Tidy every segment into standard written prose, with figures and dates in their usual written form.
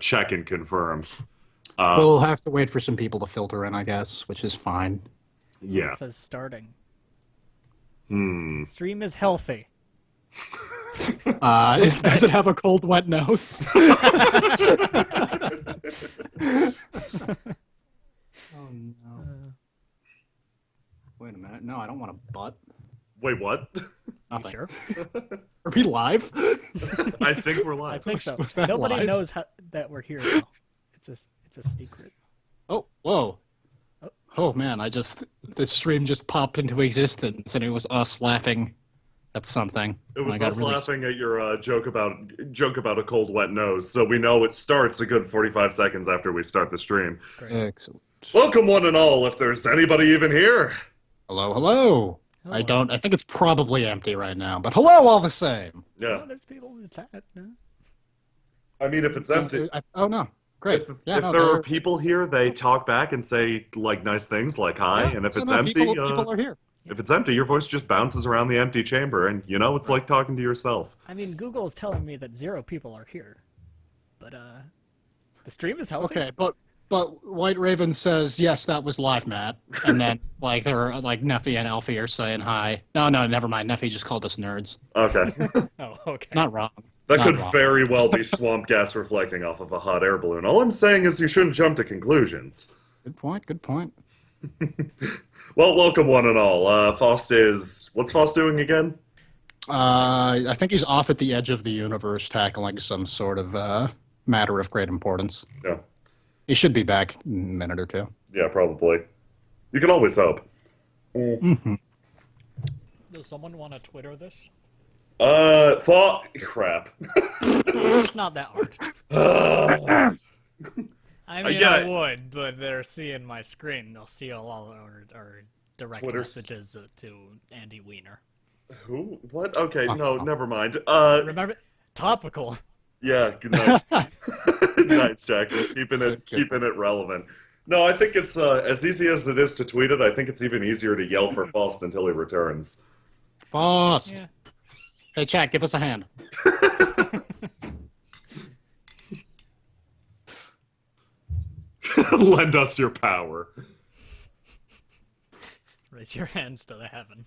check and confirm. We'll have to wait for some people to filter in, I guess, which is fine. Yeah. It says starting. Hmm. Stream is healthy. Does it have a cold, wet nose? Oh, no. Wait a minute. No, I don't want a butt. Wait, what? You sure? Are we live? I think we're I live. think so. supposed to have Nobody live? knows that we're here now. It's a secret. Oh, whoa. Oh, man, the stream just popped into existence, and it was us laughing at something. It was I got us really laughing at your joke about a cold, wet nose. So we know it starts a good 45 seconds after we start the stream. Great. Excellent. Welcome, one and all, if there's anybody even here. Hello, hello. Hello. I think it's probably empty right now, but hello all the same. Yeah. Oh, there's people in the chat. No? I mean, if it's empty. Oh, no. Great. If Yeah, no, there are they're- people here, they talk back and say like nice things, like hi. Yeah, and if yeah, it's no, empty, people are here. if it's empty, your voice just bounces around the empty chamber, and it's like talking to yourself. I mean, Google is telling me that 0 people are here, but the stream is healthy. Okay, but White Raven says yes, that was live, Matt. And then like they're like Neffy and Elfie are saying hi. No, never mind. Neffy just called us nerds. Okay, Oh, okay. Not wrong. that Not could wrong. very well be swamp gas reflecting off of a hot air balloon. All I'm saying is you shouldn't jump to conclusions. Good point. Good point. Well, welcome one and all. What's Faust doing again? I think he's off at the edge of the universe tackling some sort of matter of great importance. Yeah, He should be back in a minute or two. yeah, probably. You can always hope. Mm-hmm. Does someone want to Twitter this? Crap. It's not that hard. I mean, yeah. I would, but they're seeing my screen. They'll see all our direct Twitter messages to Andy Weiner. Who? What? Okay, no, never mind. Remember? Topical. Yeah, nice. Nice, Jackson. Keeping it relevant. No, I think it's as easy as it is to tweet it. I think it's even easier to yell for Faust until he returns. Faust! Yeah. Hey, chat, give us a hand. Lend us your power Raise your hands to the heaven.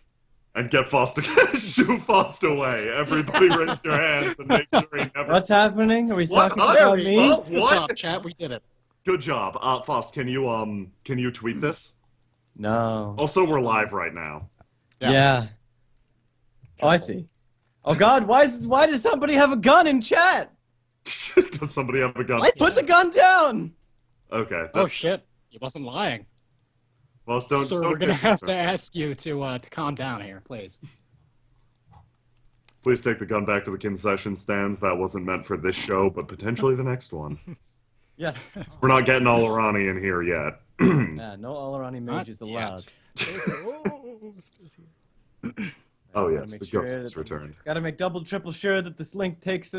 and get Faust shoot Faust away. Everybody raise your hands and make sure he never. What's happening? Are we What? talking Oh, about there me? we go. Good What? job, chat. We did it. Good job, Faust. Can you tweet this? No. Also, we're live right now. Yeah. Yeah. Oh, I see. Oh God, why does somebody have a gun in chat? Does somebody have a gun? Put the gun down. Okay. Oh shit! He wasn't lying. Faust, don't. Sir, don't we're gonna get- have to ask you to calm down here, please. Please take the gun back to the concession stands. That wasn't meant for this show, but potentially the next one. Yes. We're not getting all Irani in here yet. Yeah, no Alarani mages Not allowed. Oh Gotta yes, make the sure ghost has that- returned. Gotta make double, triple sure that this link takes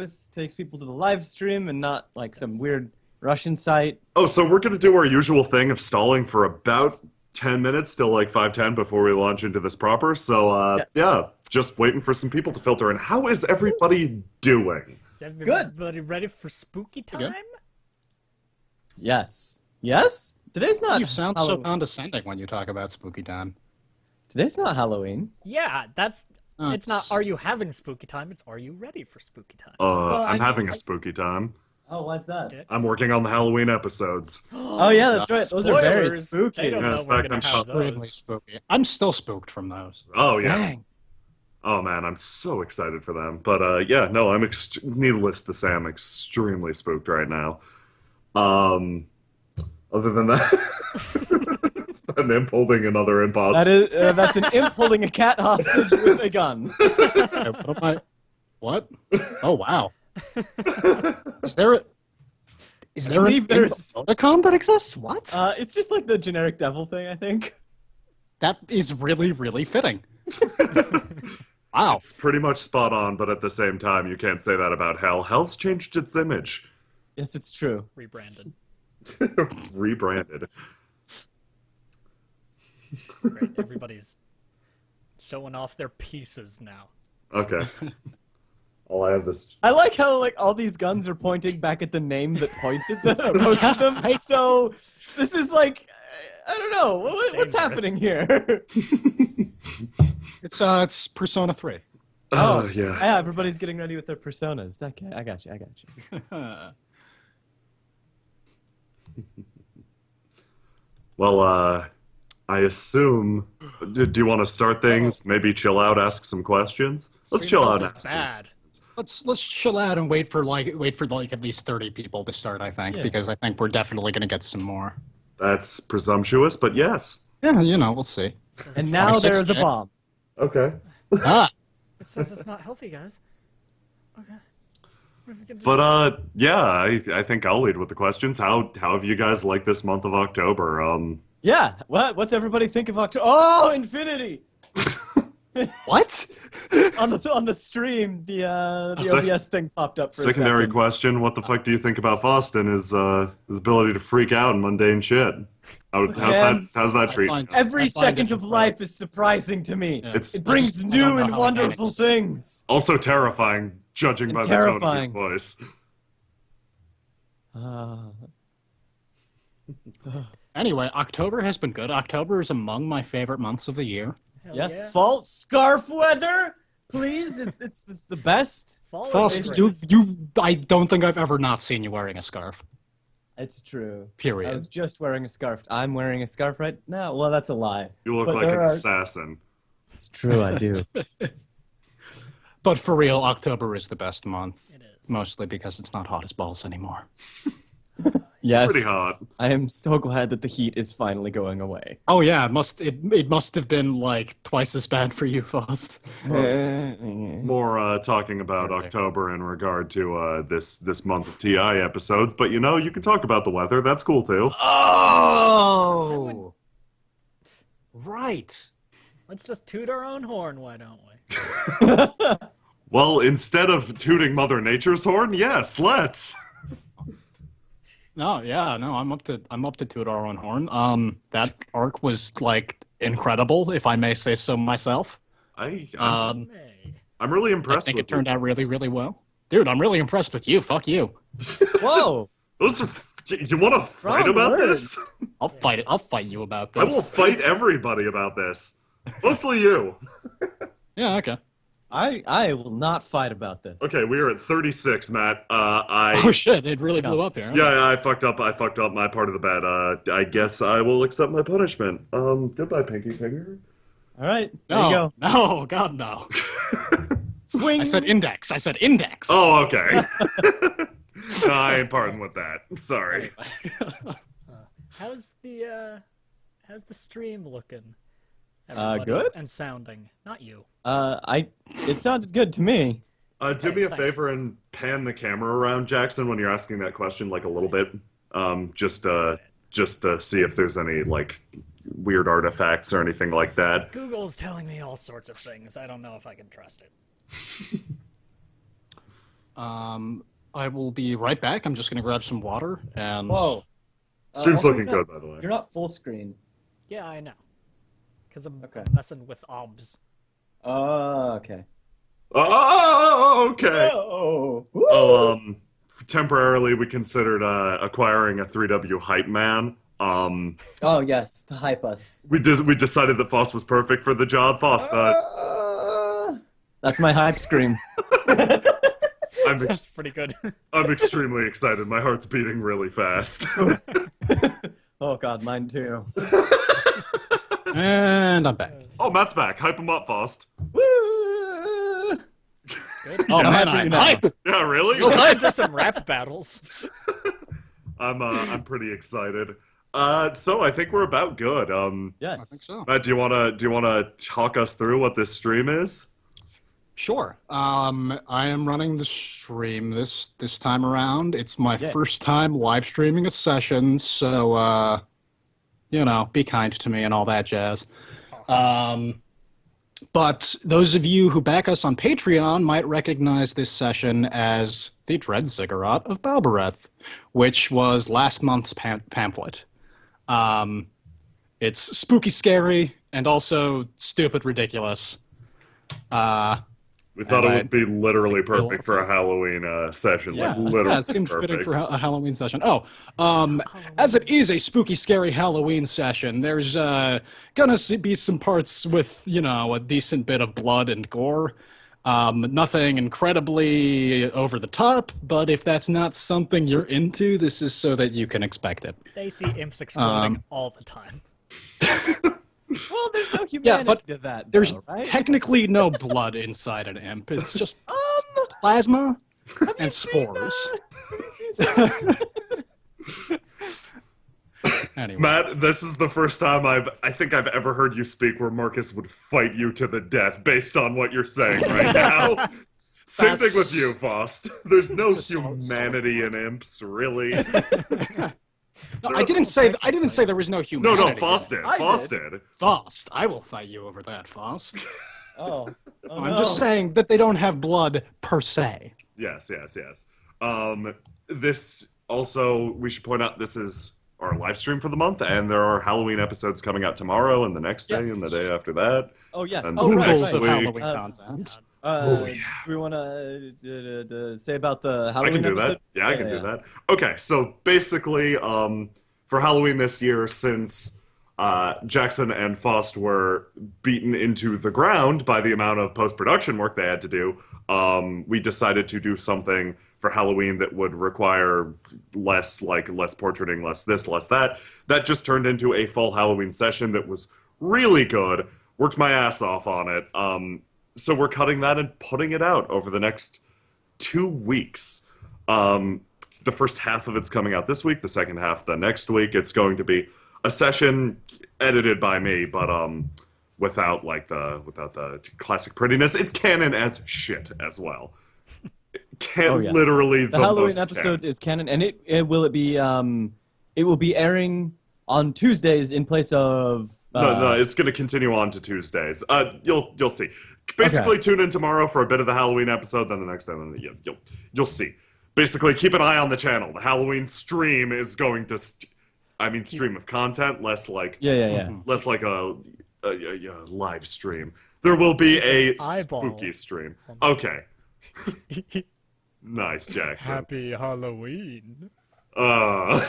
people to the live stream and not like some weird Russian site. Oh, so we're gonna do our usual thing of stalling for about 10 minutes, till like 5:10 before we launch into this proper. So Yes. yeah, just waiting for some people to filter in. How is everybody doing? Is everybody ready for spooky time? Good. Yes. Yes? Today's not You sound so Halloween. condescending when you talk about spooky time. Today's not Halloween. Yeah, that's. No, it's not. Are you having spooky time? It's are you ready for spooky time? I'm I- having a spooky time. Oh, why's that? Okay. I'm working on the Halloween episodes. Oh yeah, that's right. Those are very Spoilers. spooky. They don't Yeah, know in we're fact, gonna I'm have Extremely those. spooky. I'm still spooked from those. Oh yeah. Dang. Oh man, I'm so excited for them. But yeah, no, I'm needless to say, I'm extremely spooked right now. Other than that, it's an imp holding another imposter. That's an imp holding a cat hostage with a gun. Okay, what am I? What? Oh wow. Is there an believe there's- emoticon that exists? What? It's just like the generic devil thing, I think. That is really, really fitting. Wow. It's pretty much spot on, but at the same time, you can't say that about Hell. Hell's changed its image. Yes, it's true. Rebranded. Rebranded. Great. Everybody's showing off their pieces now. Okay. All I have this. I like how like all these guns are pointing back at the name that pointed them, most of them. So this is like, I don't know, what's dangerous. happening here? It's Persona 3. Oh, Yeah, yeah. everybody's getting ready with their personas. Okay, I got you. Well, I assume. Do you want to start things? Maybe chill out, ask some questions. Let's Stream chill out. health And is ask some- bad. Let's chill out and wait for at least 30 people to start, I think, Yeah. because I think we're definitely going to get some more. That's presumptuous, but yes. Yeah, we'll see. And now 26 there's a day. bomb. Okay. Ah, It says it's not healthy, guys. Okay. What if we can But yeah, I think I'll lead with the questions. How have you guys liked this month of October? Yeah, what's everybody think of October? Oh, Infinity! what? on the stream, the Sec- OBS thing popped up for Secondary a second. question: what the fuck do you think about Faust and his ability to freak out and mundane shit? How's that treat? find- Every I find second it of life is surprising to me. Yeah. It's It brings just- I new don't know and how wonderful organic things. also terrifying, judging And by the terrifying. tone of your voice. Anyway, October has been good. October is among my favorite months of the year. Hell Yes, yeah. fall scarf weather, please. It's the best. Fall Plus, is you, great. I don't think I've ever not seen you wearing a scarf. It's true. Period. I was just wearing a scarf. I'm wearing a scarf right now. Well, that's a lie. You look But like an there are- assassin. It's true, I do. But for real, October is the best month. It is. Mostly because it's not hot as balls anymore. Yes, Pretty hot. I am so glad that the heat is finally going away. Oh yeah, it must have been like twice as bad for you, Faust. More talking about Okay. October in regard to this month of TI episodes, but you know you can talk about the weather. That's cool too. Oh, right. Let's just toot our own horn, why don't we? Well, instead of tooting Mother Nature's horn, yes, let's. No, yeah, no, I'm up to toot our own horn. That arc was like incredible, if I may say so myself. I'm Hey. really I impressed. think with it turned you out really, guys. really well. Dude, I'm really impressed with you. Fuck you. Whoa! Those are, you want to fight Strong about words. this? I'll fight it. I'll fight you about I will this. fight everybody about this. Mostly you. Yeah, okay. I will not fight about this. Okay, we are at 36, Matt. Oh shit, it really blew up here. Yeah, I fucked up. I fucked up my part of the bet. I guess I will accept my punishment. Goodbye, Pinky Finger. All right, there No, you go. no, God, no. Swing. I said index. I said index. Oh, okay. No, I ain't parting with that. Sorry. How's the stream looking? Good. And sounding. Not you. It sounded good to me. Do me a Thanks. favor and pan the camera around, Jackson, when you're asking that question, like a little bit. Just to see if there's any like weird artifacts or anything like that. Google's telling me all sorts of things. I don't know if I can trust it. I will be right back. I'm just gonna grab some water and. Whoa. Stream's Also, looking you're good, not- by the way. You're not full screen. Yeah, I know. Because I'm Okay. messing with obs. Oh, okay. Oh, okay. Oh. Oh, temporarily we considered acquiring a 3W hype man. Oh yes, to hype us. We decided that Foss was perfect for the job. Foss, That's my hype scream. I'm Pretty good. I'm extremely excited. My heart's beating really fast. Oh god, mine too. And I'm back. Oh, Matt's back. Hype him up, Faust. Woo! Good. Oh Yeah, man, happy I'm now. hype. Yeah, really? Time for some rap battles. I'm pretty excited. So I think we're about good. I think Yes. so. Matt, do you wanna talk us through what this stream is? Sure. I am running the stream this time around. It's my Yeah. first time live streaming a session, so be kind to me and all that jazz. But those of you who back us on Patreon might recognize this session as the Dread Ziggurat of Balbereth, which was last month's pamphlet. It's spooky, scary, and also stupid ridiculous. We thought it And would be literally think it'll be a lot perfect of for a fun. Halloween session. Like literally Yeah, it seemed perfect. fitting for a Halloween session. Oh, as it is a spooky, scary Halloween session, there's gonna be some parts with, you know, a decent bit of blood and gore. Nothing incredibly over the top, but if that's not something you're into, this is so that you can expect it. They see imps exploding all the time. Well, there's no humanity but to that, There's though, right? technically no blood inside an imp. It's just plasma and spores. Have you seen some- Anyway. Matt, this is the first time I think I've ever heard you speak where Marcus would fight you to the death based on what you're saying right now. Same thing with you, Faust. There's no That's a solid humanity in imps, really. No, I didn't say there was no No, humanity. Faust did. I Faust did. did. Faust, I will fight you over that, Faust. Oh, I'm just saying that they don't have blood per se. Yes. This also, we should point out, this is our live stream for the month, and there are Halloween episodes coming out tomorrow and the next day Yes. and the day after that. Oh, yes. And Oh, right, next Rules right. of week. Halloween content. Do we want to say about the I Halloween can do episode? that. Yeah, I can do that. Okay, so basically, for Halloween this year, since Jackson and Faust were beaten into the ground by the amount of post-production work they had to do, we decided to do something for Halloween that would require less portraiting, less this, less that. That just turned into a full Halloween session that was really good. Worked my ass off on it. So we're cutting that and putting it out over the next 2 weeks. The first half of it's coming out this week, the second half the next week. It's going to be a session edited by me, but without the classic prettiness. It's canon as shit as well. Oh, yes. Literally The Halloween most episodes is canon, and it will be airing on Tuesdays in place of. No, it's going to continue on to Tuesdays. You'll see. Basically, tune in tomorrow for a bit of the Halloween episode, then the next day, then you'll see. Basically, keep an eye on the channel. The Halloween stream is going to, stream of content, less like less like a live stream. There will be a Eyeball. spooky stream. Okay. Nice, Jackson. Happy Halloween. But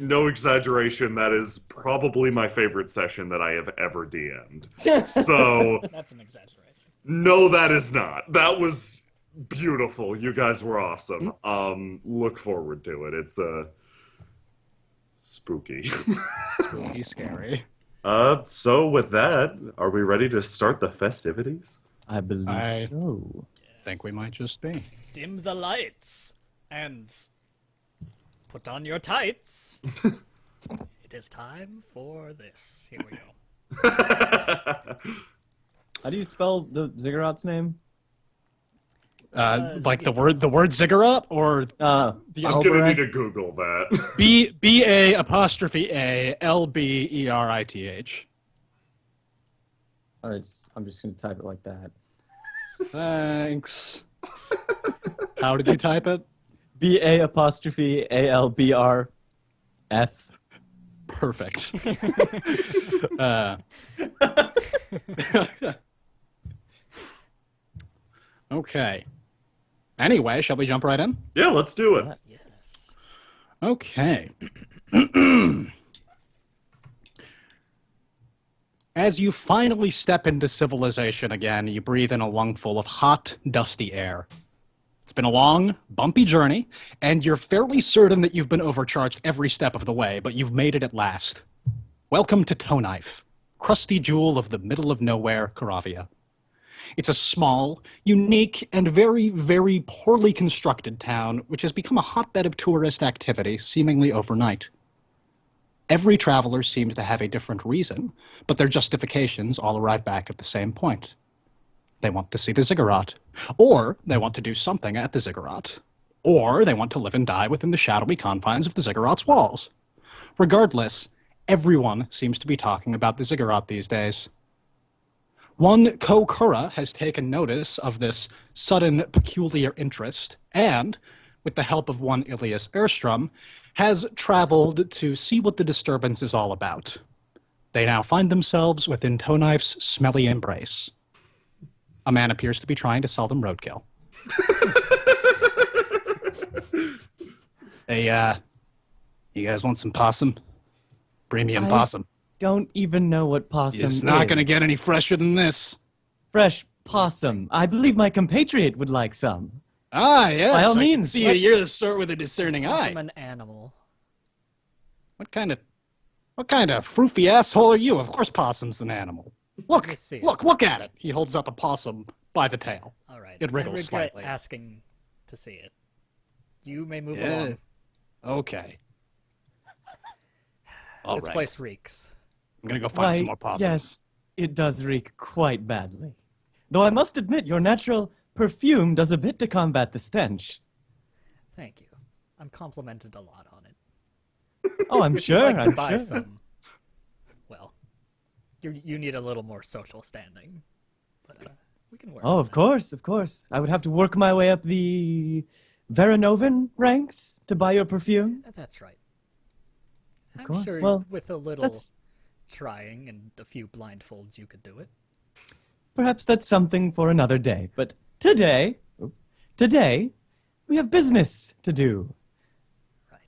no exaggeration, that is probably my favorite session that I have ever DM'd. So, That's an exaggeration. no, that is not. That was beautiful. You guys were awesome. Look forward to it. It's spooky. Spooky, scary. So with that, are we ready to start the festivities? I believe so. I think we might just be. Dim the lights and put on your tights. It is time for this. Here we go. How do you spell the Ziggurat's name? Like the word ziggurat or the I'm gonna need to Google that. BA'Lberith. I'm just gonna type it like that. Thanks. How did you type it? BA'Albrf. Perfect. Okay. Anyway, shall we jump right in? Yeah, let's do it. Yes. Okay. As you finally step into civilization again, you breathe in a lungful of hot, dusty air. It's been a long, bumpy journey, and you're fairly certain that you've been overcharged every step of the way, but you've made it at last. Welcome to Toe Knife, crusty jewel of the middle of nowhere, Caravia. It's a small, unique, and very, very poorly constructed town which has become a hotbed of tourist activity seemingly overnight. Every traveler seems to have a different reason, but their justifications all arrive back at the same point. They want to see the Ziggurat, or they want to do something at the Ziggurat, or they want to live and die within the shadowy confines of the Ziggurat's walls. Regardless, everyone seems to be talking about the Ziggurat these days. One Kokura has taken notice of this sudden peculiar interest, and, with the help of one Ilias Erstrom, has traveled to see what the disturbance is all about. They now find themselves within Toe Knife's smelly embrace. A man appears to be trying to sell them roadkill. Hey, you guys want some possum? Premium possum. Don't even know what possum is. It's not going to get any fresher than this. Fresh possum. I believe my compatriot would like some. Ah, yes. By all I can means, see let- you're the sort with a discerning eye. From an animal. What kind of froofy asshole are you? Of course possum's an animal. Look, me see it. look at it. He holds up a possum by the tail. All right. It wriggles I regret slightly. asking to see it. You may move Yeah. along. Okay. All This right. place reeks. I'm going to go find some more possums. yes, it does reek quite badly. Though I must admit, your natural perfume does a bit to combat the stench. Thank you. I'm complimented a lot on it. Oh, I'm If you'd sure. like to I'm buy sure. some, well, you need a little more social standing, but we can work. Oh, on of that. course, of course. I would have to work my way up the Veranovan ranks to buy your perfume. That's right. I'm course. sure Well, with a little That's trying and a few blindfolds, you could do it. perhaps that's something for another day. But today, we have business to do. Right.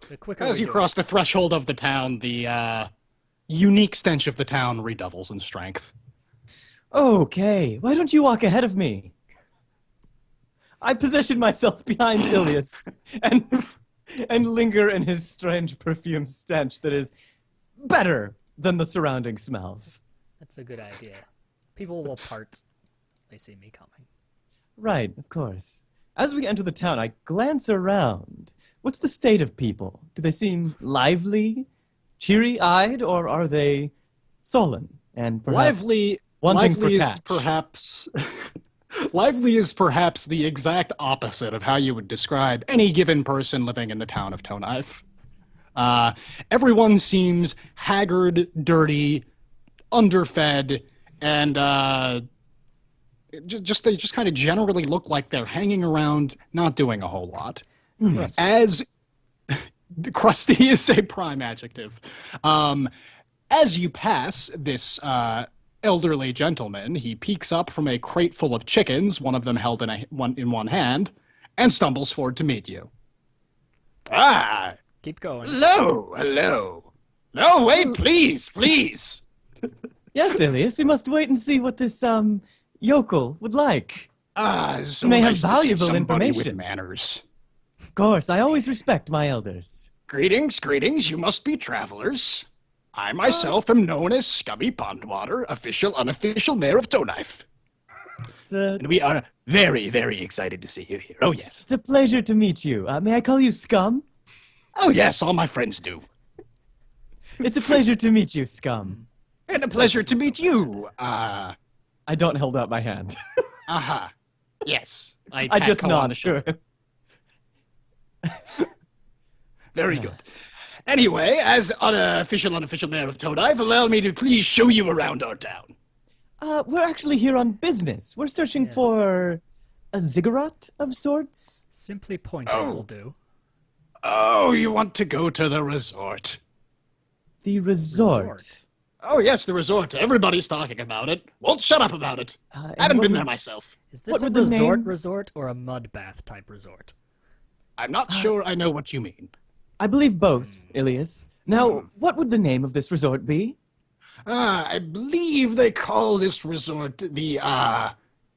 The quicker As we you do cross the threshold of the town, the unique stench of the town redoubles in strength. Okay, why don't you walk ahead of me? I position myself behind Ilias and linger in his strange perfume stench that is better than the surrounding smells. That's a good idea. People will part. They see me coming. Right, of course. As we enter the town, I glance around. What's the state of people? Do they seem lively, cheery-eyed, or are they sullen and perhaps wanting for lively is cash? perhaps lively is perhaps the exact opposite of how you would describe any given person living in the town of Toughening. Everyone seems haggard, dirty, underfed, and they just kind of generally look like they're hanging around, not doing a whole lot. Rusty. As crusty is a prime adjective. As you pass this elderly gentleman, he peeks up from a crate full of chickens, one of them held in one hand, and stumbles forward to meet you. Ah, Keep going. hello. No, wait, please. Yes, Ilias, we must wait and see what this yokel would like. Ah, so May have nice to see valuable somebody with information. manners. Of course, I always respect my elders. Greetings, you must be travelers. I myself am known as Scummy Pondwater, official, unofficial mayor of Toughening. And we are very, very excited to see you here. Oh, yes. It's a pleasure to meet you. May I call you Scum? Oh, yes, all my friends do. It's a pleasure to meet you, Scum. And a pleasure to meet you. I don't hold out my hand. Aha. Yes. I pat just Cole on the nod. shoulder. Very good. Anyway, as unofficial mayor of Toughening, allow me to please show you around our town. We're actually here on business. We're searching for a ziggurat of sorts. Simply pointing will do. Oh, you want to go to the resort? The resort. Oh, yes, the resort. Everybody's talking about it. Won't shut up about it. And I haven't what been would- there myself. Is this What a would the resort name- resort or a mud bath type resort? I'm not sure I know what you mean. I believe both, Ilias. Now, what would the name of this resort be? I believe they call this resort the,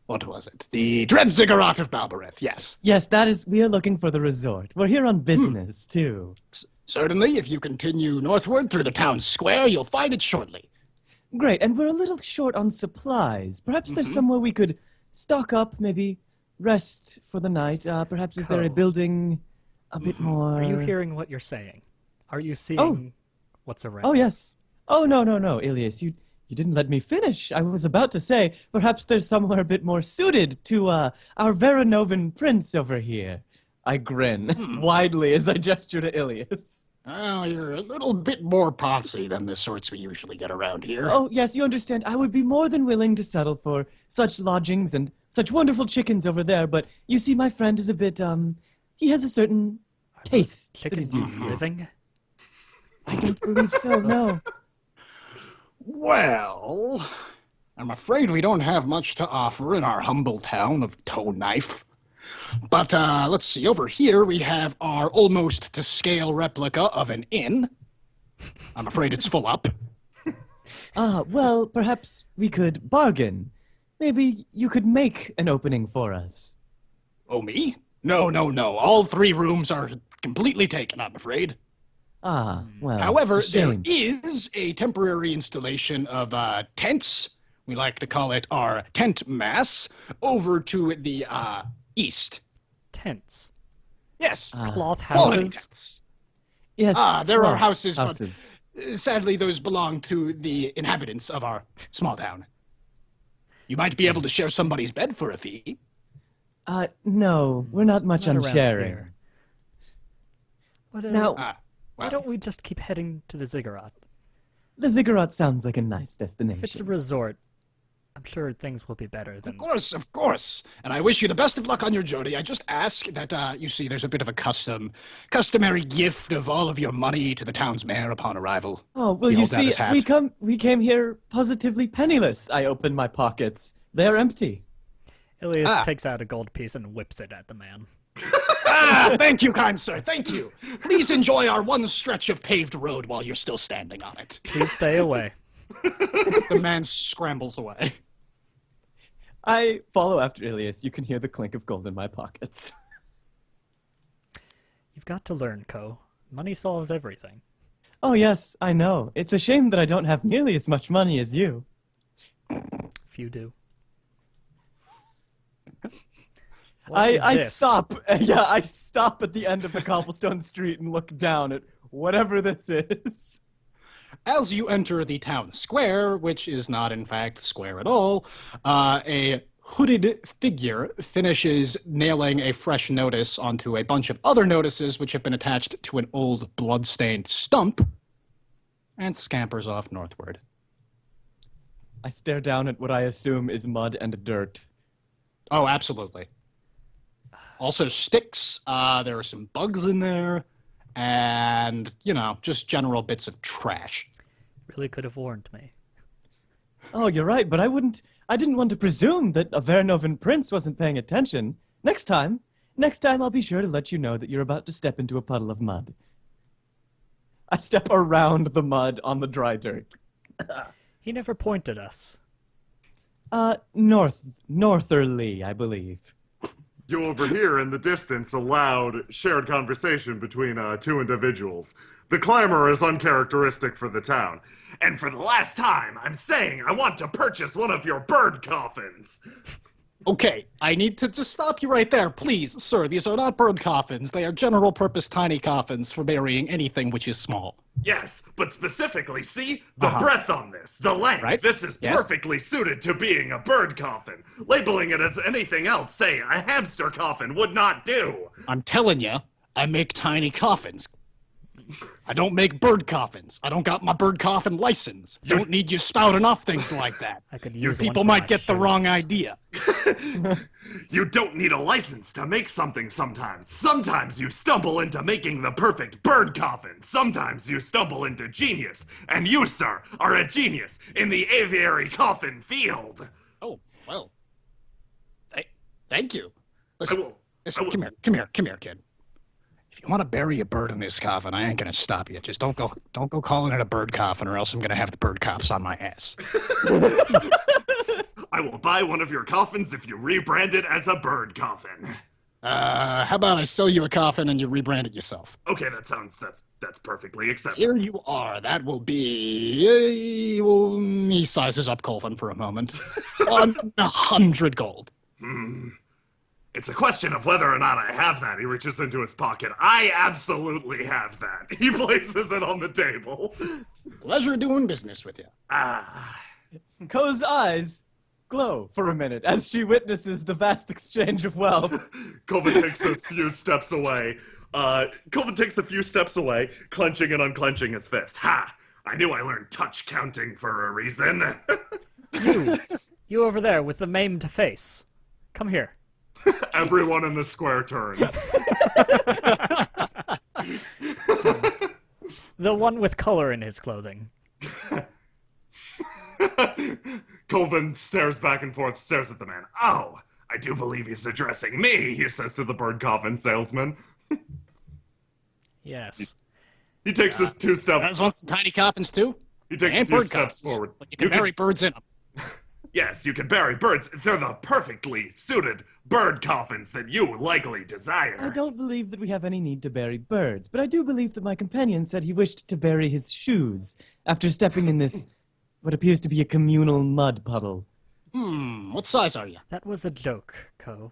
what was it? The Dread Ziggurat of Balbereth, yes. Yes, we are looking for the resort. We're here on business, too. Certainly, if you continue northward through the town square, you'll find it shortly. Great, and we're a little short on supplies. Perhaps there's somewhere we could stock up, maybe rest for the night. Perhaps is there a Cole. building a bit more... Are you hearing what you're saying? Are you seeing what's around? Oh, yes. Oh, no, Ilias, you didn't let me finish. I was about to say, perhaps there's somewhere a bit more suited to our Veranovan prince over here. I grin widely as I gesture to Ilias. Oh, you're a little bit more posse than the sorts we usually get around here. Oh, yes, you understand. I would be more than willing to settle for such lodgings and such wonderful chickens over there, but you see, my friend is a bit, he has a certain taste that Chickens he's used to. living? I don't believe so, no. Well, I'm afraid we don't have much to offer in our humble town of Toe Knife. But let's see, over here we have our almost to scale replica of an inn. I'm afraid it's full up. Well, perhaps we could bargain. Maybe you could make an opening for us. Oh, me? No. All 3 rooms are completely taken, I'm afraid. Well. However, a there shame. is a temporary installation of tents. We like to call it our tent mass over to the east. Tents. Yes. Cloth Quality houses. tents. Yes. There are well, houses, houses. but sadly those belong to the inhabitants of our small town. You might be able to share somebody's bed for a fee. No, we're not much Not on around sharing. here. What Now, why Well, don't we just keep heading to the Ziggurat? the Ziggurat sounds like a nice destination. If it's a resort, I'm sure things will be better than... Of course. And I wish you the best of luck on your journey. I just ask that, you see, there's a bit of a customary gift of all of your money to the town's mayor upon arrival. Oh, well, He you holds out see, his hat. we came here positively penniless. I opened my pockets. They're empty. Ilias takes out a gold piece and whips it at the man. Thank you, kind sir, thank you. Please enjoy our one stretch of paved road while you're still standing on it. Please stay away. The man scrambles away. I follow after Ilias. You can hear the clink of gold in my pockets. You've got to learn, Ko. Money solves everything. Oh, yes, I know. It's a shame that I don't have nearly as much money as you. If you do. What is I this? stop. Yeah, I stop at the end of the cobblestone street and look down at whatever this is. As you enter the town square, which is not in fact square at all, a hooded figure finishes nailing a fresh notice onto a bunch of other notices which have been attached to an old blood-stained stump and scampers off northward. I stare down at what I assume is mud and dirt. Oh, absolutely. Also sticks, there are some bugs in there, and, you know, just general bits of trash. Really could have warned me. Oh, you're right, but I didn't want to presume that a Vernovan prince wasn't paying attention. Next time I'll be sure to let you know that you're about to step into a puddle of mud. I step around the mud on the dry dirt. He never pointed us. Northerly, I believe. You overhear in the distance a loud, shared conversation between 2 individuals. The clamor is uncharacteristic for the town. And for the last time, I'm saying I want to purchase one of your bird coffins. Okay, I need to just stop you right there, please, sir. These are not bird coffins. They are general-purpose tiny coffins for burying anything which is small. Yes, but specifically, see? The breadth on this, the length. Right. This is Yes. perfectly suited to being a bird coffin. Labeling it as anything else, say a hamster coffin, would not do. I'm telling you, I make tiny coffins. I don't make bird coffins. I don't got my bird coffin license. Don't need you spouting off things like that. I could Your use one people for might my get the shoes. wrong idea. You don't need a license to make something sometimes. Sometimes you stumble into making the perfect bird coffin. Sometimes you stumble into genius. And you, sir, are a genius in the aviary coffin field. Oh, well. Thank you. I Listen, will. come here, kid. If you want to bury a bird in this coffin, I ain't gonna stop you. Just don't go calling it a bird coffin, or else I'm gonna have the bird cops on my ass. I will buy one of your coffins if you rebrand it as a bird coffin. How about I sell you a coffin and you rebrand it yourself? Okay, that's perfectly acceptable. Here you are. That will be. Well, he sizes up Colvin for a moment. 100 gold. It's a question of whether or not I have that. He reaches into his pocket. I absolutely have that. He places it on the table. Pleasure doing business with you. Ko's eyes glow for a minute as she witnesses the vast exchange of wealth. Colvin takes a few steps away. Clenching and unclenching his fist. Ha! I knew I learned touch counting for a reason. You over there with the maimed face. Come here. Everyone in the square turns. The one with color in his clothing. Colvin stares back and forth, stares at the man. Oh, I do believe he's addressing me, he says to the bird coffin salesman. Yes. He takes this 2 steps. You guys want some tiny coffins too? He takes a And few bird steps coffins. forward. Like you can bury birds in them. Yes, you can bury birds. They're the perfectly suited bird coffins that you likely desire. I don't believe that we have any need to bury birds, but I do believe that my companion said he wished to bury his shoes after stepping in this, what appears to be a communal mud puddle. What size are you? That was a joke, Ko.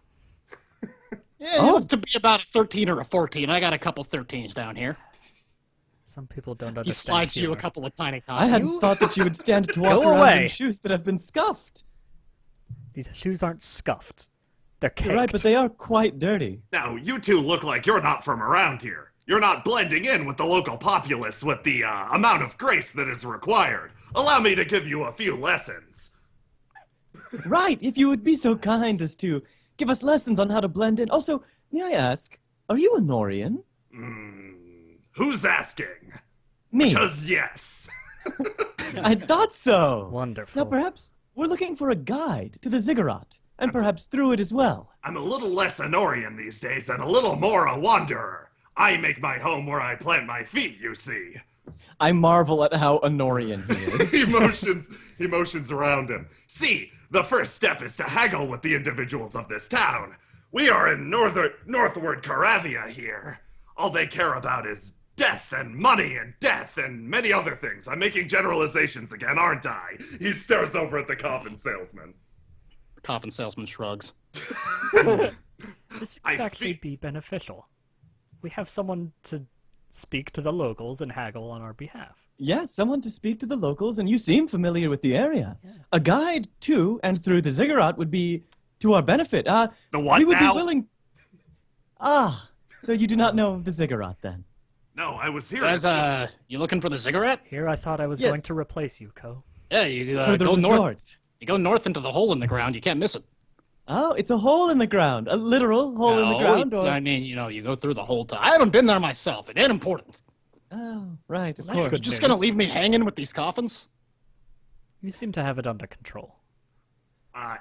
Yeah, you look to be about a 13 or a 14. I got a couple 13s down here. Some people don't He understand. slides you a humor. couple of tiny I coffins. hadn't thought that you would stand to walk Go around away. in shoes that have been scuffed. These shoes aren't scuffed. They're caked. You're right, but they are quite dirty. Now, you two look like you're not from around here. You're not blending in with the local populace with the amount of grace that is required. Allow me to give you a few lessons. Right, if you would be so kind as to give us lessons on how to blend in. Also, may I ask, are you a Norian? Who's asking? Me. Because yes. I thought so. Wonderful. Now, perhaps we're looking for a guide to the Ziggurat, and perhaps through it as well. I'm a little less Honorian these days and a little more a wanderer. I make my home where I plant my feet, you see. I marvel at how Honorian he is. He motions around him. See, the first step is to haggle with the individuals of this town. We are in northward Caravia here. All they care about is death and money and death and many other things. I'm making generalizations again, aren't I? He stares over at the coffin salesman. The coffin salesman shrugs. This I could actually fe- be beneficial. We have someone to speak to the locals and haggle on our behalf. Yes, someone to speak to the locals, and you seem familiar with the area. A guide to and through the Ziggurat would be to our benefit. The what we would now? be willing. Ah, so you do not know of the Ziggurat then? No, I was here. Guys, you looking for the Ziggurat? Here I thought I was Yes. going to replace you, Ko. Yeah, you For the go resort. north. You go north into the hole in the ground. You can't miss it. Oh, it's a hole in the ground, a literal hole in the No, ground, or I mean, you go through the whole time. I haven't been there myself. It ain't important. oh, right, of That's course. good Just news. gonna leave me hanging with these coffins? You seem to have it under control.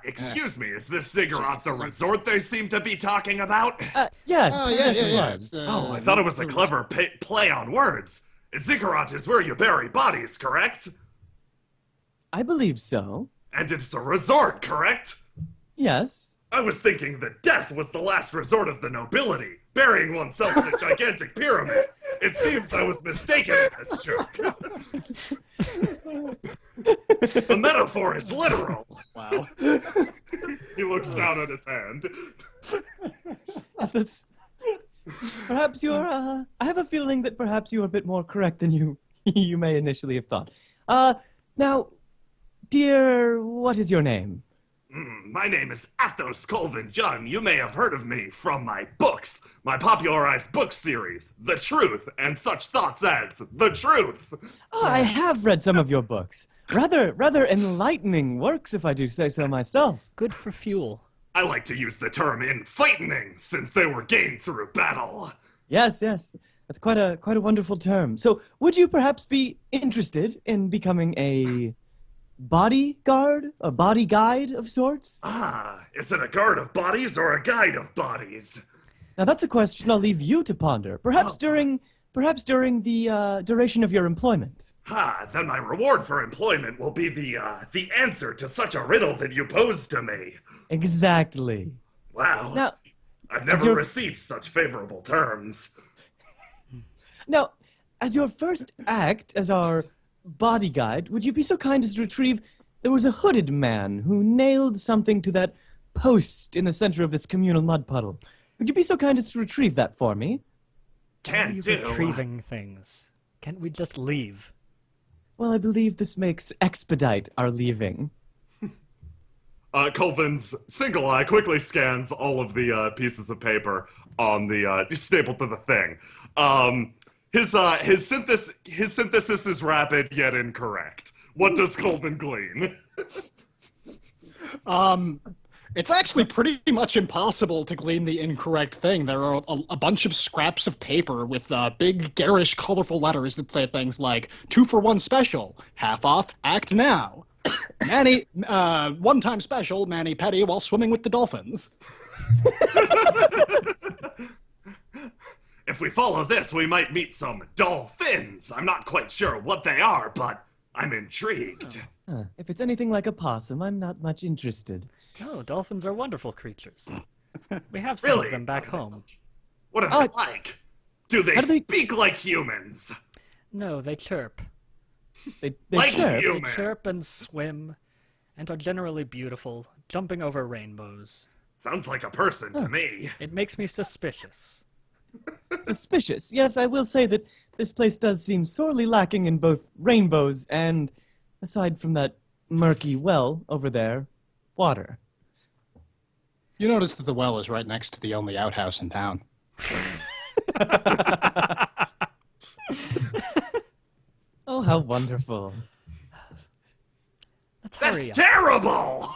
Excuse me, is this Ziggurat the resort they seem to be talking about? Yes, Oh, yes, yeah, it yeah. was. Oh, I thought it was a clever play on words. Ziggurat is where you bury bodies, correct? I believe so. And it's a resort, correct? Yes. I was thinking that death was the last resort of the nobility, burying oneself in a gigantic pyramid. It seems I was mistaken in this joke. The metaphor is literal. Wow. He looks down at his hand. Yes, that's... Perhaps you're, I have a feeling that perhaps you're a bit more correct than you you may initially have thought. Now, dear, what is your name? My name is Athos Colvin Jun. You may have heard of me from my books, my popularized book series, The Truth, and such thoughts as The Truth. Oh, I have read some of your books. Rather enlightening works, if I do say so myself. Good for fuel. I like to use the term infightening, since they were gained through battle. Yes, yes. That's quite a wonderful term. So, would you perhaps be interested in becoming a bodyguard, a body guide of sorts? Is it a guard of bodies or a guide of bodies? Now that's a question I'll leave you to ponder. Perhaps during the duration of your employment. Then my reward for employment will be the answer to such a riddle that you posed to me. Exactly. Wow. Now, I've as never your- received such favorable terms. now, as your first act as our body guide, would you be so kind as to retrieve? There was a hooded man who nailed something to that post in the center of this communal mud puddle. Would you be so kind as to retrieve that for me? Why are Can't you do. retrieving things? Can't we just leave? Well, I believe this makes expedite our leaving. Colvin's single eye quickly scans all of the pieces of paper on the stapled to the thing. His synthesis is rapid yet incorrect. What does Colvin glean? It's actually pretty much impossible to glean the incorrect thing. There are a bunch of scraps of paper with big, garish, colorful letters that say things like 2 for 1 special, half off, act now. Manny, one-time special, Manny Petty while swimming with the dolphins. If we follow this, we might meet some dolphins. I'm not quite sure what they are, but I'm intrigued. If it's anything like a possum, I'm not much interested. Oh, dolphins are wonderful creatures. We have some Really? of them back home. What are they like? Do they How do they- speak like humans? No, they chirp. They Like chirp. you. They chirp and swim, and are generally beautiful, jumping over rainbows. Sounds like a person to me. It makes me suspicious. Suspicious. Yes, I will say that this place does seem sorely lacking in both rainbows and, aside from that murky well over there, water. You notice that the well is right next to the only outhouse in town. Oh, how wonderful. Let's hurry That's up. terrible!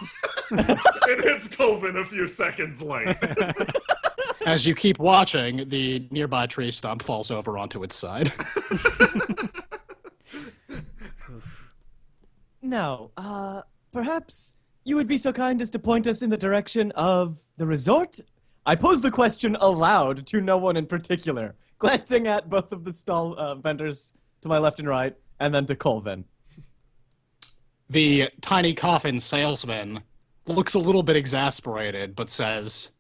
It hits Colvin a few seconds late. As you keep watching, the nearby tree stump falls over onto its side. Now, perhaps you would be so kind as to point us in the direction of the resort? I pose the question aloud to no one in particular, glancing at both of the stall vendors to my left and right, and then to Colvin. The tiny coffin salesman looks a little bit exasperated, but says,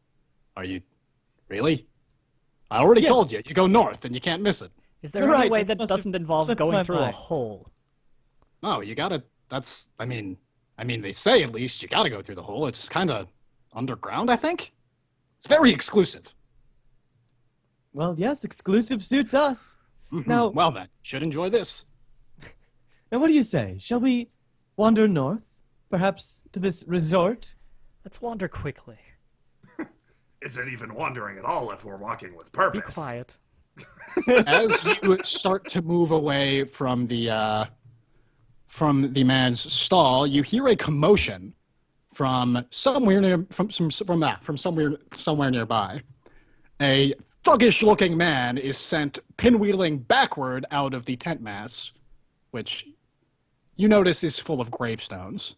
"Are you really? I already Yes. told you. You go north, and you can't miss it. Is there any Right, way it that must have doesn't involve slipped going my through a mind. hole? No, you gotta. That's. I mean, they say at least you gotta go through the hole. It's kind of underground, I think. It's very exclusive. Well, yes, exclusive suits us. Now, Well then, should enjoy this. now, what do you say? Shall we wander north, perhaps to this resort? Let's wander quickly. Is it even wandering at all if we're walking with purpose? Be quiet. As you start to move away from the man's stall, you hear a commotion from somewhere somewhere nearby. A thuggish-looking man is sent pinwheeling backward out of the tent mass, which you notice is full of gravestones,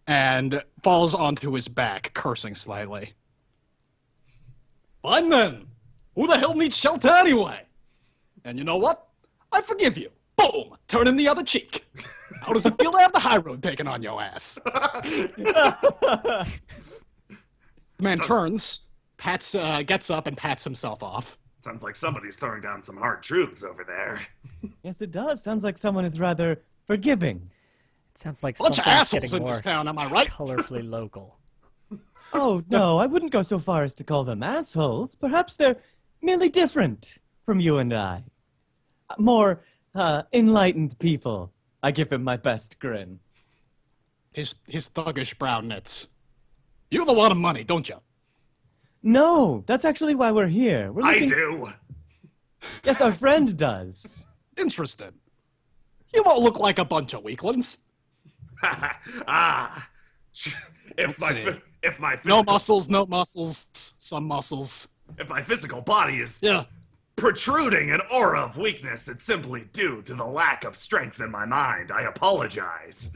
and falls onto his back, cursing slightly. Fine then. Who the hell needs shelter anyway? And you know what? I forgive you. Boom! Turn in the other cheek. How does it feel to have the high road taken on your ass? The man turns, gets up and pats himself off. Sounds like somebody's throwing down some hard truths over there. Yes, it does. Sounds like someone is rather forgiving. It sounds like Bunch of something's assholes getting in more this town, am I right? colorfully local. Oh, no, I wouldn't go so far as to call them assholes. Perhaps they're merely different from you and I. More, enlightened people. I give him my best grin. His thuggish brown knits. You have a lot of money, don't you? No, that's actually why we're here. We're I looking... do. Yes, our friend does. Interested. You won't look like a bunch of weaklings. Ah. If Let's see. my No physical, muscles, some muscles. if my physical body is Yeah. protruding an aura of weakness, it's simply due to the lack of strength in my mind. I apologize.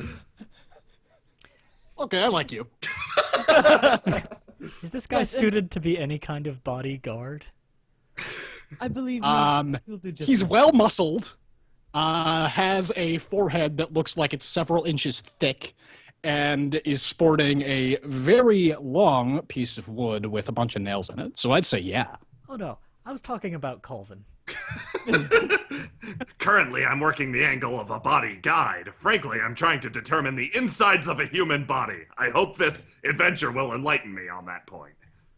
Okay, I like you. Is this guy suited to be any kind of bodyguard? I believe he'll do just He's fine. well muscled, has a forehead that looks like it's several inches thick, and is sporting a very long piece of wood with a bunch of nails in it. So I'd say yeah. Oh no, I was talking about Colvin. Currently, I'm working the angle of a body guide. Frankly, I'm trying to determine the insides of a human body. I hope this adventure will enlighten me on that point.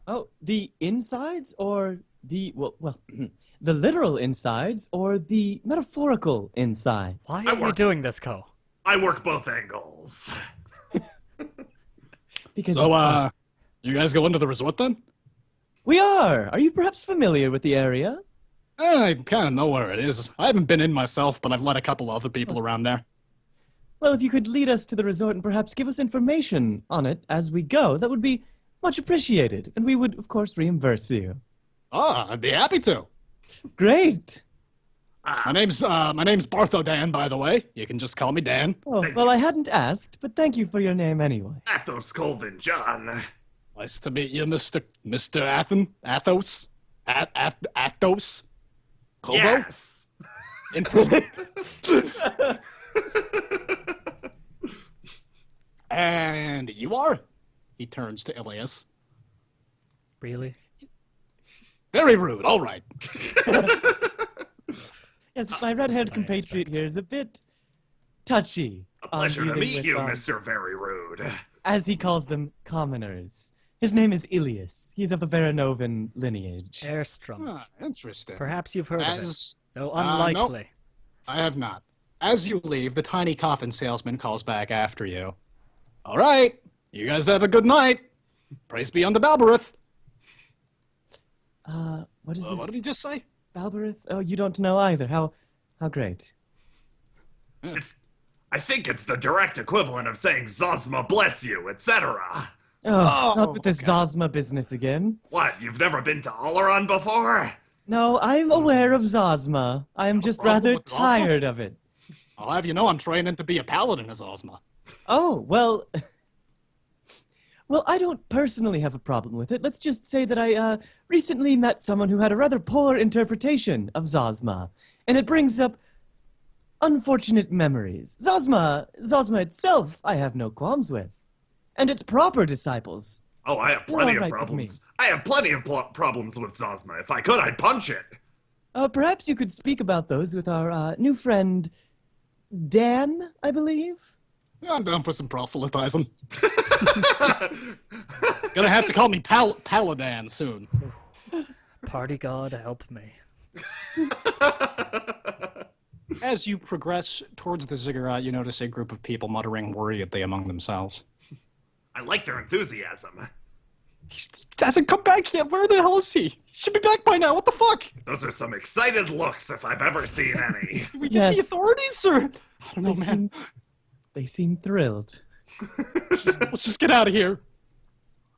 Oh, the insides or the, well, the literal insides or the metaphorical insides? Why I are you work- doing this, Co? I work both angles. Because So, it's- you guys go into the resort then? we are. Are you perhaps familiar with the area? I kind of know where it is. I haven't been in myself, but I've let a couple other people around there. Well, if you could lead us to the resort and perhaps give us information on it as we go, that would be much appreciated. And we would, of course, reimburse you. Oh, I'd be happy to. Great. My name's Bartho Dan, by the way. You can just call me Dan. Oh, well, I hadn't asked, but thank you for your name anyway. Athos Colvin John. Nice to meet you, Mr. Athos. Athos. Kobo? Yes. Interesting. And you are? He turns to Ilias. Really? Very rude. All right. Yes, my red-haired compatriot here is a bit touchy. A pleasure to dealing meet with, you, Mr. Very Rude. as he calls them, commoners. His name is Ilias. He's of the Varanovan lineage. Airstrom. Ah, interesting. Perhaps you've heard of it, As though nope. unlikely. I have not. As you leave, the tiny coffin salesman calls back after you. All right. You guys have a good night. Praise be unto Balberith. What is this? What did he just say? Balberith? Oh, you don't know either. How great. I think it's the direct equivalent of saying Zosma bless you, etc. Oh, not with okay. this Zosma business again. What, you've never been to Oleron before? No, I'm aware of Zosma. I am just problem rather with Zosma? tired of it. I'll have you know I'm training to be a paladin as Ozma. Oh, well... Well, I don't personally have a problem with it. Let's just say that I recently met someone who had a rather poor interpretation of Zosma, and it brings up unfortunate memories. Zosma itself, I have no qualms with. And its proper disciples. Oh, I have You're plenty all of right with problems. I have plenty of problems with Zosma. If I could, I'd punch it. Perhaps you could speak about those with our new friend, Dan, I believe? Yeah, I'm down for some proselytizing. Gonna have to call me Paladin soon. Party god, help me. As you progress towards the Ziggurat, you notice a group of people muttering worriedly among themselves. I like their enthusiasm. He hasn't come back yet. Where the hell is he? He should be back by now. What the fuck? Those are some excited looks if I've ever seen any. Do we get Yes. the authorities, or I don't know, man. They seem thrilled. Let's just get out of here.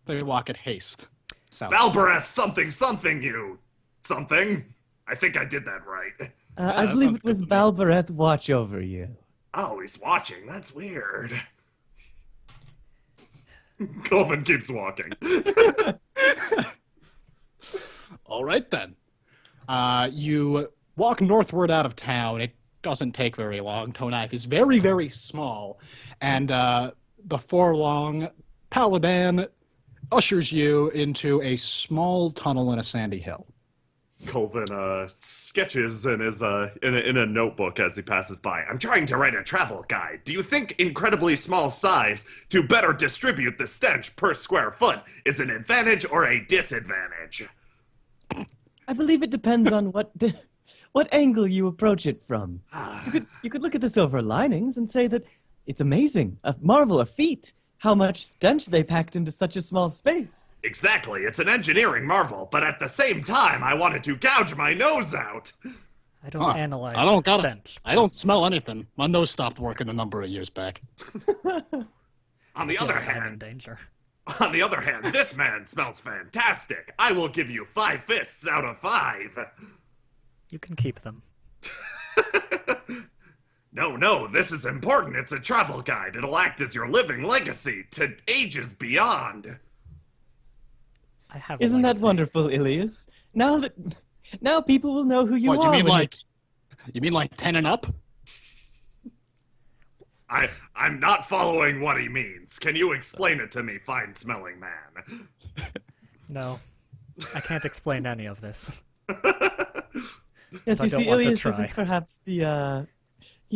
They walk at haste. South. Balbereth something you. Something. I think I did that right. I that believe sounds it was good to me. Balbereth watch over you. Oh, he's watching. That's weird. Colvin keeps walking. All right, then. You walk northward out of town. It doesn't take very long. Tonif is very, very small. And before long, Paladin ushers you into a small tunnel in a sandy hill. Colvin sketches in his in a notebook as he passes by. I'm trying to write a travel guide. Do you think incredibly small size to better distribute the stench per square foot is an advantage or a disadvantage? I believe it depends on what angle you approach it from. You could look at the silver linings and say that it's amazing, a marvel, a feat, how much stench they packed into such a small space. Exactly, it's an engineering marvel, but at the same time, I wanted to gouge my nose out. I don't analyze stench. I don't smell anything. My nose stopped working a number of years back. On the I feel other like I'm in hand, danger. this man smells fantastic. I will give you 5 fists out of 5. You can keep them. No, this is important. It's a travel guide. It'll act as your living legacy to ages beyond. I have. a Isn't that legacy. wonderful, Ilias? Now people will know who you What, are. you mean like 10 and up? I'm not following what he means. Can you explain it to me, fine-smelling man? No, I can't explain any of this. Yes, I you don't see, want to Ilias try. isn't perhaps he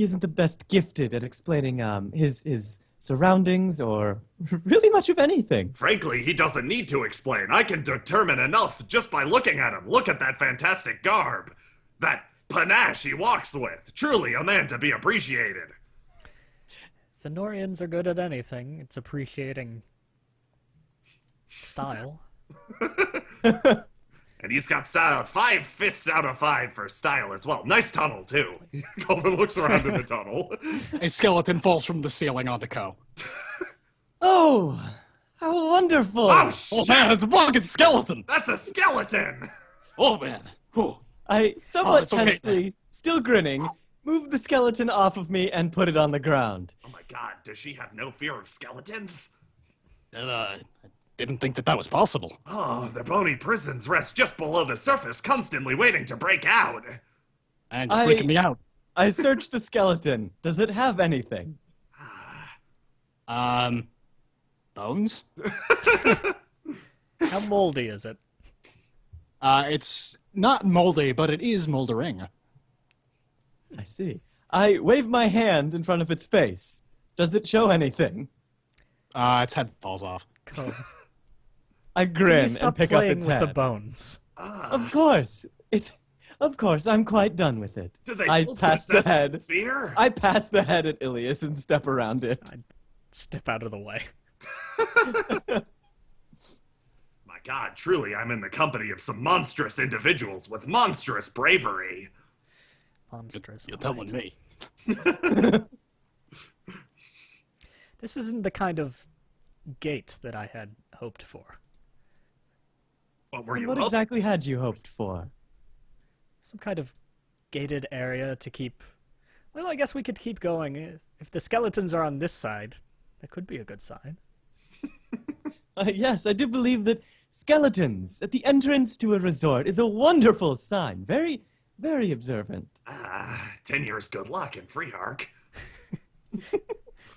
isn't the best gifted at explaining his surroundings or really much of anything. Frankly, he doesn't need to explain. I can determine enough just by looking at him. Look at that fantastic garb. That panache he walks with. Truly a man to be appreciated. Thenorians are good at anything. It's appreciating style. And he's got style. 5 fists out of 5 for style as well. Nice tunnel, too. Colvin looks around in the tunnel. A skeleton falls from the ceiling onto Co. Oh, how wonderful! Oh, Oh shit! man, it's a fucking skeleton! That's a skeleton! Oh man. Whew. I, somewhat it's okay, tensely, still grinning, move the skeleton off of me and put it on the ground. Oh my god, does she have no fear of skeletons? I didn't think that was possible. Oh, the bony prisons rest just below the surface, constantly waiting to break out. And you're freaking me out. I searched the skeleton. Does it have anything? Bones? How moldy is it? It's not moldy, but it is moldering. I see. I wave my hand in front of its face. Does it show anything? Its head falls off. Cool. I Can you grin stop and pick up playing its with head. the bones? Of course. Of course, I'm quite done with it. Do they I both pass the possess head. fear? I pass the head at Ilias and step around it. Step out of the way. My god, truly, I'm in the company of some monstrous individuals with monstrous bravery. Monstrous. You're alright. telling me. This isn't the kind of gate that I had hoped for. What were you What hoping? exactly had you hoped for? Some kind of gated area to keep... Well, I guess we could keep going. If the skeletons are on this side, that could be a good sign. Yes, I do believe that skeletons at the entrance to a resort is a wonderful sign. Very, very observant. 10 years good luck in Freehark. Like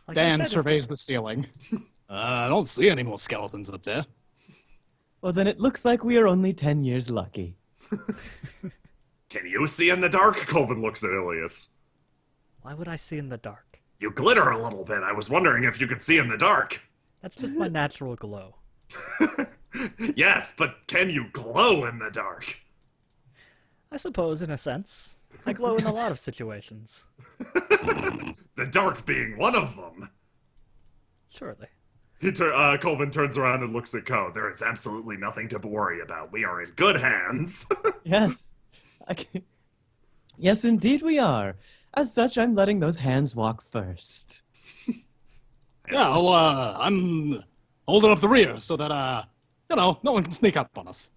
I Dan said, if- surveys the ceiling. I don't see any more skeletons up there. Well, then it looks like we are only 10 years lucky. Can you see in the dark? Colvin looks at Ilias. Why would I see in the dark? You glitter a little bit. I was wondering if you could see in the dark. That's just my natural glow. Yes, but can you glow in the dark? I suppose, in a sense. I glow in a lot of situations. The dark being one of them. Surely. Colvin turns around and looks at Ko. There is absolutely nothing to worry about. We are in good hands. Yes. Yes, indeed we are. As such, I'm letting those hands walk first. Yeah, well, I'm holding up the rear so that, no one can sneak up on us.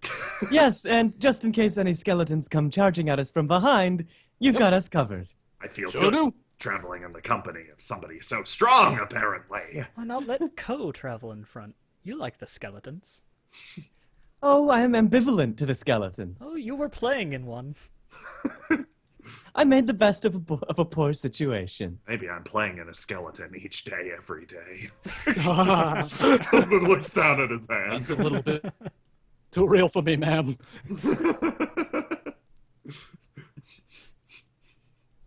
Yes, and just in case any skeletons come charging at us from behind, you've got us covered. I feel Sure good do. traveling in the company of somebody so strong, apparently. Why not let Ko travel in front? You like the skeletons. Oh, I am ambivalent to the skeletons. Oh, you were playing in one. I made the best of a poor situation. Maybe I'm playing in a skeleton each day, every day. That's Colvin looks down at his hand. a little bit too real for me, ma'am.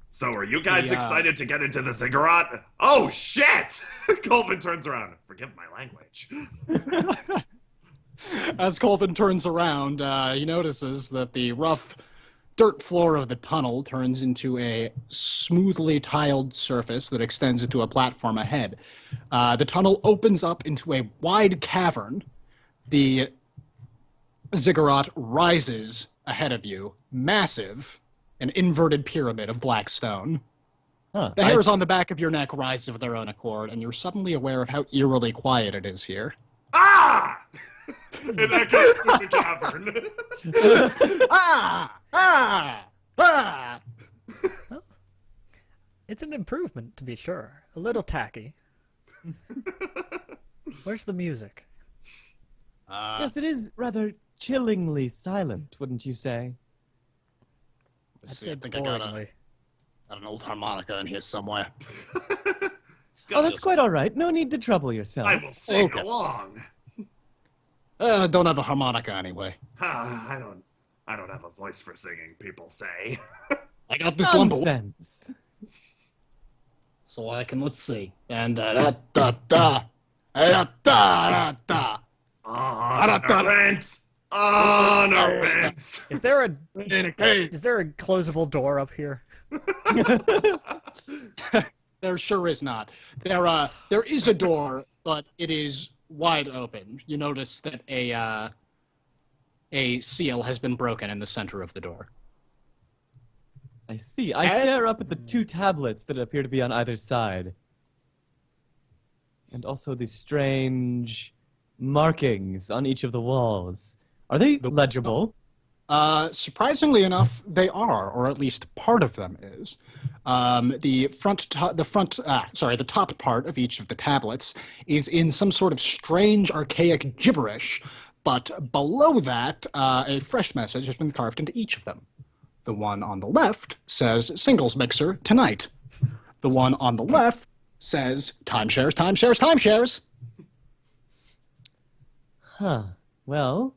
So are you guys Yeah. excited to get into the Ziggurat? Oh, shit! Colvin turns around. Forgive my language. As Colvin turns around, he notices that the rough dirt floor of the tunnel turns into a smoothly tiled surface that extends into a platform ahead. The tunnel opens up into a wide cavern. The ziggurat rises ahead of you, massive, an inverted pyramid of black stone. Huh, The I hairs see. on the back of your neck rise of their own accord, and you're suddenly aware of how eerily quiet it is here. Ah! And that goes through the cavern. Ah! Ah! Ah! It's an improvement, to be sure. A little tacky. Where's the music? Yes, it is rather chillingly silent, wouldn't you say? I'd say I think I got boringly. an old harmonica in here somewhere. Oh, that's quite all right. No need to trouble yourself. I will sing Okay. along. Don't have a harmonica anyway. I don't have a voice for singing, people say. I got this lumber, Nonsense. so I can, let's see. And da da da da da da. Honorant! Honorant! Is there a In a cage. is there a closable door up here? There sure is not. There is a door, but it is wide open. You notice that a seal has been broken in the center of the door. I see. I stare up at the two tablets that appear to be on either side. And also the strange markings on each of the walls. Are they legible? Surprisingly enough, they are, or at least part of them is. The top part of each of the tablets is in some sort of strange, archaic gibberish, but below that, a fresh message has been carved into each of them. The one on the left says singles mixer tonight. The one on the left says timeshares, timeshares, timeshares. Huh. Well,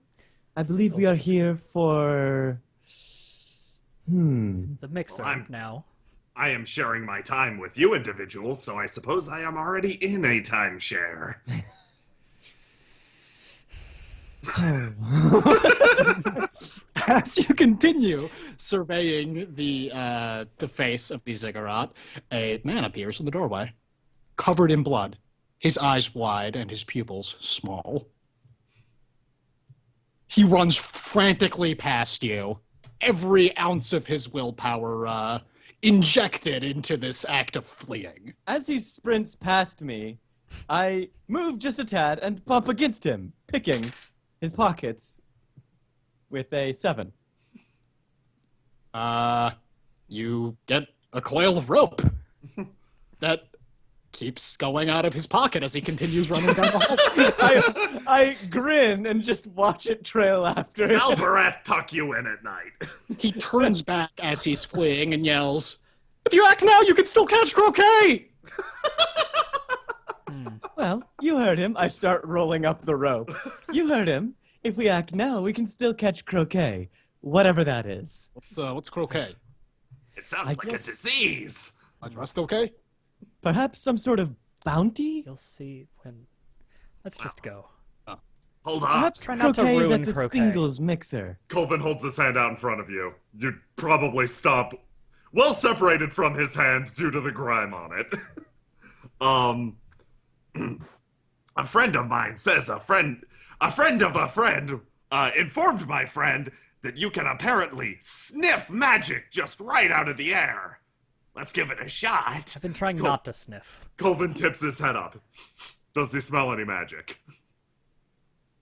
I believe we are here for... The mixer Well, now. I am sharing my time with you individuals, so I suppose I am already in a timeshare. As you continue surveying the face of the Ziggurat, a man appears in the doorway, covered in blood, his eyes wide and his pupils small. He runs frantically past you, every ounce of his willpower injected into this act of fleeing. As he sprints past me, I move just a tad and bump against him, picking his pockets with a 7. You get a coil of rope that keeps going out of his pocket as he continues running down the hall. I grin and just watch it trail after him. Alberath tuck you in at night. He turns back as he's fleeing and yells, "If you act now, you can still catch croquet!" Well, you heard him. I start rolling up the rope. You heard him. If we act now, we can still catch croquet. Whatever that is. What's croquet? It sounds I like guess- a disease. My trust okay? Perhaps some sort of bounty? You'll see when. Let's just go. Hold on. Perhaps Try not to croquet is ruin at the croquet. singles mixer. Colvin holds his hand out in front of you. You'd probably stop well separated from his hand due to the grime on it. A friend of mine says a friend of a friend informed my friend that you can apparently sniff magic just right out of the air. Let's give it a shot. I've been trying not to sniff. Colvin tips his head up. Does he smell any magic?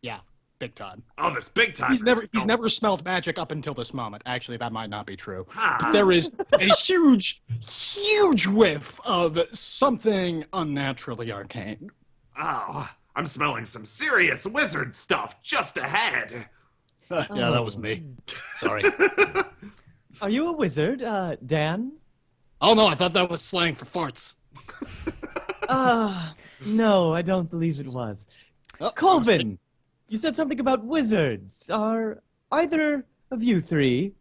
Yeah, big time. Oh, this big time. He's never smelled magic up until this moment. Actually, that might not be true. Ah. But there is a huge whiff of something unnaturally arcane. Oh, I'm smelling some serious wizard stuff just ahead. Yeah, that was me. Sorry. Are you a wizard, Dan? Oh no, I thought that was slang for farts. No, I don't believe it was. Oh, Colvin, you said something about wizards. Are either of you three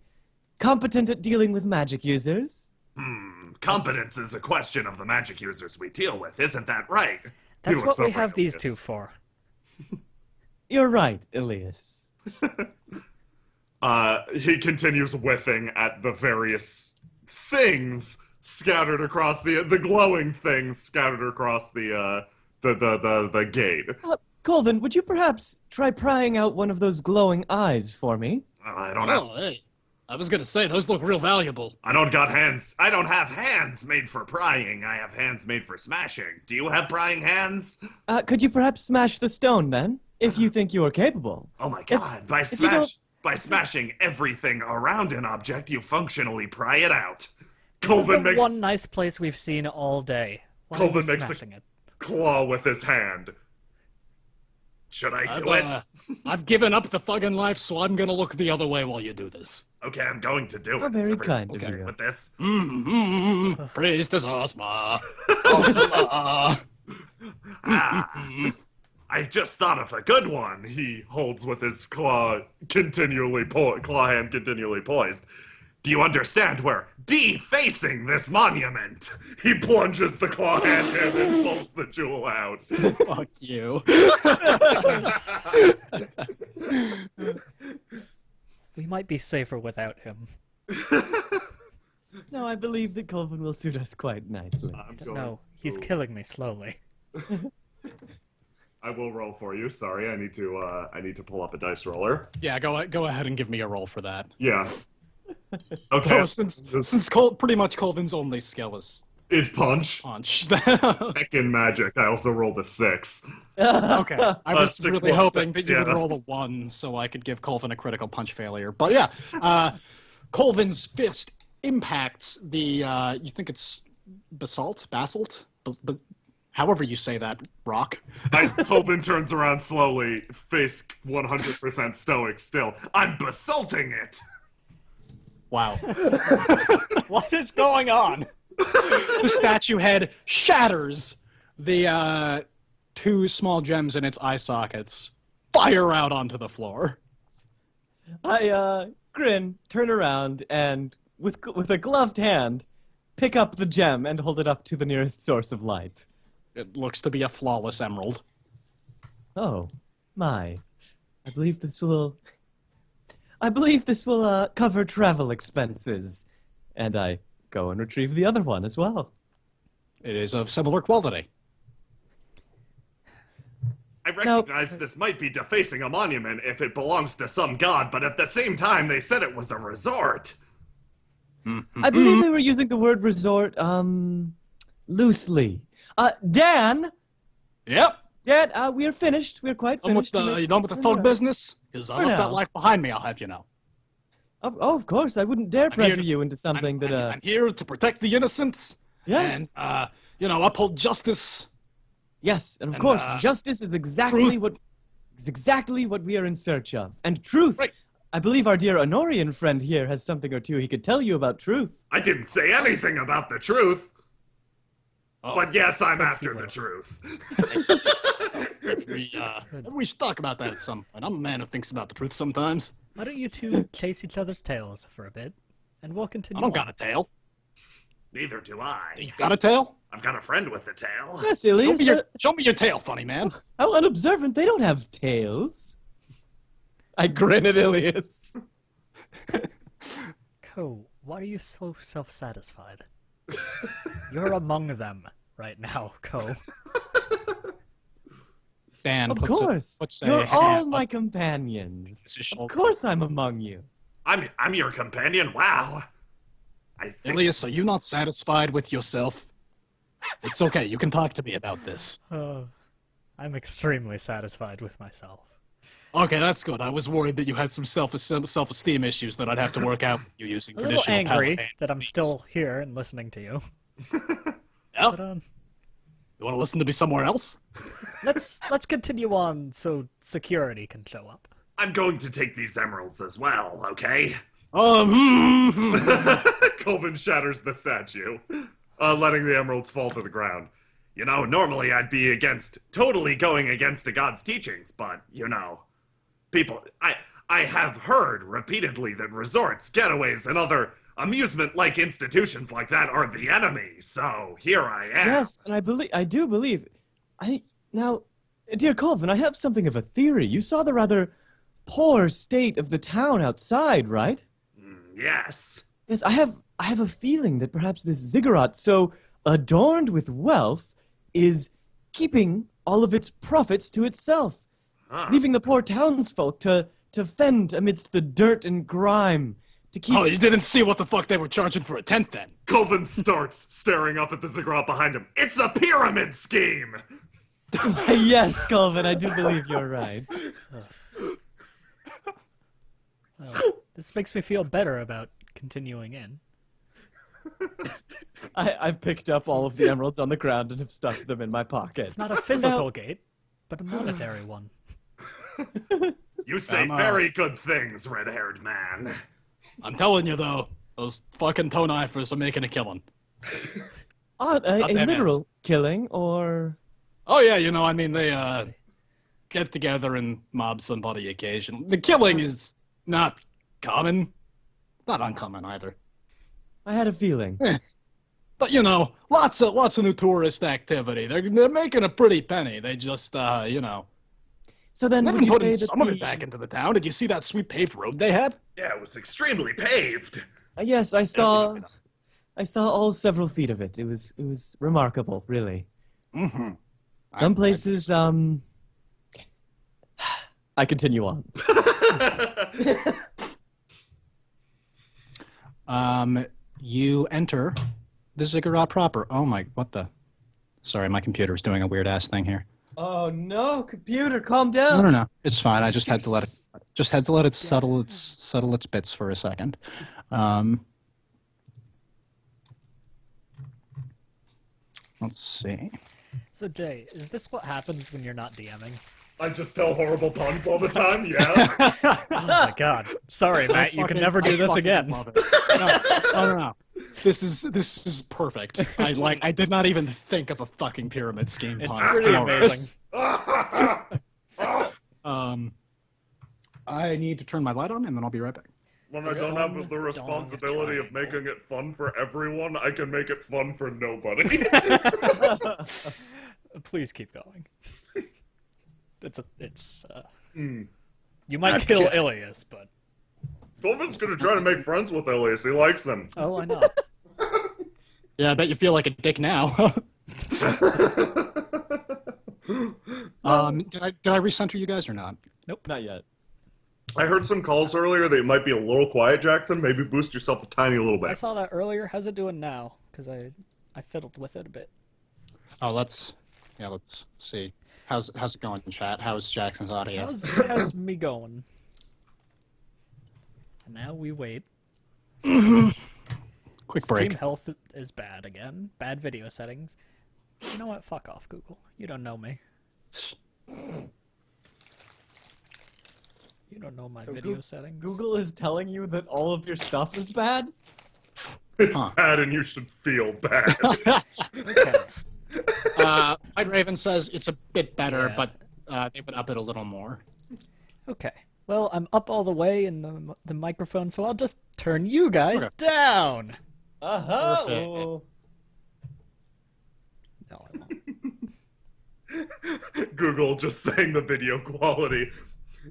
competent at dealing with magic users? Competence is a question of the magic users we deal with, isn't that right? That's You what look we so have these Elias. two for. You're right, Elias. He continues whiffing at the various things scattered across the glowing things scattered across the gate. Colvin, would you perhaps try prying out one of those glowing eyes for me? I don't have. Oh, hey. I was gonna say, those look real valuable. I don't got hands. I don't have hands made for prying. I have hands made for smashing. Do you have prying hands? Could you perhaps smash the stone, then, if you think you are capable? Oh my god! By if you don't- smashing everything around an object, you functionally pry it out. This Colvin is the makes one nice place we've seen all day. Why are Colvin we makes a smashing it? claw with his hand. Should I do it? I've given up the thuggin' life, so I'm gonna look the other way while you do this. Okay, I'm going to do Oh, it. very Is everyone kind of okay you. with this? Praise to Zosma. Oh, I just thought of a good one. He holds with his claw hand continually poised. Do you understand we're defacing this monument? He plunges the claw hand in and pulls the jewel out. fuck you. We might be safer without him. No, I believe that Colvin will suit us quite nicely. No, he's killing me slowly. I will roll for you. Sorry, I need to pull up a dice roller. Yeah, go ahead and give me a roll for that. Yeah. Okay. Oh, since pretty much Colvin's only skill is Is punch. Punch. Heckin' magic. I also rolled a 6. Okay, I was 6 really plus hoping 6, that you would yeah. roll a 1 so I could give Colvin a critical punch failure. But yeah, Colvin's fist impacts the, you think it's basalt? However you say that, rock. Colvin turns around slowly, face 100% stoic still. I'm basalting it! Wow. What is going on? The statue head shatters. The 2 small gems in its eye sockets fire out onto the floor. I grin, turn around, and with a gloved hand, pick up the gem and hold it up to the nearest source of light. It looks to be a flawless emerald. Oh, my. I believe this will cover travel expenses. And I go and retrieve the other one as well. It is of similar quality. I recognize this might be defacing a monument if it belongs to some god, but at the same time, they said it was a resort. I believe they were using the word resort, loosely. Dan, Yep. we are finished. We're quite finished. You done with the thug business? Because I left that life behind me, I'll have you know. Of course. I wouldn't dare pressure you into something I'm here to protect the innocent. Yes. And, uphold justice. Yes, and of course, justice is exactly what we are in search of. And truth. Right. I believe our dear Honorian friend here has something or two he could tell you about truth. I didn't say anything about the truth. Oh. But yes, I'm after the truth. We should talk about that at some point. I'm a man who thinks about the truth sometimes. Why don't you two chase each other's tails for a bit, and we'll continue I don't on. got a tail. Neither do I. You got a tail? I've got a friend with a tail. Yes, Ilias. Show me your tail, funny man. How unobservant. They don't have tails. I grin at Ilias. Ko, why are you so self-satisfied? You're among them right now, Ko. Dan, Of course. You're all my companions. Of course I'm among you. I'm your companion? Wow. I think... Ilias, are you not satisfied with yourself? It's okay, you can talk to me about this. I'm extremely satisfied with myself. Okay, that's good. I was worried that you had some self-esteem issues that I'd have to work out with you using A little traditional angry Paladin that I'm techniques. still here and listening to you. Yeah. But, You want to listen to me somewhere else? let's continue on so security can show up. I'm going to take these emeralds as well, okay? Colvin shatters the statue, letting the emeralds fall to the ground. You know, normally I'd be totally going against a god's teachings, but, I have heard repeatedly that resorts, getaways, and other amusement-like institutions like that are the enemy, so here I am. Yes, and I do believe. Now, dear Colvin, I have something of a theory. You saw the rather poor state of the town outside, right? Yes. Yes, I have a feeling that perhaps this ziggurat, so adorned with wealth, is keeping all of its profits to itself, leaving the poor townsfolk to fend amidst the dirt and grime. To keep... Oh, you didn't see what the fuck they were charging for a tent then? Colvin starts staring up at the ziggurat behind him. It's a pyramid scheme! Yes, Colvin, I do believe you're right. Well, this makes me feel better about continuing in. I've picked up all of the emeralds on the ground and have stuffed them in my pocket. It's not a physical gate, but a monetary one. You say very good things, red-haired man. I'm telling you, though, those fucking toe knifers are making a killing. A literal killing, or... Oh, yeah, they get together and mob somebody occasionally. The killing is not common. It's not uncommon, either. I had a feeling. But, lots of new tourist activity. They're making a pretty penny. They just, So then, they've would been you putting say that some of it back into the town. Did you see that sweet paved road they had? Yeah, it was extremely paved. Yes, I saw all several feet of it. It was remarkable, really. Mm-hmm. Some places, I continue on. You enter the Ziggurat proper. Oh my, what the? Sorry, my computer's doing a weird ass thing here. Oh no, computer, calm No, down. no, no. It's fine. I just had to let it settle its bits for a second. Let's see. So Jay, is this what happens when you're not DMing? I just tell horrible puns all the time, yeah. Oh my god. Sorry, Matt, you can never do this again. Love it. No. This is perfect. I did not even think of a fucking pyramid scheme It's pun. pretty glorious. amazing. I need to turn my light on, and then I'll be right back. When I don't have the responsibility of making it fun for everyone, I can make it fun for nobody. Please keep going. You might kill Ilias, but Tolman's gonna try to make friends with Elias. He likes him. oh, I know. Yeah, I bet you feel like a dick now. Did I recenter you guys or not? Nope. Not yet. I heard some calls earlier that it might be a little quiet, Jackson. Maybe boost yourself a tiny little I bit. saw that earlier. How's it doing now? Because I fiddled with it a bit. Oh, let's see. How's it going, chat? How's Jackson's audio? How's me going? And now we wait. Quick Stream break. health is bad again. Bad video settings. You know what? Fuck off, Google. You don't know me. You don't know my video settings. Google is telling you that all of your stuff is bad? It's bad and you should feel bad. Okay. White Raven says it's a bit better, Yeah. but they would up it a little more. Okay. Well, I'm up all the way in the microphone, so I'll just turn you guys Okay. down. Uh-huh. No, I won't. Google just saying the video quality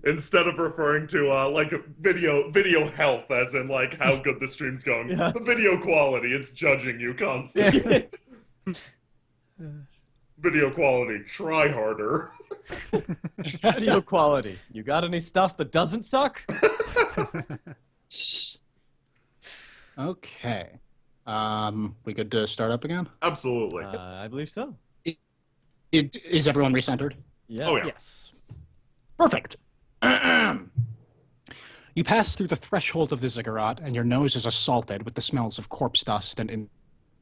instead of referring to like video health, as in like how good the stream's going. Yeah. The video quality, it's judging you constantly. Video quality, try harder. Video quality. You got any stuff that doesn't suck? Okay. We good to start up again? Absolutely. I believe so. Is everyone recentered? Yes. Oh, yeah. Yes. Perfect. You pass through the threshold of the Ziggurat, and your nose is assaulted with the smells of corpse dust and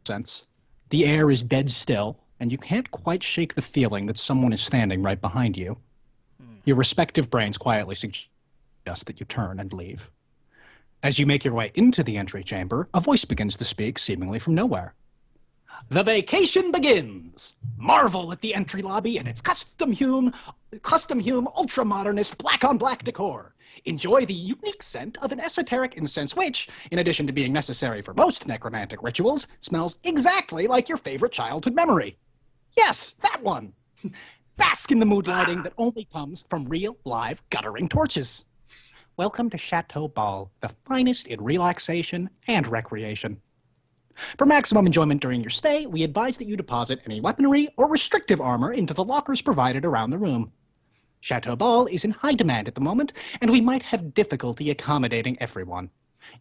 incense. The air is dead still, and you can't quite shake the feeling that someone is standing right behind you. Your respective brains quietly suggest that you turn and leave. As you make your way into the entry chamber, a voice begins to speak, seemingly from nowhere. The vacation begins! Marvel at the entry lobby and its custom-hewn, ultra-modernist black-on-black decor. Enjoy the unique scent of an esoteric incense which, in addition to being necessary for most necromantic rituals, smells exactly like your favorite childhood memory. Yes, that one! Bask in the mood lighting that only comes from real, live, guttering torches. Welcome to Chateau Ball, the finest in relaxation and recreation. For maximum enjoyment during your stay, we advise that you deposit any weaponry or restrictive armor into the lockers provided around the room. Chateau Ball is in high demand at the moment, and we might have difficulty accommodating everyone.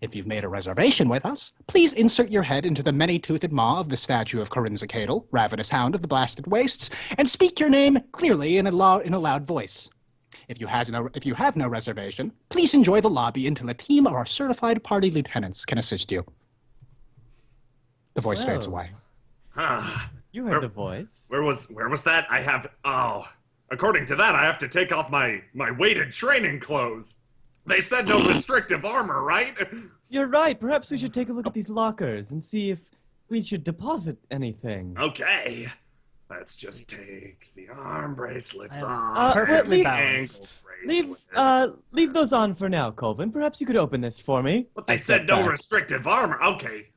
If you've made a reservation with us, please insert your head into the many-toothed maw of the statue of Corinza ravenous hound of the blasted wastes, and speak your name clearly in a loud voice. If you have no reservation, please enjoy the lobby until a team of our certified party lieutenants can assist you. The voice fades Whoa. away. You heard the voice. Where was that? According to that, I have to take off my weighted training clothes. They said no restrictive armor, right? You're right. Perhaps we should take a look at these lockers and see if we should deposit anything. Okay. Let's just take the arm bracelets I'm off. perfectly leave- balanced. Leave those on for now, Colvin. Perhaps you could open this for me. But they I said step no back. restrictive armor. Okay.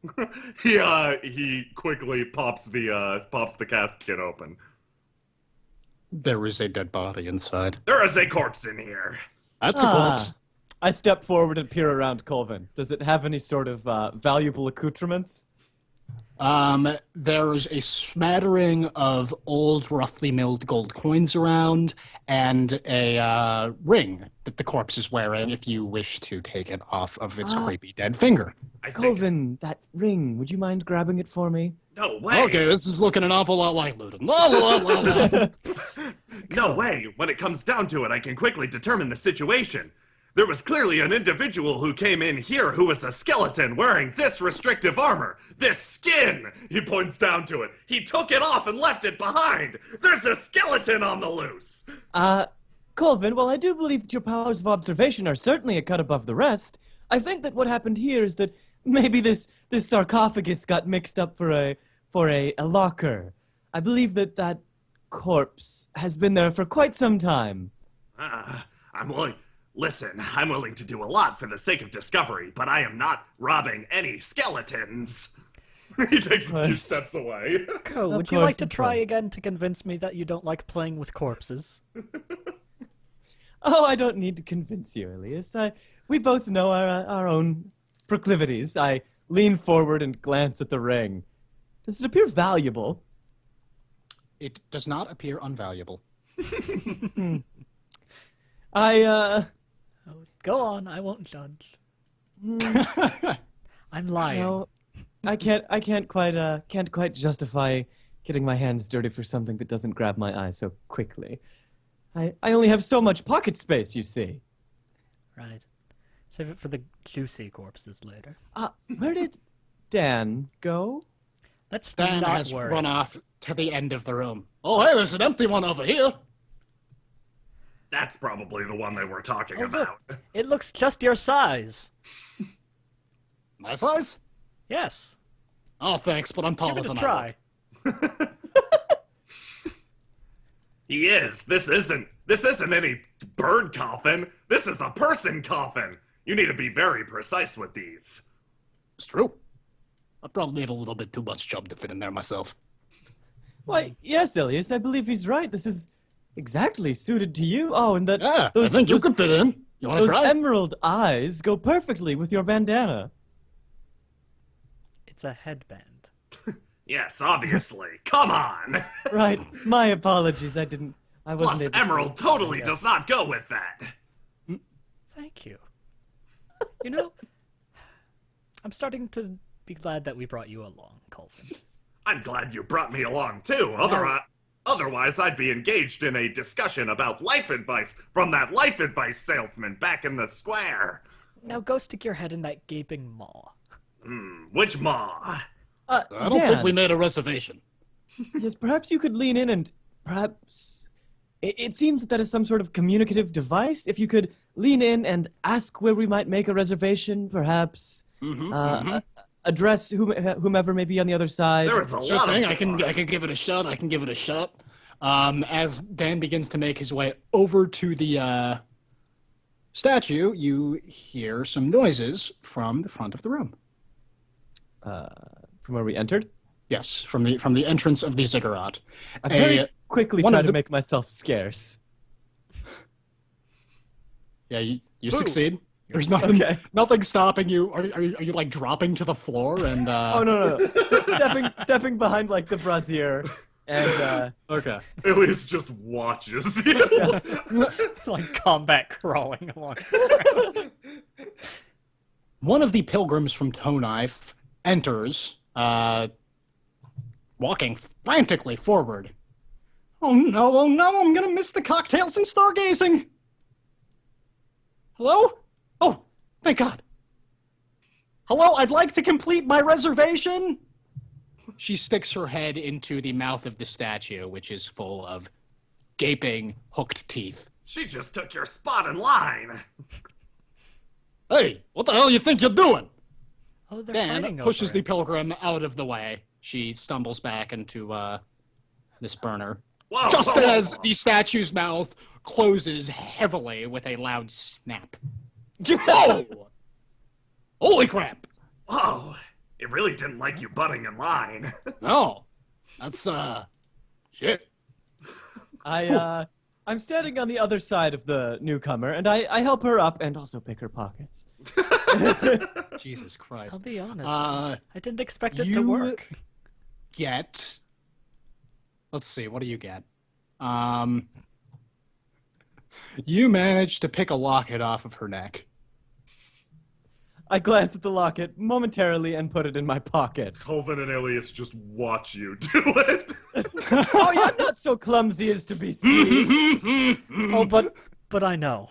He quickly pops the casket open. There is a dead body inside. There is a corpse in here. That's a corpse. I step forward and peer around Colvin. Does it have any sort of valuable accoutrements? There's a smattering of old, roughly milled gold coins around, and a ring that the corpse is wearing if you wish to take it off of its creepy dead finger. I think. Colvin, that ring, would you mind grabbing it for me? No way. Okay, this is looking an awful lot like looting. La, la, la, la, la. No way. When it comes down to it, I can quickly determine the situation. There was clearly an individual who came in here who was a skeleton wearing this restrictive armor. This skin! He points down to it. He took it off and left it behind. There's a skeleton on the loose. Colvin, while I do believe that your powers of observation are certainly a cut above the rest, I think that what happened here is that maybe this sarcophagus got mixed up for a locker. I believe that corpse has been there for quite some time. I'm willing to do a lot for the sake of discovery, but I am not robbing any skeletons. He takes a few steps away. Co, would Of you like course, to of try course. again to convince me that you don't like playing with corpses? Oh, I don't need to convince you, Elias. We both know our own proclivities. I lean forward and glance at the ring. Does it appear valuable? It does not appear unvaluable. Go on, I won't judge. I'm lying. No, I can't quite justify getting my hands dirty for something that doesn't grab my eye so quickly. I only have so much pocket space, you see. Right. Save it for the juicy corpses later. Where did Dan go? Let's Dan not has worry. run off to the end of the room. Oh, hey, there's an empty one over here. That's probably the one they were talking Oh, about. look. It looks just your size. My size? Yes. Oh, thanks, but I'm taller Give it a than I try. look. He is. This isn't any bird coffin. This is a person coffin. You need to be very precise with these. It's true. I probably have a little bit too much chub to fit in there myself. Why, yes, Elias, I believe he's right. This is exactly suited to you. Oh, and Yeah, those, I think you those, could fit in. You want to those try? emerald eyes go perfectly with your bandana. It's a headband. Yes, obviously. Come on. Right. My apologies. I wasn't Plus, able to- emerald totally Yes. does not go with that. Thank you. You know, I'm starting to be glad that we brought you along, Colvin. I'm glad you brought me along too. Otherwise, I'd be engaged in a discussion about life advice from that life advice salesman back in the square. Now go stick your head in that gaping maw. Which maw? I don't Dan, think we made a reservation. yes, perhaps you could lean in and perhaps... It seems that is some sort of communicative device. If you could lean in and ask where we might make a reservation, perhaps address whomever may be on the other side. There is a Sure lot thing. of I can give it a shot. I can give it a shot. As Dan begins to make his way over to the statue, you hear some noises from the front of the room. From where we entered. Yes, from the entrance of the Ziggurat. I very A- quickly one try of to the- make myself scarce. Yeah, you succeed. There's nothing Okay. nothing stopping you. Are you like dropping to the floor and? Oh no! stepping behind like the brazier, and Okay. Elias just watches you. Like combat crawling along. One of the pilgrims from Toughening enters, walking frantically forward. Oh no, I'm gonna miss the cocktails and stargazing! Hello? Oh, thank God. Hello, I'd like to complete my reservation! She sticks her head into the mouth of the statue, which is full of gaping, hooked teeth. She just took your spot in line. Hey, what the hell you think you're doing? Oh, they're Dan fighting pushes over the it. pilgrim out of the way. She stumbles back into this burner. Whoa, Just whoa, whoa, as whoa. the statue's mouth closes heavily with a loud snap. Whoa! Holy crap! Whoa, it really didn't like you butting in line. No, that's shit. I I'm standing on the other side of the newcomer, and I help her up and also pick her pockets. Jesus Christ. I'll be honest. Uh, I didn't expect it to you work. get... Let's see, what do you get? You manage to pick a locket off of her neck. I glance at the locket momentarily and put it in my pocket. Colvin and Ilias just watch you do it. Oh, yeah, I'm not so clumsy as to be seen. Oh, but I know.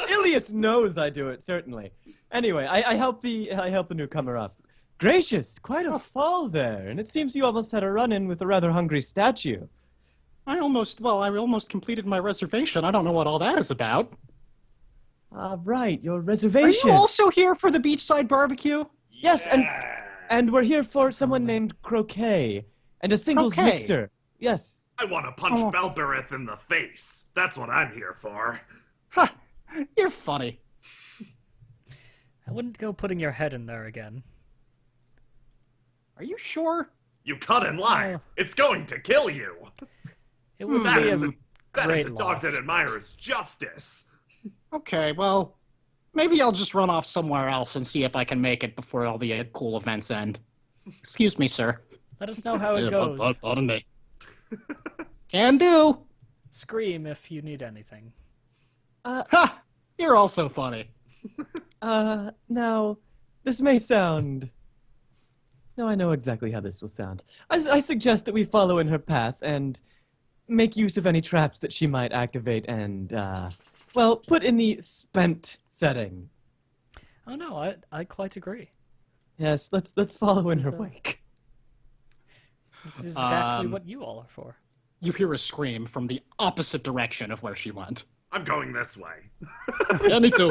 Ilias knows I do it, certainly. Anyway, I help the newcomer up. Gracious, quite a fall there, and it seems you almost had a run-in with a rather hungry statue. I almost completed my reservation. I don't know what all that is about. Right, your Are reservation. you also here for the beachside barbecue? Yes, and we're here for someone named Croquet and a singles Croquet? mixer. Yes. I want to punch Belberith in the face. That's what I'm here for. Huh, you're funny. I wouldn't go putting your head in there again. Are you sure? You cut in line. Oh. It's going to kill you. It would That be is a that great is a dog loss. that admires justice. Okay, well, maybe I'll just run off somewhere else and see if I can make it before all the cool events end. Excuse me, sir. Let us know how it goes. Pardon me. Can do. Scream if you need anything. Ha! You're also funny. Now, this may sound... No, I know exactly how this will sound. I suggest that we follow in her path and make use of any traps that she might activate and, well, put in the spent setting. Oh no, I quite agree. Yes, let's follow in her So- wake. This is exactly what you all are for. You hear a scream from the opposite direction of where she went. I'm going this way. Yeah, me too.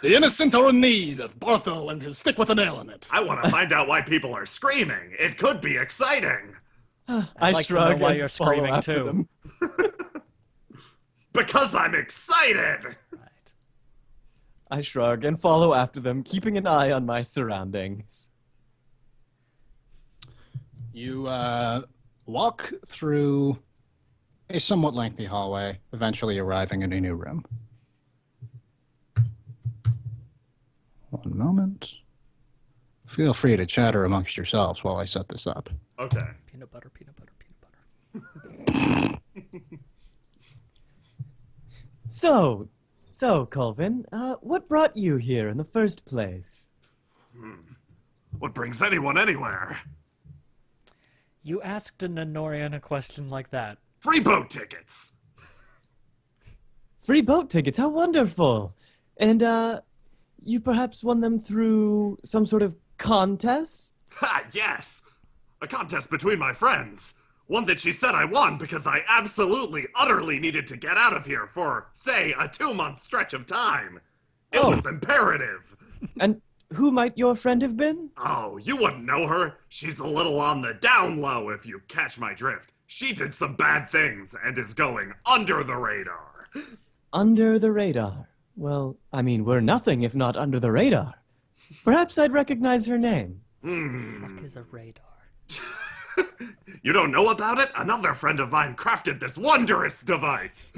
The innocent are in need of Barthel and his stick with a nail in it. I want to find out why people are screaming. It could be exciting. I like to know shrug why and you're follow screaming, after too. them. Because I'm excited. Right. I shrug and follow after them, keeping an eye on my surroundings. You walk through a somewhat lengthy hallway, eventually arriving in a new room. One moment. Feel free to chatter amongst yourselves while I set this up. Okay. Peanut butter, peanut butter, peanut butter. So, Colvin, what brought you here in the first place? What brings anyone anywhere? You asked an Honorian a question like that. Free boat tickets. Free boat tickets, how wonderful! And, you perhaps won them through some sort of contest? Ha, yes. A contest between my friends. One that she said I won because I absolutely, utterly needed to get out of here for, say, a 2-month stretch of time. It was imperative. And who might your friend have been? Oh, you wouldn't know her. She's a little on the down low if you catch my drift. She did some bad things and is going under the radar. Under the radar. Well, I mean, we're nothing if not under the radar. Perhaps I'd recognize her name. Fuck is a radar? You don't know about it? Another friend of mine crafted this wondrous device.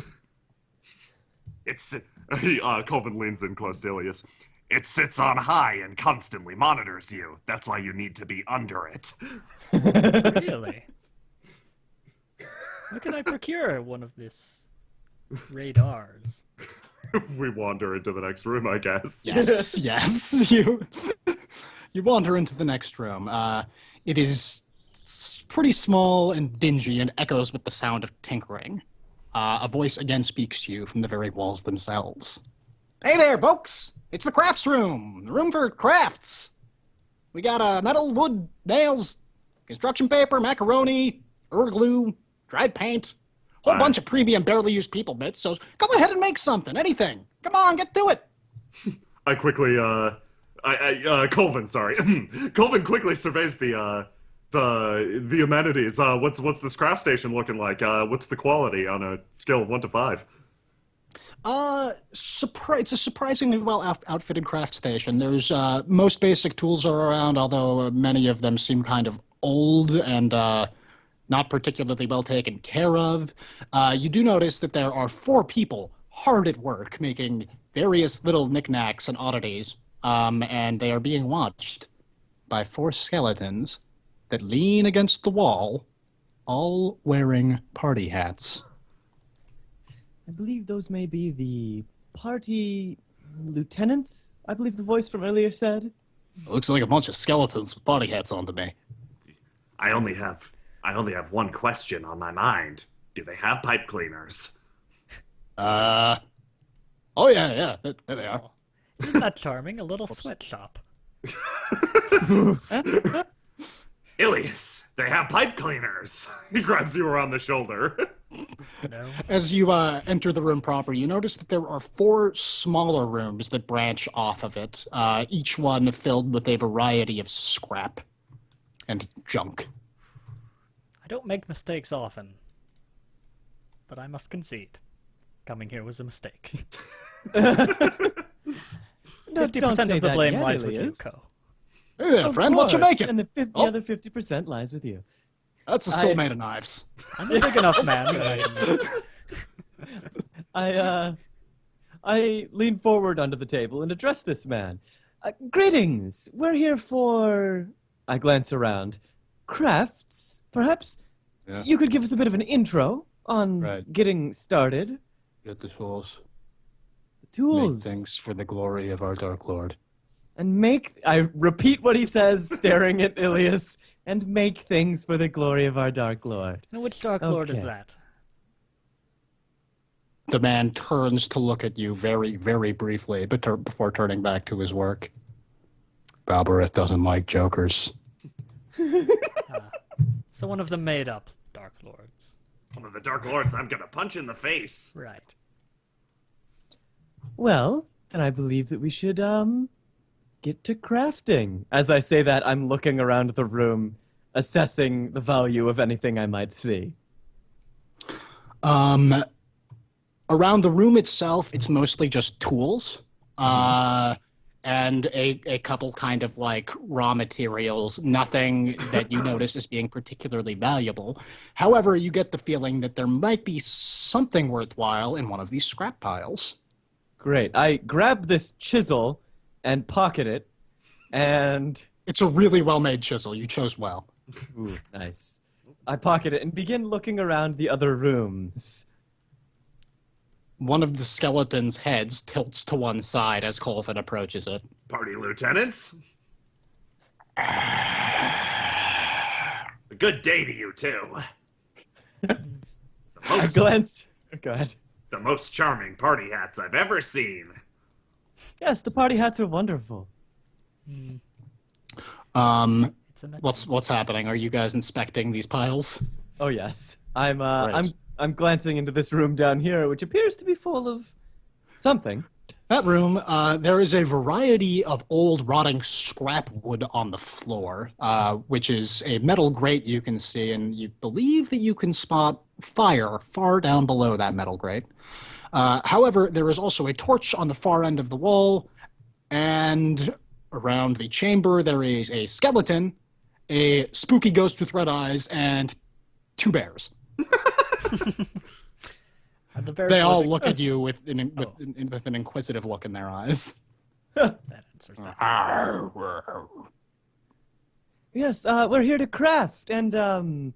Colvin leans in close to Ilias. It sits on high and constantly monitors you. That's why you need to be under it. Really? Where can I procure one of these radars? We wander into the next room, I guess. Yes, yes. You wander into the next room. It is pretty small and dingy and echoes with the sound of tinkering. A voice again speaks to you from the very walls themselves. Hey there, folks! It's the crafts room! The room for crafts! We got metal, wood, nails, construction paper, macaroni, glue, dried paint, whole bunch of premium, barely used people bits, so go ahead and make something, anything. Come on, get to it! I quickly, Colvin, sorry. Colvin quickly surveys the amenities. What's this craft station looking like? What's the quality on a scale of 1 to 5? It's a surprisingly well outfitted craft station. There's most basic tools are around, although many of them seem kind of old and not particularly well taken care of. You do notice that there are 4 people hard at work making various little knickknacks and oddities, and they are being watched by 4 skeletons that lean against the wall, all wearing party hats. I believe those may be the party lieutenants, I believe the voice from earlier said. Looks like a bunch of skeletons with party hats on to me. I only have one question on my mind. Do they have pipe cleaners? Oh yeah, there they are. Isn't that charming? A little sweatshop. Ilias, they have pipe cleaners. He grabs you around the shoulder. No. As you enter the room proper, you notice that there are 4 smaller rooms that branch off of it, each one filled with a variety of scrap and junk. I don't make mistakes often, but I must concede. Coming here was a mistake. No, 50% don't say of the that blame yet, lies with you, Ilias. Co. Hey there, Of friend, what you course, making? And the Oh. other 50% lies with you. That's a skull made of knives. I'm a big enough man that I can... I lean forward onto the table and address this man. Greetings. We're here for... I glance around. Crafts, perhaps? Yeah. You could give us a bit of an intro on Right. getting started. Get the tools. Tools. Make things for the glory of our Dark Lord. And make... I repeat what he says, staring at Ilias. And make things for the glory of our Dark Lord. Now, which Dark Lord is Okay. that? The man turns to look at you very, very briefly, but before turning back to his work. Balberith doesn't like jokers. So one of the made-up Dark Lords. One of the Dark Lords I'm gonna punch in the face. Right. Well, then I believe that we should, get to crafting. As I say that, I'm looking around the room, assessing the value of anything I might see. Around the room itself, it's mostly just tools, and a couple kind of like raw materials, nothing that you notice as being particularly valuable. However, you get the feeling that there might be something worthwhile in one of these scrap piles. Great. I grab this chisel and pocket it, and... It's a really well-made chisel. You chose well. Ooh, nice. I pocket it and begin looking around the other rooms. One of the skeleton's heads tilts to one side as Colvin approaches it. Party lieutenants? A good day to you, too. I glance... Go ahead. The most charming party hats I've ever seen. Yes, the party hats are wonderful. It's a What's happening? Are you guys inspecting these piles? Oh, yes. I'm Right. glancing into this room down here, which appears to be full of something. That room, there is a variety of old rotting scrap wood on the floor, which is a metal grate you can see, and you believe that you can spot fire far down below that metal grate. However, there is also a torch on the far end of the wall, and around the chamber there is a skeleton, a spooky ghost with red eyes, and 2 bears. And the bears They all living- look at you with an inquisitive look in their eyes. That answers that. Yes, we're here to craft, and,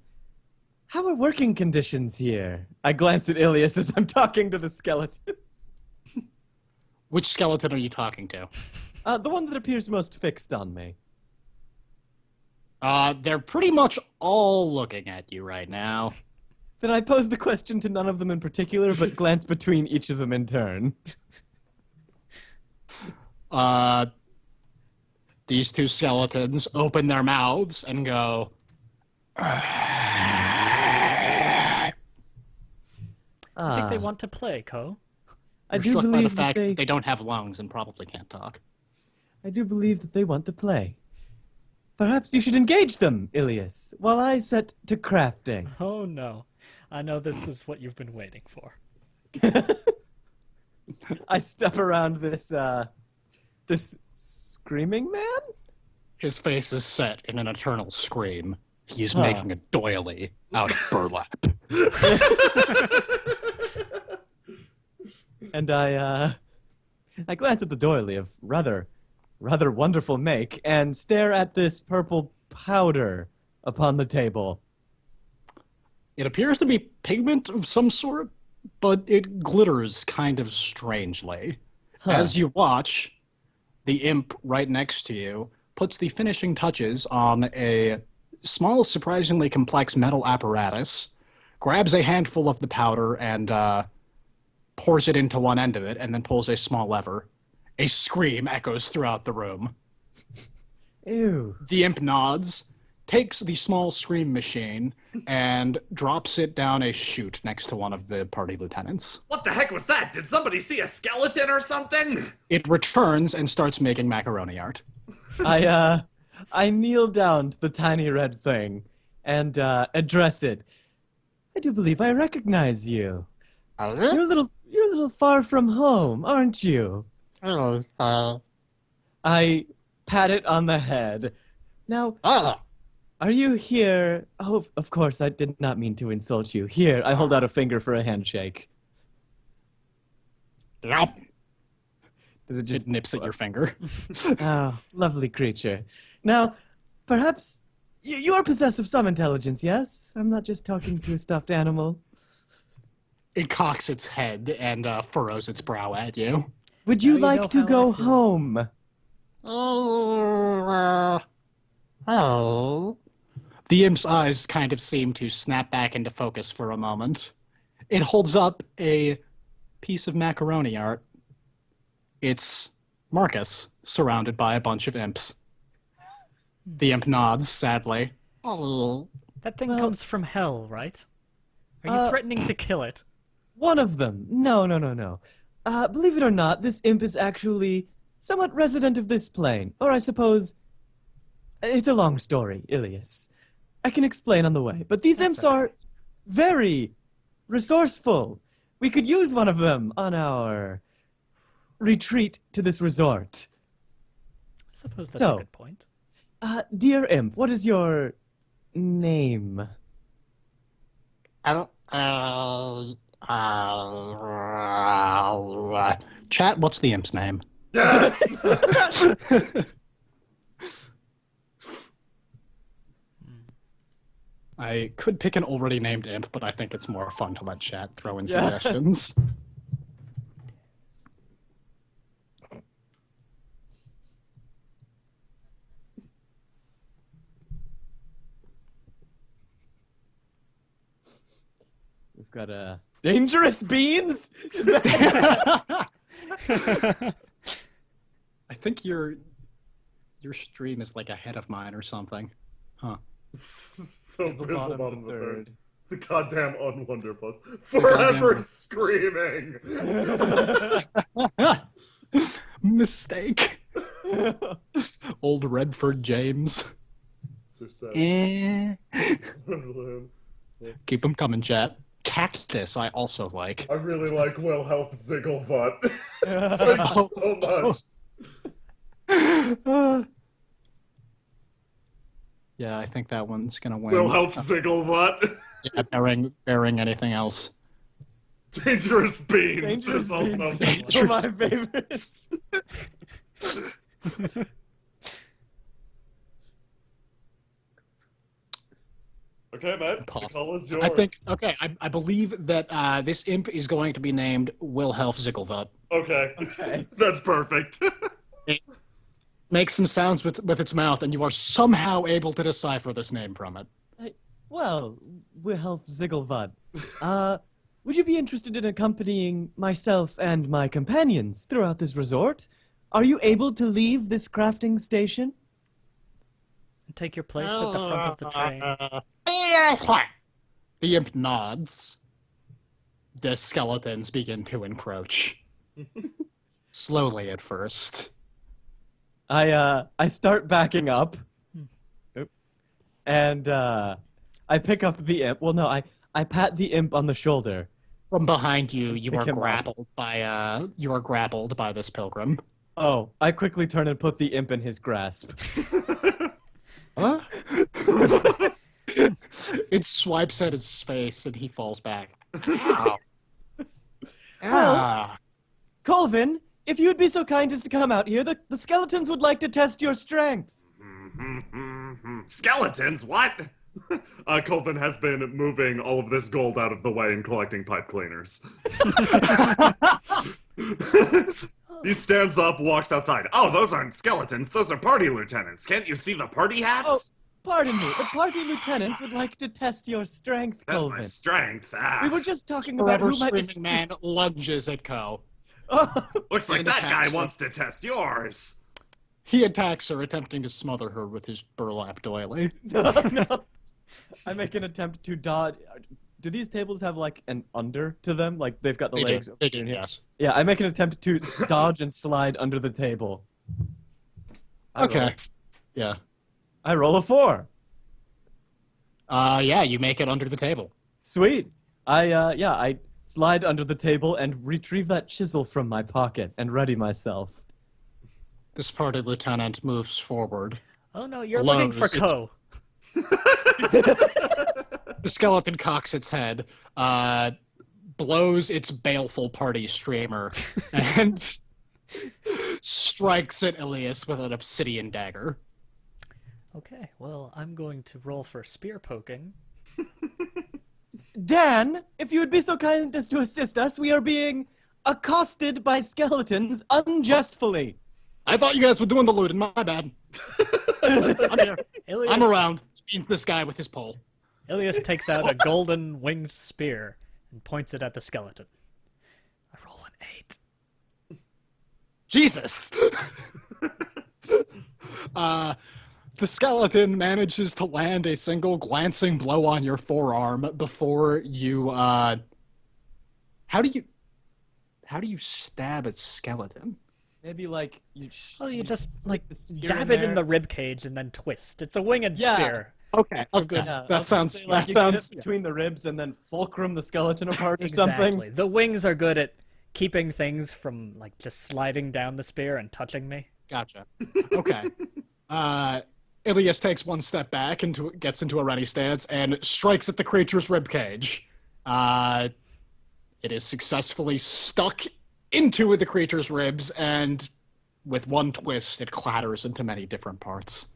how are working conditions here? I glance at Ilias as I'm talking to the skeletons. Which skeleton are you talking to? The one that appears most fixed on me. They're pretty much all looking at you right now. Then I pose the question to none of them in particular, but glance between each of them in turn. These 2 skeletons open their mouths and go, I think they want to play, Co. I You're do struck by the believe that fact that they don't have lungs and probably can't talk. I do believe that they want to play. Perhaps you should engage them, Ilias, while I set to crafting. Oh no. I know this is what you've been waiting for. I step around this screaming man? His face is set in an eternal scream. He's Huh. making a doily out of burlap. And I glance at the doily of rather wonderful make and stare at this purple powder upon the table. It appears to be pigment of some sort, but it glitters kind of strangely. Huh. As you watch, the imp right next to you puts the finishing touches on a small, surprisingly complex metal apparatus, grabs a handful of the powder and pours it into one end of it, and then pulls a small lever. A scream echoes throughout the room. Ew. The imp nods, takes the small scream machine, and drops it down a chute next to one of the party lieutenants. What the heck was that? Did somebody see a skeleton or something? It returns and starts making macaroni art. I kneel down to the tiny red thing and address it. I do believe I recognize you. You're a little far from home, aren't you? I pat it on the head. Now, are you here? Oh, of course, I did not mean to insult you. Here, I hold out a finger for a handshake. Yep. Does it It just nips at your finger. Oh, lovely creature. Now, perhaps you are possessed of some intelligence, yes? I'm not just talking to a stuffed animal. It cocks its head and furrows its brow at you. Would you Now you like know to how I go feel. home? The imp's eyes kind of seem to snap back into focus for a moment. It holds up a piece of macaroni art. It's Marcus, surrounded by a bunch of imps. The imp nods sadly. That thing Well- comes from hell, right? Are you threatening to kill it? One of them. No. Believe it or not, this imp is actually somewhat resident of this plane. Or I suppose... It's a long story, Ilias. I can explain on the way. But these That's imps all are very resourceful. We could use one of them on our retreat to this resort. I suppose that's So- a good point. Dear imp, what is your name? Chat, what's the imp's name? Yes! I could pick an already named imp, but I think it's more fun to let chat throw in Yeah. suggestions. We've got dangerous beans. Is that- I think your stream is like ahead of mine or something. Huh. So Fizzle fizzled bottom on the the third. third. The goddamn unwonderpuss. goddamn- Forever screaming. Mistake. Old Redford James. So sad. Keep them coming, chat. Cactus, I also like. I really like Will Help Ziggurat. Thanks so much. Yeah, I think that one's gonna win. Will Help Ziggurat. Yeah, bearing anything else. Dangerous Beans Dangerous is also beans. Dangerous Those are my favorites. Okay, man. The Possible. call is yours. I think. Okay, I believe that this imp is going to be named Wilhelm Zigglevut. Okay. Okay. That's perfect. Makes some sounds with its mouth, and you are somehow able to decipher this name from it. Well, Wilhelm Zigglevud. Would you be interested in accompanying myself and my companions throughout this resort? Are you able to leave this crafting station? Take your place at the front of the train. The imp nods. The skeletons begin to encroach. Slowly at first. I start backing up. Oop. And I pick up the imp. Well, no, I pat the imp on the shoulder. From behind you, you Pick are him up. grappled by this pilgrim. Oh, I quickly turn and put the imp in his grasp. Huh? It swipes at his face and he falls back. Ow. Well, Colvin, if you'd be so kind as to come out here, the skeletons would like to test your strength. Skeletons? What? Colvin has been moving all of this gold out of the way and collecting pipe cleaners. He stands up, walks outside. Oh, those aren't skeletons. Those are party lieutenants. Can't you see the party hats? Oh, pardon me. The party lieutenants would like to test your strength, That's Colvin. my strength. We were just talking about Forever who might be... Screaming Man lunges at Ko. Oh, Looks like And that attacks guy her. wants to test yours. He attacks her, attempting to smother her with his burlap doily. no. I make an attempt to dodge. Do these tables have, like, an under to them? Like, they've got the legs? They do, yes. Yeah, I make an attempt to dodge and slide under the table. Okay. Yeah. I roll a 4. Yeah, you make it under the table. Sweet. I slide under the table and retrieve that chisel from my pocket and ready myself. This party lieutenant moves forward. Oh no, you're looking for Blows, it's- Ko. The skeleton cocks its head, blows its baleful party streamer, and strikes at Ilias with an obsidian dagger. Okay, well, I'm going to roll for spear poking. Dan, if you would be so kind as to assist us, we are being accosted by skeletons unjustly. I thought you guys were doing the looting, my bad. I'm here. Ilias, I'm around. This guy with his pole. Ilias takes out a golden winged spear and points it at the skeleton. I roll an 8. Jesus! The skeleton manages to land a single glancing blow on your forearm before you, How do you stab a skeleton? Maybe, like, Oh, you just, like, the spear jab in it in there. the rib cage and then twist. It's a winged Yeah. spear. Okay, okay. Yeah, I That was gonna sounds, say, like, that you get sounds, it between the ribs and then fulcrum the skeleton apart or Exactly. something. The wings are good at keeping things from, like, just sliding down the spear and touching me. gotcha. Okay. Ilias takes one step back and gets into a ready stance and strikes at the creature's ribcage. It is successfully stuck into the creature's ribs, and with one twist, it clatters into many different parts.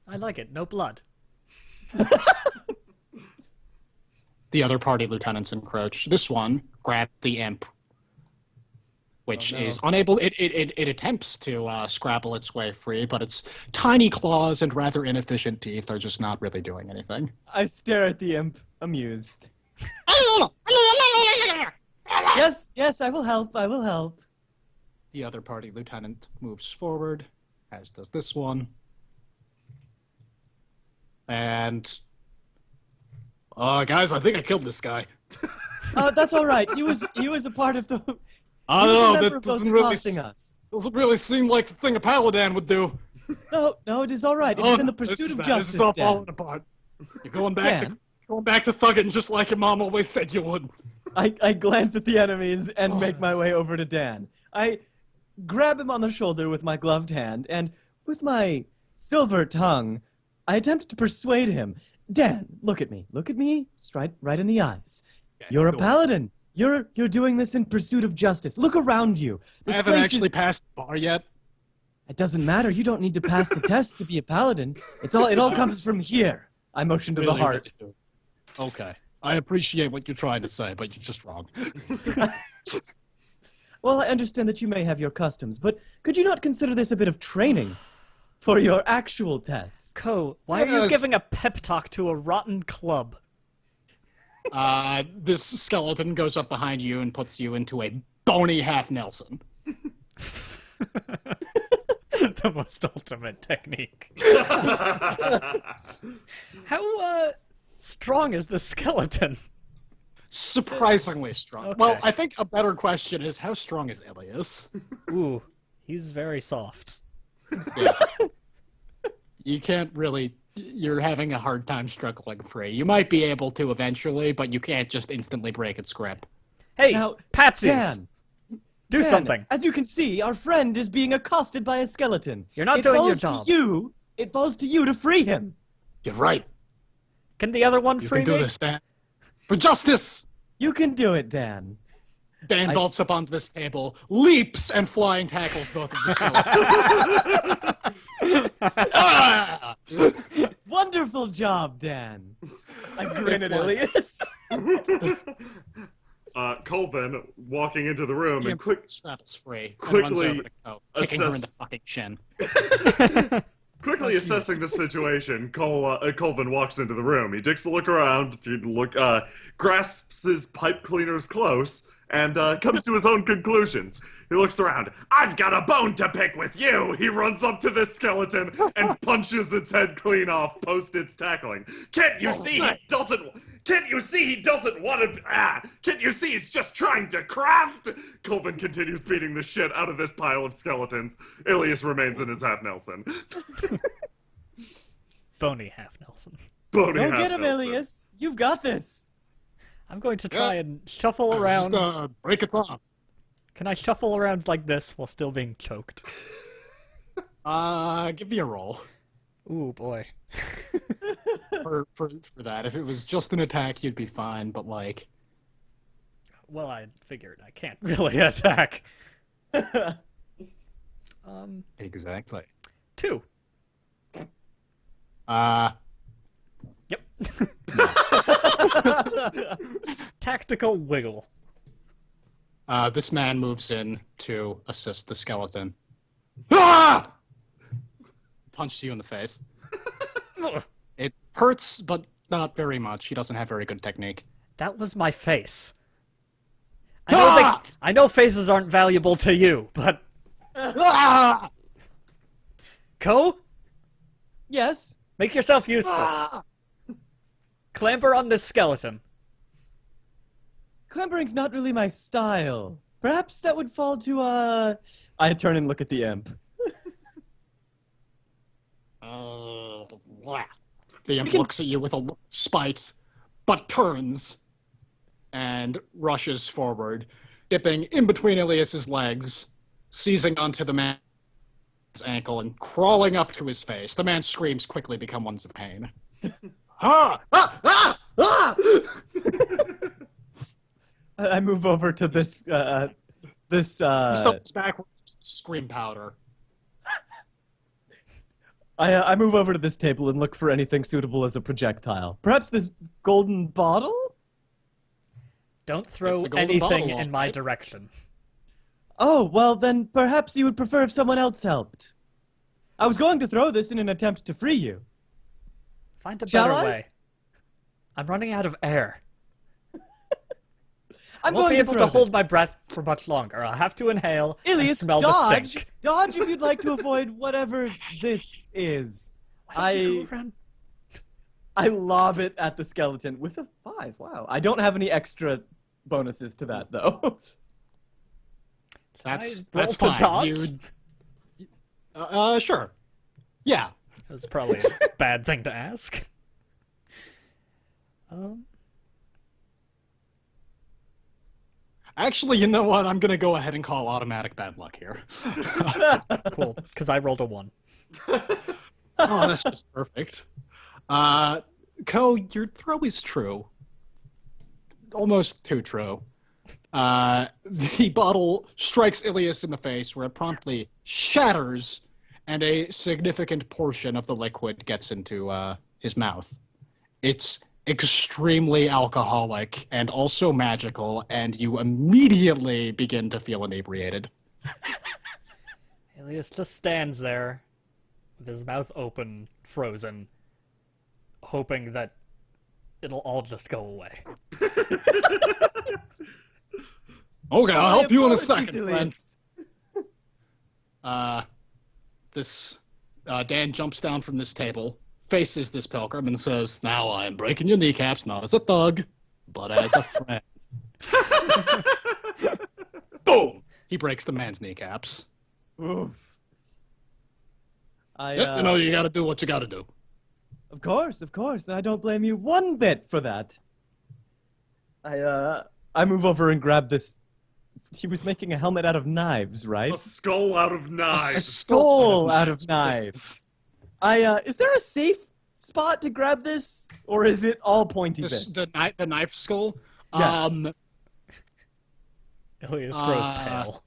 I like it. No blood. The other party lieutenants encroach. This one grabbed the imp, which is unable. It attempts to scrabble its way free, but its tiny claws and rather inefficient teeth are just not really doing anything. I stare at the imp, amused. Yes, I will help, I will help. The other party lieutenant moves forward, as does this one. And... guys, I think I killed this guy. That's all right. He was a part of the... I He was a don't know, member that of those doesn't really, accosting us. doesn't really seem like the thing a paladin would do. No, it is all right. It is in the pursuit of This justice, is all Dan. falling apart. You're going back Dan. to thugging just like your mom always said you would. I glance at the enemies and make my way over to Dan. I grab him on the shoulder with my gloved hand, and with my silver tongue, I attempt to persuade him. Dan, look at me. Look at me right in the eyes. You're a go on. paladin. You're doing this in pursuit of justice. Look around you. I This haven't place actually is... passed the bar yet. It doesn't matter. You don't need to pass the test to be a paladin. It all comes from here. I motion to the Really, heart. really do. Okay. I appreciate what you're trying to say, but you're just wrong. Well, I understand that you may have your customs, but could you not consider this a bit of training for your actual tests? Ko, why are you Yes. giving a pep talk to a rotten club? This skeleton goes up behind you and puts you into a bony half Nelson. The most ultimate technique. How, strong is the skeleton? Surprisingly strong. Okay. Well, I think a better question is, how strong is Ilias? Ooh, he's very soft. Yeah. You can't really... You're having a hard time struggling free. You might be able to eventually, but you can't just instantly break its grip. Hey, Now, Patsies! Dan, Do Dan, something! As you can see, our friend is being accosted by a skeleton. You're not It doing your falls job. To you, it falls to you to free him. You're right. Can the other one You free can do me? this, Dan. For justice! You can do it, Dan. Dan I vaults up onto this table, leaps, and flying tackles both of the skeletons. Ah! Wonderful job, Dan. I grin at Ilias. Colvin walking into the room and Straps free. quickly and runs over to Co, kicking her in the assess- fucking shin. Quickly assessing the situation, Colvin walks into the room. He takes a look around, grasps his pipe cleaners close, and comes to his own conclusions. He looks around. I've got a bone to pick with you! He runs up to this skeleton and punches its head clean off post its tackling. Can't you see he doesn't want to... Can't you see he's just trying to craft? Colvin continues beating the shit out of this pile of skeletons. Ilias remains in his half Nelson. Bony half Nelson. Bony Go half get him, Nelson. Ilias. You've got this. I'm going to try and shuffle around. Just, break its arms. Can I shuffle around like this while still being choked? Give me a roll. Ooh, boy. for that. If it was just an attack, you'd be fine, but like... Well, I figured I can't really attack. Exactly. 2. Yep. Tactical wiggle. This man moves in to assist the skeleton. Ah! Punches you in the face. It hurts, but not very much. He doesn't have very good technique. That was my face. I know faces aren't valuable to you, but Ah! Ko, Yes. make yourself useful. Ah! Clamber on this skeleton. Clambering's not really my style. Perhaps that would fall to, I turn and look at the imp. The imp looks at you with a look of spite, but turns and rushes forward, dipping in between Ilias's legs, seizing onto the man's ankle and crawling up to his face. The man's screams quickly become ones of pain. Ah! Ah! Ah! Ah! I move over to this, He stumbles backwards, scream powder. I move over to this table and look for anything suitable as a projectile. Perhaps this golden bottle? Don't throw It's a golden anything bottle, in my right? direction. Oh, well then perhaps you would prefer if someone else helped. I was going to throw this in an attempt to free you. Find a Shall better I? way. I'm running out of air. I I'm won't going be to able throw to hold this. my breath for much longer. I'll have to inhale and Ilias, smell the dodge! stink. Dodge if you'd like to avoid whatever this is. Why don't you go around? I lob it at the skeleton with a 5. Wow. I don't have any extra bonuses to that, though. That's roll to fine. dodge? Sure. Yeah. That was probably a bad thing to ask. Actually, you know what? I'm gonna go ahead and call automatic bad luck here. Cool, because I rolled a 1. Oh, that's just perfect. Ko, your throw is true. Almost too true. The bottle strikes Ilias in the face, where it promptly shatters, and a significant portion of the liquid gets into his mouth. It's extremely alcoholic and also magical, and you immediately begin to feel inebriated. Ilias just stands there with his mouth open, frozen, hoping that it'll all just go away. Okay, I'll help you in a Apologies, second, friend. Ilias. This Dan jumps down from this table, faces this pilgrim, and says, "Now I am breaking your kneecaps, not as a thug, but as a friend." Boom! He breaks the man's kneecaps. Oof. Yep, you know, you gotta do what you gotta do. Of course, and I don't blame you one bit for that. I move over and grab this. He was making a helmet out of knives, right? A skull out of A knives. skull out of knives. Is there a safe spot to grab this, or is it all pointy bits? The knife skull. Yes. Ilias grows pale.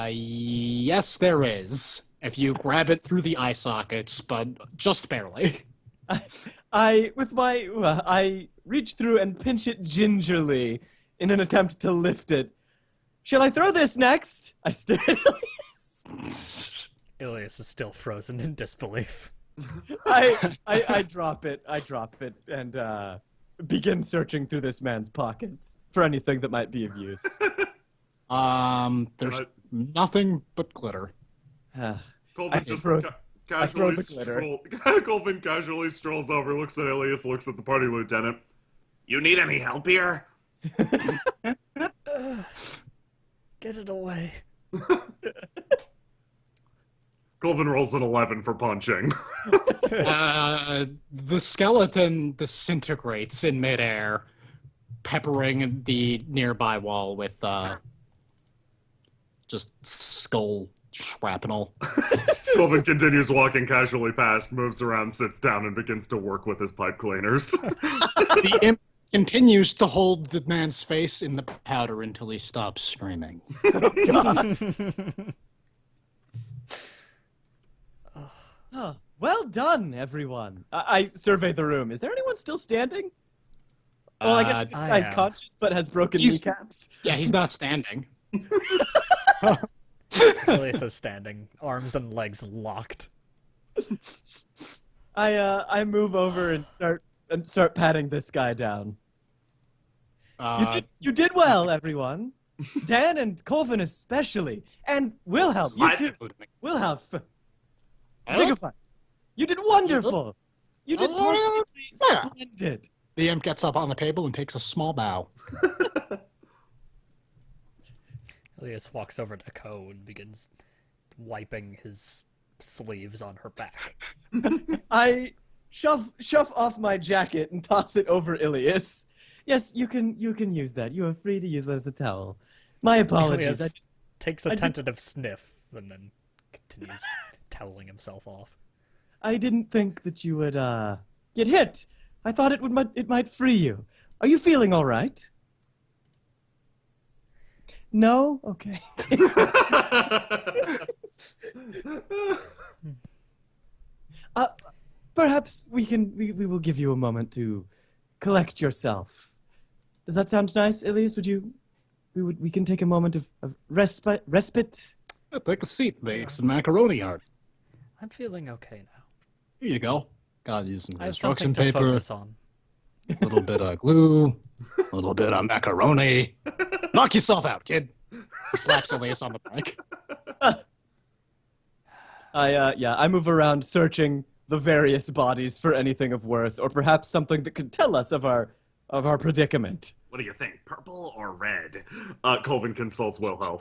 Yes, there is. If you grab it through the eye sockets, but just barely. I reach through and pinch it gingerly in an attempt to lift it. Shall I throw this next? I stare at Ilias. Ilias is still frozen in disbelief. I drop it. I drop it and begin searching through this man's pockets for anything that might be of use. There's nothing but glitter. Colvin Colvin casually strolls over, looks at Ilias, looks at the party lieutenant. You need any help here? Get it away. Colvin rolls an 11 for punching. The skeleton disintegrates in midair, peppering the nearby wall with just skull shrapnel. Colvin continues walking casually past, moves around, sits down, and begins to work with his pipe cleaners. The imp continues to hold the man's face in the powder until he stops screaming. Oh, well done, everyone. I survey the room. Is there anyone still standing? Well, I guess this guy's conscious but has broken kneecaps. Yeah, he's not standing. Ilias is standing, arms and legs locked. I move over and start patting this guy down. You did well, everyone. Dan and Colvin especially, and Wilhelm, you too. Wilhelm, Ziggurat, you did wonderful. You did perfectly splendid. The imp gets up on the table and takes a small bow. Ilias walks over to Ko and begins wiping his sleeves on her back. I shove off my jacket and toss it over Ilias. Yes, you can use that. You are free to use that as a towel. My apologies. Ilias takes a tentative sniff and then continues toweling himself off. I didn't think that you would get hit. I thought it might free you. Are you feeling all right? No? Okay. Perhaps we will give you a moment to collect yourself. Does that sound nice, Ilias? We can take a moment of respite? Yeah, take a seat, make some macaroni art. I'm feeling okay now. Here you go. Gotta use some I have construction something to paper, focus on. a little bit of glue, a little bit of macaroni. Knock yourself out, kid. He slaps Elias on the back. I move around searching the various bodies for anything of worth, or perhaps something that could tell us of our predicament. What do you think, purple or red? Colvin consults Wilhelm.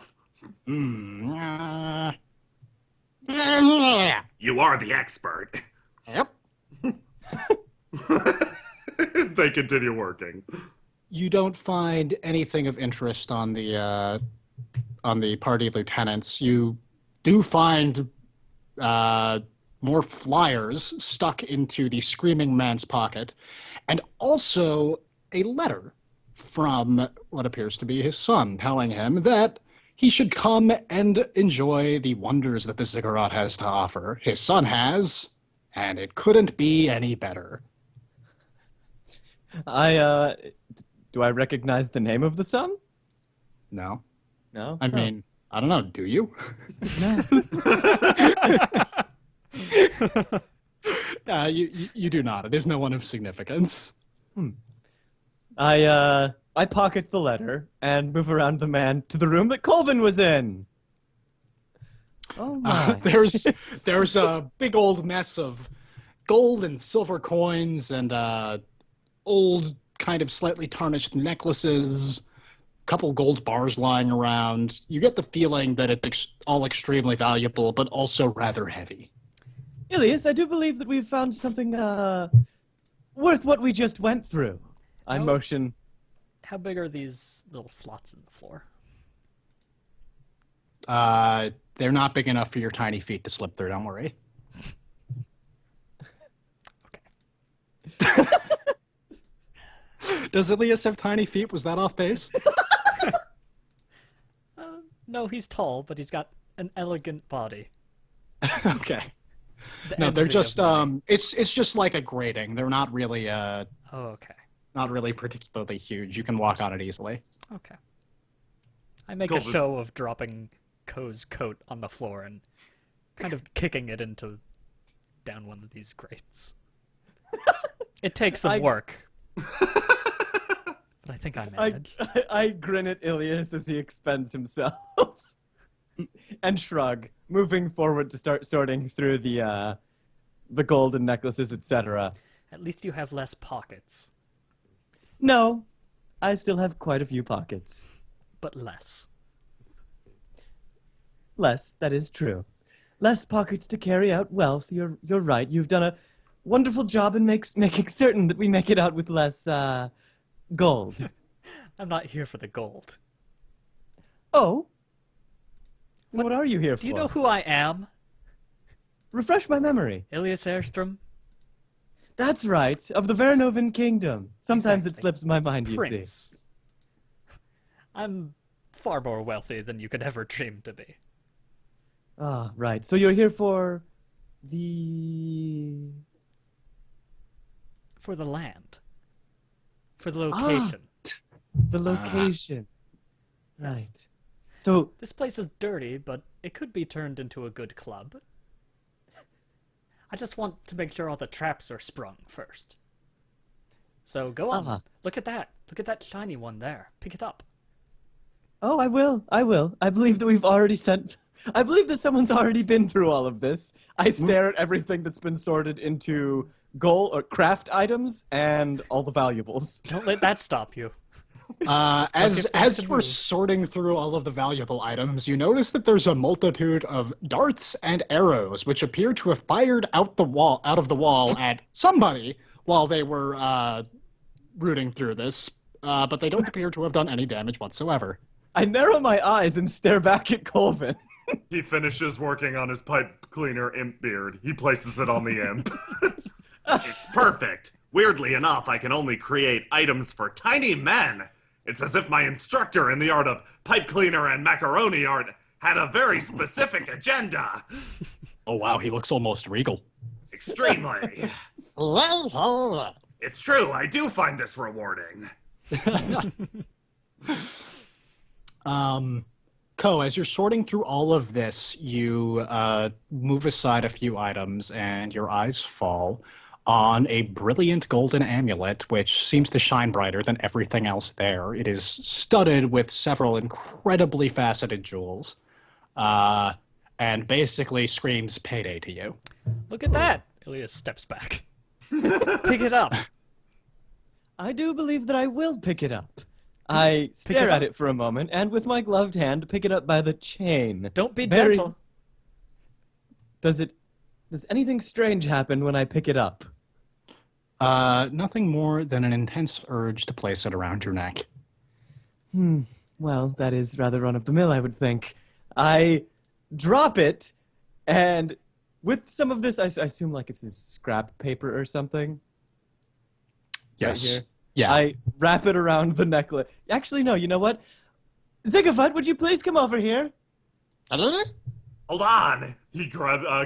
You are the expert. Yep. They continue working. You don't find anything of interest on the party lieutenants. You do find more flyers stuck into the screaming man's pocket, and also a letter from what appears to be his son telling him that he should come and enjoy the wonders that the Ziggurat has to offer. His son has, and it couldn't be any better. Do I recognize the name of the son? No. No? I mean, I don't know, do you? No. You do not. It is no one of significance. I pocket the letter and move around the man to the room that Colvin was in. Oh my. There's a big old mess of gold and silver coins and old kind of slightly tarnished necklaces, a couple gold bars lying around. You get the feeling that it's all extremely valuable, but also rather heavy. Ilias, I do believe that we've found something worth what we just went through. I motion. How big are these little slots in the floor? They're not big enough for your tiny feet to slip through, don't worry. Does Ilias have tiny feet? Was that off base? No, he's tall, but he's got an elegant body. Okay. The No, they're envy just of many. it's just like a grating. They're not really Oh, okay. not really particularly huge. You can walk on it easily. Okay. I make a show of dropping Ko's coat on the floor and kind of kicking it into down one of these grates. It takes some work. But I think I manage. I grin at Ilias as he expends himself and shrug, moving forward to start sorting through the golden necklaces, etc. At least you have less pockets, No, I still have quite a few pockets. but less. Less, that is true. Less pockets to carry out wealth. You're right. You've done a wonderful job in making certain that we make it out with less gold. I'm not here for the gold. Oh? What are you here for? Do you know who I am? Refresh my memory. Ilias Airstrom? That's right, of the Veranovan Kingdom. Sometimes it Exactly. slips my mind, you see. Prince. I'm far more wealthy than you could ever dream to be. Ah, right. So you're here for the... For the land. For the location. The location. Right. So, This place is dirty, but it could be turned into a good club. I just want to make sure all the traps are sprung first. So go on. Look at that. Look at that shiny one there. Pick it up. oh, I will. I believe that we've already sent... I believe that someone's already been through all of this. I stare at everything that's been sorted into gold or craft items and all the valuables. Don't let that stop you. As to we're move. sorting through all of the valuable items, you notice that there's a multitude of darts and arrows which appear to have fired out of the wall at somebody while they were rooting through this, but they don't appear to have done any damage whatsoever. I narrow my eyes and stare back at Colvin. He finishes working on his pipe cleaner imp beard. He places it on the imp. It's perfect. Weirdly enough, I can only create items for tiny men. It's as if my instructor in the art of pipe cleaner and macaroni art had a very specific agenda. Oh wow, he looks almost regal. Extremely. It's true, I do find this rewarding. Ko, as you're sorting through all of this, you move aside a few items and your eyes fall on a brilliant golden amulet, which seems to shine brighter than everything else there. It is studded with several incredibly faceted jewels, and basically screams payday to you. Look at that. Ilias steps back. Pick it up. I do believe that I will pick it up. I stare at it for a moment, and with my gloved hand, pick it up by the chain. Don't be Very- gentle. Does anything strange happen when I pick it up? Nothing more than an intense urge to place it around your neck. Well, that is rather run-of-the-mill, I would think. I drop it, and with some of this, I assume like it's scrap paper or something. Yes. Right here. Yeah. I wrap it around the necklace. Actually, no, you know what? Ziggurat, would you please come over here? Hold on.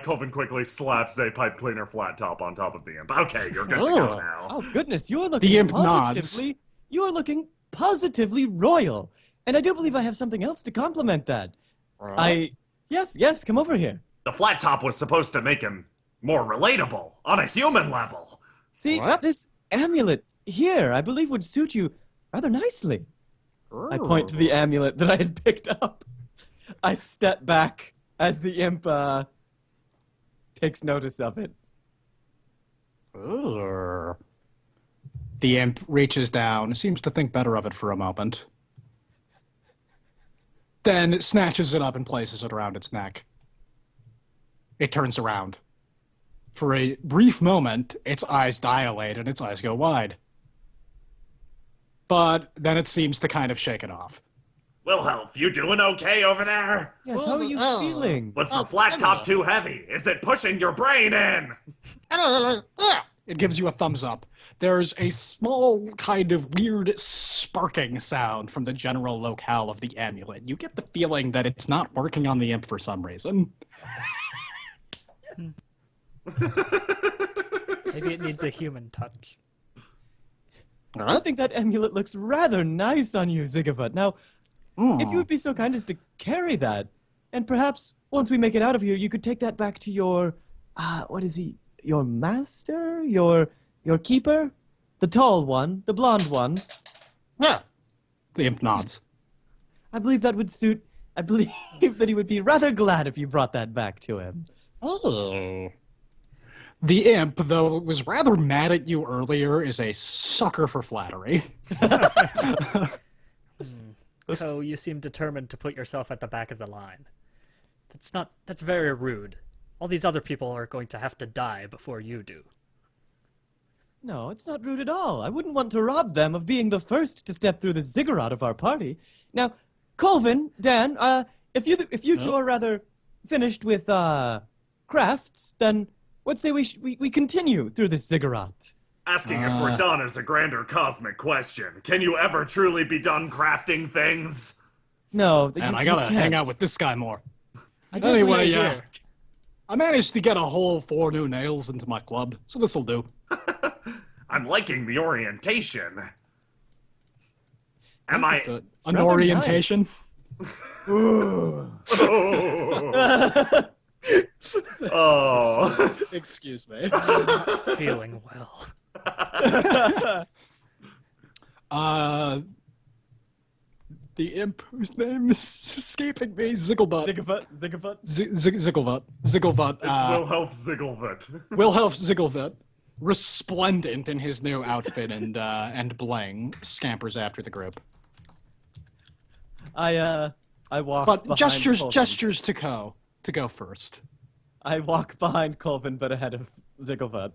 Colvin quickly slaps a pipe cleaner flat top on top of the imp. Okay, you're good to go now. Oh, goodness, you're The looking imp nods. positively... You're looking positively royal. And I do believe I have something else to complement that. Yes, come over here. The flat top was supposed to make him more relatable on a human level. See, this amulet here, I believe would suit you rather nicely. I point to the amulet that I had picked up. I step back as the imp takes notice of it. Urgh. The imp reaches down, seems to think better of it for a moment, then snatches it up and places it around its neck. It turns around. For a brief moment, its eyes dilate and its eyes go wide. But then it seems to kind of shake it off. Wilhelf, you doing okay over there? Yes, how are you feeling? Was the flat top too heavy? Is it pushing your brain in? It gives you a thumbs up. There's a small kind of weird sparking sound from the general locale of the amulet. You get the feeling that it's not working on the imp for some reason. Maybe it needs a human touch. I think that amulet looks rather nice on you, Ziggurat. Now, if you would be so kind as to carry that, and perhaps once we make it out of here, you could take that back to your, what is he? Your master? Your keeper? The tall one, the blonde one. Yeah. The imp nods. I believe that would suit. I believe that he would be rather glad if you brought that back to him. Oh. The imp, though it was rather mad at you earlier, is a sucker for flattery. So you seem determined to put yourself at the back of the line. That's very rude. All these other people are going to have to die before you do. No, it's not rude at all. I wouldn't want to rob them of being the first to step through the ziggurat of our party. Now, Colvin, Dan, if you two are rather finished with crafts, then let's say we continue through this ziggurat. Asking if we're done is a grander cosmic question. Can you ever truly be done crafting things? No, And I you gotta can't. hang out with this guy more. I don't Anyway, think I yeah. do. I managed to get a whole 4 new nails into my club, so this'll do. I'm liking the orientation. Am I? An rather orientation. Oh. Excuse me. Feeling well. The imp whose name is escaping me, Zigglebut. Ziggurat. Zigglebut. Zigglebut. It's Wilhelm Zigglevit. Wilhelm Zigglebut, resplendent in his new outfit and bling, scampers after the group. I walk. But behind gestures Colvin. to go first. I walk behind Colvin, but ahead of Ziggurat.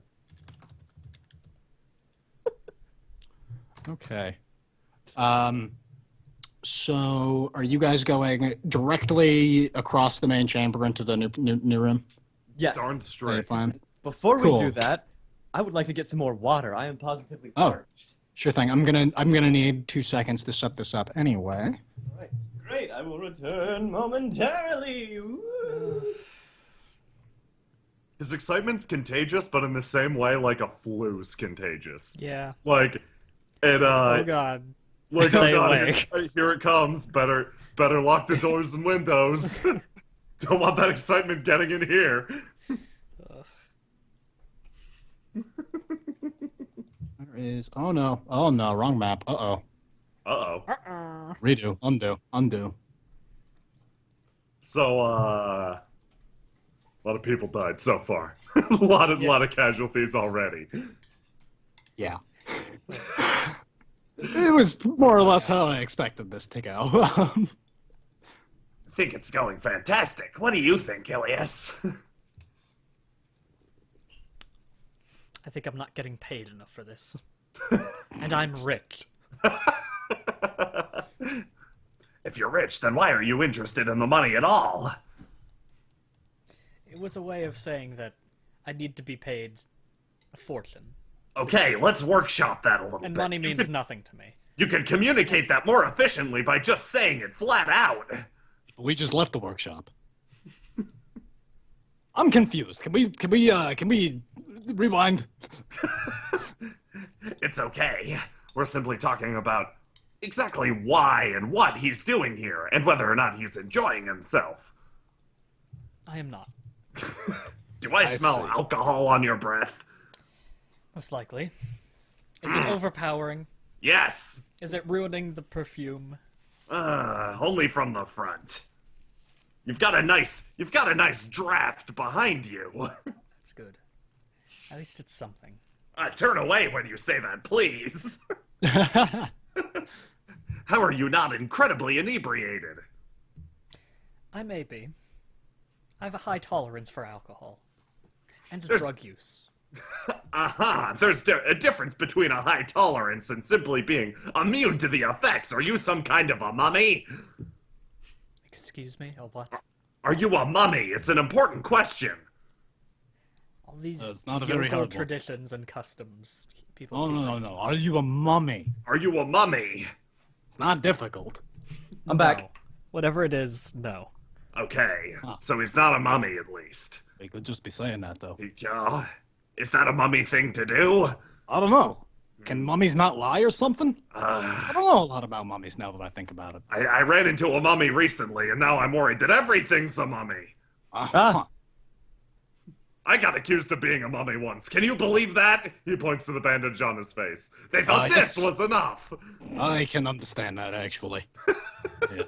Okay. So are you guys going directly across the main chamber into the new room? Yes. Darn Is that your straight. plan? Before Cool. we do that, I would like to get some more water. I am positively Oh. parched. Sure thing. I'm gonna need 2 seconds to set this up anyway. All right. Great. I will return momentarily. Woo. His excitement's contagious, but in the same way, like a flu's contagious. Yeah. Like, it, Oh god. like, Stay oh god, away. here it comes. Better lock the doors and windows. Don't want that excitement getting in here. There is. Oh no, wrong map. Uh-oh. Uh-oh. Redo. Undo. So, a lot of people died so far. a lot of casualties already. Yeah. It was more or less how I expected this to go. I think it's going fantastic. What do you think, Ilias? I think I'm not getting paid enough for this. And I'm rich. If you're rich, then why are you interested in the money at all? It was a way of saying that I need to be paid a fortune. Okay, let's workshop that a little And bit. money means nothing to me. You can communicate that more efficiently by just saying it flat out. We just left the workshop. I'm confused. Can we rewind? It's okay. We're simply talking about exactly why and what he's doing here, and whether or not he's enjoying himself. I am not. Do I smell see. alcohol on your breath? Most likely. Is it overpowering? Yes. Is it ruining the perfume? Only from the front. You've got a nice draft behind you. That's good. At least it's something. Turn away when you say that, please. How are you not incredibly inebriated? I may be. I have a high tolerance for alcohol. And There's- drug use. Aha! There's a difference between a high tolerance and simply being immune to the effects. Are you some kind of a mummy? Excuse me? Oh, what? Are you a mummy? It's an important question. All these It's not a very Yoko hard one. traditions and customs. People. Oh, keep. no. Are you a mummy? Are you a mummy? It's not difficult. I'm back. No. Whatever it is, no. Okay, Huh. so he's not a mummy at least. We could just be saying that, though. Is that a mummy thing to do? I don't know. Can mummies not lie or something? I Uh, don't know a lot about mummies now that I think about it. I ran into a mummy recently, and now I'm worried that everything's a mummy. Ah. I got accused of being a mummy once. Can you believe that? He points to the bandage on his face. They thought this yes. was enough. I can understand that, actually. Yeah.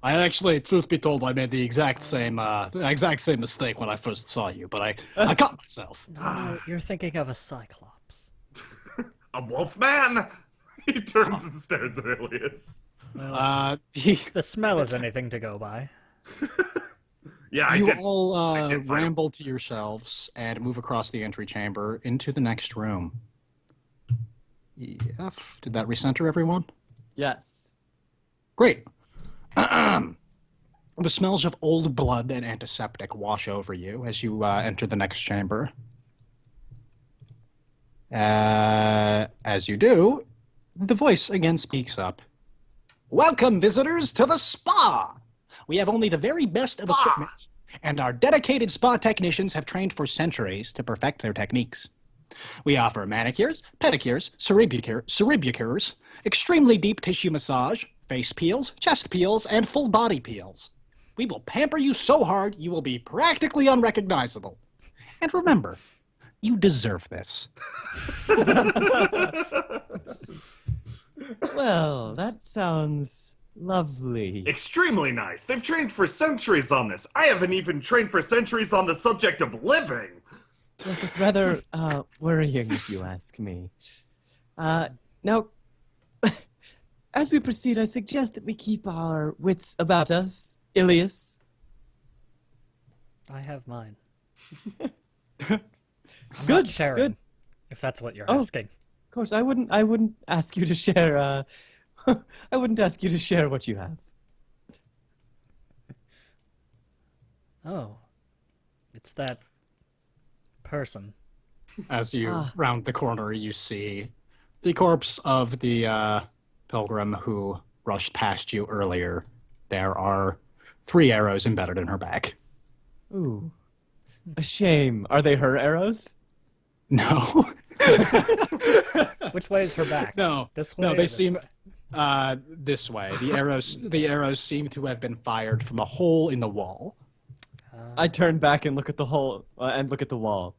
I actually, truth be told, I made the exact same mistake when I first saw you, but I caught myself. No, you're thinking of a cyclops. A wolf man? He turns and stares at Ilias. Well, The the smell is anything to go by. Yeah, I you did. all did find ramble to yourselves and move across the entry chamber into the next room. Yep. Did that recenter everyone? Yes. Great. The smells of old blood and antiseptic wash over you as you enter the next chamber. As you do, the voice again speaks up. Welcome, visitors, to the spa! We have only the very best of equipment, and our dedicated spa technicians have trained for centuries to perfect their techniques. We offer manicures, pedicures, cerebicures, extremely deep tissue massage, face peels, chest peels, and full body peels. We will pamper you so hard you will be practically unrecognizable. And remember, you deserve this. Well, that sounds lovely. Extremely nice. They've trained for centuries on this. I haven't even trained for centuries on the subject of living. Yes, it's rather worrying, if you ask me. Now, as we proceed, I suggest that we keep our wits about us. Ilias. I have mine. Good, Not sharing, good. if that's what you're Oh. asking. Of course, I wouldn't ask you to share. I wouldn't ask you to share what you have. Oh. It's that person. As you Ah. round the corner, you see the corpse of the pilgrim who rushed past you earlier. There are 3 arrows embedded in her back. Ooh, a shame. Are they her arrows? No. Which way is her back? No. This way? No, or they this seem way? this way. The arrows seem to have been fired from a hole in the wall. I turn back and look at the hole and look at the wall.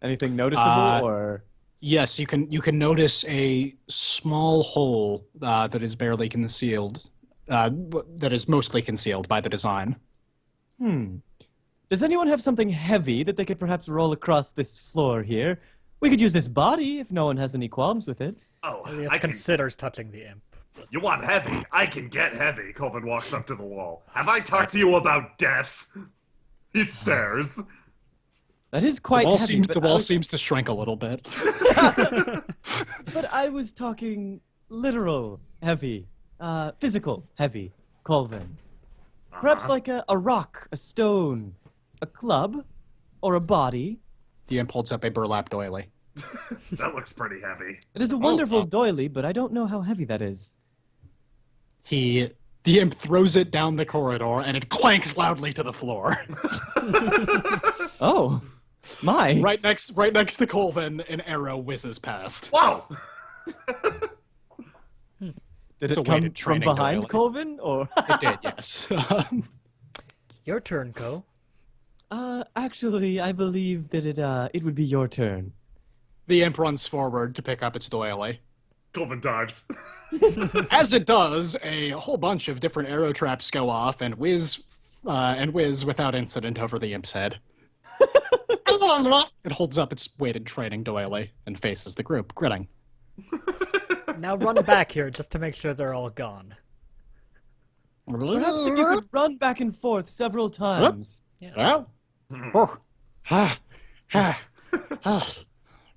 Anything noticeable or? Yes, you can notice a small hole that is barely concealed. That is mostly concealed by the design. Does anyone have something heavy that they could perhaps roll across this floor here? We could use this body if no one has any qualms with it. Oh, Ilias I can. considers touching the imp. You want heavy? I can get heavy. Colvin walks up to the wall. Have I talked to you about death? He stares. That is quite heavy. The wall seems to shrink a little bit. But I was talking literal heavy, physical heavy, Colvin. Perhaps like a rock, a stone, a club, or a body. The imp holds up a burlap doily. That looks pretty heavy. It is a wonderful doily, but I don't know how heavy that is. The imp throws it down the corridor and it clanks loudly to the floor. Oh, my. right next to Colvin, an arrow whizzes past. Whoa! Did It's a it come weighted from training behind doily. Colvin, or? It did, yes. Your turn, Ko. Actually, I believe that it would be your turn. The imp runs forward to pick up its doily. Colvin dives. As it does, a whole bunch of different arrow traps go off and whiz without incident over the imp's head. It holds up its weighted training doily and faces the group, grinning. Now run back here just to make sure they're all gone. Perhaps if you could run back and forth several times. Yeah.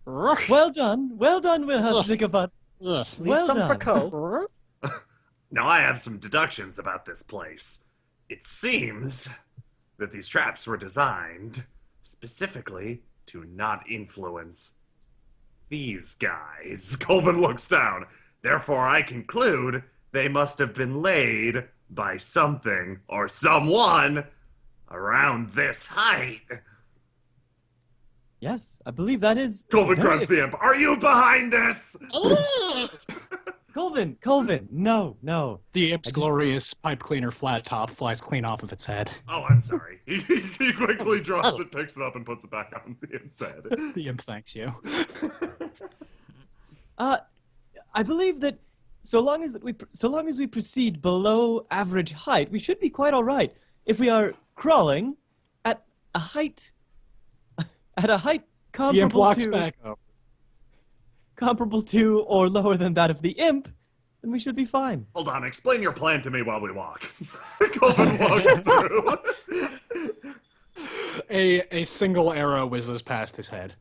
Well done, Wilhelm Ziggurat. Leave Well some for done. Ko. Now I have some deductions about this place. It seems that these traps were designed specifically to not influence these guys. Colvin looks down. Therefore, I conclude they must have been laid by something or someone around this height. Yes, I believe that is. Colvin very grabs the imp. Are you behind this? Colvin, no. The imp's I just- glorious pipe cleaner flat top flies clean off of its head. Oh, I'm sorry. He quickly drops it, picks it up, and puts it back on the imp's head. The imp thanks you. I believe that so long as we proceed below average height, we should be quite all right. If we are crawling at a height The imp comparable walks to back up. comparable to or lower than that of the imp, then we should be fine. Hold on, explain your plan to me while we walk. Colvin walks through. A single arrow whizzes past his head.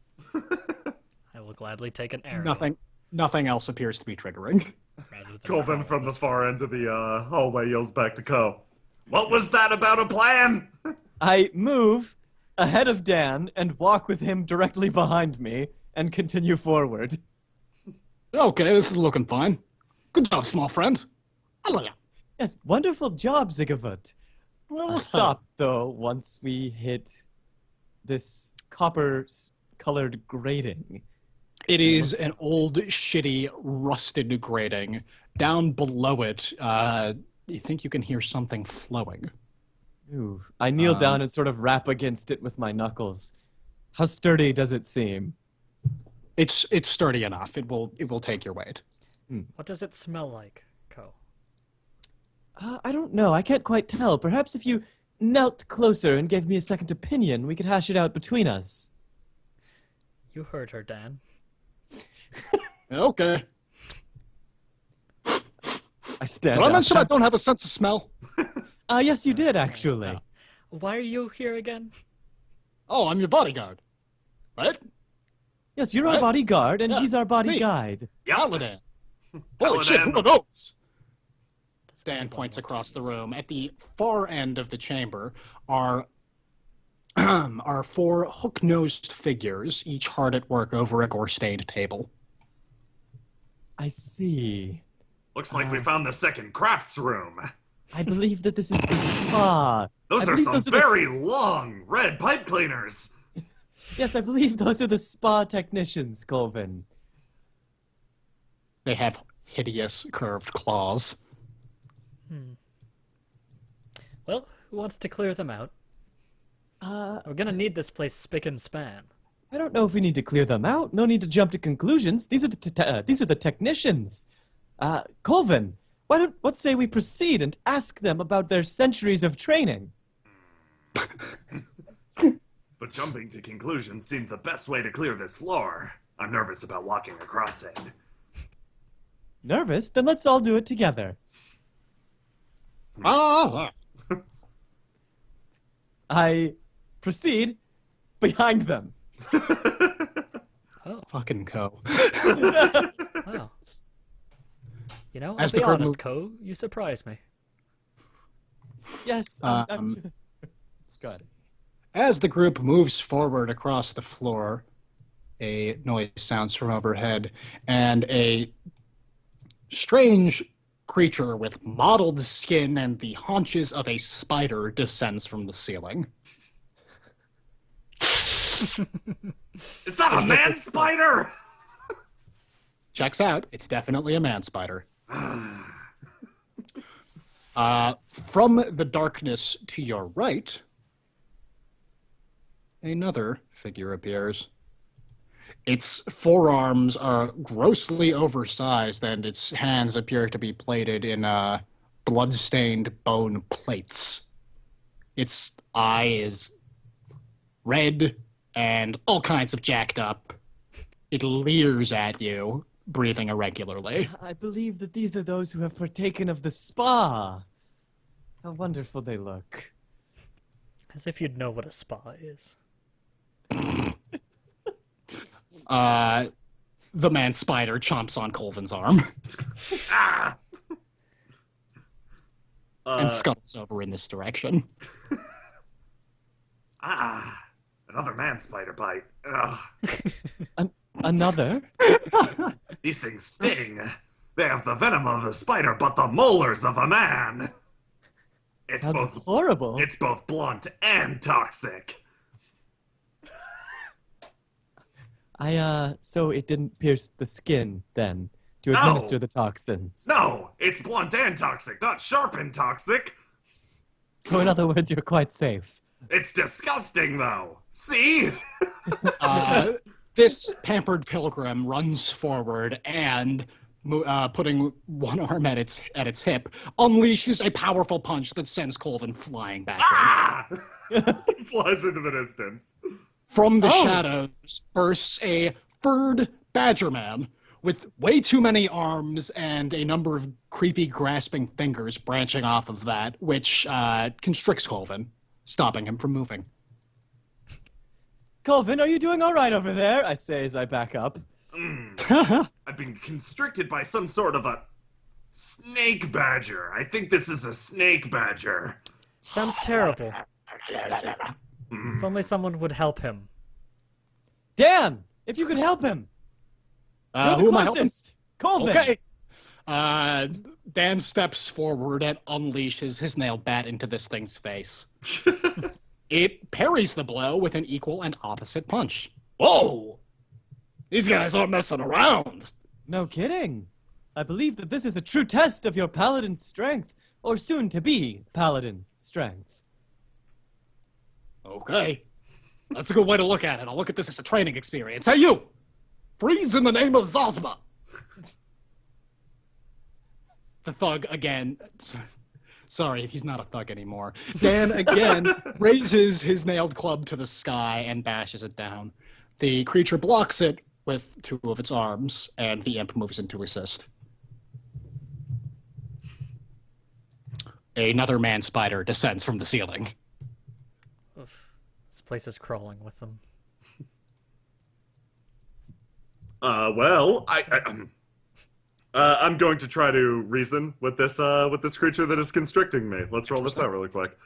I will gladly take an arrow. Nothing else appears to be triggering. rather than Colvin crawl from the this far end of the hallway yells back to Co. What was that about a plan? I move ahead of Dan and walk with him directly behind me and continue forward. Okay, this is looking fine. Good job, small friend. I love you. Yes, wonderful job, Ziggurat. Stop, though, once we hit this copper-colored grating. It is an old, shitty, rusted grating. Down below it, you think you can hear something flowing. Ooh, I kneel down and sort of rap against it with my knuckles. How sturdy does it seem? It's sturdy enough. It will take your weight. What does it smell like, Co? I don't know. I can't quite tell. Perhaps if you knelt closer and gave me a second opinion, we could hash it out between us. You heard her, Dan. Okay. I stand Did I up. mention I don't have a sense of smell? Yes, you did, actually. Why are you here again? Oh, I'm your bodyguard. Right? Yes, you're our Right? bodyguard, and Yeah, he's our body me. guide. Paladin. Holy shit, Paladin. who are those? Dan points across the room. At the far end of the chamber are four hook-nosed figures, each hard at work over a gore-stained table. I see. Looks like we found the second crafts room. I believe that this is the spa. Those I are believe some those are the- very long red pipe cleaners. Yes, I believe those are the spa technicians, Colvin. They have hideous curved claws. Well, who wants to clear them out? We're gonna need this place spick and span. I don't know if we need to clear them out. No need to jump to conclusions. These are the technicians. Colvin, what say we proceed and ask them about their centuries of training? But jumping to conclusions seemed the best way to clear this floor. I'm nervous about walking across it. Nervous? Then let's all do it together. Ah! I proceed behind them. Fucking Co. Oh. You know, I'll As be the crowd honest, move- Co. You surprise me. Yes, Good. As the group moves forward across the floor, a noise sounds from overhead, and a strange creature with mottled skin and the haunches of a spider descends from the ceiling. Is that a man spider? Checks out. It's definitely a man spider. From the darkness to your right, another figure appears. Its forearms are grossly oversized, and its hands appear to be plated in blood-stained bone plates. Its eye is red and all kinds of jacked up. It leers at you, breathing irregularly. I believe that these are those who have partaken of the spa. How wonderful they look. As if you'd know what a spa is. The man spider chomps on Colvin's arm Ah! and scuttles over in this direction. It another man spider bite. Ugh. Another? These things sting. They have the venom of a spider, but the molars of a man. It's Sounds both horrible. It's both blunt and toxic. So it didn't pierce the skin then to No. administer the toxins. No, it's blunt and toxic, not sharp and toxic. So in other words, you're quite safe. It's disgusting, though. See? This pampered pilgrim runs forward and, putting one arm at its hip, unleashes a powerful punch that sends Colvin flying backward. Ah! He flies into the distance. From the shadows bursts a furred badger man with way too many arms and a number of creepy grasping fingers branching off of that, which constricts Colvin, stopping him from moving. Colvin, are you doing all right over there? I say as I back up. I've been constricted by some sort of a snake badger. I think this is a snake badger. Sounds terrible. If only someone would help him. Dan, if you could help him. You're the Who am I helping? closest. Colvin. Okay. Dan steps forward and unleashes his nailed bat into this thing's face. It parries the blow with an equal and opposite punch. Whoa! These guys aren't messing around. No kidding. I believe that this is a true test of your paladin strength, or soon to be paladin strength. Okay. That's a good way to look at it. I'll look at this as a training experience. Hey, you! Freeze in the name of Zazma! The thug again. Sorry, he's not a thug anymore. Dan again raises his nailed club to the sky and bashes it down. The creature blocks it with two of its arms, and the imp moves in to assist. Another man spider descends from the ceiling. Oof. This place is crawling with them. Well, I'm going to try to reason with this creature that is constricting me. Let's roll this out really quick.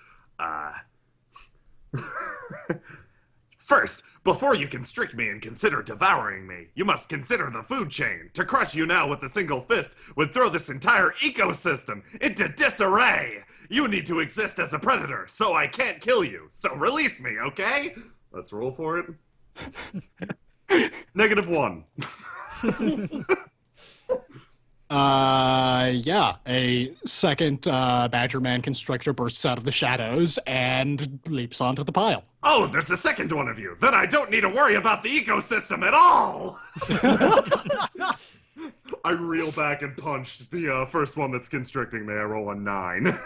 First, before you constrict me and consider devouring me, you must consider the food chain. To crush you now with a single fist would throw this entire ecosystem into disarray. You need to exist as a predator, so I can't kill you. So release me, okay? Let's roll for it. -1. Yeah. A second Badgerman Constrictor bursts out of the shadows and leaps onto the pile. Oh, there's a second one of you. Then I don't need to worry about the ecosystem at all. I reel back and punch the first one that's constricting me. I roll a 9.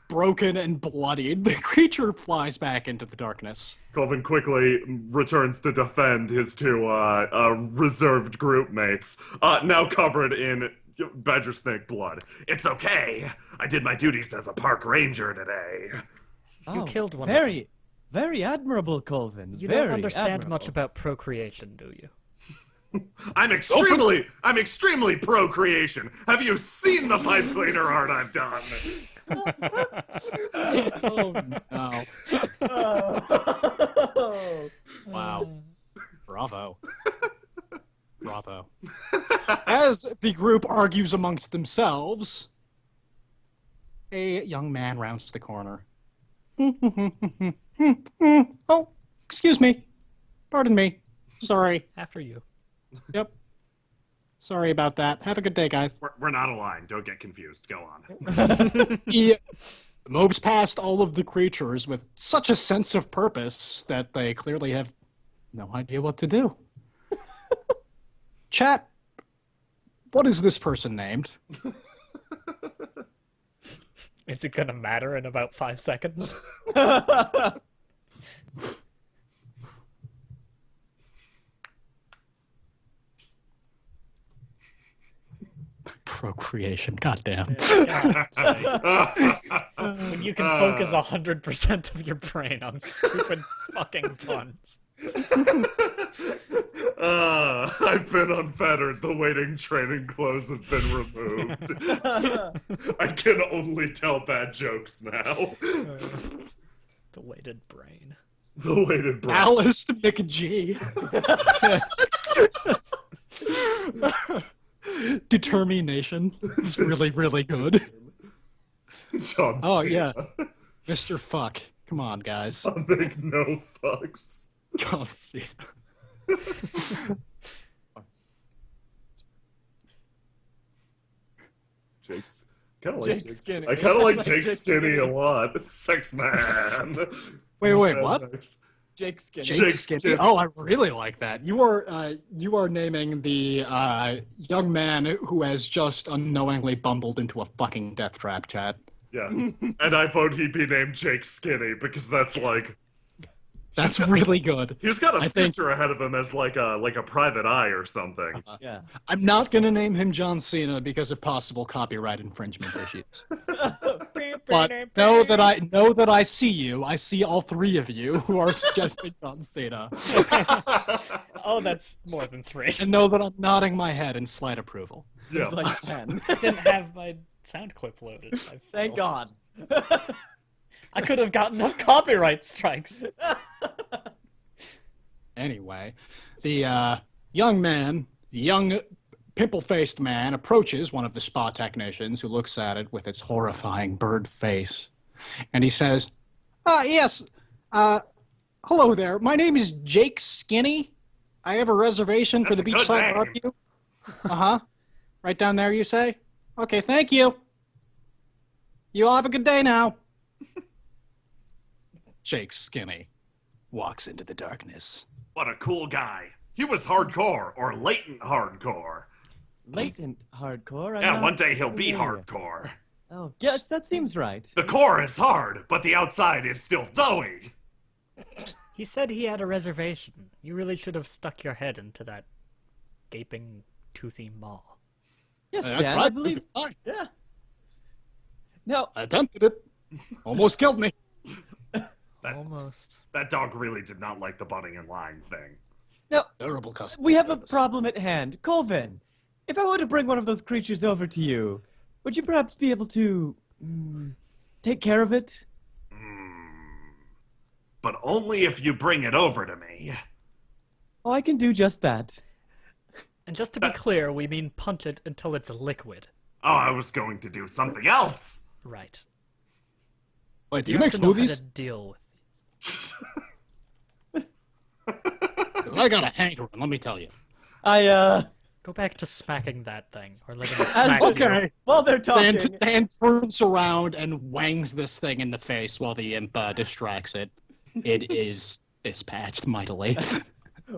Broken and bloodied, the creature flies back into the darkness. Colvin quickly returns to defend his two reserved group mates, now covered in badger snake blood. It's okay. I did my duties as a park ranger today. You killed one. Very, very admirable, Colvin. You very don't understand admirable. much about procreation, do you? I'm extremely pro-creation. Have you seen the pipe cleaner art I've done? Oh, no. Wow. Bravo. Bravo. As the group argues amongst themselves, a young man rounds the corner. Oh, excuse me. Pardon me. Sorry. After you. Yep. Sorry about that. Have a good day, guys. We're not aligned. Don't get confused. Go on. He moves past all of the creatures with such a sense of purpose that they clearly have no idea what to do. Chat, what is this person named? Is it gonna matter in about 5 seconds? Procreation, goddamn. When you can focus 100% of your brain on stupid fucking puns. I've been unfettered. The waiting training clothes have been removed. I can only tell bad jokes now. The weighted brain. The weighted brain. Alice McG. Determination. It's really, really good. John Oh, Cena. yeah. Mr. Fuck. Come on, guys. I make no fucks. John Cena. Jake's kind of like Jake Jake's, Skinny. I kind of like Jake Jake Skinny Skinny. a lot. Sex man. Wait, what? Jake Skinny. Jake Jake Skinny. Skinny. Oh, I really like that. You are naming the young man who has just unknowingly bumbled into a fucking death trap, chat. Yeah. And I vote he be named Jake Skinny because that's like That's really good. he's got a I think- future ahead of him as like a private eye or something. Yeah. I'm not gonna name him John Cena because of possible copyright infringement issues. But know that I see you. I see all three of you who are suggesting John Cena, Oh, that's more than 3. and know that I'm nodding my head in slight approval. Yeah. It's like 10. I didn't have my sound clip loaded. I Thank failed. God. I could have gotten enough copyright strikes. Anyway, the young pimple-faced man approaches one of the spa technicians who looks at it with its horrifying bird face. And he says, yes, hello there. My name is Jake Skinny. I have a reservation for That's the a good beachside name. barbecue. Uh-huh. Right down there, you say? Okay, thank you. You all have a good day now. Jake Skinny walks into the darkness. What a cool guy. He was hardcore, or latent hardcore. Latent hardcore. I'm Yeah, not one day he'll be familiar. hardcore. Oh, yes, that seems right. The core is hard, but the outside is still doughy. He said he had a reservation. You really should have stuck your head into that gaping, toothy maw. Yes, I Dan, tried I to believe. be fine. Yeah. No, I attempted it. Almost killed me. Almost. That dog really did not like the butting in line thing. no. Terrible customer We have a service. problem at hand. Colvin, if I were to bring one of those creatures over to you, would you perhaps be able to take care of it? But only if you bring it over to me. Oh, I can do just that. And just to be clear, we mean punch it until it's liquid. Oh, I was going to do something else. Right. Wait, do You you have make to know how smoothies? to deal with these. 'Cause I got a hankering, let me tell you. Go back to smacking that thing, or letting it As- smack you. Okay. While they're talking, Dan turns around and wangs this thing in the face while the imp distracts it. It is dispatched mightily.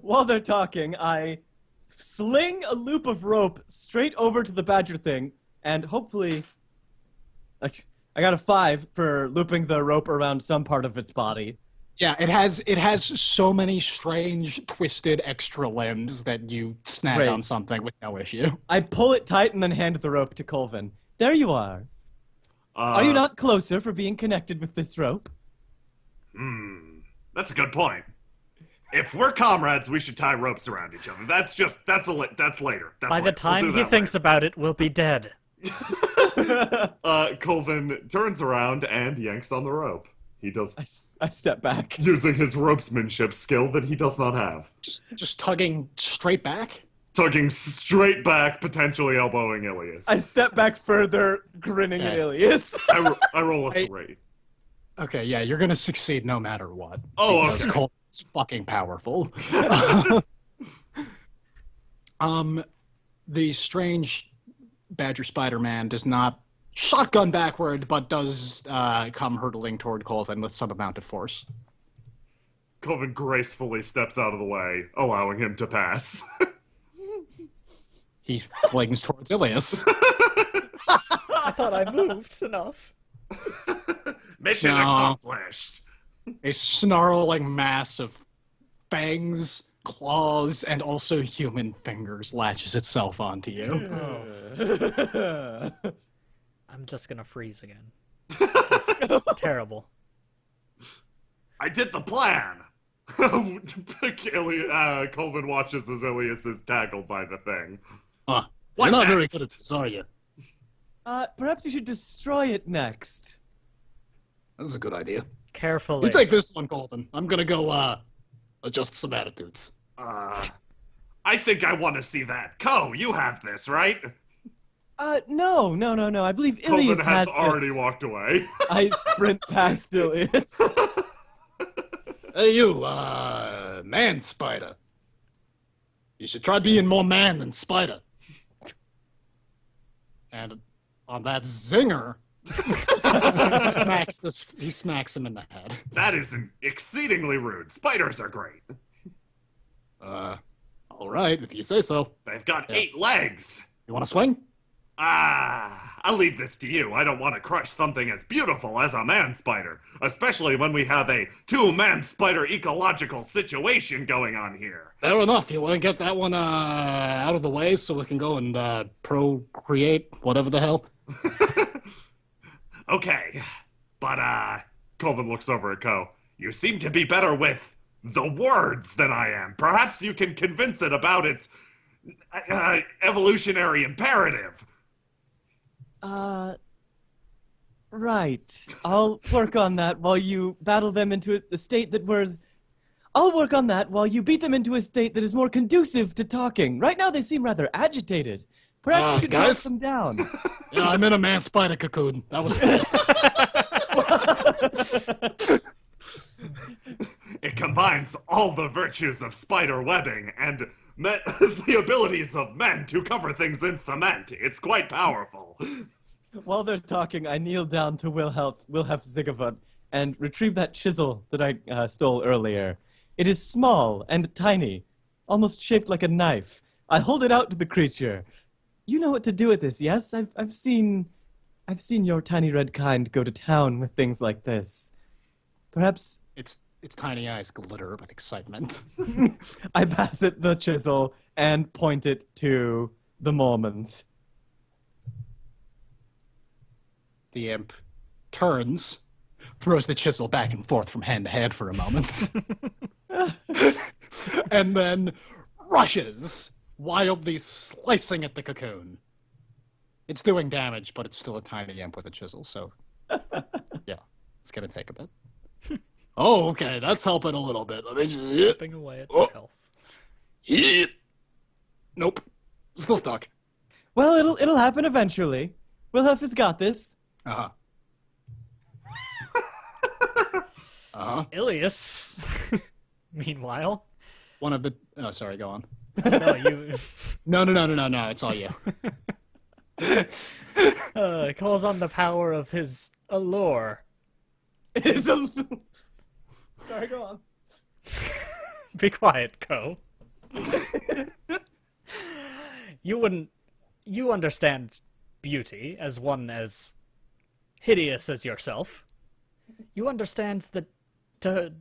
while they're talking, I sling a loop of rope straight over to the badger thing, and hopefully, like, I got a 5 for looping the rope around some part of its body. Yeah, it has so many strange, twisted extra limbs that you snag Great. on something with no issue. I pull it tight and then hand the rope to Colvin. There you are. Are you not closer for being connected with this rope? That's a good point. If we're comrades, we should tie ropes around each other. That's later. That's By the later. time We'll do he that thinks about it, we'll be dead. Colvin turns around and yanks on the rope. He does I step back. using his ropesmanship skill that he does not have. Just tugging straight back. Tugging straight back, potentially elbowing Ilias. I step back further, grinning at Okay. Ilias. I roll a Hey. 3. Okay, yeah, you're gonna succeed no matter what. Oh, because okay. Colton's fucking powerful. The strange Badger Spider-Man does not shotgun backward, but does come hurtling toward Colton with some amount of force. Colvin gracefully steps out of the way, allowing him to pass. He flings towards Ilias. I thought I moved enough. Mission No. accomplished. A snarling mass of fangs, claws, and also human fingers latches itself onto you. I'm just gonna freeze again. That's terrible. I did the plan. Colvin watches as Ilias is tackled by the thing. Huh. What You're not very next? good at this, are you? Perhaps you should destroy it next. That's a good idea. Carefully. You take this one, Colvin. I'm gonna go, adjust some attitudes. I think I want to see that. Ko, you have this, right? No. I believe Colvin Ilias has has already this. walked away. I sprint past Ilias. Hey, you, man spider. You should try being more man than spider. And on that zinger, he smacks him in the head. That is exceedingly rude. Spiders are great. All right, if you say so. They've got 8 legs. You want to swing? I'll leave this to you. I don't want to crush something as beautiful as a man spider, especially when we have a 2-man spider ecological situation going on here. Fair enough. You want to get that one out of the way so we can go and procreate whatever the hell? Okay, but Colvin looks over at Ko. you seem to be better with the words than I am. Perhaps you can convince it about its evolutionary imperative. Right. I'll work on that while you battle them into a state that was... I'll work on that while you beat them into a state that is more conducive to talking. Right now they seem rather agitated. Perhaps you should calm guys? them down. Yeah, I'm in a man spider cocoon. That was fast. It combines all the virtues of spider webbing and the abilities of men to cover things in cement. It's quite powerful. While they're talking, I kneel down to Wilhelm Ziggurat and retrieve that chisel that I stole earlier. It is small and tiny, almost shaped like a knife. I hold it out to the creature. You know what to do with this, yes? I've seen your tiny red kind go to town with things like this. Perhaps Its tiny eyes glitter with excitement. I pass it the chisel and point it to the Mormons. The imp turns, throws the chisel back and forth from hand to hand for a moment, and then rushes, wildly slicing at the cocoon. It's doing damage, but it's still a tiny imp with a chisel, so yeah, it's gonna take a bit. Oh, okay, that's helping a little bit. Let me just Chipping away at the health. hit. Nope, still stuck. Well, it'll happen eventually. Wilhelm has got this. Uh huh. Ilias, meanwhile, One of the. Oh, sorry. Go on. no, you No. It's all you. calls on the power of his allure. Is a... Sorry, go on. Be quiet, Ko. You understand beauty as one as hideous as yourself. You understand that to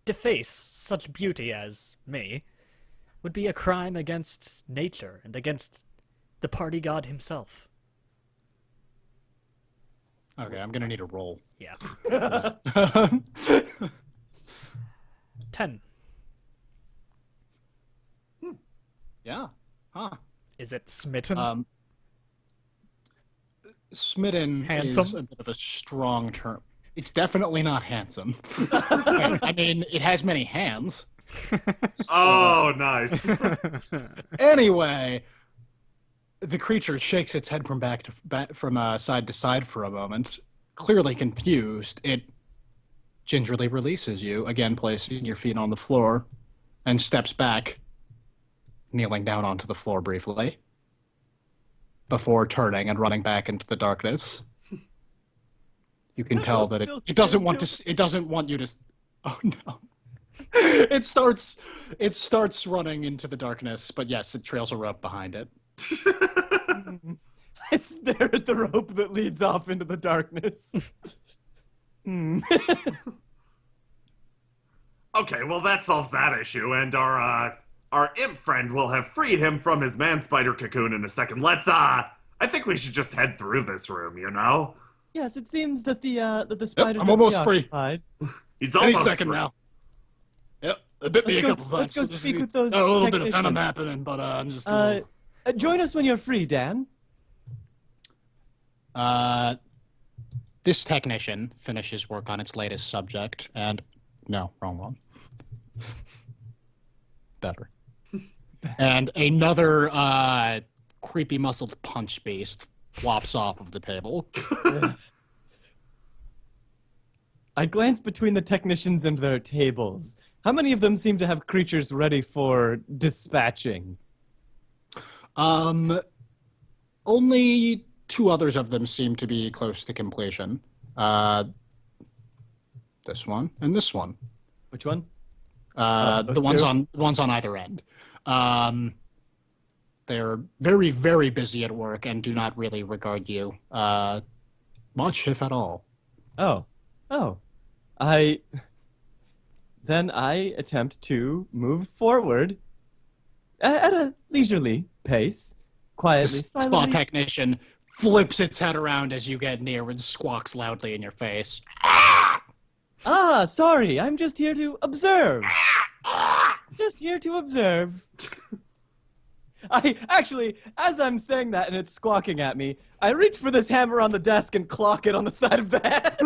deface such beauty as me would be a crime against nature and against the party god himself. Okay, I'm gonna need a roll. Yeah. 10. Yeah. Huh. Is it smitten? Smitten is Handsome? a bit of a strong term. It's definitely not handsome. I mean, it has many hands. Oh, nice. Anyway, the creature shakes its head from side to side for a moment, clearly confused. It gingerly releases you, again placing your feet on the floor, and steps back, kneeling down onto the floor briefly, before turning and running back into the darkness. You can tell that it doesn't want to. It doesn't want you to. Oh no! It starts running into the darkness, but yes, it trails a rope behind it. I stare at the rope that leads off into the darkness. Okay, well that solves that issue, and our imp friend will have freed him from his man spider cocoon in a second. I think we should just head through this room, you know? Yes, it seems that the spiders I'm are almost free. preoccupied. He's Any almost second free. now. Yep. Bit me a couple times. Let's go so speak with those a little bit of venom technicians. happening, but I'm just a little... Join us when you're free, Dan. This technician finishes work on its latest subject, and no, wrong one. Better. And another creepy muscled punch beast flops off of the table. I glance between the technicians and their tables. How many of them seem to have creatures ready for dispatching? Only 2 others of them seem to be close to completion. This one and this one. Which one? The ones on either end. They're very, very busy at work and do not really regard you much, if at all. Oh. Then I attempt to move forward at a leisurely pace, quietly, The spa silently. technician flips its head around as you get near and squawks loudly in your face. Ah, sorry, I'm just here to observe. Just here to observe. I actually, as I'm saying that and it's squawking at me, I reach for this hammer on the desk and clock it on the side of the head.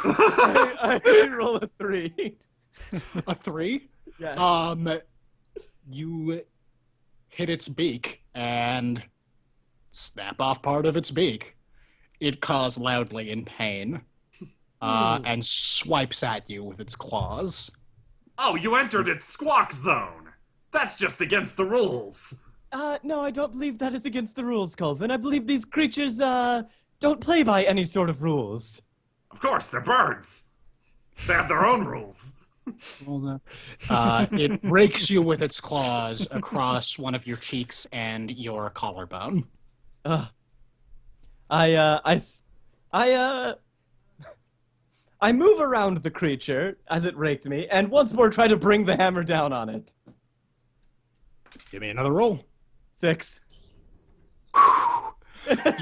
I roll a 3. A 3? Yes. You hit its beak and snap off part of its beak. It caws loudly in pain and swipes at you with its claws. Oh, you entered its squawk zone. That's just against the rules. No, I don't believe that is against the rules, Colvin. I believe these creatures, don't play by any sort of rules. Of course, they're birds. They have their own rules. It rakes you with its claws across one of your cheeks and your collarbone. I move around the creature as it raked me, and once more try to bring the hammer down on it. Give me another roll. 6.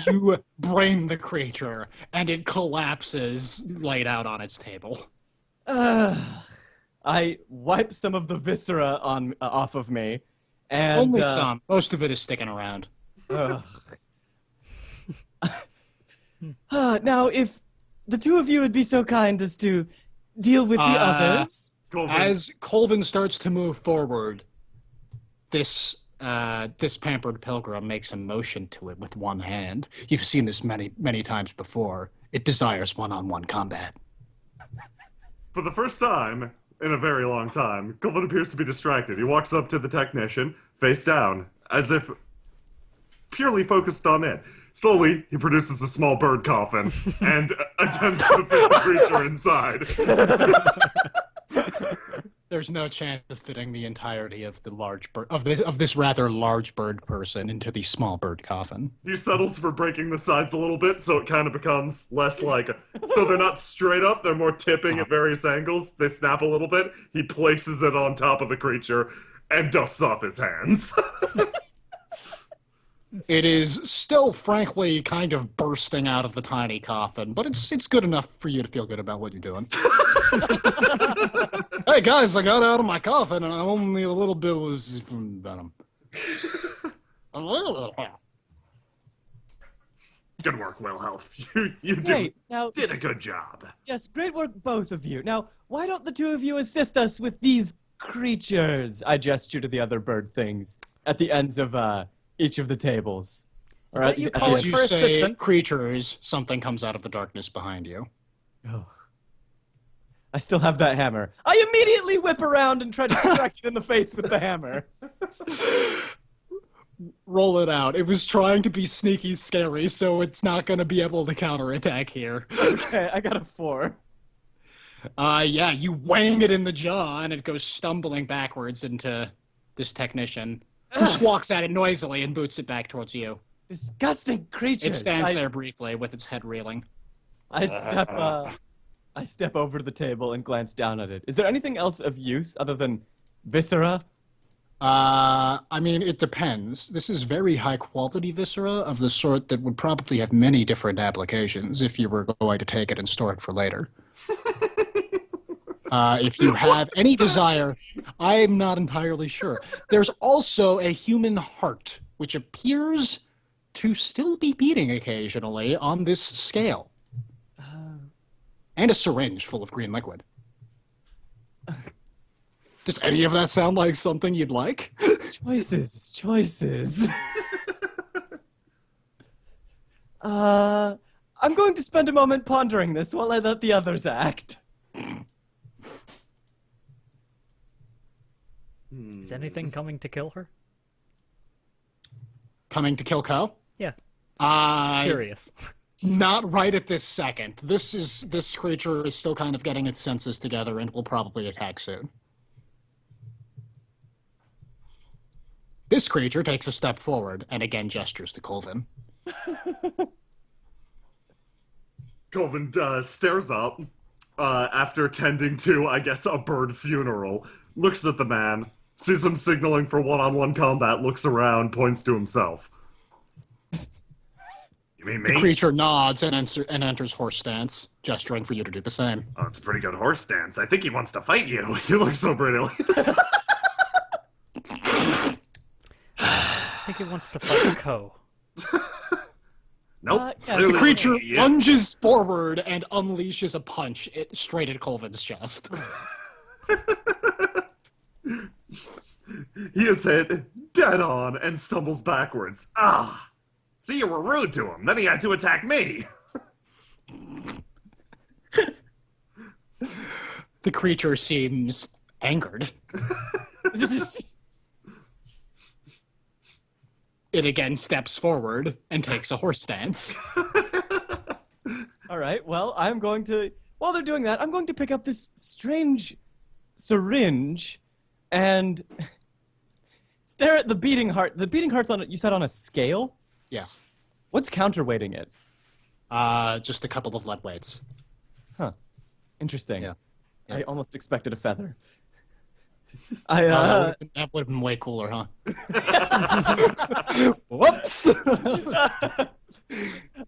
You brain the creature, and it collapses laid out on its table. I wipe some of the viscera off of me, and Only some. Most of it is sticking around. Now, if the 2 of you would be so kind as to deal with the others. Colvin. As Colvin starts to move forward, this pampered pilgrim makes a motion to it with one hand. You've seen this many, many times before. It desires one-on-one combat. For the first time in a very long time, Colvin appears to be distracted. He walks up to the technician, face down, as if purely focused on it. Slowly, he produces a small bird coffin and attempts to fit the creature inside. There's no chance of fitting the entirety of the large bird of this rather large bird person into the small bird coffin. He settles for breaking the sides a little bit, so it kind of becomes less like... So they're not straight up, they're more tipping at various angles. They snap a little bit. He places it on top of the creature and dusts off his hands. It is still, frankly, kind of bursting out of the tiny coffin, but it's good enough for you to feel good about what you're doing. Hey guys, I got out of my coffin and I only a little bit was from venom. Good work, Will Health. You Great. Now, did a good job. yes, great work, both of you. Now, why don't the 2 of you assist us with these creatures? I gesture to the other bird things at the ends of each of the tables. That you at the calling As end- you for say assistance? creatures, something comes out of the darkness behind you. Oh. I still have that hammer. I immediately whip around and try to strike it in the face with the hammer. Roll it out. It was trying to be sneaky scary, so it's not going to be able to counterattack here. Okay, I got a 4. Yeah, you wang it in the jaw, and it goes stumbling backwards into this technician, who squawks at it noisily and boots it back towards you. Disgusting creatures. It stands there briefly with its head reeling. I step over to the table and glance down at it. Is there anything else of use other than viscera? I mean, it depends. This is very high quality viscera of the sort that would probably have many different applications if you were going to take it and store it for later. If you have any desire, I'm not entirely sure. There's also a human heart, which appears to still be beating occasionally on this scale. And a syringe full of green liquid. Does any of that sound like something you'd like? Choices. I'm going to spend a moment pondering this while I let the others act. Is anything coming to kill her? Coming to kill Ko? Yeah. Uh, Curious. Not right at this second. This creature is still kind of getting its senses together and will probably attack soon. This creature takes a step forward and again gestures to Colvin. Colvin stares up after tending to, I guess, a bird funeral, looks at the man, sees him signaling for one-on-one combat, looks around, points to himself. You mean me? The creature nods and enters horse stance, gesturing for you to do the same. Oh, it's a pretty good horse stance. I think he wants to fight you. You look so brilliant. I think he wants to fight Ko. Nope. Yeah, Really? The creature Yeah. lunges forward and unleashes a punch straight at Colvin's chest. He is hit dead on and stumbles backwards. Ah! See, you were rude to him. Then he had to attack me. The creature seems angered. It again steps forward and takes a horse stance. All right, well, while they're doing that, I'm going to pick up this strange syringe and stare at the beating heart. The beating heart's you said on a scale? Yeah. What's counterweighting it? Just a couple of lead weights. Huh. Interesting. Yeah. I almost expected a feather. That would have been way cooler, huh? Whoops!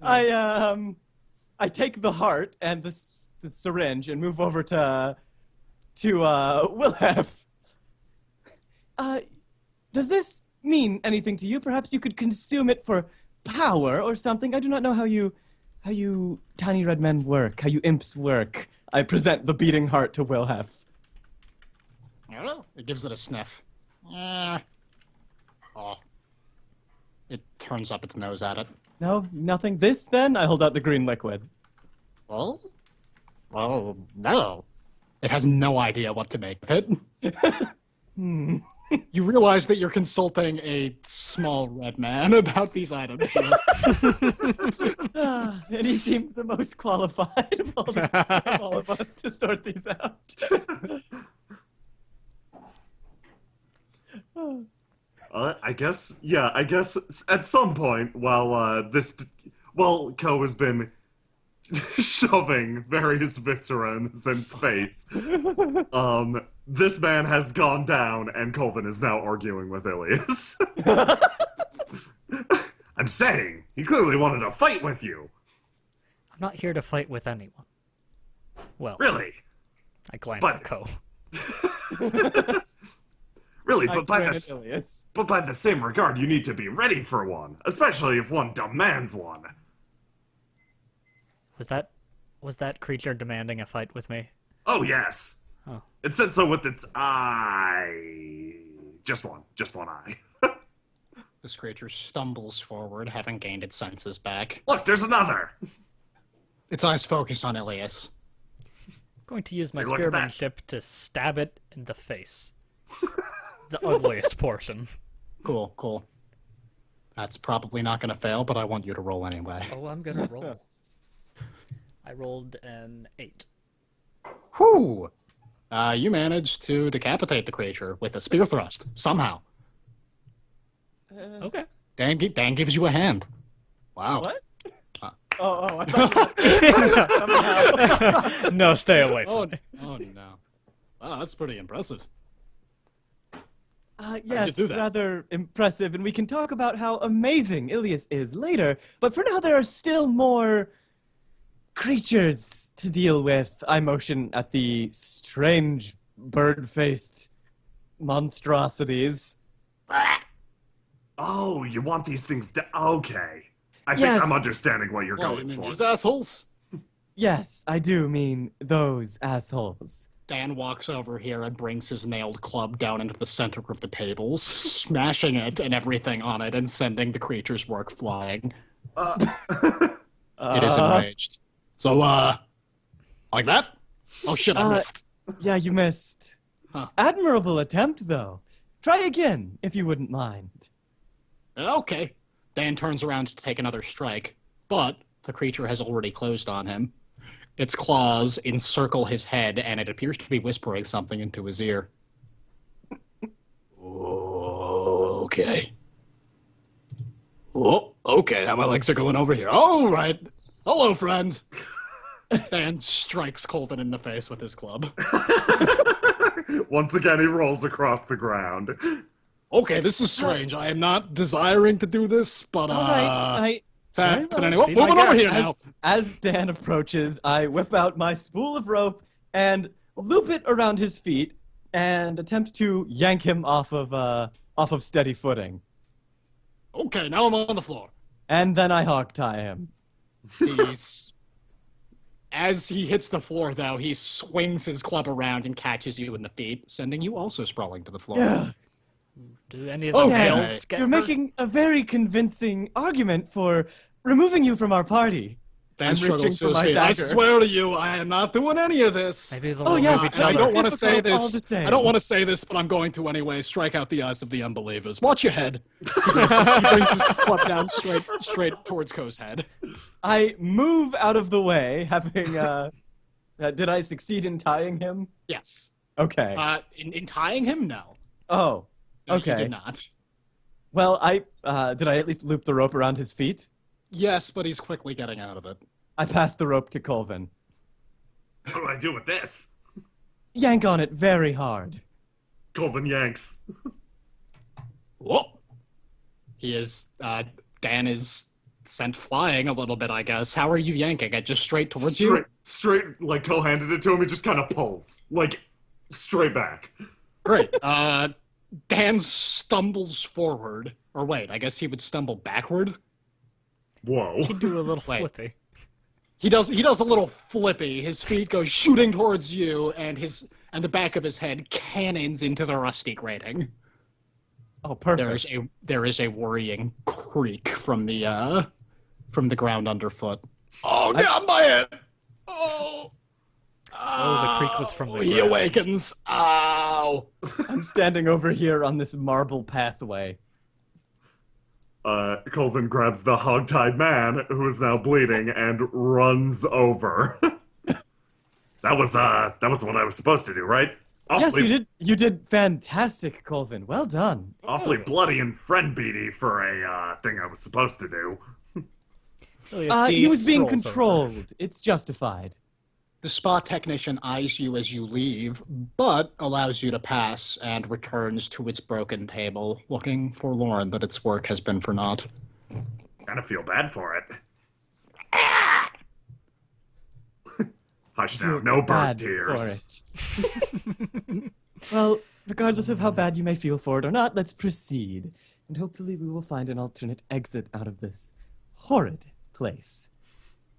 I take the heart and the syringe and move over to Wilhef. Does this mean anything to you? Perhaps you could consume it for power or something. I do not know how you tiny red men work, how you imps work. I present the beating heart to Wilhef. I don't know. It gives it a sniff. It turns up its nose at it. No, nothing. This then? I hold out the green liquid. Well, no. It has no idea what to make of it. You realize that you're consulting a small red man about these items. And he seemed the most qualified of all of us to sort these out. I guess at some point while Ko has been shoving various viscera in Zen's face, this man has gone down and Colvin is now arguing with Ilias. I'm saying, he clearly wanted to fight with you. I'm not here to fight with anyone. Well, Really? I glance But- at Ko. Really, I but by granted the Ilias. but by the same regard, you need to be ready for one, especially if one demands one. Was that creature demanding a fight with me? Oh yes. Oh. It said so with its eye. Just one eye. This creature stumbles forward, having gained its senses back. Look, there's another. Its eyes focus on Ilias. I'm going to use my See, look at that. spearmanship to stab it in the face. The ugliest portion. Cool. That's probably not going to fail, but I want you to roll anyway. Oh, I'm gonna roll. I rolled an 8. Whew! You managed to decapitate the creature with a spear thrust, somehow. Okay. Dan gives you a hand. Wow. What? I thought No, stay away from me. Oh no. Wow, that's pretty impressive. yes, do that? rather impressive, and we can talk about how amazing Ilias is later, but for now there are still more creatures to deal with. I motion at the strange bird-faced monstrosities. Oh, you want these things to... Okay. I think Yes. I'm understanding what you're What, you going mean for. these assholes? Yes, I do mean those assholes. Dan walks over here and brings his nailed club down into the center of the table, smashing it and everything on it and sending the creature's work flying. It is enraged. So, like that? Oh shit, I missed. Yeah, you missed. Huh. Admirable attempt, though. Try again, if you wouldn't mind. Okay. Dan turns around to take another strike, but the creature has already closed on him. Its claws encircle his head, and it appears to be whispering something into his ear. Okay. Oh, okay, now my legs are going over here. All right. Hello, friend. Dan strikes Colvin in the face with his club. Once again, he rolls across the ground. Okay, this is strange. I am not desiring to do this, but All right, very but well. anyway, Be my moving over guest. here now. As Dan approaches, I whip out my spool of rope and loop it around his feet and attempt to yank him off of steady footing. Okay, now I'm on the floor. And then I hog tie him. As he hits the floor, though, he swings his club around and catches you in the feet, sending you also sprawling to the floor. Yeah. Do any of the Okay. males get You're hurt? making a very convincing argument for removing you from our party. Dan I'm struggles reaching to for his my feet. I dagger. swear to you, I am not doing any of this. Maybe they'll Oh, yes, remove each I other. don't want to say difficult all the this. same. I don't want to say this, but I'm going to anyway. Strike out the eyes of the unbelievers. Watch your head. He brings his club down straight towards Ko's head. I move out of the way, having, did I succeed in tying him? Yes. Okay. In tying him, no. Oh, No, okay. You did not. Well, did I at least loop the rope around his feet? Yes, but he's quickly getting out of it. I pass the rope to Colvin. What do I do with this? Yank on it very hard. Colvin yanks. Whoa. He is, Dan is sent flying a little bit, I guess. How are you yanking it? Just straight towards you? Straight, like, Cole handed it to him, he just kind of pulls. Like, straight back. Great. Dan stumbles forward. Or wait, I guess he would stumble backward? Whoa. He'd do a little Wait. flippy. He does a little flippy. His feet go shooting towards you, and the back of his head cannons into the rusty grating. Oh, perfect. There is a worrying creak from the ground underfoot. Oh God, my head! Oh, Oh, the creak was from the he ground. awakens. Ow! I'm standing over here on this marble pathway. Colvin grabs the hog-tied man, who is now bleeding, and runs over. That was what I was supposed to do, right? Yes, you did. You did fantastic, Colvin. Well done. Awfully bloody and friend-beady for a thing I was supposed to do. He was being Strolls over. controlled. It's justified. The spa technician eyes you as you leave, but allows you to pass and returns to its broken table, looking forlorn that its work has been for naught. Kinda feel bad for it. Hush now, no bird Bad tears. for it. Well, regardless of how bad you may feel for it or not, let's proceed. And hopefully we will find an alternate exit out of this horrid place.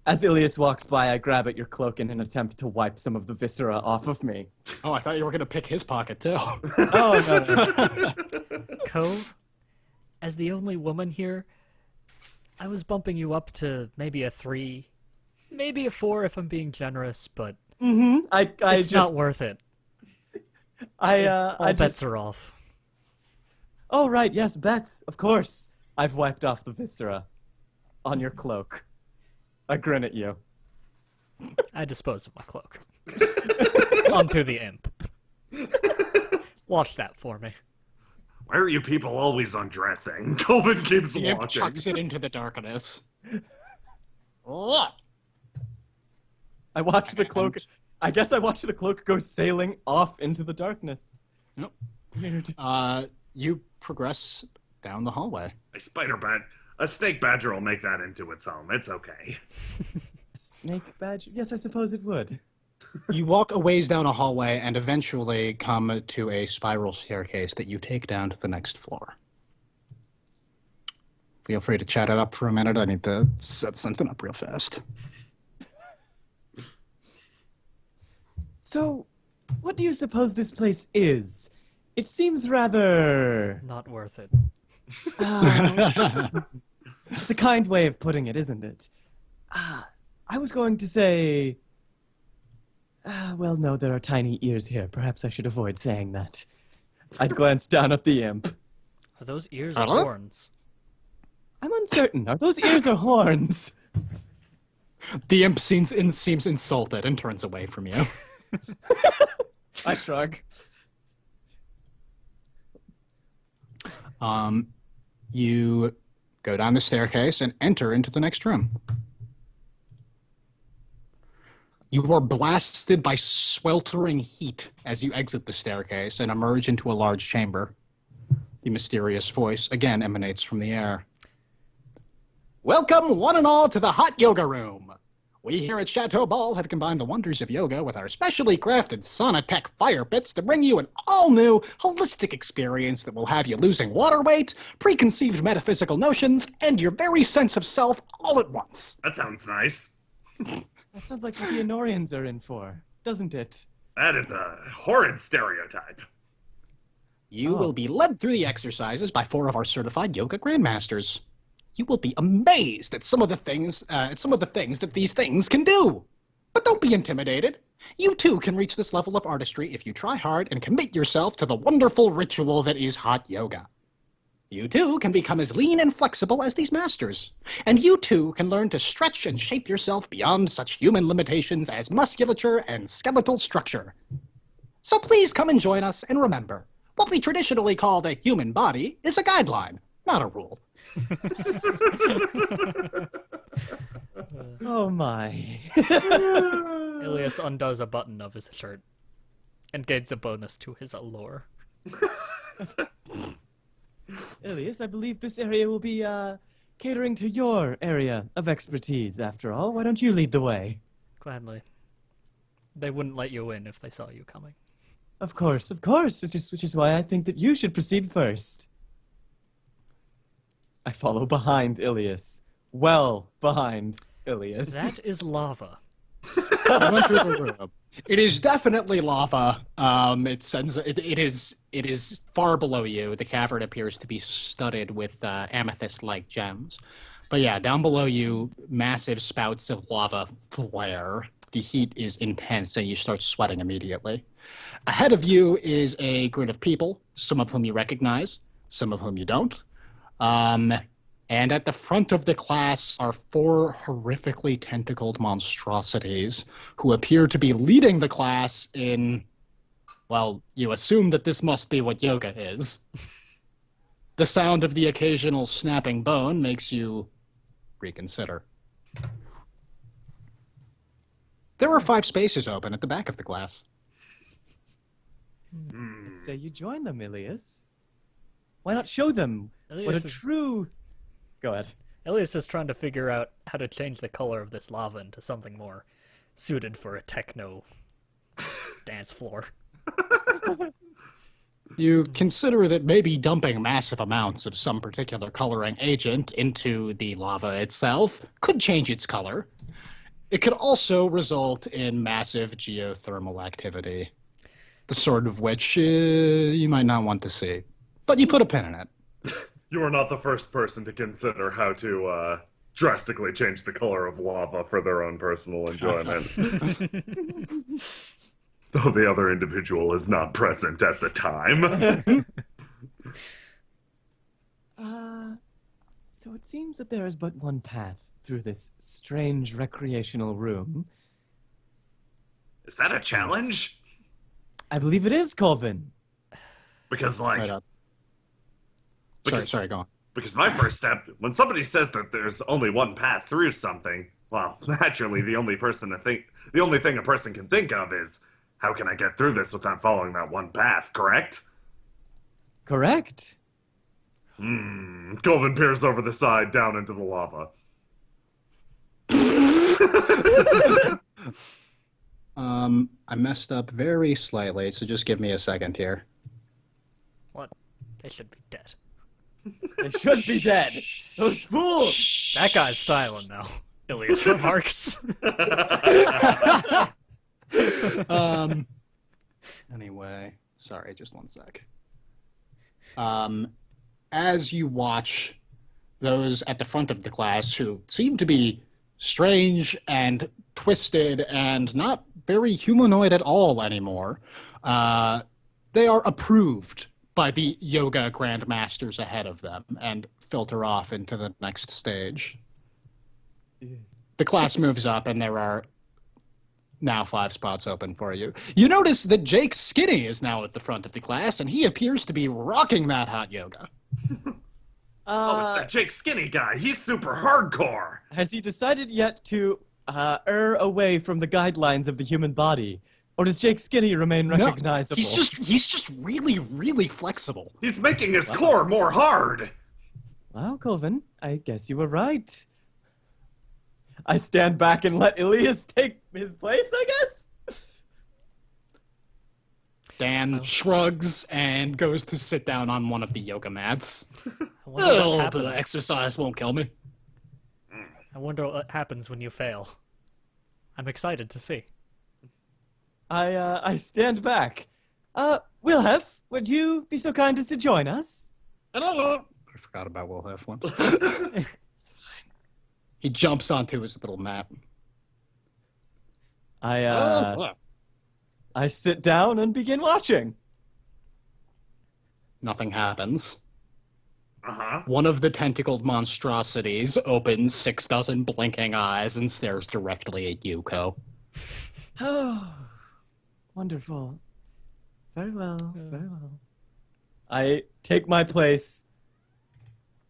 As Ilias walks by, I grab at your cloak in an attempt to wipe some of the viscera off of me. Oh, I thought you were going to pick his pocket, too. Oh, no. Ko, as the only woman here, I was bumping you up to maybe a 3, maybe a 4 if I'm being generous, but I it's not worth it. All bets are off. Oh, right, yes, bets, of course. I've wiped off the viscera on your cloak. I grin at you. I dispose of my cloak. Onto the imp. Watch that for me. Why are you people always undressing? Colvin keeps The imp watching. chucks it into the darkness. What? I watch the cloak. I guess I watch the cloak go sailing off into the darkness. Yep. Weird. You progress down the hallway. A snake badger will make that into its home. It's okay. A snake badger? Yes, I suppose it would. You walk a ways down a hallway and eventually come to a spiral staircase that you take down to the next floor. Feel free to chat it up for a minute. I need to set something up real fast. So, what do you suppose this place is? It seems rather... Not worth it. It's a kind way of putting it, isn't it? I was going to say... well, no, there are tiny ears here. Perhaps I should avoid saying that. I'd glance down at the imp. Are those ears or Hello? horns? I'm uncertain. Are those ears or horns? The imp seems insulted and turns away from you. I shrug. You go down the staircase and enter into the next room. You are blasted by sweltering heat as you exit the staircase and emerge into a large chamber. The mysterious voice again emanates from the air. Welcome, one and all, to the Hot Yoga Room. We here at Chateau Ball have combined the wonders of yoga with our specially crafted Sonatech fire pits to bring you an all-new, holistic experience that will have you losing water weight, preconceived metaphysical notions, and your very sense of self all at once. That sounds nice. That sounds like what the Honorians are in for, doesn't it? That is a horrid stereotype. You will be led through the exercises by 4 of our certified yoga grandmasters. You will be amazed at some of the things that these things can do. But don't be intimidated. You too can reach this level of artistry if you try hard and commit yourself to the wonderful ritual that is hot yoga. You too can become as lean and flexible as these masters. And you too can learn to stretch and shape yourself beyond such human limitations as musculature and skeletal structure. So please come and join us, and remember, what we traditionally call the human body is a guideline, not a rule. Oh my. Ilias undoes a button of his shirt and gains a bonus to his allure. Ilias, I believe this area will be catering to your area of expertise, after all. Why don't you lead the way? Gladly. They wouldn't let you in if they saw you coming. Of course, which is why I think that you should proceed first. I follow behind Ilias. Well behind Ilias. That is lava. It is definitely lava. It is far below you. The cavern appears to be studded with amethyst-like gems. But yeah, down below you, massive spouts of lava flare. The heat is intense, and you start sweating immediately. Ahead of you is a group of people, some of whom you recognize, some of whom you don't. And at the front of the class are 4 horrifically tentacled monstrosities who appear to be leading the class in, well, you assume that this must be what yoga is. The sound of the occasional snapping bone makes you reconsider. There are 5 spaces open at the back of the class. I'd say you join them, Ilias. Why not show them what a true... Go ahead. Ilias is trying to figure out how to change the color of this lava into something more suited for a techno dance floor. You consider that maybe dumping massive amounts of some particular coloring agent into the lava itself could change its color. It could also result in massive geothermal activity, the sort of which you might not want to see. But you put a pin in it. You are not the first person to consider how to drastically change the color of lava for their own personal enjoyment. Though the other individual is not present at the time. So it seems that there is but one path through this strange recreational room. Is that a challenge? I believe it is, Colvin. Because, Right up. Sorry, go on. Because my first step, when somebody says that there's only one path through something, well, naturally the only thing a person can think of is, how can I get through this without following that one path, correct? Correct. Colvin peers over the side down into the lava. I messed up very slightly, so just give me a second here. What? They should be dead. They should be dead. Those fools. That guy's styling now. Ilias remarks. Anyway, sorry, just one sec. As you watch those at the front of the class who seem to be strange and twisted and not very humanoid at all anymore, they are approved by the yoga grandmasters ahead of them and filter off into the next stage. The class moves up and there are now 5 spots open for you. You notice that Jake Skinny is now at the front of the class and he appears to be rocking that hot yoga. Oh, it's that Jake Skinny guy. He's super hardcore. Has he decided yet to err away from the guidelines of the human body? Or does Jake Skinny remain recognizable? No, he's just really, really flexible. He's making his core more hard. Wow, Colvin, I guess you were right. I stand back and let Ilias take his place, I guess? Dan shrugs and goes to sit down on one of the yoga mats. I wonder A what little bit happens. of exercise won't kill me. I wonder what happens when you fail. I'm excited to see. I stand back. Wilhef, would you be so kind as to join us? I forgot about Will Huff once. It's fine. He jumps onto his little mat. I sit down and begin watching. Nothing happens. Uh-huh. One of the tentacled monstrosities opens 6 dozen blinking eyes and stares directly at Yuko. Oh, wonderful. Very well, very well. I take my place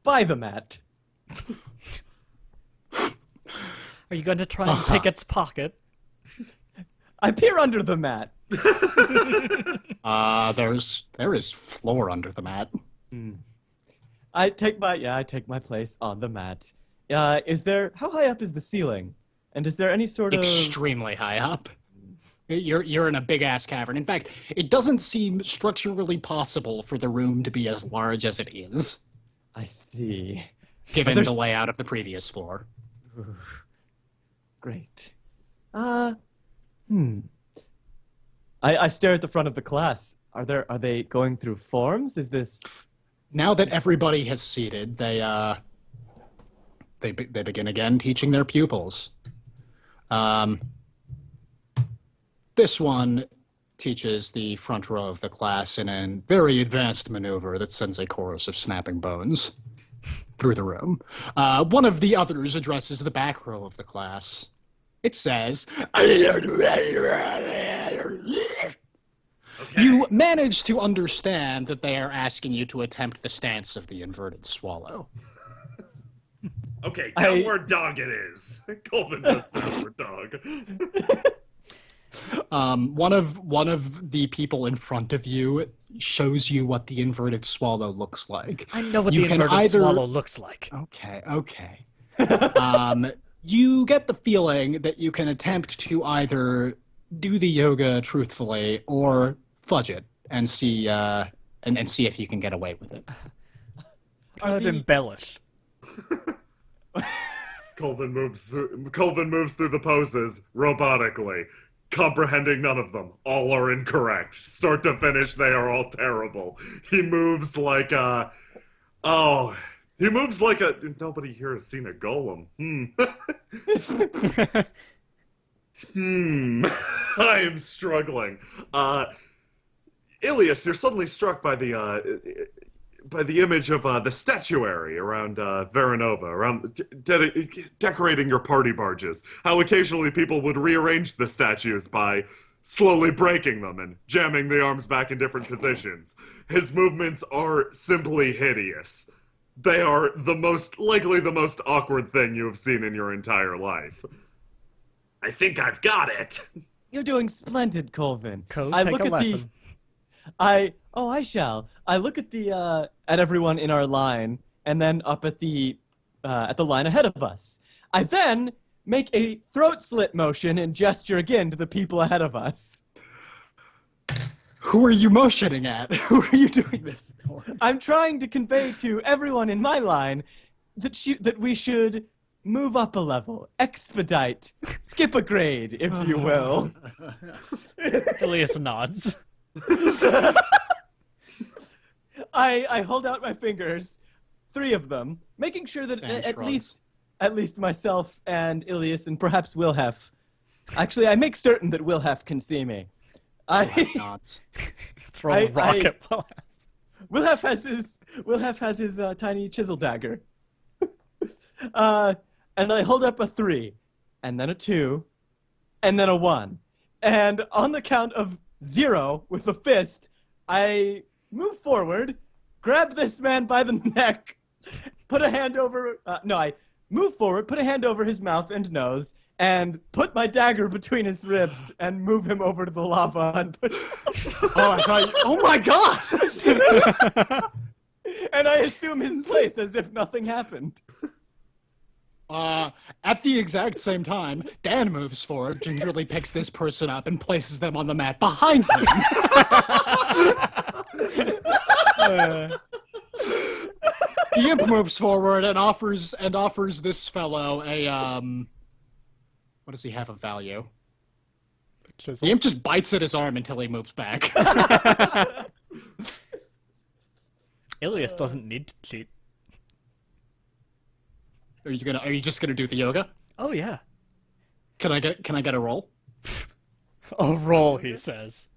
by the mat. Are you going to try and pick its pocket? I peer under the mat. There is floor under the mat. I take my place on the mat. How high up is the ceiling? And is there any sort of... Extremely high up. You're in a big ass cavern. In fact, it doesn't seem structurally possible for the room to be as large as it is, I see. given the layout of the previous floor. Great. I stare at the front of the class. Are they going through forms? Is this... Now that everybody has seated, they begin again teaching their pupils. This one teaches the front row of the class in a very advanced maneuver that sends a chorus of snapping bones through the room. One of the others addresses the back row of the class. It says, You manage to understand that they are asking you to attempt the stance of the inverted swallow. Okay, downward dog it is. Colvin does downward dog. One of the people in front of you shows you what the inverted swallow looks like. I know what You the can inverted either- swallow looks like. Okay. You get the feeling that you can attempt to either do the yoga truthfully or fudge it and see and see if you can get away with it. Kind of embellish. Colvin moves through the poses robotically, comprehending none of them. All are incorrect. Start to finish, they are all terrible. He moves like a... Nobody here has seen a golem. I am struggling. Ilias, you're suddenly struck by the image of the statuary around Veranova, around decorating your party barges. How occasionally people would rearrange the statues by slowly breaking them and jamming the arms back in different positions. His movements are simply hideous. They are likely the most awkward thing you have seen in your entire life. I think I've got it. You're doing splendid, Colvin. Take look a at lesson. I shall. I look at at everyone in our line, and then up at the line ahead of us. I then make a throat slit motion and gesture again to the people ahead of us. Who are you motioning at? Who are you doing this for? I'm trying to convey to everyone in my line that we should move up a level, expedite, skip a grade, if you will. Ilias nods. I hold out my fingers, 3 of them, making sure that at least myself and Ilias and perhaps Wilhef. Actually, I make certain that Wilhef can see me. Throw a rocket. Wilhef has his tiny chisel dagger. And I hold up a 3, and then a 2, and then a 1. And on the count of 0 with a fist, I move forward, grab this man by the neck, put a hand over... I move forward, put a hand over his mouth and nose, and put my dagger between his ribs and move him over to the lava and push... Oh my god! And I assume his place as if nothing happened. At the exact same time, Dan moves forward, gingerly picks this person up, and places them on the mat behind him. The imp moves forward and offers this fellow a what does he have of value? The imp just bites at his arm until he moves back. Ilias doesn't need to cheat. Are you just gonna do the yoga? Oh yeah. Can I get a roll? A roll, he says.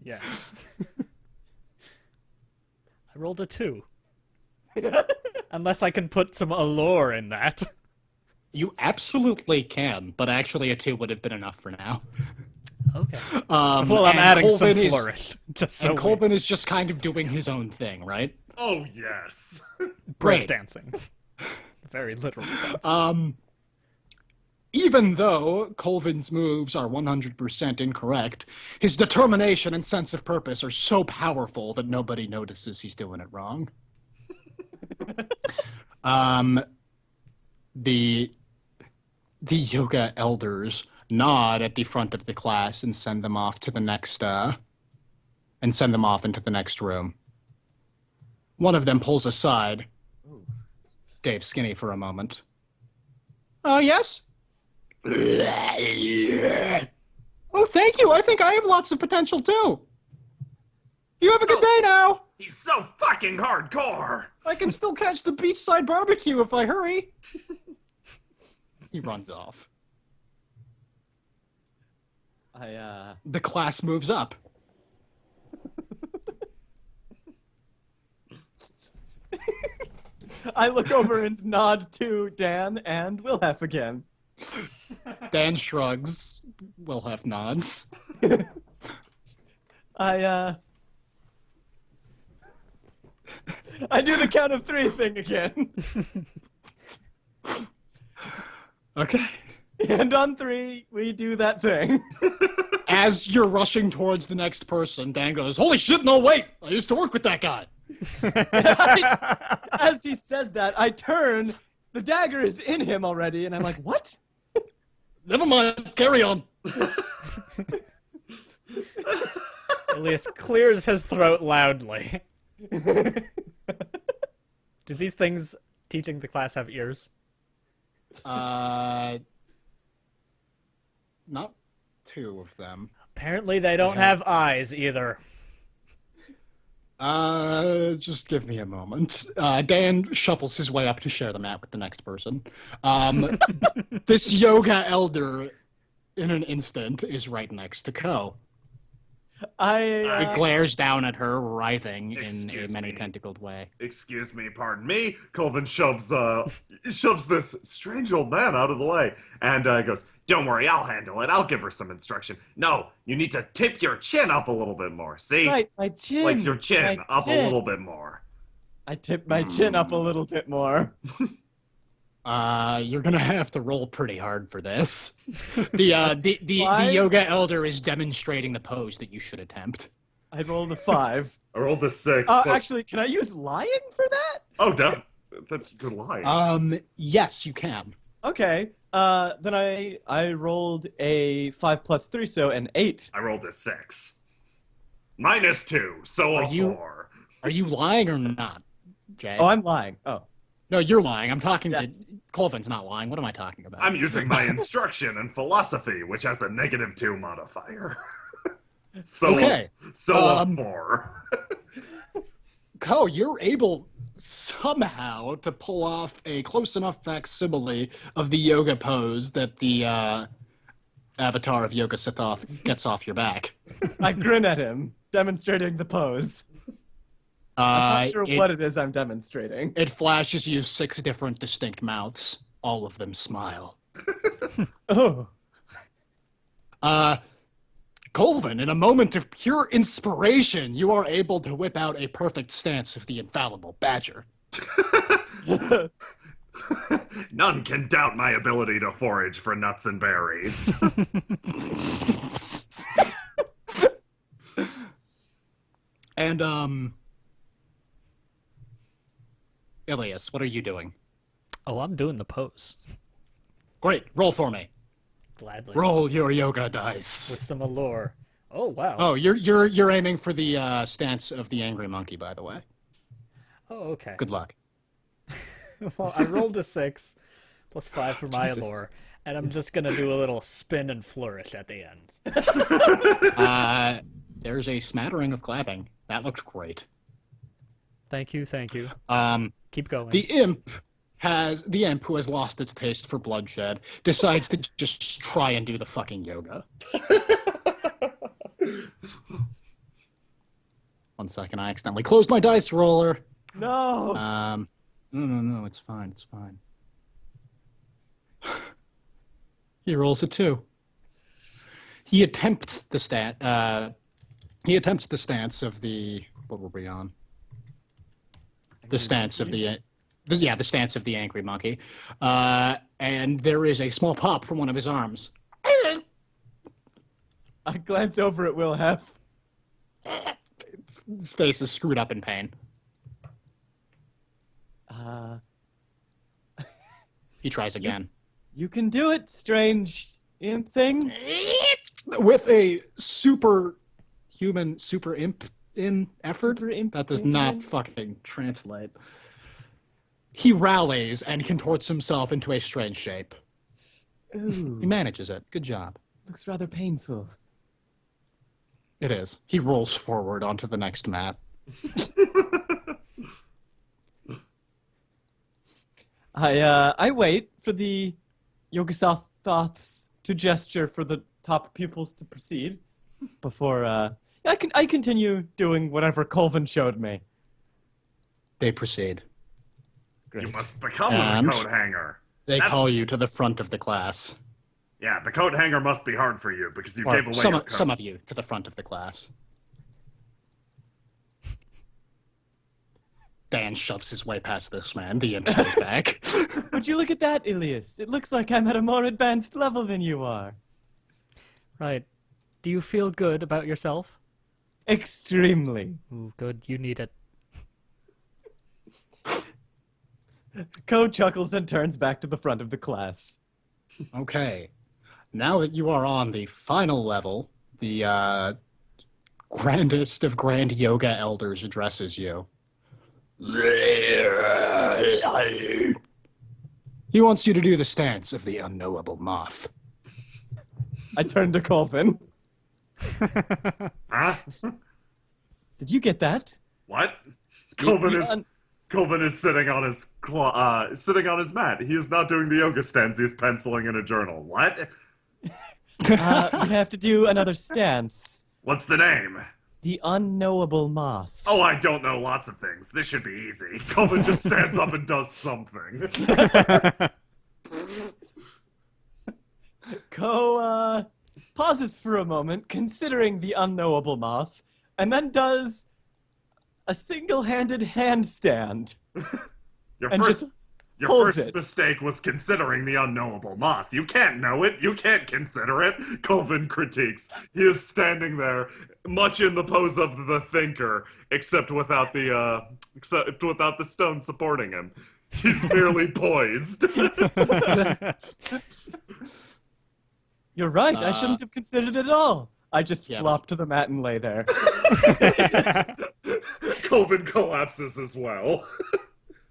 Yes. I rolled a 2. Unless I can put some allure in that. You absolutely can, but actually a 2 would have been enough for now. Okay. Well, I'm adding some flourish. Colvin is just kind of doing his own thing, right? Oh, yes. Breakdancing. Very literal sense. Even though Colvin's moves are 100% incorrect, his determination and sense of purpose are so powerful that nobody notices he's doing it wrong. The yoga elders nod at the front of the class and send them off to the next into the next room. One of them pulls aside Dave Skinny for a moment. Oh, yes? Oh, thank you. I think I have lots of potential, too. You have a good day now. He's so fucking hardcore. I can still catch the beachside barbecue if I hurry. He runs off. The class moves up. I look over and nod to Dan and Wilhef again. Dan shrugs. Wilhef nods. I do the count of 3 thing again. Okay. And on 3, we do that thing. As you're rushing towards the next person, Dan goes, "Holy shit, no, wait! I used to work with that guy." As he says that, I turn. The dagger is in him already, and I'm like, what? Never mind, carry on. Ilias clears his throat loudly. Do these things teaching the class have ears? Not 2 of them. Apparently they don't have eyes either. Just give me a moment. Dan shuffles his way up to share the mat with the next person. This yoga elder, in an instant, is right next to Ko. He glares down at her, writhing in a many-tentacled way. Excuse me, pardon me. Colvin shoves this strange old man out of the way and goes, "Don't worry, I'll handle it. I'll give her some instruction. No, you need to tip your chin up a little bit more. See? Right, my chin. Like your chin up a little bit more." I tip my chin up a little bit more. You're gonna have to roll pretty hard for this. The yoga elder is demonstrating the pose that you should attempt. I rolled a 5. I rolled a 6. But... Actually, can I use lying for that? Oh, that's a good lie. Yes, you can. Okay. Then I rolled a 5 plus 3, so an 8. I rolled a 6. -2, so Are a you- 4. Are you lying or not, Jay? Oh, I'm lying. Oh. No, you're lying. I'm talking Yes. to Colvin's not lying. What am I talking about? I'm using my instruction and philosophy, which has a -2 modifier. So, Okay. a 4. Ko, you're able somehow to pull off a close enough facsimile of the yoga pose that the avatar of Yoga Sithoth gets off your back. I grin at him, demonstrating the pose. I'm not sure what it is I'm demonstrating. It flashes you 6 different distinct mouths. All of them smile. Oh. Colvin, in a moment of pure inspiration, you are able to whip out a perfect stance of the infallible badger. None can doubt my ability to forage for nuts and berries. And, Ilias, what are you doing? Oh, I'm doing the pose. Great, roll for me. Gladly. Roll your yoga dice. With some allure. Oh, wow. Oh, you're aiming for the stance of the angry monkey, by the way. Oh, okay. Good luck. Well, I rolled a 6 plus 5 for my Jesus. allure, and I'm just gonna do a little spin and flourish at the end. There's a smattering of clapping. That looked great. Thank you, thank you. Keep going. The imp who has lost its taste for bloodshed decides to just try and do the fucking yoga. 1 second, I accidentally closed my dice roller. No. No, it's fine, it's fine. He rolls a 2. He attempts the stance of the, what were we on? The stance of the stance of the angry monkey. And there is a small pop from one of his arms. I glance over at Will Hef. His face is screwed up in pain. He tries again. You can do it, strange imp thing. With a superhuman super imp in effort. Super imp That does thing. not fucking translate. He rallies and contorts himself into a strange shape. Ooh, He manages it. Good job. looks rather painful. It is. He rolls forward onto the next mat. I wait for the Yogasoths to gesture for the top pupils to proceed before I continue doing whatever Colvin showed me. They proceed. You Great. must become And- the coat hanger. They That's- call you to the front of the class. Yeah, the coat hanger must be hard for you because you Or gave away some, your coat. some of you to the front of the class. Dan shoves his way past this man. The imp stays back. Would you look at that, Ilias? It looks like I'm at a more advanced level than you are. Right. Do you feel good about yourself? Extremely. Ooh, good. You need it. Ko chuckles and turns back to the front of the class. Okay. Now that you are on the final level, the grandest of grand yoga elders addresses you. He wants you to do the stance of the unknowable moth. I turn to Colvin. Huh? Did you get that? What? the Colvin is sitting on his sitting on his mat. He is not doing the yoga stance. He is penciling in a journal. What? We have to do another stance. What's the name? The unknowable moth. Oh, I don't know lots of things. This should be easy. Colvin just stands up and does something. Ko pauses for a moment, considering the unknowable moth, and then does a single-handed handstand. Your And first, just your holds first it. mistake was considering the unknowable moth. You can't know it. You can't consider it. Colvin critiques. He is standing there, much in the pose of the thinker, except without the stone supporting him. He's merely poised. You're right. I shouldn't have considered it at all. I just Yeah. flop to the mat and lay there. Colvin collapses as well.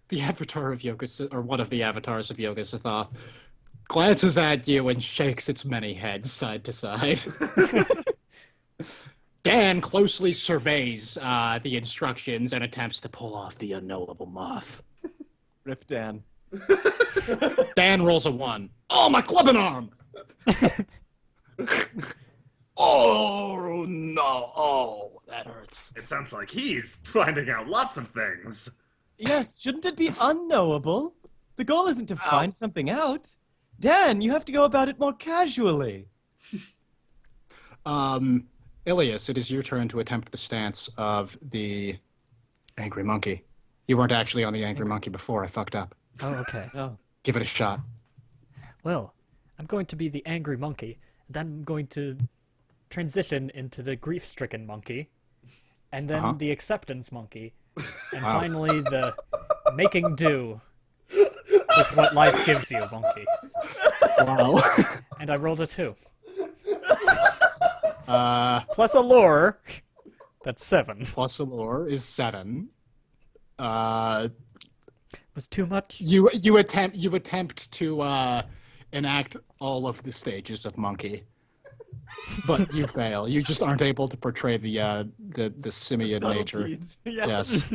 The avatar of Yoga, or one of the avatars of Yoga Sithoth, glances at you and shakes its many heads side to side. Dan closely surveys the instructions and attempts to pull off the unknowable moth. Rip Dan. Dan rolls a 1. Oh, my clubbing arm! Oh, no. Oh, that hurts. It sounds like he's finding out lots of things. Yes, shouldn't it be unknowable? The goal isn't to find something out. Dan, you have to go about it more casually. Ilias, it is your turn to attempt the stance of the angry monkey. You weren't actually on the angry monkey before. I fucked up. Oh, okay. Oh. Give it a shot. Well, I'm going to be the angry monkey, then I'm going to transition into the grief-stricken monkey, and then the acceptance monkey, and finally the making do with what life gives you monkey. Wow. And I rolled a 2. Plus a lore. That's 7. Plus a lore is 7. Was too much? You attempt to enact all of the stages of monkey, but you fail. You just aren't able to portray the simian nature. Subtleties. Yeah. Yes.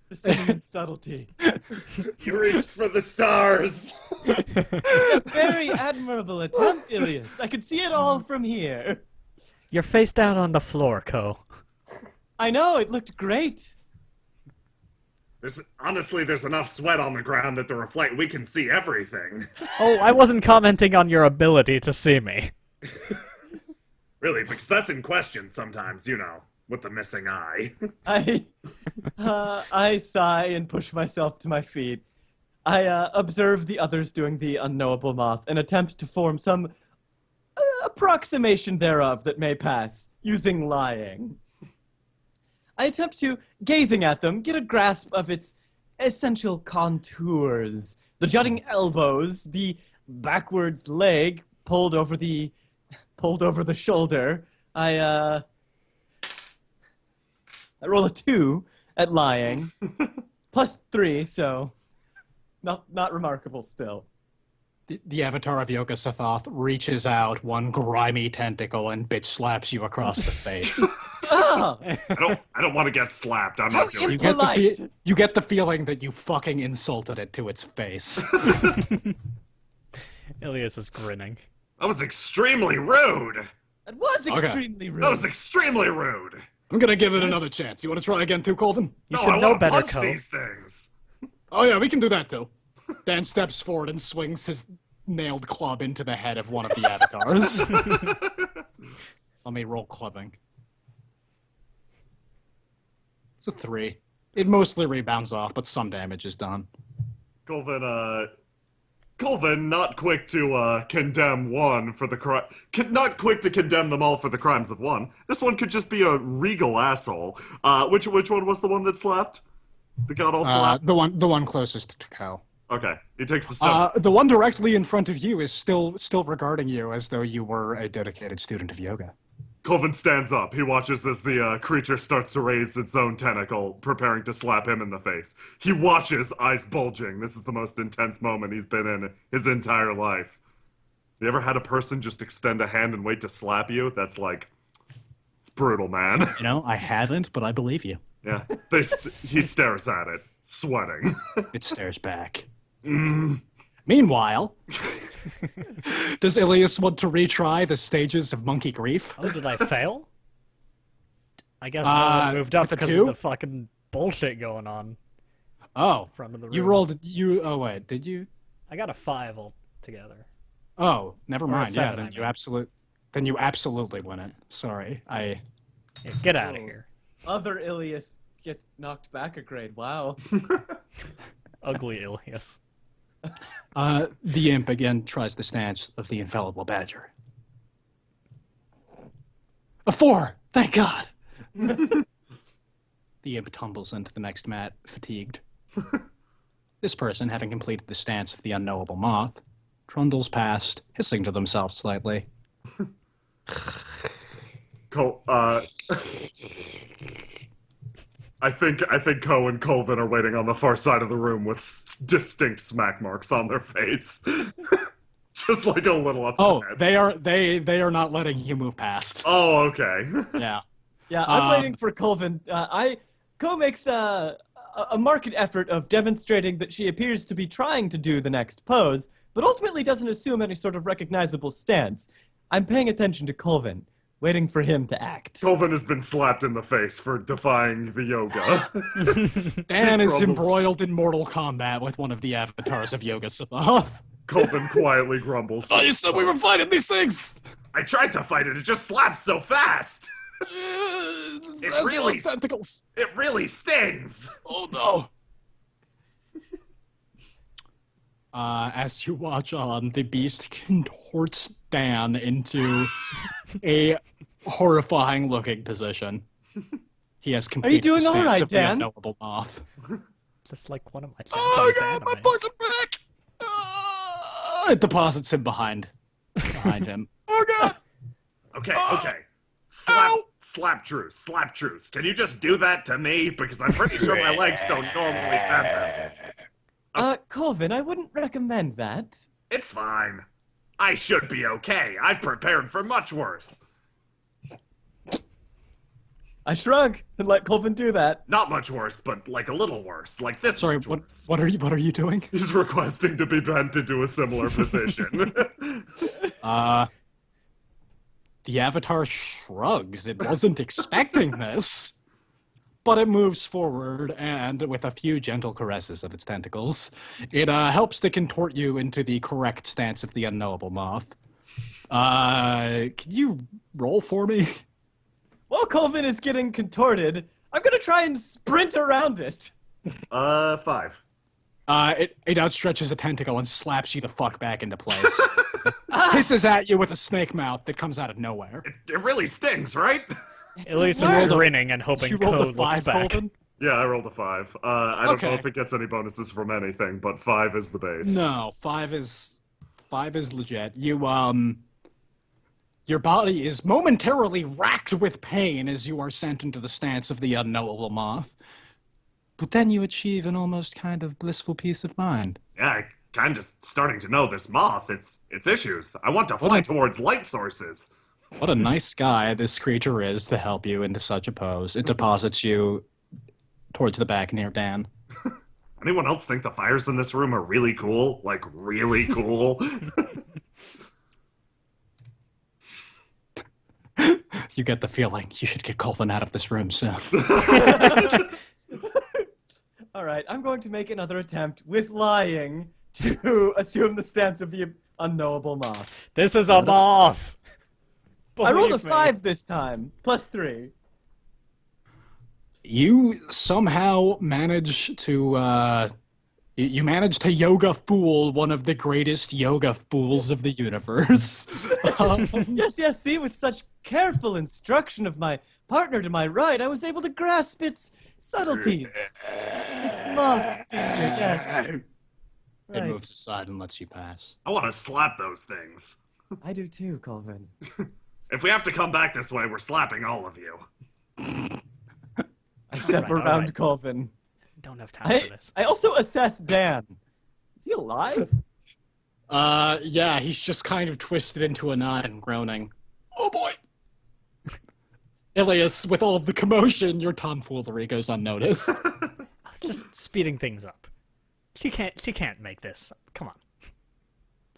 The simian subtlety. You reached for the stars. Yes, very admirable attempt, Ilias. I could see it all from here. You're face down on the floor, Ko. I know, it looked great. Honestly, there's enough sweat on the ground that we can see everything. Oh, I wasn't commenting on your ability to see me. Really, because that's in question sometimes, with the missing eye. I sigh and push myself to my feet. I observe the others doing the unknowable moth and attempt to form some approximation thereof that may pass, using lying. I attempt to, gazing at them, get a grasp of its essential contours. The jutting elbows, the backwards leg pulled over the shoulder. I roll a 2 at lying. Plus 3, so not remarkable still. The avatar of Yoga Sithoth reaches out one grimy tentacle and bitch slaps you across the face. Ah! I don't want to get slapped. I'm not doing You it. Polite. you get the feeling that you fucking insulted it to its face. Ilias is grinning. That was extremely rude. It was extremely rude. That was extremely rude. I'm gonna give it another chance. You want to try again too, Colvin? You No, should I know want to better, punch Ko. these things. Oh yeah, we can do that too. Dan steps forward and swings his nailed club into the head of one of the avatars. Let me roll clubbing. It's a 3. It mostly rebounds off, but some damage is done. Colvin, not quick to condemn one for the crime. Not quick to condemn them all for the crimes of one. This one could just be a regal asshole. Which one was the one that slapped? The got all slapped? The one closest to Cal. Okay, he takes a step. The one directly in front of you is still regarding you as though you were a dedicated student of yoga. Colvin stands up. He watches as the creature starts to raise its own tentacle, preparing to slap him in the face. He watches, eyes bulging. This is the most intense moment he's been in his entire life. You ever had a person just extend a hand and wait to slap you? That's it's brutal, man. You know, I haven't, but I believe you. Yeah. He stares at it, sweating. It stares back. Meanwhile, does Ilias want to retry the stages of monkey grief? Oh, did I fail? I guess I one moved up with a because 2? of the fucking bullshit going on Oh, front of the room. you rolled oh wait, did you? I got a 5 altogether. Oh, never Or a mind. Yeah, 7, then you absolutely win it. Sorry, Yeah, get out of here. Other Ilias gets knocked back a grade. Wow. Ugly Ilias. The imp again tries the stance of the infallible badger. A 4, thank God. The imp tumbles into the next mat, fatigued. This person, having completed the stance of the unknowable moth, trundles past, hissing to themselves slightly. Col- uh, I think Ko and Colvin are waiting on the far side of the room with distinct smack marks on their face. Just like a little upset. Oh, they are not letting you move past. Oh, okay. Yeah. Yeah, I'm waiting for Colvin. Ko makes a marked effort of demonstrating that she appears to be trying to do the next pose, but ultimately doesn't assume any sort of recognizable stance. I'm paying attention to Colvin, waiting for him to act. Colvin has been slapped in the face for defying the yoga. Dan is Grumbles. embroiled in mortal combat with one of the avatars of Yoga Sabaoth. Colvin quietly grumbles. Oh, you said we were fighting these things! I tried to fight it just slaps so fast! It really- tentacles. It really stings! Oh no! As you watch on, the beast contorts Dan into a horrifying-looking position. He has completed doing the all stance right, of the Dan? unknowable moth. Just like one of my Oh Japanese god, my animes. parts are back! It deposits him behind him. Oh god! Okay. Slap truce. Can you just do that to me? Because I'm pretty sure my legs don't normally bend them. Colvin, I wouldn't recommend that. It's fine. I should be okay. I've prepared for much worse. I shrug and let Colvin do that. Not much worse, but like a little worse. Like this Sorry, much worse. what are you doing? He's requesting to be bent into a similar position. The avatar shrugs. It wasn't expecting this. But it moves forward, and with a few gentle caresses of its tentacles, it helps to contort you into the correct stance of the unknowable moth. Can you roll for me? While Colvin is getting contorted, I'm gonna try and sprint around it. 5. It outstretches a tentacle and slaps you the fuck back into place. Hisses at you with a snake mouth that comes out of nowhere. It really stings, right? At least worst. I'm grinning and hoping You rolled Ko a looks 5, back. Colvin? Yeah, I rolled a 5. I don't know Okay. if it gets any bonuses from anything, but 5 is the base. No, 5 is legit. Your body is momentarily racked with pain as you are sent into the stance of the unknowable moth. But then you achieve an almost kind of blissful peace of mind. Yeah, I kind of starting to know this moth. Its issues. I want to fly What a- towards light sources. What a nice guy this creature is to help you into such a pose. It deposits you towards the back near Dan. Anyone else think the fires in this room are really cool? Like, really cool? You get the feeling you should get Colvin out of this room soon. All right, I'm going to make another attempt with lying to assume the stance of the unknowable moth. This is a moth! I rolled a Believe me. 5 this time, plus 3. You somehow manage to you manage to yoga fool one of the greatest yoga fools of the universe. Yes, see, with such careful instruction of my partner to my right, I was able to grasp its subtleties. This moth creature, yes. It Right. moves aside and lets you pass. I want to slap those things. I do too, Colvin. If we have to come back this way, we're slapping all of you. I step All around right. Colvin. Don't have time for this. I also assess Dan. Is he alive? Yeah, he's just kind of twisted into a knot and groaning. Oh boy! Ilias, with all of the commotion, your tomfoolery goes unnoticed. I was just speeding things up. She can't make this. Come on.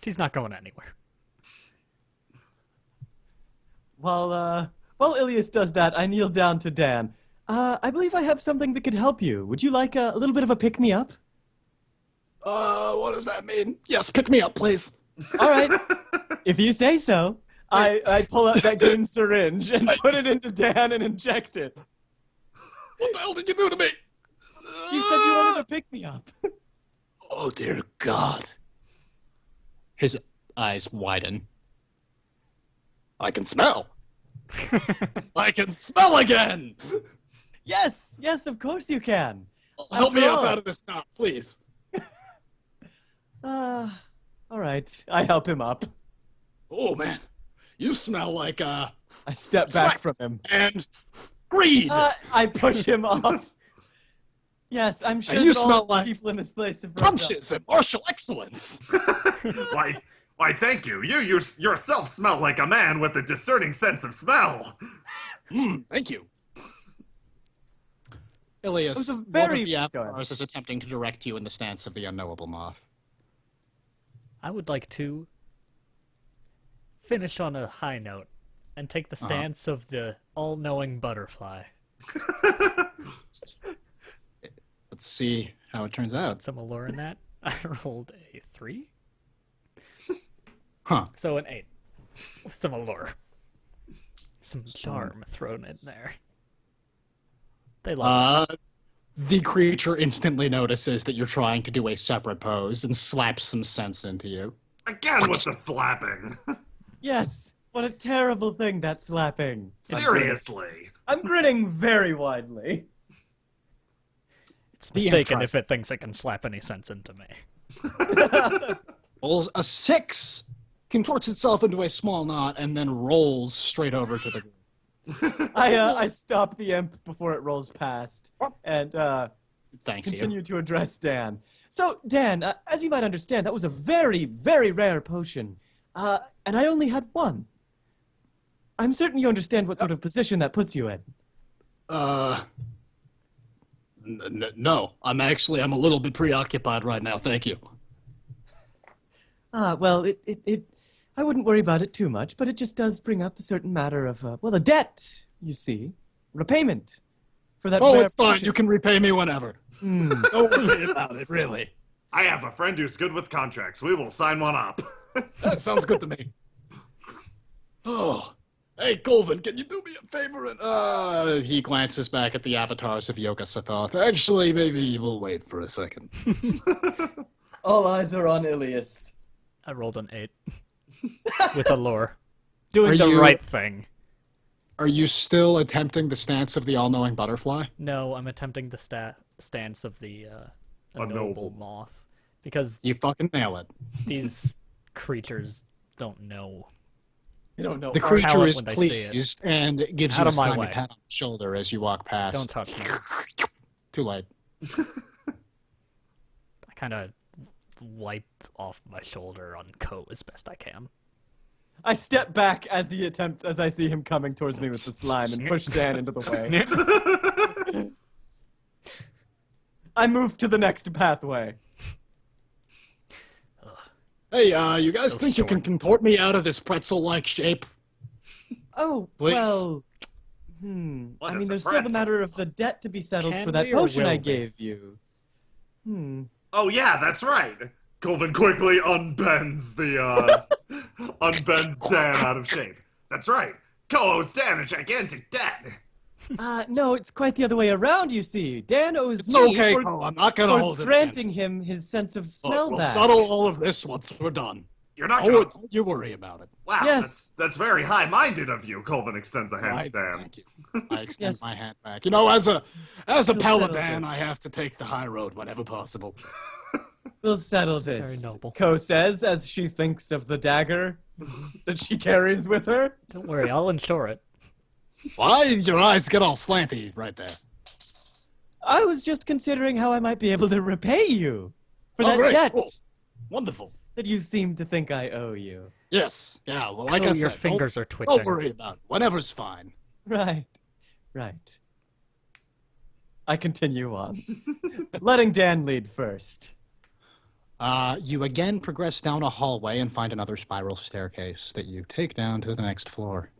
She's not going anywhere. While Ilias does that, I kneel down to Dan. I believe I have something that could help you. Would you like a little bit of a pick-me-up? What does that mean? Yes, pick me up, please. All right. If you say so. I pull out that green syringe and put it into Dan and inject it. What the hell did you do to me? You said you wanted a pick-me-up. Oh, dear God. His eyes widen. I can smell. I can smell again. Yes, of course you can. Help me After up all- out of this knot, please. All right. I help him up. Oh man, you smell like I step back from sweat him. and greed. I push him off. Yes, I'm sure And you that all smell the like people in this place have rubbed up. Punches and martial excellence. Why, thank you. You yourself smell like a man with a discerning sense of smell. Thank you. Ilias, was a one very- of the Go ahead. avatars is attempting to direct you in the stance of the unknowable moth. I would like to finish on a high note and take the stance of the all-knowing butterfly. Let's see how it turns out. Some allure in that. I rolled a 3, Huh. so an 8. Some allure. Some charm thrown in there. They love it. The creature instantly notices that you're trying to do a separate pose and slaps some sense into you. Again with the slapping. Yes. What a terrible thing, that slapping. Seriously. I'm grinning very widely. It's the mistaken interest. if it thinks it can slap any sense into me. Rolls a 6, contorts itself into a small knot, and then rolls straight over to the ground. I stop the imp before it rolls past and Thanks, continue to address Dan. So, Dan, as you might understand, that was a very, very rare potion, and I only had one. I'm certain you understand what sort of position that puts you in. No, I'm a little bit preoccupied right now. Thank you. Well, I wouldn't worry about it too much, but it just does bring up a certain matter of, a debt, you see. Repayment. For that Oh, rare it's fine. potion. You can repay me whenever. Don't worry about it, really. I have a friend who's good with contracts. We will sign one up. That sounds good to me. Oh, hey, Colvin, can you do me a favor? And he glances back at the avatars of Yoga Sathoth. Actually, maybe we'll wait for a second. All eyes are on Ilias. I rolled an 8 with allure. Doing Are the you- right thing. Are you still attempting the stance of the all-knowing butterfly? No, I'm attempting the stance of the a noble. noble moth. Because You fucking nail it. these creatures don't know. You don't know. The Our creature talent is when they see it. pleased and gives Out you a of my slimy way. pat on the shoulder as you walk past. Don't touch me. Too late. I kind of wipe off my shoulder on Ko as best I can. I step back as I see him coming towards me with the slime and push Dan into the way. I move to the next pathway. Hey, you guys So think you can short. contort me out of this pretzel-like shape? Oh, Please. well. What I is mean, a there's still the pretzel? matter of the debt to be settled Can for that we or potion will I we? gave you. Oh yeah, that's right. Colvin quickly unbends unbends Dan out of shape. That's right. Co-owes Dan a gigantic debt. No, it's quite the other way around, you see. Dan owes It's me okay, for, Cole. I'm not gonna for hold it granting against him his sense of you. smell We'll back. settle all of this once we're done. You're not Oh, gonna. don't you worry about it. Wow. Yes. That's very high-minded of you. Colvin extends a hand Right, to Dan. thank you. I extend Yes. my hand back. You know, as a settle paladin, this. I have to take the high road whenever possible. We'll settle this. Very noble. Ko says as she thinks of the dagger that she carries with her. Don't worry, I'll insure it. Why did your eyes get all slanty right there? I was just considering how I might be able to repay you for Oh, that great. debt Cool. Wonderful. that you seem to think I owe you. Yes. Yeah. Well, like Oh, I said, your fingers are twitching. Don't worry about it. Whenever's fine. Right. I continue on, letting Dan lead first. You again progress down a hallway and find another spiral staircase that you take down to the next floor.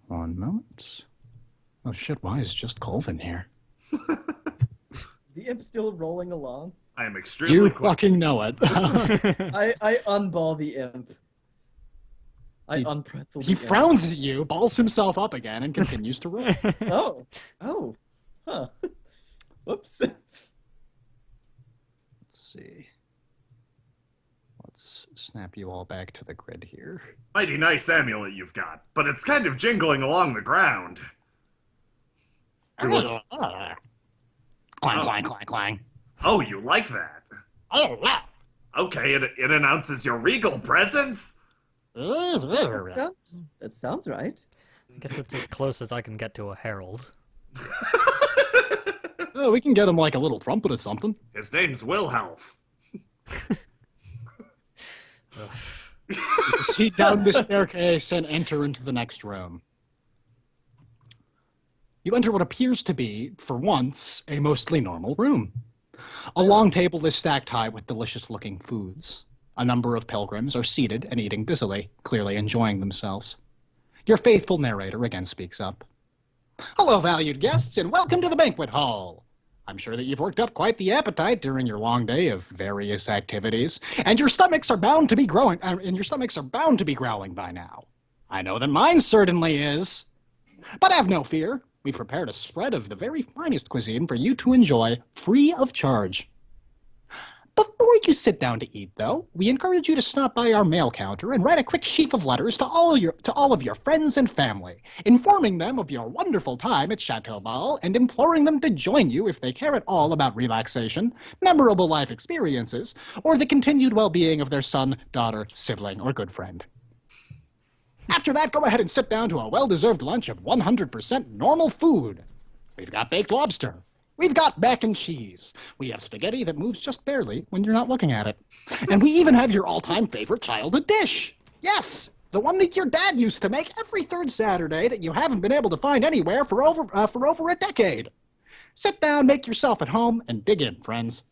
One moment. Oh shit, why is just Colvin here? The imp still rolling along. I am extremely You quick. fucking know it. I unball the imp. I He- unpretzel the He imp. frowns at you, balls himself up again, and continues to roll. Oh. Huh. Whoops. Let's see. Let's snap you all back to the grid here. Mighty nice amulet you've got, but it's kind of jingling along the ground. Clang, clang, clang, clang. Oh, you like that? Oh, wow. Okay, it announces your regal presence? That sounds right. I guess it's as close as I can get to a herald. Oh, we can get him like a little trumpet or something. His name's Wilhelf. Proceed down the staircase and enter into the next room. You enter what appears to be, for once, a mostly normal room. A long table is stacked high with delicious-looking foods. A number of pilgrims are seated and eating busily, clearly enjoying themselves. Your faithful narrator again speaks up. Hello, valued guests, and welcome to the banquet hall. I'm sure that you've worked up quite the appetite during your long day of various activities, and your stomachs are bound to be growing. By now. I know that mine certainly is. But have no fear. We've prepared a spread of the very finest cuisine for you to enjoy, free of charge. Before you sit down to eat, though, we encourage you to stop by our mail counter and write a quick sheaf of letters to all of your friends and family, informing them of your wonderful time at Chateau Ball and imploring them to join you if they care at all about relaxation, memorable life experiences, or the continued well-being of their son, daughter, sibling, or good friend. After that, go ahead and sit down to a well-deserved lunch of 100% normal food. We've got baked lobster. We've got mac and cheese. We have spaghetti that moves just barely when you're not looking at it. And we even have your all-time favorite childhood dish. Yes, the one that your dad used to make every third Saturday that you haven't been able to find anywhere for over a decade. Sit down, make yourself at home, and dig in, friends.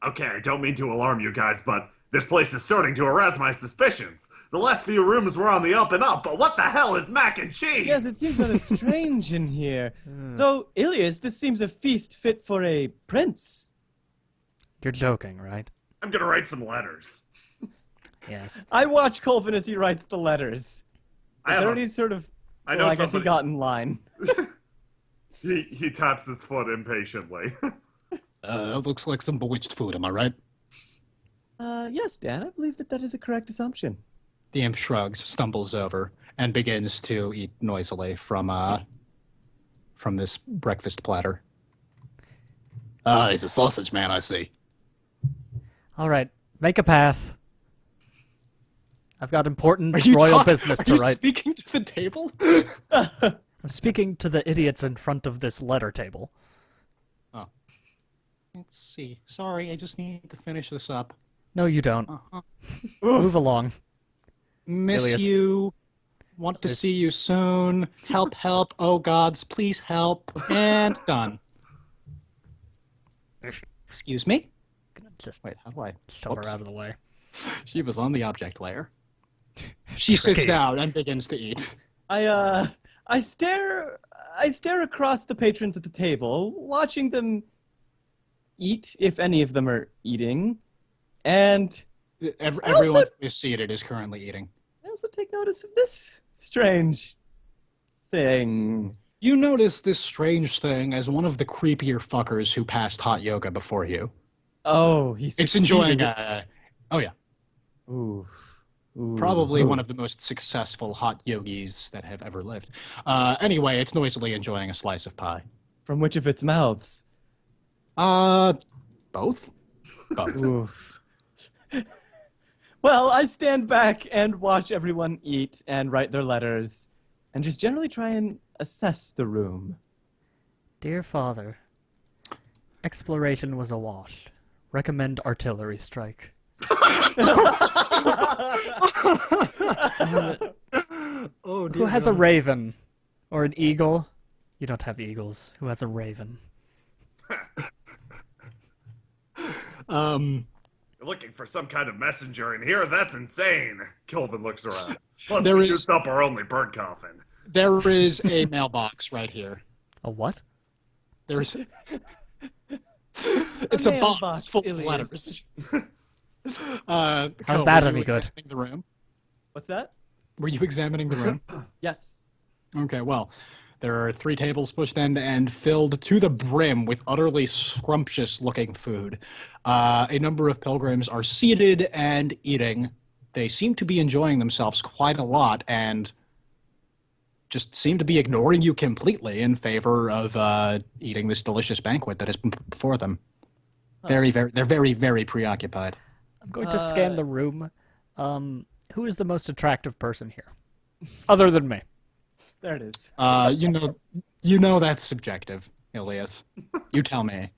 Okay, I don't mean to alarm you guys, but this place is starting to arouse my suspicions. The last few rooms were on the up and up, but what the hell is mac and cheese? Yes, it seems rather strange in here. Though, Ilias, this seems a feast fit for a prince. You're joking, right? I'm gonna write some letters. Yes. I watch Colvin as he writes the letters. I Is have there a- any sort of... I know Well, I guess he somebody- got in line. He taps his foot impatiently. Looks like some bewitched food, am I right? Yes, Dan, I believe that is a correct assumption. The imp shrugs, stumbles over, and begins to eat noisily from this breakfast platter. He's a sausage man, I see. All right, make a path. I've got important royal business Are to you write. speaking to the table? I'm speaking to the idiots in front of this letter table. Oh. Let's see. Sorry, I just need to finish this up. No, you don't. Move along. Miss Ilias. you. Want to see you soon. Help, help. Oh, gods, please help. And done. Excuse me? Just Wait, how do I? shove her Oops. out of the way. She was on the object layer. She sits Tricky. down and begins to eat. I stare across the patrons at the table, watching them eat, if any of them are eating, and Everyone who is seated is currently eating. I also take notice of this strange thing. You notice this strange thing as one of the creepier fuckers who passed hot yoga before you. Oh, he's It's enjoying. succeeded. Oh yeah, Oof. Ooh. probably one of the most successful hot yogis that have ever lived. Anyway, it's noisily enjoying a slice of pie. From which of its mouths? Both. Both. Oof. Well, I stand back and watch everyone eat and write their letters, and just generally try and assess the room. Dear father, exploration was a wash. Recommend artillery strike. Oh, Who has a raven? Or an eagle? You don't have eagles. Who has a raven? You're looking for some kind of messenger in here? That's insane. Kelvin looks around. Plus, There we is- used up our only bird coffin. There is a mailbox right here. A what? There's. It's a box mailbox, full of Ilias. letters. How's Cole, that were any you good? examining the room? What's that? Were you examining the room? Yes. Okay, well, there are 3 tables pushed end to end, filled to the brim with utterly scrumptious-looking food. A number of pilgrims are seated and eating. They seem to be enjoying themselves quite a lot and just seem to be ignoring you completely in favor of eating this delicious banquet that has been put before them. They're very, very preoccupied. I'm going to scan the room. Who is the most attractive person here? Other than me. There it is. You know that's subjective, Ilias. You tell me.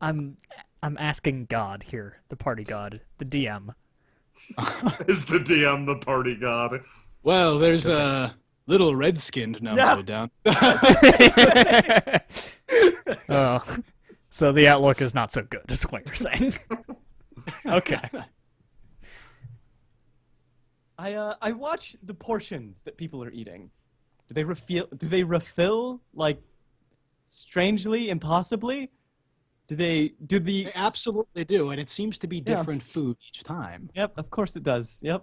I'm asking God here, the party god, the DM. Is the DM the party god? Well, there's a little red-skinned number down. Oh, so the outlook is not so good, is what you're saying. Okay. I watch the portions that people are eating. Do they refill like strangely, impossibly? They absolutely do, and it seems to be different food each time. Yep, of course it does. Yep.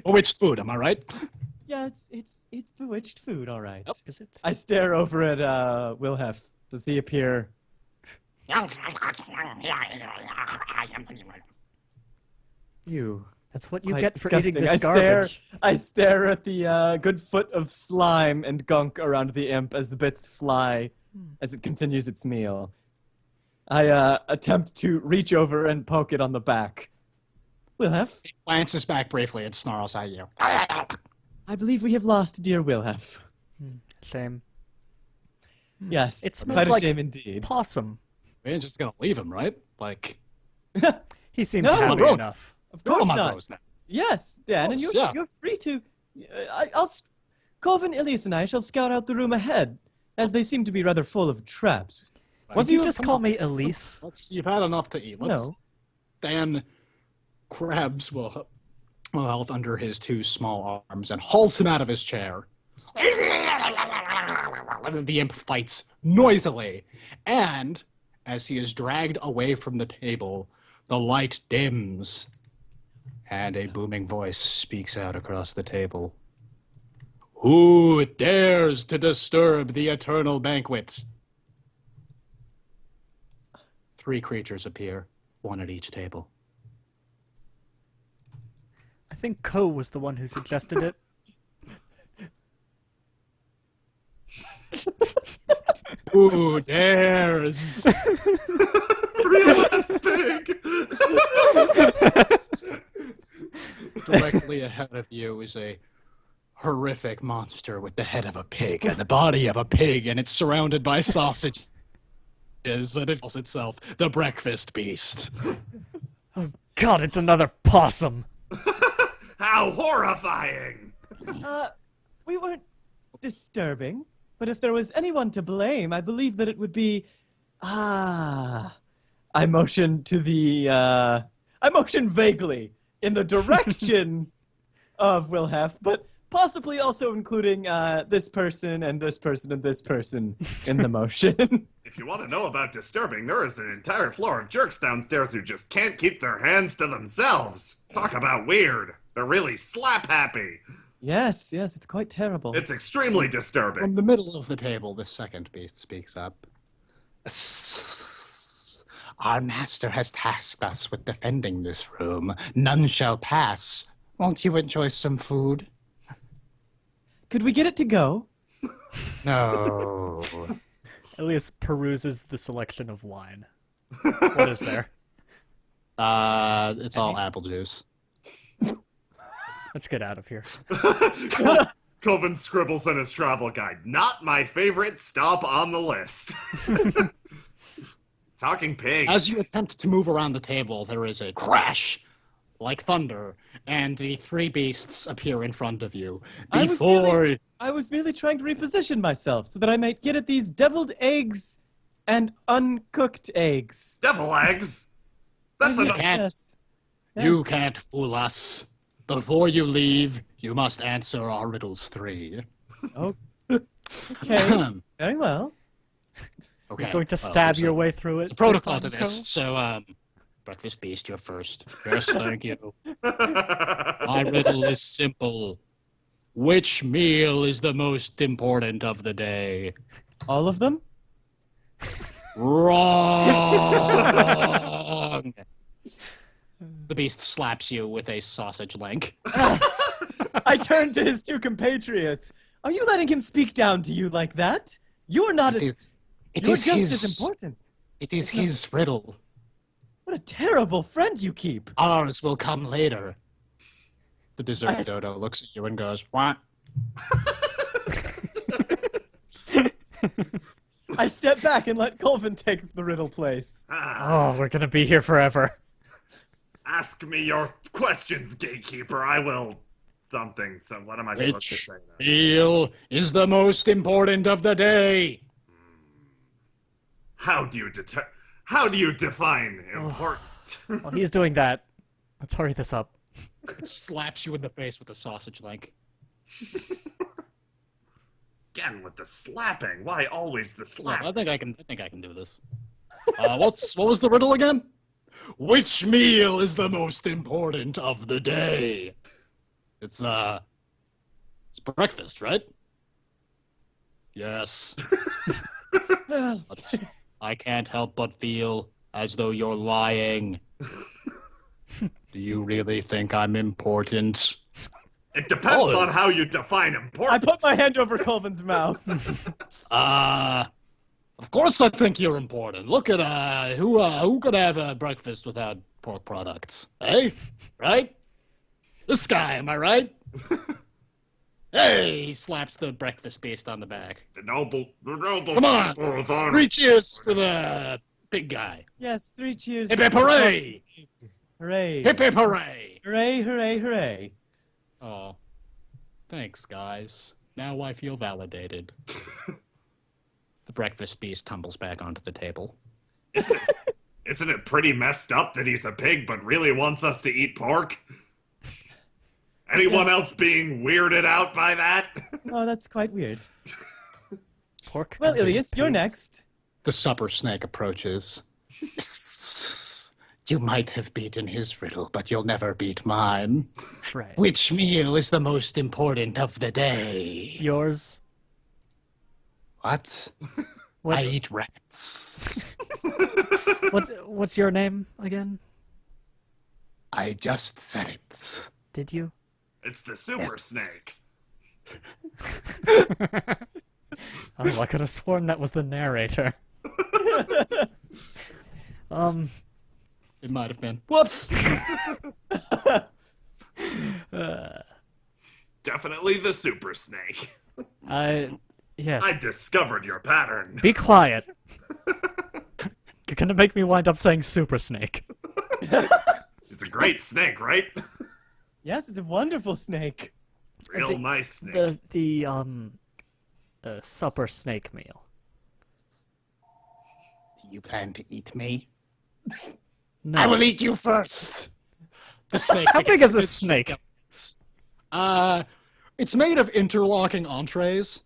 Bewitched food, am I right? Yeah, it's bewitched food, all right. Oh, is it? I stare over at Wilhef. Does he appear? You. That's what you Quite get for disgusting. eating this garbage. I stare at the good foot of slime and gunk around the imp as the bits fly as it continues its meal. I attempt to reach over and poke it on the back. Wilhef, It glances back briefly and snarls at you. I believe we have lost dear Wilhef. Shame. Yes, It smells quite a like shame indeed. possum. We ain't just gonna leave him, right? Like, He seems No. happy Bro. enough. Of you're course my not. bros now. Yes, Dan, and course, yeah. you're free to. Colvin, Ilias, and I shall scout out the room ahead, as they seem to be rather full of traps. Did you just call me Elise? You've had enough to eat. No. Dan grabs Wilhelm under his two small arms and hauls him out of his chair. The imp fights noisily, and as he is dragged away from the table, the light dims, and a booming voice speaks out across the table. Who dares to disturb the eternal banquet? 3 creatures appear, 1 at each table. I think Ko was the one who suggested it. Who dares? Real big. Directly ahead of you is a horrific monster with the head of a pig and the body of a pig, and it's surrounded by sausages, and it calls itself the breakfast beast. God, it's another possum. How horrifying! We weren't disturbing, but if there was anyone to blame, I believe that it would be. I motion to the. I motion vaguely in the direction of Wilhef, but possibly also including this person and this person and this person in the motion. If you want to know about disturbing, there is an entire floor of jerks downstairs who just can't keep their hands to themselves. Talk about weird. They're really slap happy. Yes, it's quite terrible. It's extremely disturbing. From the middle of the table, the second beast speaks up. Our master has tasked us with defending this room. None shall pass. Won't you enjoy some food? Could we get it to go? No. Elias peruses the selection of wine. What is there? It's all apple juice. Let's get out of here. Colvin scribbles in his travel guide. Not my favorite stop on the list. Talking pig. As you attempt to move around the table, there is a crash, like thunder, and the 3 beasts appear in front of you. I was merely trying to reposition myself so that I might get at these deviled eggs and uncooked eggs. Devil eggs? That's You enough. can't, Yes. you Yes. can't fool us. Before you leave, you must answer our riddles 3. Oh, okay. Very well. Okay. You're going to well, stab there's your a- way through it. There's a protocol to Ko? this. So, breakfast beast, you're first. Yes, thank you. My riddle is simple. Which meal is the most important of the day? All of them? Wrong! The beast slaps you with a sausage link. I turn to his 2 compatriots. Are you letting him speak down to you like that? You are not as It You're is just his. as important. It is his riddle. What a terrible friend you keep. Ours will come later. The dessert I s- dodo looks at you and goes, "What?" I step back and let Colvin take the riddle place. Oh, we're gonna be here forever. Ask me your questions, gatekeeper. I will something. So what am I supposed to Which say now? meal is the most important of the day? How do you define important? While he's doing that, let's hurry this up. Slaps you in the face with a sausage link. Again with the slapping. Why always the I slap? think I can do this. What was the riddle again? Which meal is the most important of the day? It's breakfast, right? Yes. But I can't help but feel as though you're lying. Do you really think I'm important? It depends Oh. on how you define I important. put my hand over Colvin's mouth. Of course I think you're important. Look at who could have a breakfast without pork products? Eh? Right? This guy, am I right? Hey, he slaps the breakfast beast on the back. The noble. Come on! people of honor. 3 cheers for the big guy. Yes, 3 cheers. Hip hip hooray! Hooray. Hip hip hooray! Hooray, hooray, hooray. Oh, thanks, guys. Now I feel validated. The breakfast beast tumbles back onto the table. Isn't it pretty messed up that he's a pig but really wants us to eat pork? Anyone Yes. else being weirded out by that? Oh, that's quite weird. Pork. Well, and Ilias, you're pigs. next. The supper snake approaches. You might have beaten his riddle, but you'll never beat mine. Right. Which meal is the most important of the day? Yours. What? What, I eat rats. what's your name again? I just said it. Did you? It's the super snake. Oh, I could have sworn that was the narrator. It might have been. Whoops! Definitely the super snake. Yes. I discovered your pattern. Be quiet. You're gonna make me wind up saying super snake. He's a great snake, right? Yes, it's a wonderful snake. Real nice snake. The supper snake meal. Do you plan to eat me? No. I will eat you first! The snake. How big is this snake? It's made of interlocking entrees,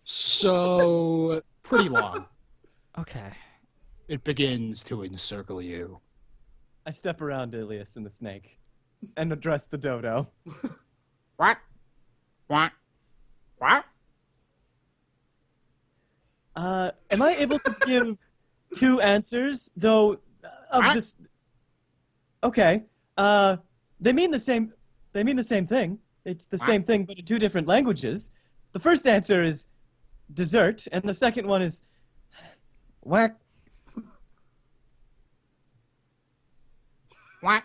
so pretty long. Okay. It begins to encircle you. I step around Ilias and the snake and address the dodo. What? What? What? Am I able to give 2 answers, though, of What? this? Okay. They mean the same thing. It's the same thing, but in 2 different languages. The first answer is dessert, and the second one is whack. What?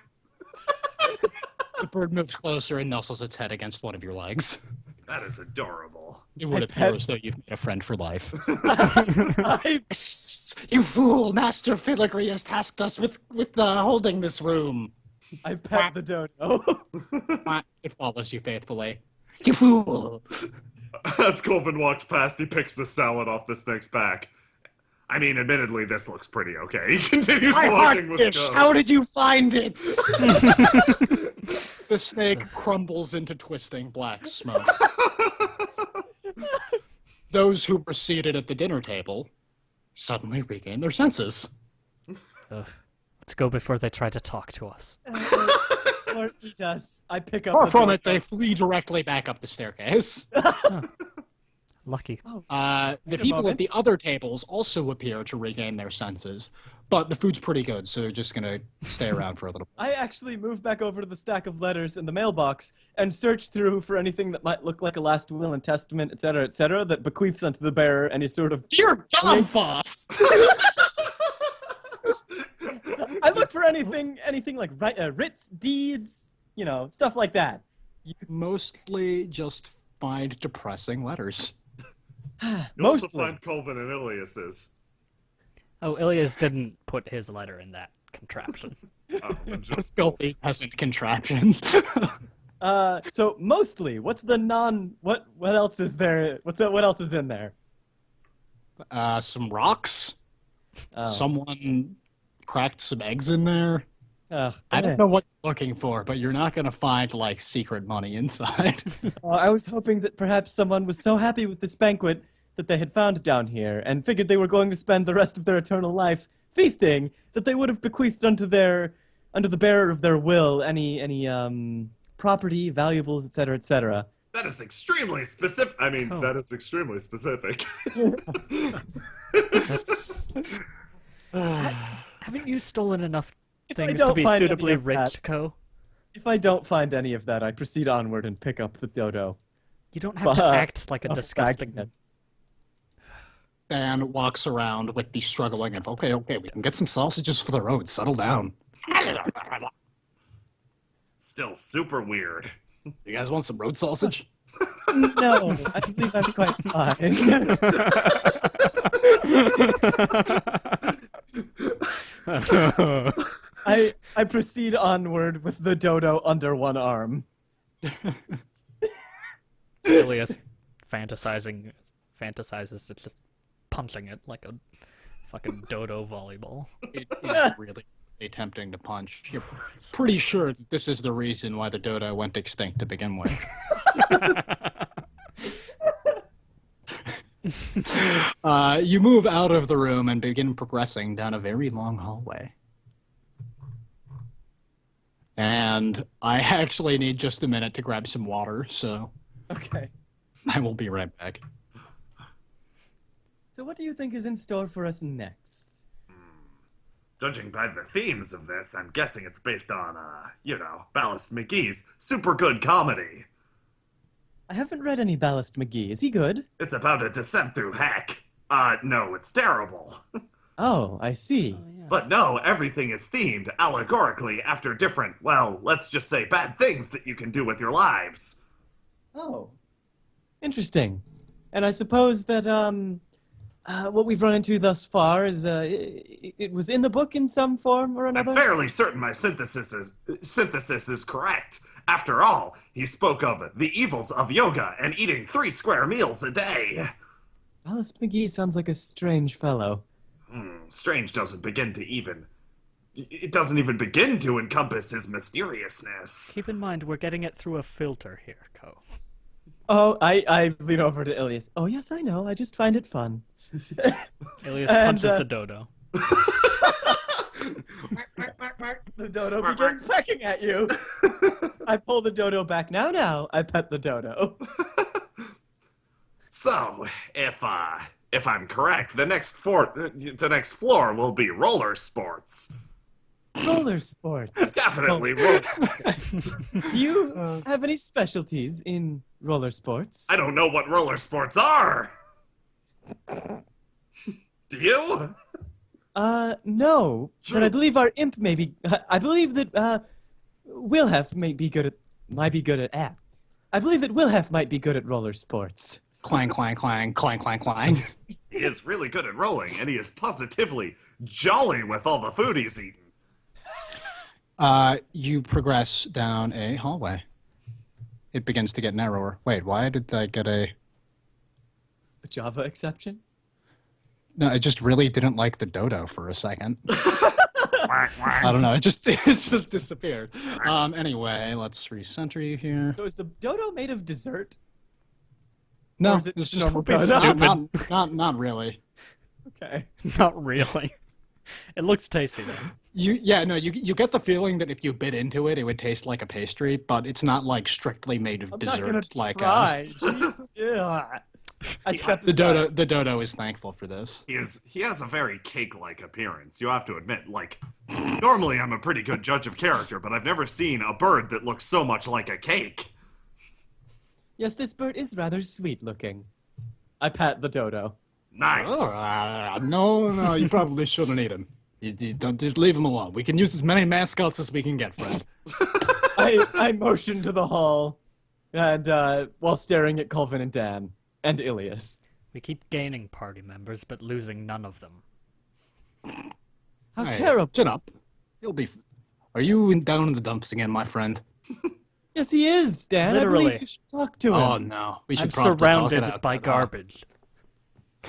The bird moves closer and nuzzles its head against one of your legs. That is adorable. It would I appear pet- as though you've made a friend for life. I, You fool! Master Filigree has tasked us with holding this room. I pet the dodo. It follows you faithfully. You fool! As Colvin walks past, he picks the salad off the snake's back. I mean, admittedly, this looks pretty okay. He continues My walking with heartfish! Go. How did you find it? The snake crumbles into twisting black smoke. Those who were seated at the dinner table suddenly regain their senses. Let's go before they try to talk to us. Or eat us. I pick up Far the from dodo. it, they flee directly back up the staircase. Lucky. The a people at moment. the other tables also appear to regain their senses, but the food's pretty good, so they're just gonna stay around for a little. I actually move back over to the stack of letters in the mailbox and search through for anything that might look like a last will and testament, etc., that bequeaths unto the bearer any sort of... Dear God, Foss! I look for anything like writs, deeds, stuff like that. You mostly just find depressing letters. You also Mostly. find Colvin and Ilias's. Oh, Ilias didn't put his letter in that contraption. Oh, and just Filthy peasant contraption. So mostly, what's the what else is there? What else is in there? Some rocks. Oh. Someone cracked some eggs in there. Ugh, I don't know what you're looking for, but you're not gonna find like secret money inside. I was hoping that perhaps someone was so happy with this banquet that they had found down here and figured they were going to spend the rest of their eternal life feasting that they would have bequeathed unto the bearer of their will any property, valuables, etc. that is extremely specific. I mean, Oh. that is extremely specific. Haven't you stolen enough If I things to don't be find any suitably of that- rich, Co? If I don't find any of that, I proceed onward and pick up the dodo. You don't have to act like a Off disgusting... back Dan walks around with the struggling of, okay, we can get some sausages for the road. Settle down. Still super weird. You guys want some road sausage? No, I believe I'm quite fine. I proceed onward with the dodo under one arm. Ilias fantasizes it's just punching it like a fucking dodo volleyball. It is really tempting to punch. You're pretty sure that this is the reason why the dodo went extinct to begin with. You move out of the room and begin progressing down a very long hallway. And I actually need just a minute to grab some water, so Okay. I will be right back. So what do you think is in store for us next? Judging by the themes of this, I'm guessing it's based on, Ballast McGee's super good comedy. I haven't read any Ballast McGee. Is he good? It's about a descent through heck. No, it's terrible. Oh, I see. But no, everything is themed allegorically after different, well, let's just say bad things that you can do with your lives. Oh. Interesting. And I suppose that, what we've run into thus far is, it was in the book in some form or another? I'm fairly certain my synthesis is correct. After all, he spoke of the evils of yoga and eating 3 square meals a day. Ballast McGee sounds like a strange fellow. Strange doesn't begin to even... It doesn't even begin to encompass his mysteriousness. Keep in mind, we're getting it through a filter here, Co. Oh, I lean over to Ilias. Oh, yes, I know. I just find it fun. Ilias And, punches the dodo. The dodo begins pecking at you. I pull the dodo back. Now, I pet the dodo. So, if I'm correct, the next floor will be roller sports. Roller sports. Definitely roller sports. Do you have any specialties in roller sports? I don't know what roller sports are. Do you? No. True. But I believe our imp may be... I believe that, Wilhef might be good at... I believe that Wilhef might be good at roller sports. Clang, clang, clang, clang, clang, clang. He is really good at rolling, and he is positively jolly with all the food he's eaten. You progress down a hallway. It begins to get narrower. Wait, why did I get a... A Java exception? No, I just really didn't like the dodo for a second. I don't know. It just disappeared. Anyway, let's recenter you here. So is the dodo made of dessert? No, or is it it's just just normal dodo? not really. Okay. Not really. It looks tasty, though. You get the feeling that if you bit into it, it would taste like a pastry, but it's not like strictly made of I'm dessert. not gonna like try. Jeez. Yeah. I step The aside. dodo is thankful for this. He has a very cake-like appearance, you have to admit. Like, normally I'm a pretty good judge of character, but I've never seen a bird that looks so much like a cake. Yes, this bird is rather sweet looking. I pat the dodo. Nice. No, you probably shouldn't eat him. You don't just leave him alone. We can use as many mascots as we can get, Fred. I motion to the hall, and while staring at Colvin and Dan and Ilias. We keep gaining party members, but losing none of them. How Hey, terrible! Chin up. You'll be. Are you down in the dumps again, my friend? Yes, he is, Dan. I Literally. believe you should talk to him. Oh no, we should I'm probably talk surrounded it out, by but, garbage.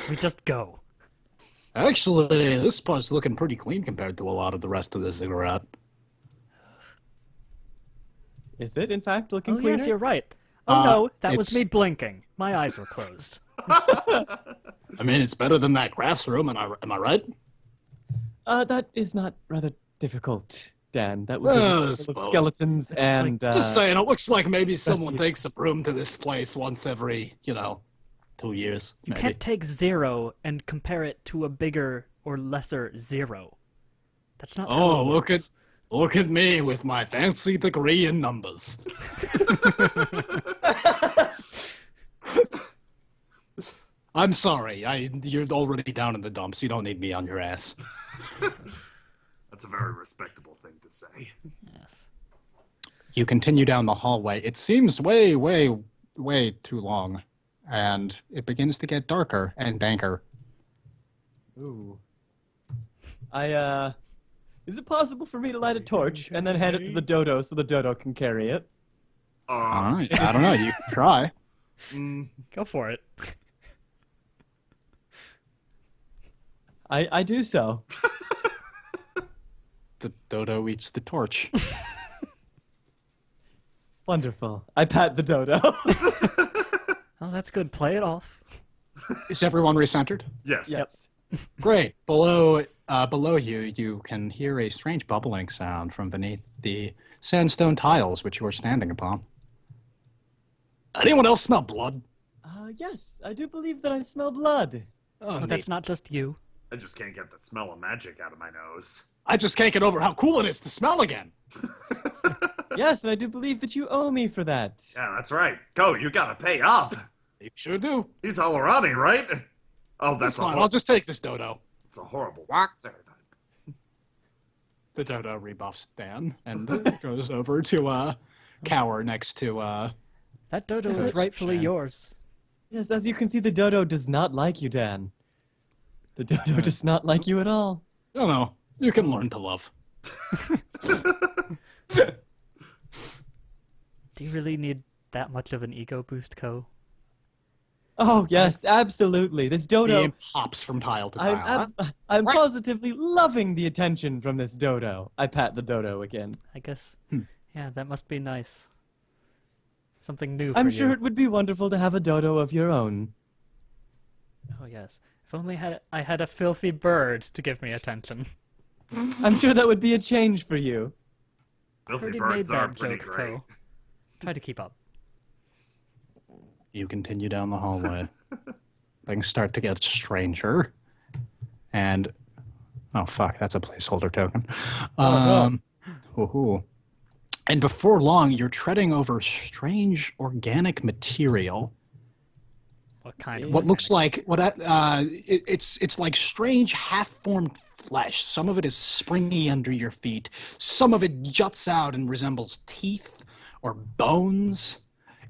We just go. Actually, this spot's looking pretty clean compared to a lot of the rest of the Ziggurat. Is it, in fact, looking Oh, cleaner? yes, you're right. Oh, no, that was me it's- blinking. My eyes were closed. I mean, it's better than that crafts room, am I right? That is not rather difficult, Dan. That was I a room full of suppose. skeletons and... Just saying, it looks like maybe someone thieves. takes a broom to this place once every, 2 years. You maybe. can't take 0 and compare it to a bigger or lesser 0. That's not how Oh, it works. look at me with my fancy degree in numbers. I'm sorry. You're already down in the dumps. You don't need me on your ass. That's a very respectable thing to say. Yes. You continue down the hallway. It seems way, way, way too long, and it begins to get darker and danker. Ooh. Is it possible for me to light a torch and then hand it to the dodo so the dodo can carry it? All right. I don't know. You can try. Go for it. I do so. The dodo eats the torch. Wonderful. I pat the dodo. Oh, that's good. Play it off. Is everyone recentered? Yes. Yes. Great. Below you, you can hear a strange bubbling sound from beneath the sandstone tiles which you are standing upon. Anyone else smell blood? Yes, I do believe that I smell blood. Oh, that's not just you. I just can't get the smell of magic out of my nose. I just can't get over how cool it is to smell again. Yes, and I do believe that you owe me for that. Yeah, that's right. Go, you gotta pay up. You sure do. He's Alarani, right? Oh, That's that's fine. I'll just take this dodo. it's a horrible stereotype. The dodo rebuffs Dan and goes over to cower next to That dodo is rightfully Shan. yours. Yes, as you can see, the dodo does not like you, Dan. The dodo does not like you at all. no. You can learn to love. Do you really need that much of an ego boost, Ko? Oh, yes, absolutely. This dodo... He hops from tile to tile. I'm positively loving the attention from this dodo. I pat the dodo again. I guess. Yeah, that must be nice. Something new for I'm you. sure it would be wonderful to have a dodo of your own. Oh, yes. If only I had a filthy bird to give me attention. I'm sure that would be a change for you. Filthy Already made birds are that pretty joke, great. Ko. Try to keep up. You continue down the hallway. Things start to get stranger. And oh fuck, that's a placeholder token. Woohoo. And before long, you're treading over strange organic material. What kind of What looks like it's like strange half-formed flesh. Some of it is springy under your feet. Some of it juts out and resembles teeth or bones.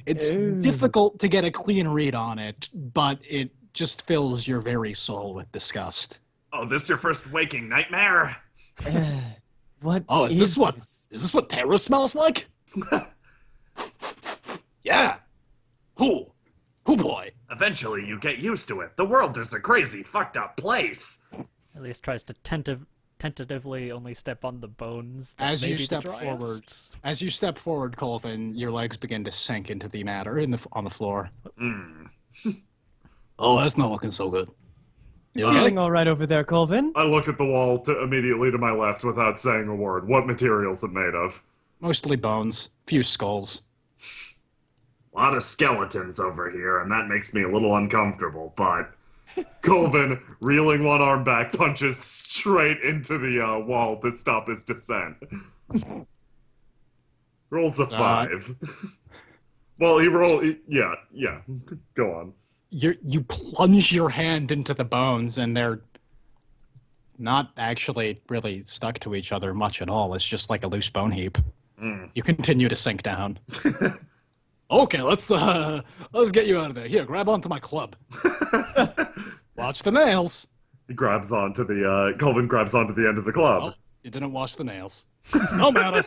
It's difficult to get a clean read on it, but it just fills your very soul with disgust. Oh, this your first waking nightmare? What Oh, is this what this? is this what terror smells like? Yeah. Who boy? Eventually, you get used to it. The world is a crazy, fucked up place. At least tries to tentatively only step on the bones. That As may you be the step driest. forward, Colvin, your legs begin to sink into the matter on the floor. Oh, that's not looking so good. You okay? Feeling all right over there, Colvin? I look at the wall immediately to my left without saying a word. What material's it made of? Mostly bones, few skulls. A lot of skeletons over here, and that makes me a little uncomfortable, but Colvin, reeling one arm back, punches straight into the wall to stop his descent. Rolls a 5. Well, yeah. Go on. You plunge your hand into the bones, and they're not actually really stuck to each other much at all. It's just like a loose bone heap. You continue to sink down. Okay, let's get you out of there. Here, grab onto my club. Watch the nails. He grabs onto the Colvin grabs onto the end of the club. Oh, you didn't wash the nails. No matter.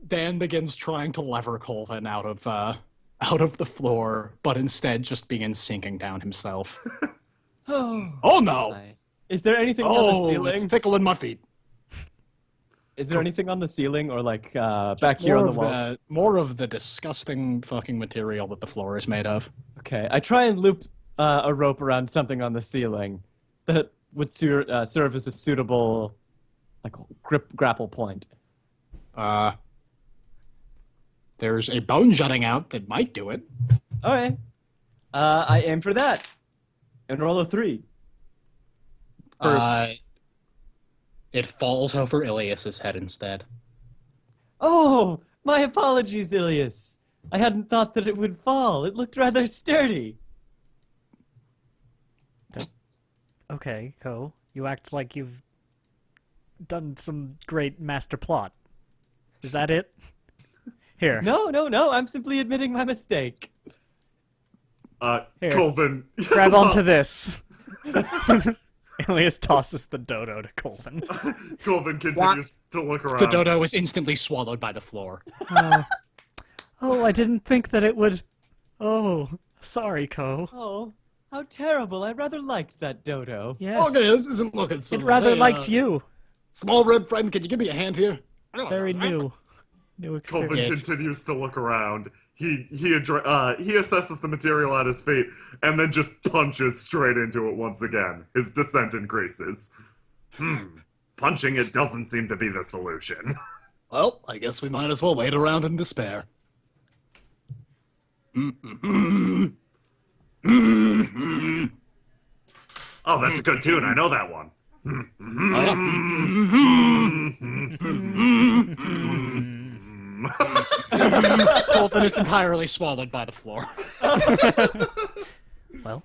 Dan begins trying to lever Colvin out of the floor, but instead just begins sinking down himself. Oh no! Is there anything on the Oh, ceiling? it's tickling my feet. Is there anything on the ceiling or like back here on the walls? More of the disgusting fucking material that the floor is made of. Okay, I try and loop a rope around something on the ceiling that would serve as a suitable like grapple point. There's a bone jutting out that might do it. All right, I aim for that and roll a 3. It falls over Ilias's head instead. Oh, my apologies, Ilias. I hadn't thought that it would fall. It looked rather sturdy. Okay, Ko. You act like you've done some great master plot. Is that it? Here. No. I'm simply admitting my mistake. Here. Colvin. Grab onto this. Ilias tosses the dodo to Colvin. Colvin continues to look around. The dodo is instantly swallowed by the floor. Oh, I didn't think that it would... Oh, sorry, Ko. Oh, how terrible. I rather liked that dodo. Yes. Okay, this isn't looking so It rather hey, liked you. Small red friend, can you give me a hand here? Very new. New Colvin experience. continues to look around. He assesses the material at his feet and then just punches straight into it once again. His descent increases. Punching it doesn't seem to be the solution. Well, I guess we might as well wait around in despair. Oh, that's a good tune. I know that one. Colvin is entirely swallowed by the floor. Well,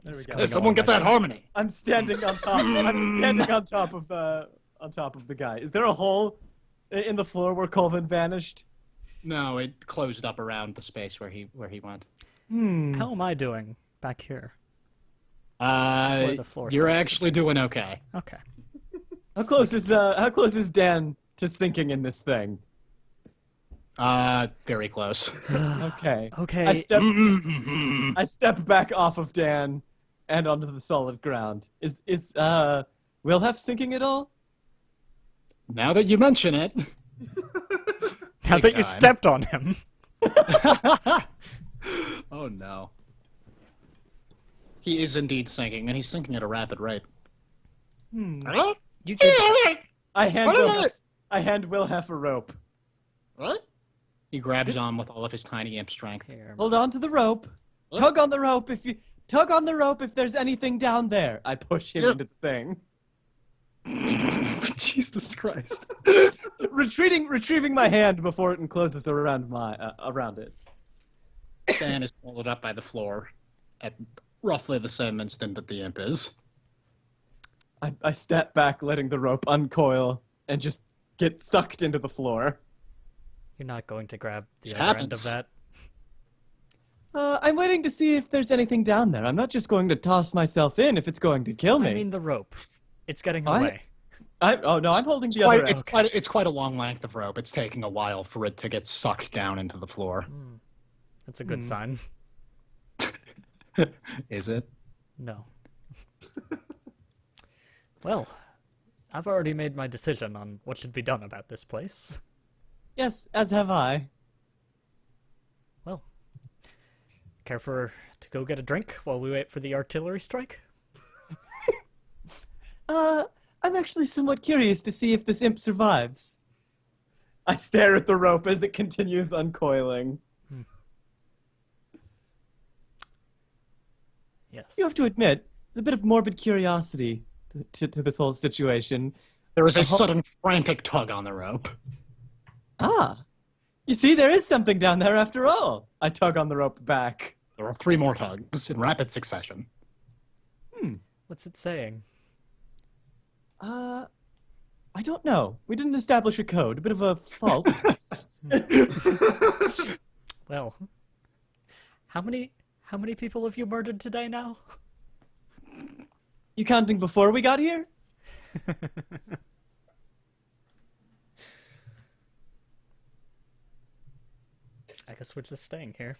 There we go. Hey, someone get that harmony. I'm standing on top. I'm standing on top of the guy. Is there a hole in the floor where Colvin vanished? No, it closed up around the space where he went. how am I doing back here? the floor You're space. actually doing okay. Okay. How close is Dan to sinking in this thing? Very close. Okay. Okay. I step back off of Dan and onto the solid ground. Is Wilhef sinking at all? Now that you mention it. Now that you stepped on him. Oh no. He is indeed sinking, and he's sinking at a rapid rate. You could, I hand Wilhef a rope. What? He grabs on with all of his tiny imp strength. here, Hold on to the rope. Tug on the rope if there's anything down there. I push him into the thing. Jesus Christ. Retrieving my hand before it encloses around it. Dan is swallowed up by the floor at roughly the same instant that the imp is. I step back, letting the rope uncoil and just get sucked into the floor. you're not going to grab the It other end of happens. that. I'm waiting to see if there's anything down there. I'm not just going to toss myself in if it's going to kill me. I mean the rope. It's getting What? away. I'm holding the other end. It's quite a long length of rope. It's taking a while for it to get sucked down into the floor. That's a good sign. Is it? No. Well, I've already made my decision on what should be done about this place. Yes, as have I. Well, care to go get a drink while we wait for the artillery strike? I'm actually somewhat curious to see if this imp survives. I stare at the rope as it continues uncoiling. Yes. You have to admit, there's a bit of morbid curiosity to this whole situation. There is a sudden frantic tug on the rope. Ah, you see, there is something down there after all. I tug on the rope back. There are 3 more tugs in rapid succession. What's it saying? I don't know. We didn't establish a code. A bit of a fault. Well, how many people have you murdered today now? You counting before we got here? I guess we're just staying here.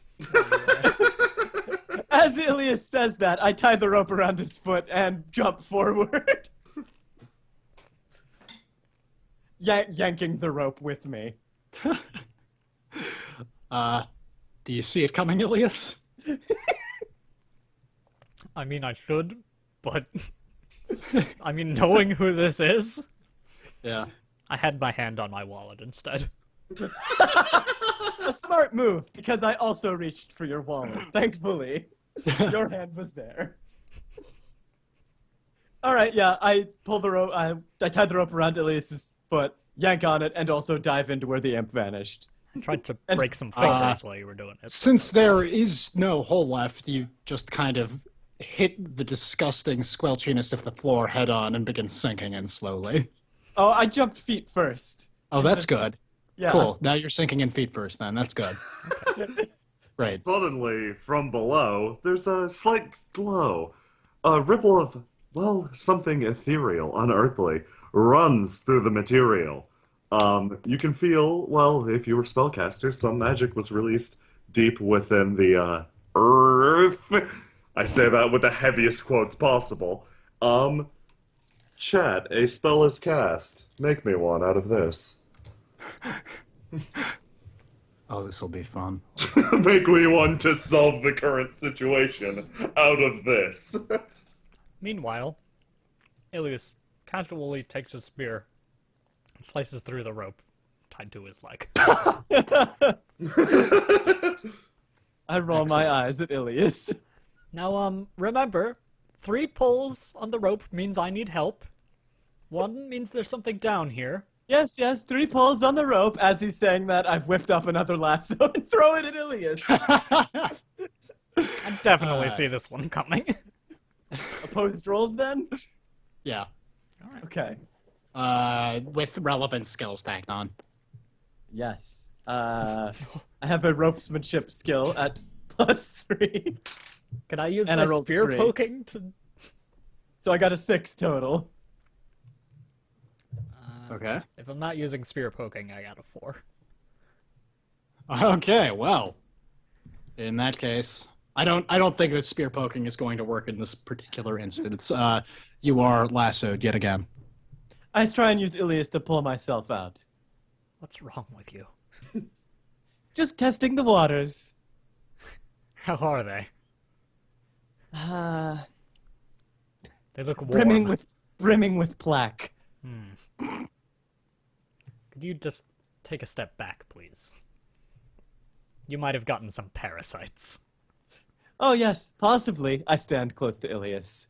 As Ilias says that, I tie the rope around his foot and jump forward. Yanking the rope with me. Do you see it coming, Ilias? I mean, I should, but I mean, knowing who this is, Yeah. I had my hand on my wallet instead. A smart move, because I also reached for your wallet. Thankfully, your hand was there. All right, yeah, I pull the rope. I tied the rope around Ilias's foot, yank on it, and also dive into where the imp vanished. I tried to break some fingers while you were doing it. Since there is no hole left, you just kind of hit the disgusting squelchiness of the floor head on and begin sinking in slowly. Oh, I jumped feet first. Oh, that's good. Yeah. Cool. Now you're sinking in feet first, then. That's good. Right. Suddenly, from below, there's a slight glow. A ripple of, well, something ethereal, unearthly, runs through the material. You can feel, well, if you were spellcasters, some magic was released deep within the, earth. I say that with the heaviest quotes possible. Chat, a spell is cast. Make me one out of this. Oh, this will be fun. Make me one to solve the current situation out of this. Meanwhile, Ilias casually takes a spear and slices through the rope tied to his leg. I roll my eyes at Ilias. Now, remember, 3 pulls on the rope means I need help. 1 means there's something down here. Yes, 3 pulls on the rope. As he's saying that, I've whipped up another lasso and throw it at Ilias. I definitely see this one coming. Opposed rolls, then? Yeah. Okay. With relevant skills tacked on. Yes. I have a ropesmanship skill at +3. Can I use And I my rolled spear 3. poking to... So I got a 6 total. Okay. If I'm not using spear poking, I got a 4. Okay, well. In that case, I don't think that spear poking is going to work in this particular instance. You are lassoed yet again. I try and use Ilias to pull myself out. What's wrong with you? Just testing the waters. How are they? They look warm. brimming with plaque. Could you just take a step back, please? You might have gotten some parasites. Oh yes, possibly. I stand close to Ilias.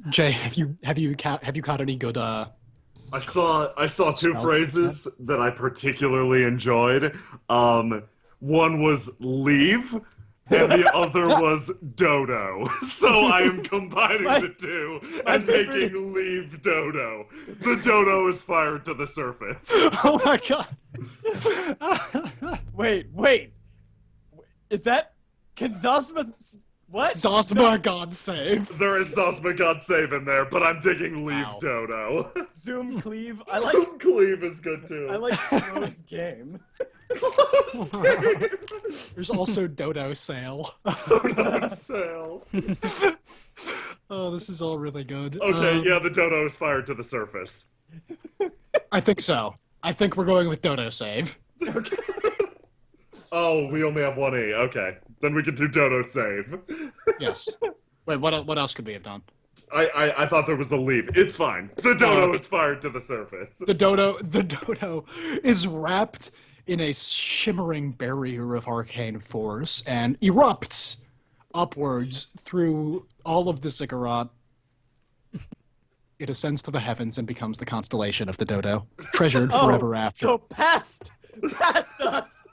Jay, have you caught any good I saw 2 phrases that I particularly enjoyed. One was leave, and the other was dodo. So I am combining the 2 and making leave dodo. The dodo is fired to the surface. Oh my god. Wait. Is that... Can Zosma... What? Zosma, God save. There is Zosma God save in there, but I'm digging leave Wow. dodo. Zoom cleave? Zoom cleave is good too. I like Rose game. There's also Dodo Sale. Dodo sale. Oh, this is all really good. Okay, yeah, the dodo is fired to the surface. I think so. I think we're going with Dodo Save. Oh, we only have 1 E. Okay, then we can do dodo save. Yes. Wait, what else could we have done? I thought there was a leaf. It's fine. The dodo is fired to the surface. The dodo is wrapped in a shimmering barrier of arcane force and erupts upwards through all of the ziggurat. It ascends to the heavens and becomes the constellation of the dodo, treasured forever after. So past us,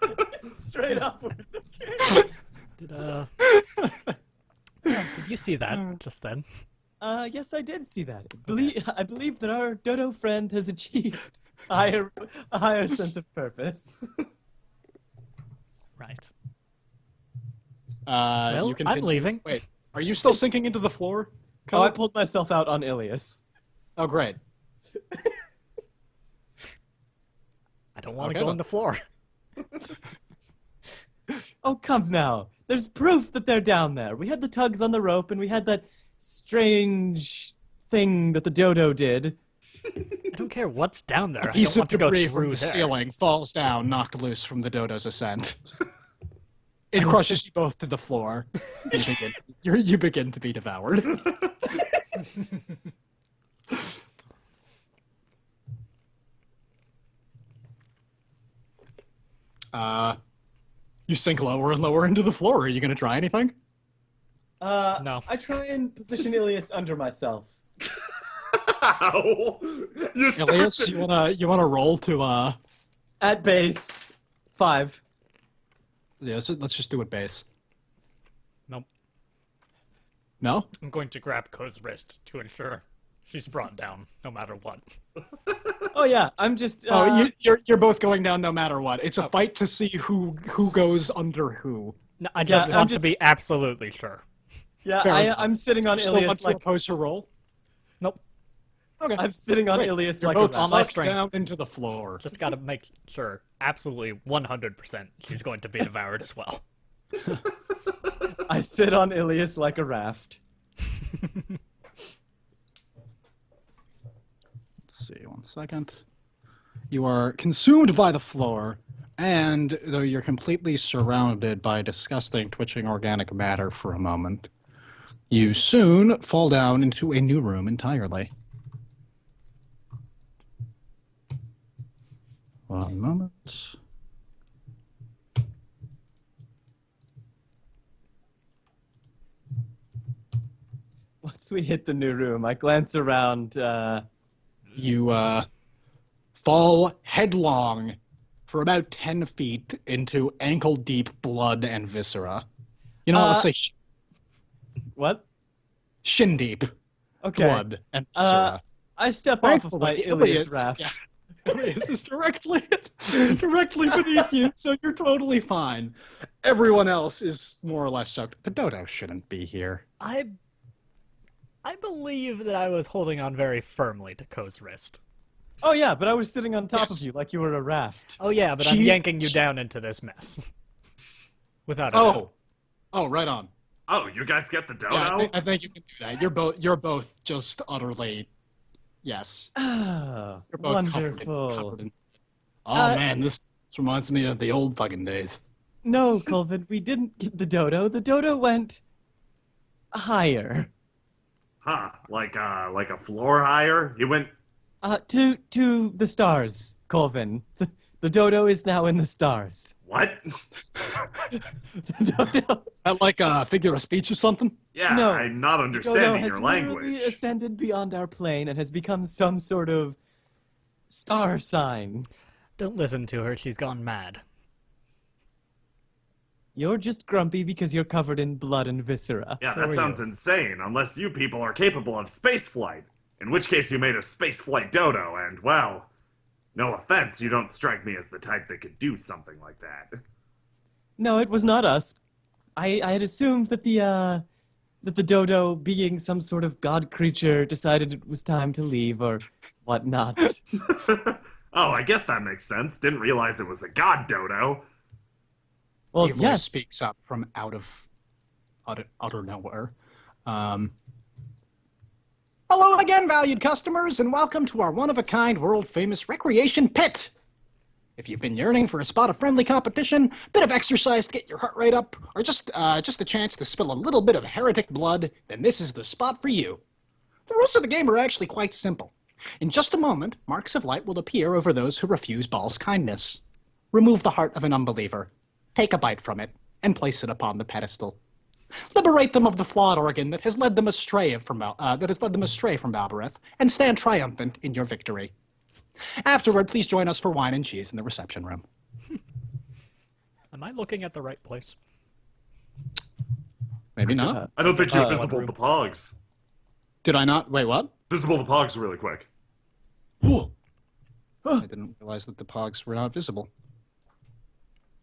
straight upwards. Okay. Did you see that just then? Yes, I did see that. I believe that our dodo friend has achieved a higher sense of purpose. Right. Well, Well, I'm leaving. Wait, are you still sinking into the floor? Oh, I pulled myself out on Ilias. Oh, great. I don't want to Okay, go well. on the floor. Oh, come now. There's proof that they're down there. We had the tugs on the rope, and we had that strange thing that the dodo did. I don't care what's down there. A I piece don't of want to go debris through from the there. ceiling falls down, knocked loose from the dodo's ascent. It crushes you both to the floor. You begin to be devoured. You sink lower and lower into the floor. Are you going to try anything? No. I try and position Ilias under myself. Ow! You start Elias, to- you wanna roll to At base, 5. yeah, so let's just do it base. Nope. No? I'm going to grab Ko's wrist to ensure she's brought down no matter what. Oh yeah, I'm just. You're both going down no matter what. It's a fight to see who goes under who. No, I just I'm want just- to be absolutely sure. Yeah, Fair enough. I'm sitting on Still want Ilias to like oppose her roll? Nope. Okay. I'm sitting on Great. Ilias You're like both a on my sucked strength. down into the floor. Just gotta make sure, absolutely 100%, she's going to be devoured as well. I sit on Ilias like a raft. Let's see, 1 second. You are consumed by the floor, and though you're completely surrounded by disgusting, twitching organic matter for a moment, you soon fall down into a new room entirely. 1 moment. Once we hit the new room, I glance around. You fall headlong for about 10 feet into ankle-deep blood and viscera. You know, let's say What? shin-deep Okay. blood and viscera. I step off of my Thankfully, Ilias raft. yeah, Ilias is directly beneath you, so you're totally fine. Everyone else is more or less soaked. The dodo shouldn't be here. I believe that I was holding on very firmly to Ko's wrist. Oh yeah, but I was sitting on top of Yes. you like you were a raft. Oh yeah, but I'm She- yanking you she- down into this mess. Without a doubt. Oh, right on. Oh, you guys get the dodo? Yeah, I think you can do that. You're both just utterly, yes. Ah, You're both wonderful. covered in. Oh man, this reminds me of the old fucking days. No, Colvin, we didn't get the dodo. The dodo went higher. Huh? Like a floor higher? He went. To the stars, Colvin. The dodo is now in the stars. What? The dodo, That like a figure of speech or something? Yeah, No, I'm not dodo understanding has your literally language. ascended beyond our plane and has become some sort of star sign. Don't listen to her, she's gone mad. You're just grumpy because you're covered in blood and viscera. Yeah, So that are sounds you. insane, unless you people are capable of space flight. In which case you made a space flight dodo, and well, no offense, you don't strike me as the type that could do something like that. No, it was not us. I had assumed that the dodo, being some sort of god creature, decided it was time to leave or whatnot. Oh, I guess that makes sense. Didn't realize it was a god dodo. Well, A voice yes. speaks up from out of utter nowhere. Hello again, valued customers, and welcome to our one-of-a-kind, world-famous recreation pit. If you've been yearning for a spot of friendly competition, bit of exercise to get your heart rate up, or just a chance to spill a little bit of heretic blood, then this is the spot for you. The rules of the game are actually quite simple. In just a moment, marks of light will appear over those who refuse Baal's kindness. Remove the heart of an unbeliever, take a bite from it, and place it upon the pedestal. Liberate them of the flawed organ that has led them astray from Balbereth, and stand triumphant in your victory. Afterward, please join us for wine and cheese in the reception room. Am I looking at the right place? Maybe not. I don't think you're visible to Pogs. Did I not? Wait, what? Visible to Pogs really quick. Whoa. I didn't realize that the Pogs were not visible.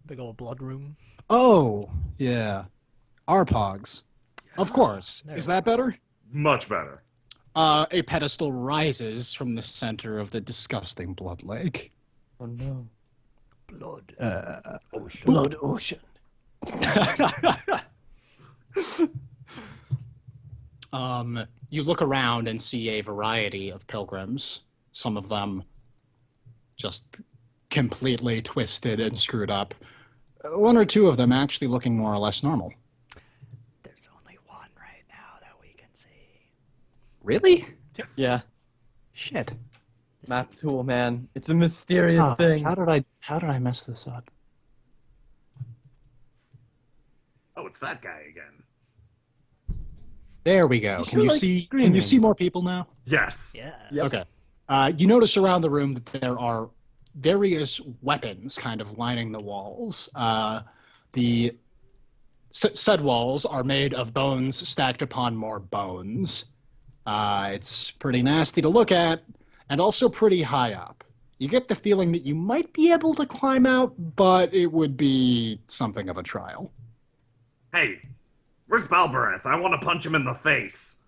Big old blood room. Oh, yeah. Our Pogs. Of course. Is that better? Much better. A pedestal rises from the center of the disgusting blood lake. Oh no. Blood. Ocean. Blood ocean. You look around and see a variety of pilgrims. Some of them just completely twisted and screwed up. One or two of them actually looking more or less normal. There's only one right now that we can see. Really? Yes. Yeah. Shit. Map tool, man. It's a mysterious thing. How did I mess this up? Oh, it's that guy again. There we go. You Can sure you like see? Can screaming. you see more people now? Yes. Yeah. Yes. Okay. You notice around the room that there are various weapons kind of lining the walls. The said walls are made of bones stacked upon more bones. It's pretty nasty to look at, and also pretty high up. You get the feeling that you might be able to climb out, but it would be something of a trial. Hey, where's Balbereth? I want to punch him in the face.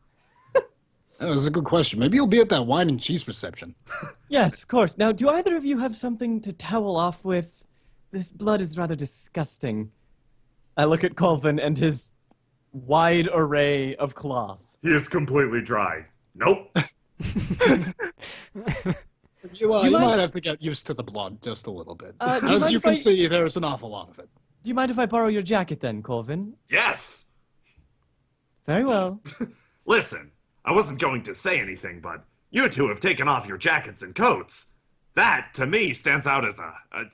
That was a good question. Maybe you'll be at that wine and cheese reception. Yes, of course. Now, do either of you have something to towel off with? This blood is rather disgusting. I look at Colvin and his wide array of cloth. He is completely dry. Nope. You mind- might have to get used to the blood just a little bit. Do you As mind you if can I- see, there's an awful lot of it. Do you mind if I borrow your jacket then, Colvin? Yes! Very well. Listen, I wasn't going to say anything, but you two have taken off your jackets and coats. That, to me, stands out as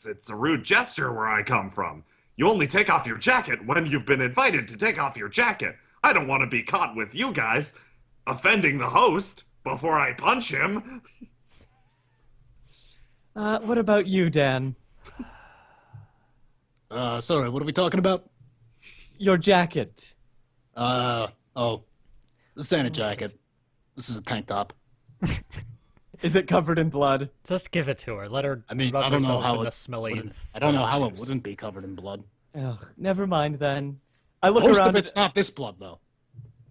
it's a rude gesture where I come from. You only take off your jacket when you've been invited to take off your jacket. I don't want to be caught with you guys offending the host before I punch him. What about you, Dan? Sorry, what are we talking about? Your jacket. Oh, this ain't a jacket. This is a tank top. Is it covered in blood? Just give it to her. Let her. I mean, rub I don't know herself how in the it smelly. wouldn't- I don't know how it juice. wouldn't be covered in blood. Ugh, never mind then. I look Most around of at... it's not this blood, though.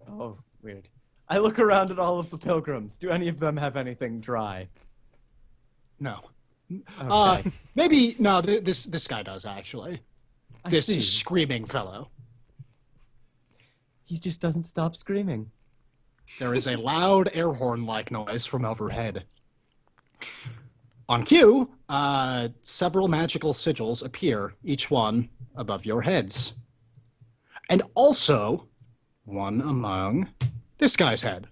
Oh, weird. I look around at all of the pilgrims. Do any of them have anything dry? No. Okay. Maybe no. This guy does actually. I This see. screaming fellow. He just doesn't stop screaming. There is a loud air horn-like noise from overhead. On cue, several magical sigils appear, each one above your heads. And also, one among this guy's head.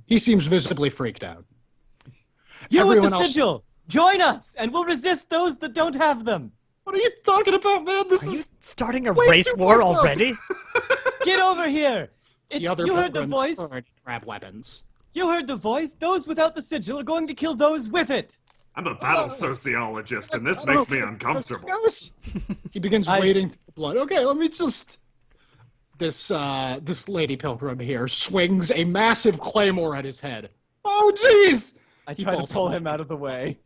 He seems visibly freaked out. You Everyone with the else- sigil! Join us, and we'll resist those that don't have them! What are you talking about, man? This Are you is starting a way race too war fucked up. already? Get over here! the other You heard the pilgrims voice? turn to grab weapons. You heard the voice? Those without the sigil are going to kill those with it! I'm a battle sociologist, and this I don't makes me know. uncomfortable. Guys, he begins wading through the blood. Okay, let me just. This lady pilgrim here swings a massive claymore at his head. Oh, jeez! I He try to falls pull on him out of the way.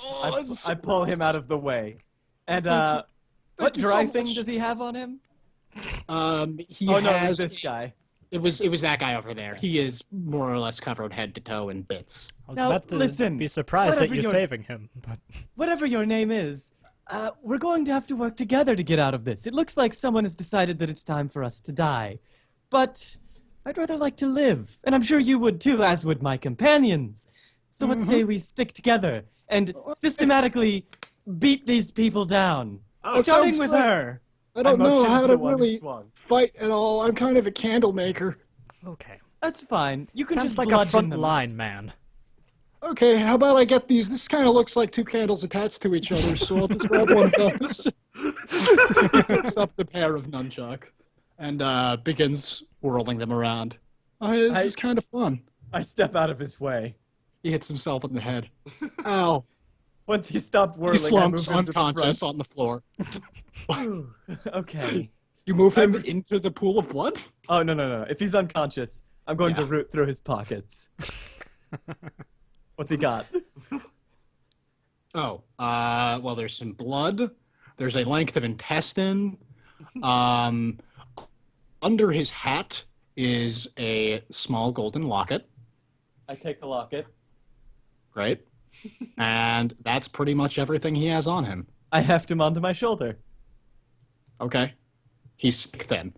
Oh, it's so I pull him gross. out of the way. And, Thank what you so dry much. thing does he have on him? He Oh no, has it's this guy. It was that guy over there. He is more or less covered head to toe in bits. I was Now, about to listen, be surprised at whatever you your- saving him, but Whatever your name is, we're going to have to work together to get out of this. It looks like someone has decided that it's time for us to die. But I'd rather like to live, and I'm sure you would too, as would my companions. So let's say we stick together and systematically beat these people down. Oh, Starting sounds with great. her. I don't know motion how to to the one who really swung. fight at all. I'm kind of a candle maker. okay. That's fine. You can Sounds just like a bludgeon front them. line man. Okay, how about I get these? This kind of looks like two candles attached to each other, so I'll just grab one of those. He picks up the pair of nunchuck and begins whirling them around. This is kind of fun. I step out of his way. He hits himself in the head. Ow. Once he stopped whirling, He slumps I move him unconscious to on the floor. the front. Okay. You move him into the pool of blood? Oh, no. If he's unconscious, I'm going to Yeah. root through his pockets. What's he got? Oh, well, there's some blood. There's a length of intestine. Under his hat is a small golden locket, I take the locket. right? And that's pretty much everything he has on him. I heft him onto my shoulder. Okay. He's thin.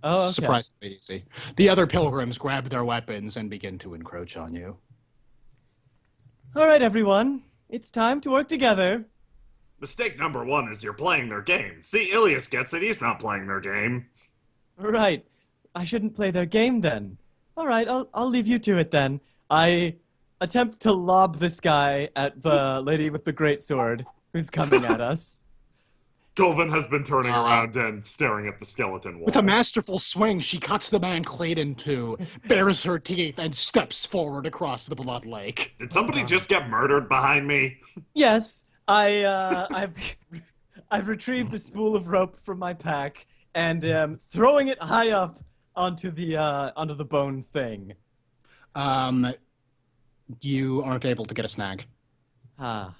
Oh, okay. Surprisingly easy. The other pilgrims grab their weapons and begin to encroach on you. All right, everyone. It's time to work together. Mistake number 1 is you're playing their game. See, Ilias gets it. He's not playing their game. Right. I shouldn't play their game then. All right, I'll leave you to it then. I attempt to lob this guy at the lady with the great sword who's coming at us. Colvin has been turning around and staring at the skeleton wall. With a masterful swing, she cuts the man Clade in two, bares her teeth, and steps forward across the blood lake. Did somebody just get murdered behind me? Yes, I've retrieved a spool of rope from my pack and am throwing it high up onto the bone thing. You aren't able to get a snag. Ah.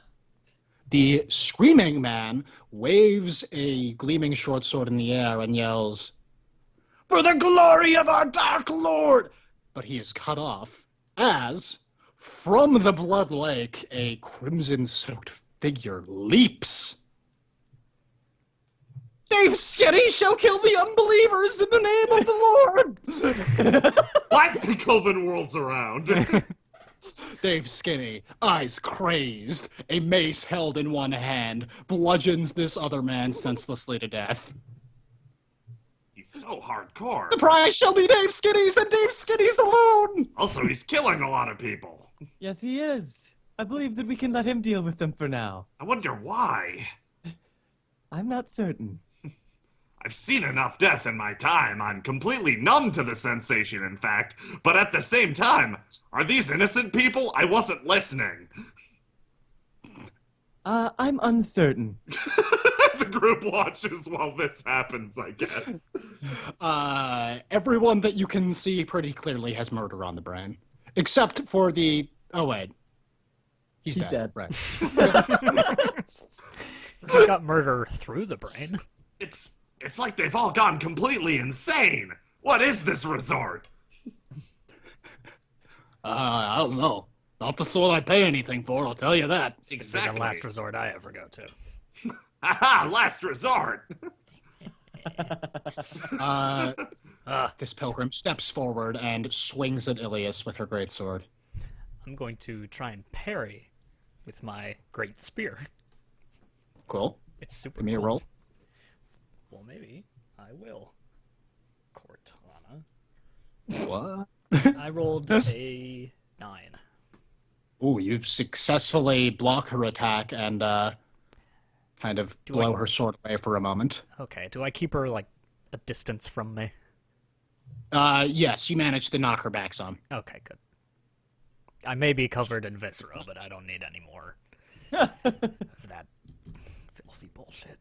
The screaming man waves a gleaming short sword in the air and yells, "For the glory of our Dark Lord!" But he is cut off as, from the blood lake, a crimson-soaked figure leaps. Dave Skinny shall kill the unbelievers in the name of the Lord! What? Colvin whirls around. Dave Skinny, eyes crazed, a mace held in one hand, bludgeons this other man senselessly to death. He's so hardcore. The prize shall be Dave Skinny's and Dave Skinny's alone! Also, he's killing a lot of people. Yes, he is. I believe that we can let him deal with them for now. I wonder why. I'm not certain. I've seen enough death in my time. I'm completely numb to the sensation, in fact. But at the same time, are these innocent people? I wasn't listening. I'm uncertain. The group watches while this happens, I guess. Everyone that you can see pretty clearly has murder on the brain. Except for the... Oh, wait. He's dead. Right. He got murder through the brain. It's like they've all gone completely insane. What is this resort? I don't know. Not the sort I pay anything for, I'll tell you that. It's Exactly. the last resort I ever go to. Haha, last resort. This pilgrim steps forward and swings at Ilias with her greatsword. I'm going to try and parry with my great spear. Cool. It's super Give me a cool. roll. Well, maybe I will. Cortana. What? I rolled a 9. Ooh, you successfully block her attack and kind of blow her sword away for a moment. Okay, do I keep her, like, a distance from me? Yes, you managed to knock her back some. Okay, good. I may be covered in viscera, but I don't need any more of that filthy bullshit.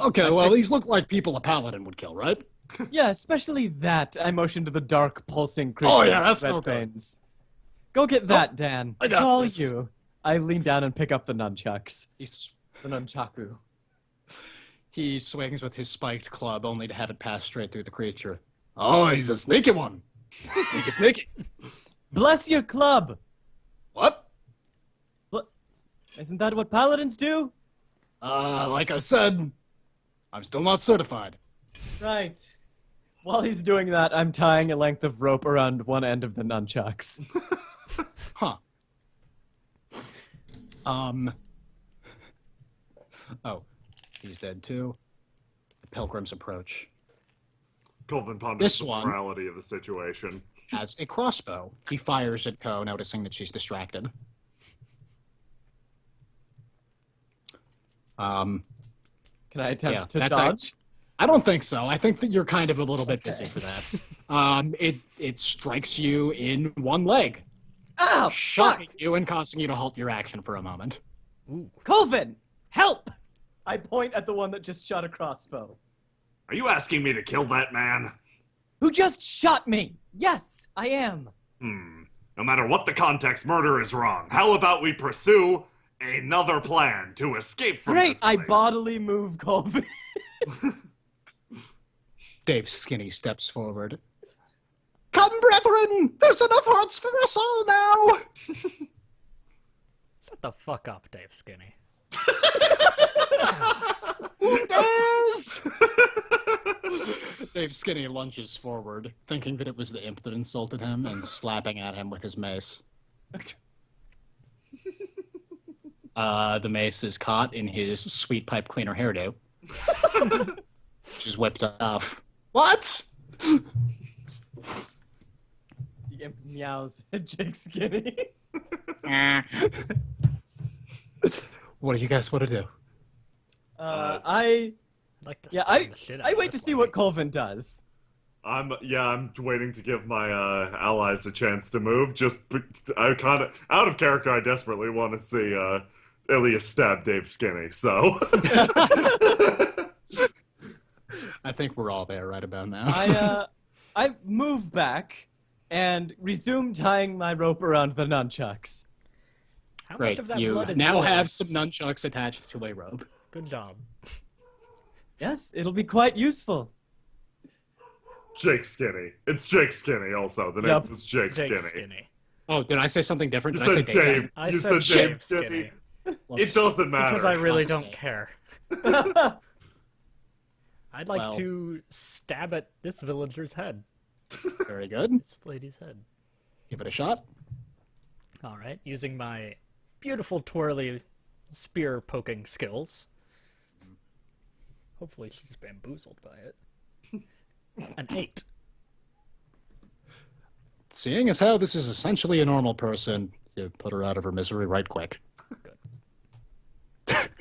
Okay, well, these look like people a paladin would kill, right? Yeah, especially that. I motion to the dark, pulsing creature. Oh, yeah, that's with red no good. veins. Go get that, Dan. I It's got all this. you. I lean down and pick up the nunchucks. He's The nunchaku. He swings with his spiked club, only to have it pass straight through the creature. Oh, he's a sneaky one. Sneaky, sneaky. Bless your club! What? Isn't that what paladins do? Like I said, I'm still not certified. Right. While he's doing that, I'm tying a length of rope around one end of the nunchucks. Huh. Oh, he's dead too. The pilgrims approach. Colvin ponders This the one. morality of the situation. has a crossbow. He fires at Ko, noticing that she's distracted. Can I attempt Yeah, to that's dodge? I don't think so. I think that you're kind of a little bit busy for that. It strikes you in one leg, Oh, fuck! shocking you and causing you to halt your action for a moment. Ooh. Colvin, help! I point at the one that just shot a crossbow. Are you asking me to kill that man? Who just shot me? Yes, I am. No matter what the context, murder is wrong. How about we pursue another plan to escape from Great, this I place? bodily move Colvin. Dave Skinny steps forward. Come, brethren! There's enough hearts for us all now! Shut the fuck up, Dave Skinny. Who dares? Dave Skinny lunges forward, thinking that it was the imp that insulted him, and slapping at him with his mace. The mace is caught in his sweet pipe cleaner hairdo, which is whipped off. What? The imp meows at Jake Skinny. What do you guys want to do? I I'd like to yeah, stab the shit out I of wait to this see lady. what Colvin does. I'm waiting to give my allies a chance to move. I kind of out of character. I desperately want to see Ilias stab Dave Skinny. So I think we're all there right about now. I move back and resume tying my rope around the nunchucks. How much Great. of that You blood is now yours? have some nunchucks attached to a rope. Good job. Yes, it'll be quite useful. Jake Skinny. It's Jake Skinny. Also, the name Yup. was Jake Jake Skinny. Skinny. Oh, did I say something different? You Did I say said Dave? Dave. I You said said Dave Dave Skinny. Skinny. Whoops. It doesn't matter. Because I really My don't mistake. care. I'd like to stab at this villager's head. Very good. This lady's head. Give it a shot. All right, using my beautiful twirly spear poking skills. Hopefully she's bamboozled by it. An 8. Seeing as how this is essentially a normal person, you put her out of her misery right quick.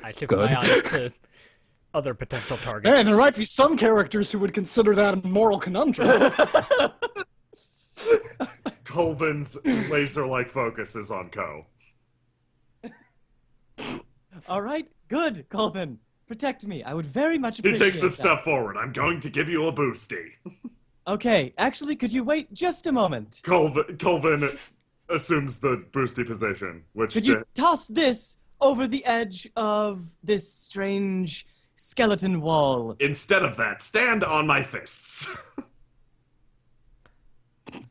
I shift Good. my eyes to other potential targets. And there might be some characters who would consider that a moral conundrum. Colvin's laser-like focus is on Ko. All right, good, Colvin. Protect me. I would very much He appreciate takes a that. step forward. I'm going to give you a boosty. Okay, actually, could you wait just a moment? Colvin assumes the boosty position, which Could you toss this over the edge of this strange skeleton wall? Instead of that, stand on my fists.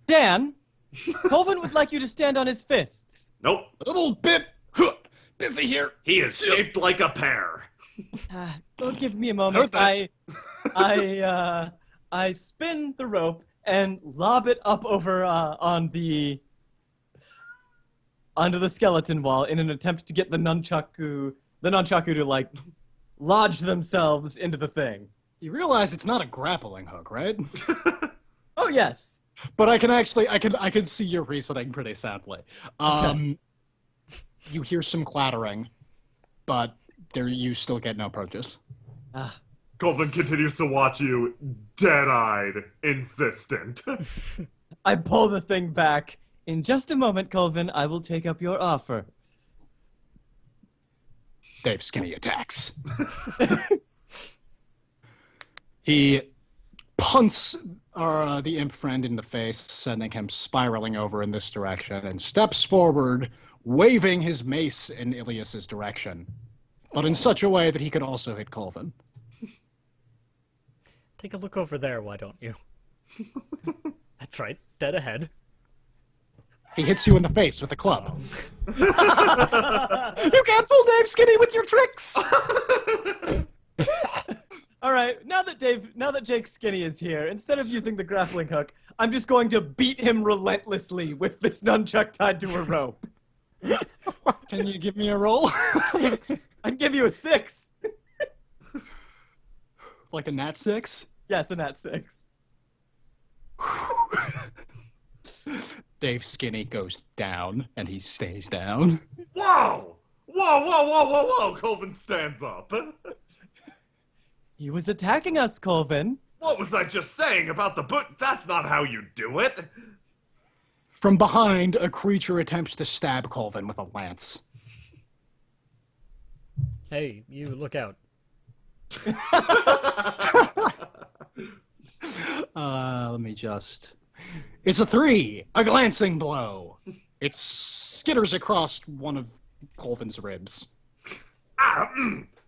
Dan, Colvin would like you to stand on his fists. Nope. A little bit busy here. He is shaped like a pear. Don't give me a moment. Heard I spin the rope and lob it up over onto the skeleton wall in an attempt to get the nunchaku to like lodge themselves into the thing. You realize it's not a grappling hook, right? Oh yes. But I can see your reasoning pretty soundly. You hear some clattering, but you still get no purchase. Colvin continues to watch you, dead-eyed, insistent. I pull the thing back. In just a moment, Colvin, I will take up your offer. Dave Skinny attacks. He punts the imp friend in the face, sending him spiraling over in this direction, and steps forward, waving his mace in Ilias's direction, but in such a way that he could also hit Colvin. Take a look over there, why don't you? That's right, dead ahead. He hits you in the face with a club. You can't fool Dave Skinny with your tricks! All right, now that Jake Skinny is here, instead of using the grappling hook, I'm just going to beat him relentlessly with this nunchuck tied to a rope. Can you give me a roll? I can give you a 6. Like a nat 6? Yes, a nat 6. Dave Skinny goes down, and he stays down. Whoa! Whoa, whoa, whoa, whoa, whoa! Colvin stands up. He was attacking us, Colvin. What was I just saying about the boot? That's not how you do it. From behind, a creature attempts to stab Colvin with a lance. Hey, you look out. Let me just... It's a 3! A glancing blow! It skitters across one of Colvin's ribs. Ah,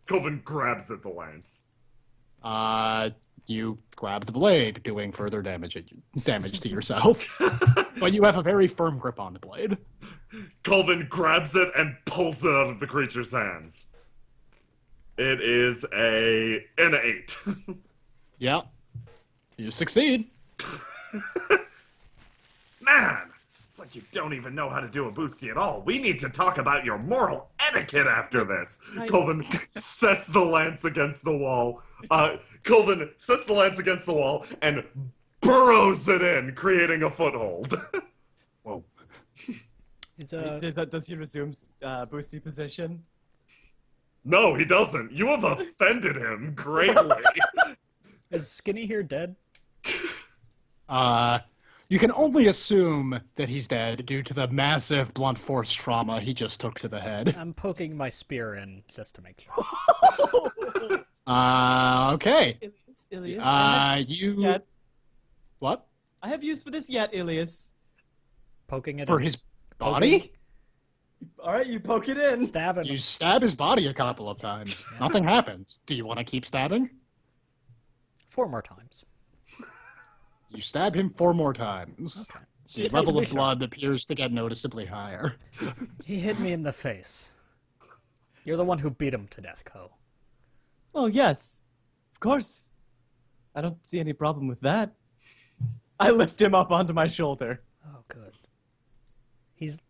Colvin grabs at the lance. You grab the blade, doing further damage to yourself. But you have a very firm grip on the blade. Colvin grabs it and pulls it out of the creature's hands. It is an 8. Yeah. You succeed. Man, it's like you don't even know how to do a boosty at all. We need to talk about your moral etiquette after this. Colvin sets the lance against the wall. Colvin sets the lance against the wall and burrows it in, creating a foothold. Whoa. Does he resume boosty position? No, he doesn't. You have offended him greatly. Is Skinny here dead? You can only assume that he's dead due to the massive blunt force trauma he just took to the head. I'm poking my spear in just to make sure. Okay. Ilias, What? I have use for this yet, Ilias. Poking it For in. his body? All right, you poke it in. Stabbing. You stab his body a couple of times. Nothing happens. Do you want to keep stabbing? 4 more times. You stab him 4 more times. Okay. The level of blood appears to get noticeably higher. He hit me in the face. You're the one who beat him to death, Ko. Oh, yes. Of course. I don't see any problem with that. I lift him up onto my shoulder. Oh, good. He's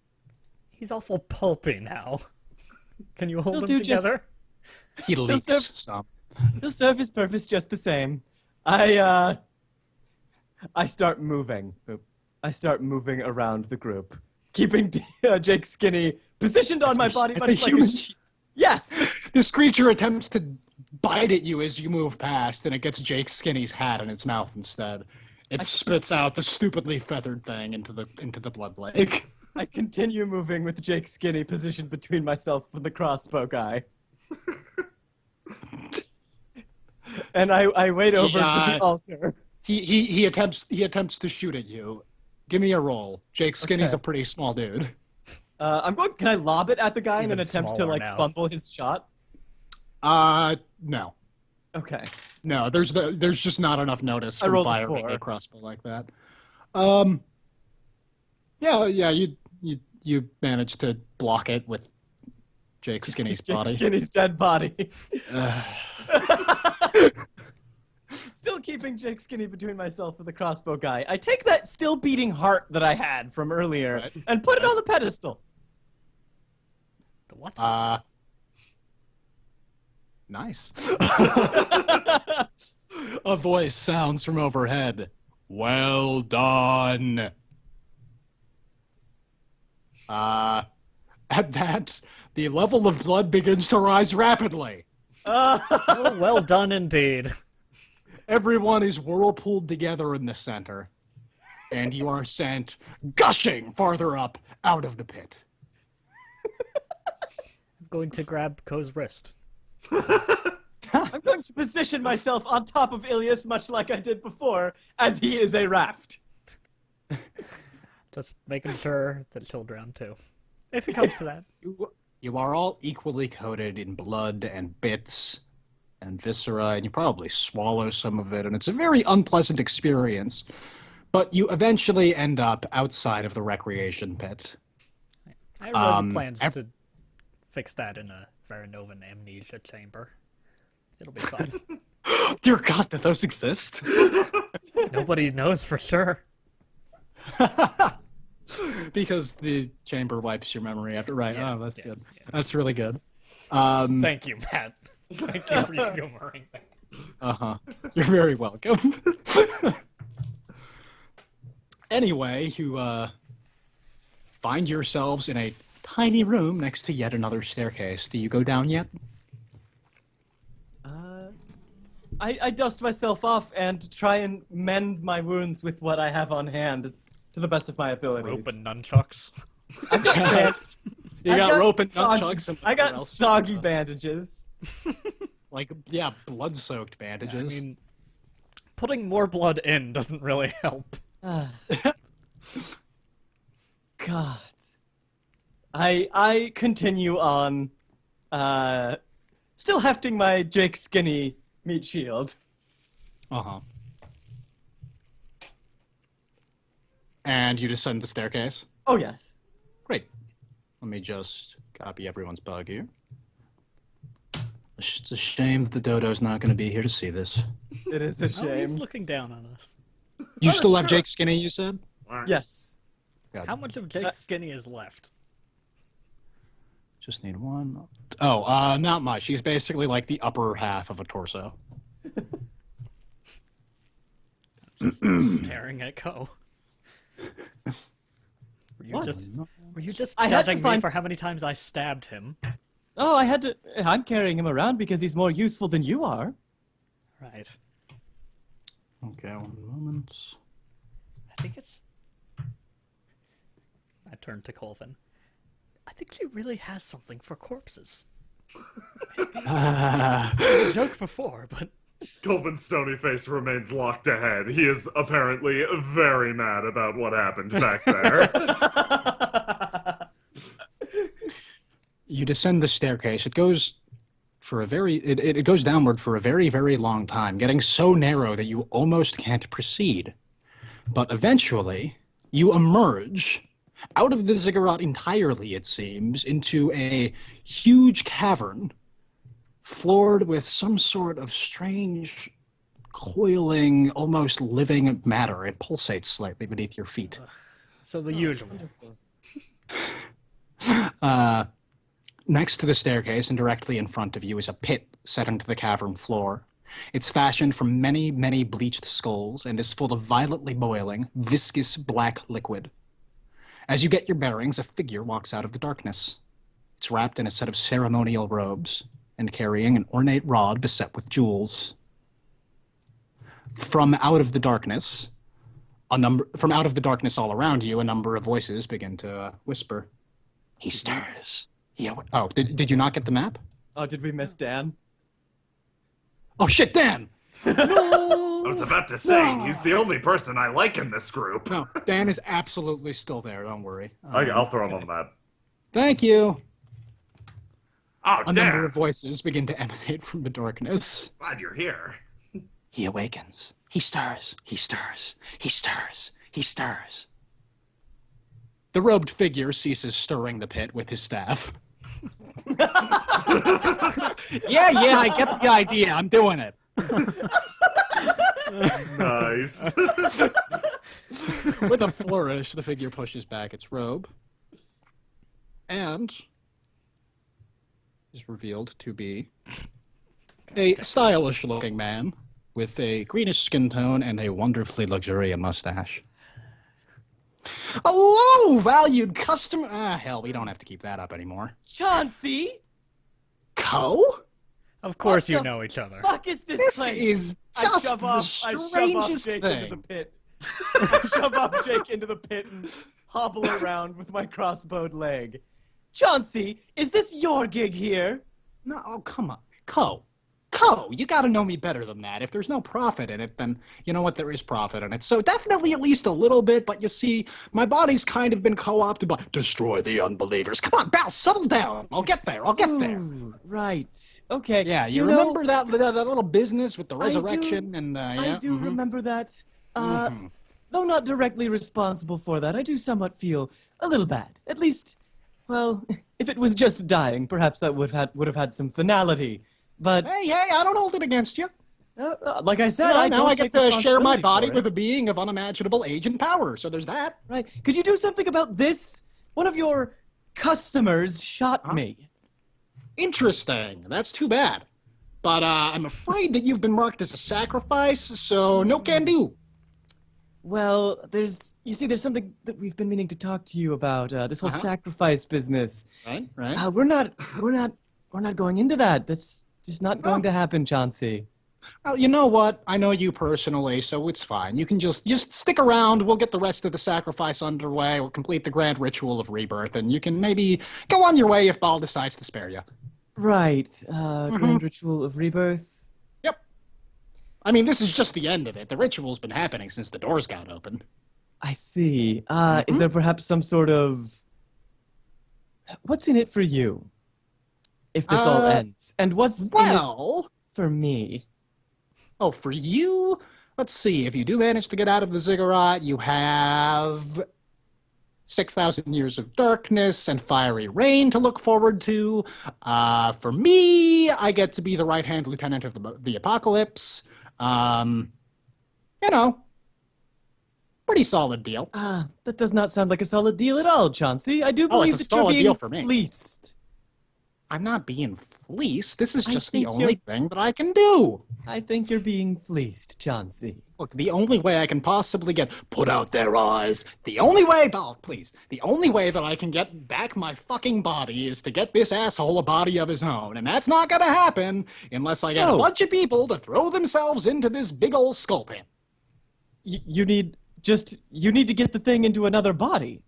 awful pulpy now. Can you hold He'll him do together? He leaks some. He'll serve his purpose just the same. I start moving. I start moving around the group, keeping Jake Skinny positioned on my body. It's Much a like human. Yes! This creature attempts to bite at you as you move past, and it gets Jake Skinny's hat in its mouth instead. It spits out the stupidly feathered thing into the blood lake. I continue moving with Jake Skinny positioned between myself and the crossbow guy. And I wait over to the altar. He attempts to shoot at you. Give me a roll. Jake Skinny's Okay. a pretty small dude. Can I lob it at the guy in an Even attempt to smaller like now. fumble his shot? No. Okay. No, there's just not enough notice I from rolled a firing 4. a crossbow like that. Yeah, you managed to block it with Jake Skinny's Jake body. Skinny's dead body. Still keeping Jake Skinny between myself and the crossbow guy. I take that still beating heart that I had from earlier Right. and put it on the pedestal. The what? Nice. A voice sounds from overhead. Well done. At that, the level of blood begins to rise rapidly. Oh, well done indeed. Everyone is whirlpooled together in the center, and you are sent gushing farther up out of the pit. I'm going to grab Ko's wrist. I'm going to position myself on top of Ilias much like I did before, as he is a raft. Just making sure that he'll drown too. If it comes to that. You are all equally coated in blood and bits and viscera, and you probably swallow some of it, and it's a very unpleasant experience. But you eventually end up outside of the recreation pit. I have plans to fix that in a Varanovan amnesia chamber. It'll be fun. Dear God, do those exist? Nobody knows for sure. Because the chamber wipes your memory after, right? Yeah, Oh, that's yeah, good. yeah. That's really good. Thank you, Matt. Thank you for humoring me. You're very welcome. Anyway, you find yourselves in a tiny room next to yet another staircase. Do you go down yet? I dust myself off and try and mend my wounds with what I have on hand to the best of my abilities. Rope and nunchucks. I've got bands- You I got got rope and soggy- nunchucks and I whatever got else. soggy bandages. Like, yeah, blood-soaked I bandages. mean, putting more blood in doesn't really help. God. I continue on, still hefting my Jake Skinny meat shield. Uh-huh. And you descend the staircase? Oh, yes. Great. Let me just copy everyone's bug here. It's a shame that the dodo's not going to be here to see this. It is a Oh, he's shame. looking down on us. You Oh, still that's have true. Jake Skinny, you said? Yes. God, How much of Jake Skinny is left? just need one. Oh, not much. He's basically like the upper half of a torso. Staring at Ko. What? Were you just I had to judging me find for s- how many times I stabbed him? Oh, I had to. I'm carrying him around because he's more useful than you are. Right. Okay, one moment. I think it's. I turned to Colvin. I think she really has something for corpses. A joke before, but Colvin's stony face remains locked ahead. He is apparently very mad about what happened back there. You descend the staircase. It goes for a very it goes downward for a very, very long time, getting so narrow that you almost can't proceed. But eventually, you emerge out of the ziggurat entirely, it seems, into a huge cavern floored with some sort of strange, coiling, almost living matter. It pulsates slightly beneath your feet. so the usual. Next to the staircase and directly in front of you is a pit set into the cavern floor. It's fashioned from many, many bleached skulls and is full of violently boiling, viscous black liquid. As you get your bearings, a figure walks out of the darkness. It's wrapped in a set of ceremonial robes and carrying an ornate rod beset with jewels. From out of the darkness all around you, a number of voices begin to whisper. He stirs. Did you not get the map? Oh, did we miss Dan? Oh shit, Dan! I was about to say, he's the only person I like in this group. No, Dan is absolutely still there. Don't worry. I'll throw him on the map. Thank you. Oh, A number damn. of voices begin to emanate from the darkness. Glad you're here. He awakens. He stirs. He stirs. He stirs. He stirs. The robed figure ceases stirring the pit with his staff. Yeah, I get the idea. I'm doing it. Nice. With a flourish, the figure pushes back its robe and is revealed to be a stylish-looking man with a greenish skin tone and a wonderfully luxuriant mustache. Hello, valued customer. Hell, we don't have to keep that up anymore. Chauncey? Co? Of course What you the know each other. Fuck is this This place? is I just shove the off strangest Jake thing. into the pit. I shove off Jake into the pit and hobble around with my crossbowed leg. Chauncey, is this your gig here? No, oh, come on. Co, you gotta know me better than that. If there's no profit in it, then you know what? There is profit in it. So definitely at least a little bit, but you see, my body's kind of been co-opted by destroy the unbelievers. Come on, Bal, settle down. I'll get there. Ooh, right. Okay. Yeah, you know, remember that little business with the I do- resurrection and yeah. I do remember that. Though not directly responsible for that, I do somewhat feel a little bad. At least, well, if it was just dying, perhaps that would have had some finality. But Hey, I don't hold it against you. like I said, No, I no, don't I get take to share my responsibility body for with a it. being of unimaginable age and power. So there's that. Right. Could you do something about this? One of your customers shot me. Interesting. That's too bad. But I'm afraid that you've been marked as a sacrifice, so no can do. Well, there's something that we've been meaning to talk to you about. This whole Uh-huh. sacrifice business. Right, right. We're not going into that. That's just not going to happen, Chauncey. Well, you know what? I know you personally, so it's fine. You can just stick around. We'll get the rest of the sacrifice underway. We'll complete the grand ritual of rebirth, and you can maybe go on your way if Baal decides to spare you. Right. Grand ritual of rebirth. Yep. I mean, this is just the end of it. The ritual's been happening since the doors got open. I see. Is there perhaps some sort of... What's in it for you? If this all ends. And what's in it Well, for me? oh, for you, let's see. If you do manage to get out of the Ziggurat, you have 6,000 years of darkness and fiery rain to look forward to. For me, I get to be the right-hand lieutenant of the apocalypse. You know, pretty solid deal. That does not sound like a solid deal at all, Chauncey. I do Oh, believe it's a that you're solid being deal for me. fleeced. I'm not being fleeced. This is I just the think only you're- thing that I can do. I think you're being fleeced, Chauncey. Look, the only way I can possibly get put out their eyes, the only way, Ball, please, the only way that I can get back my fucking body is to get this asshole a body of his own, and that's not gonna happen unless I get a Oh. bunch of people to throw themselves into this big old skull pit. You need to get the thing into another body.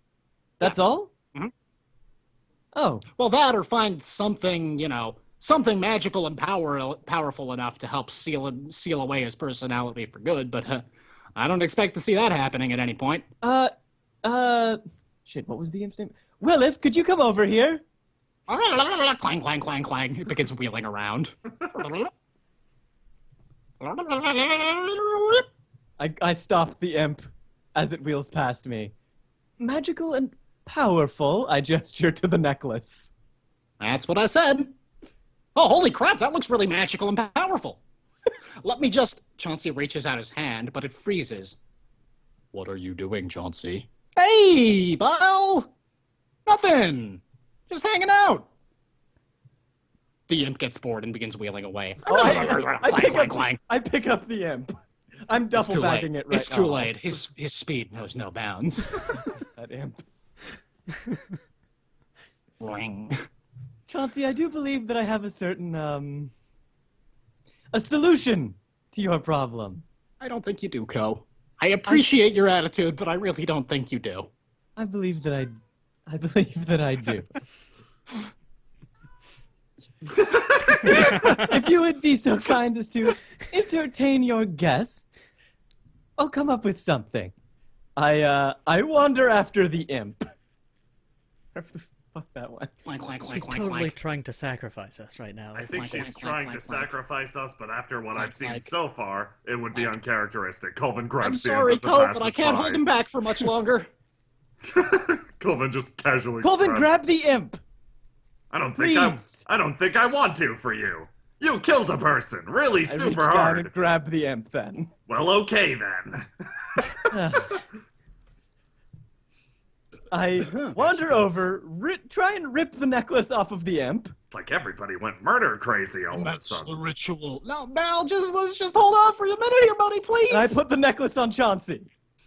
That's all? Mhm. Oh, Well, that or find something, something magical and powerful enough to help seal away his personality for good, but I don't expect to see that happening at any point. shit, what was the imp's name? Willif, could you come over here? Clang, clang, clang, clang. It begins wheeling around. I stop the imp as it wheels past me. Magical and powerful, I gesture to the necklace. That's what I said. Oh, holy crap, that looks really magical and powerful. Let me just... Chauncey reaches out his hand, but it freezes. What are you doing, Chauncey? Hey, Belle! Nothing! Just hanging out! The imp gets bored and begins wheeling away. I pick up the imp. I'm It's double too late. bagging it right It's too now. late. His speed knows no bounds. That imp. Boing. Chauncey, I do believe that I have a certain, a solution to your problem. I don't think you do, Ko. I appreciate your attitude, but I really don't think you do. I believe that I believe that I do. If you would be so kind as to entertain your guests, I'll come up with something. I wander after the imp. Fuck that one. Clank, clank, clank, She's clank, totally clank. trying to sacrifice us right now. I isn't think she? she's trying to sacrifice us, but after what I've seen Like- so far, it would be uncharacteristic. Colvin I'm grabs the sorry, imp as it Ko, but I passes can't by. hold him back for much longer. Colvin just casually Colvin, grabs- grab the imp! I don't Please. think I want to for you. You killed a person, really I reach super down hard. and grab the imp then. Well, okay then. I wander over, try and rip the necklace off of the imp. It's like everybody went murder crazy all of a sudden. ritual. No, Mal, let's just hold on for a minute here, buddy, please. And I put the necklace on Chauncey.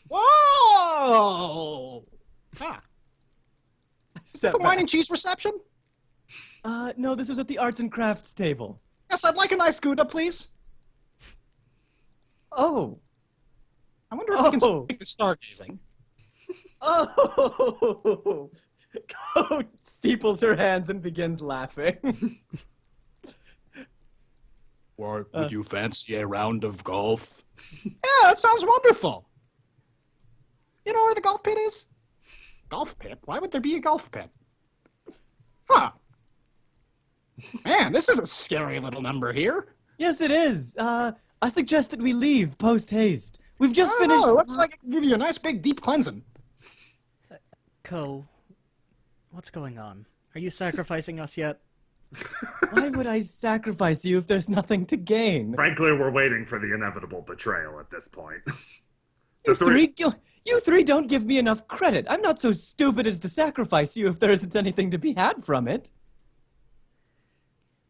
Whoa! Ah, is this Step the wine back. and cheese reception? No, this was at the arts and crafts table. Yes, I'd like a nice Gouda, please. Oh. I wonder if we can Oh. stick to stargazing. Oh! Coat steeples her hands and begins laughing. Or would you fancy a round of golf? Yeah, that sounds wonderful. You know where the golf pit is? Golf pit? Why would there be a golf pit? Huh. Man, this is a scary little number here. Yes, it is. I suggest that we leave post haste. We've just finished. It looks like I can give you a nice big deep cleansing. Ko, what's going on? Are you sacrificing us yet? Why would I sacrifice you if there's nothing to gain? Frankly, we're waiting for the inevitable betrayal at this point. You three don't give me enough credit. I'm not so stupid as to sacrifice you if there isn't anything to be had from it.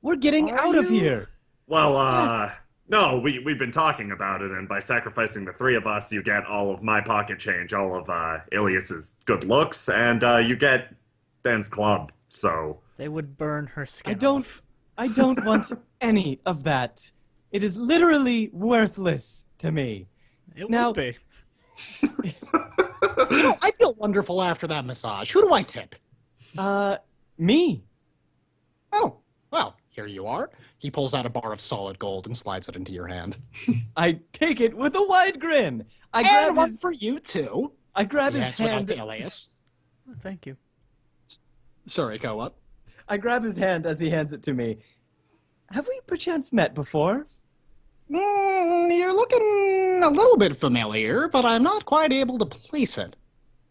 We're getting Are out of you? here. Well, Yes. No, we've been talking about it, and by sacrificing the three of us, you get all of my pocket change, all of Ilias's good looks, and you get Dan's club. So They would burn her skin don't- off. I don't want any of that. It is literally worthless to me. It Now- would be. You know, I feel wonderful after that massage. Who do I tip? Me. Oh, well, here you are. He pulls out a bar of solid gold and slides it into your hand. I take it with a wide grin. I And grab one his, for you, too. I grab He his hands one out hand. to Ilias. Oh, thank you. Sorry, go up. I grab his hand as he hands it to me. Have we perchance met before? You're looking a little bit familiar, but I'm not quite able to place it.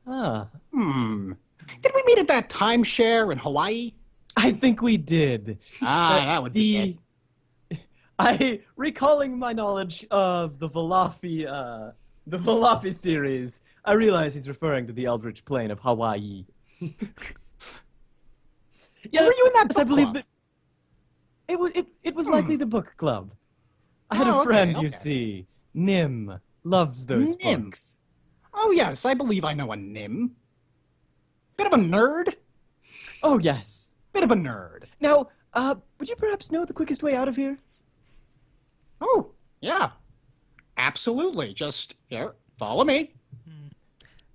Ah, Did we meet at that timeshare in Hawaii? I think we did. That would be it. Recalling my knowledge of the Valafi series, I realize he's referring to the Eldritch Plane of Hawaii. Were you in that yes, I book believe club? that it was likely the book club. I had Oh, a okay, friend, you okay. see, Nim, loves those Nim. books. Oh, yes, I believe I know a Nim. Bit of a nerd. Oh yes. Bit of a nerd. Now, would you perhaps know the quickest way out of here? Oh, yeah. Absolutely. Just, here, follow me.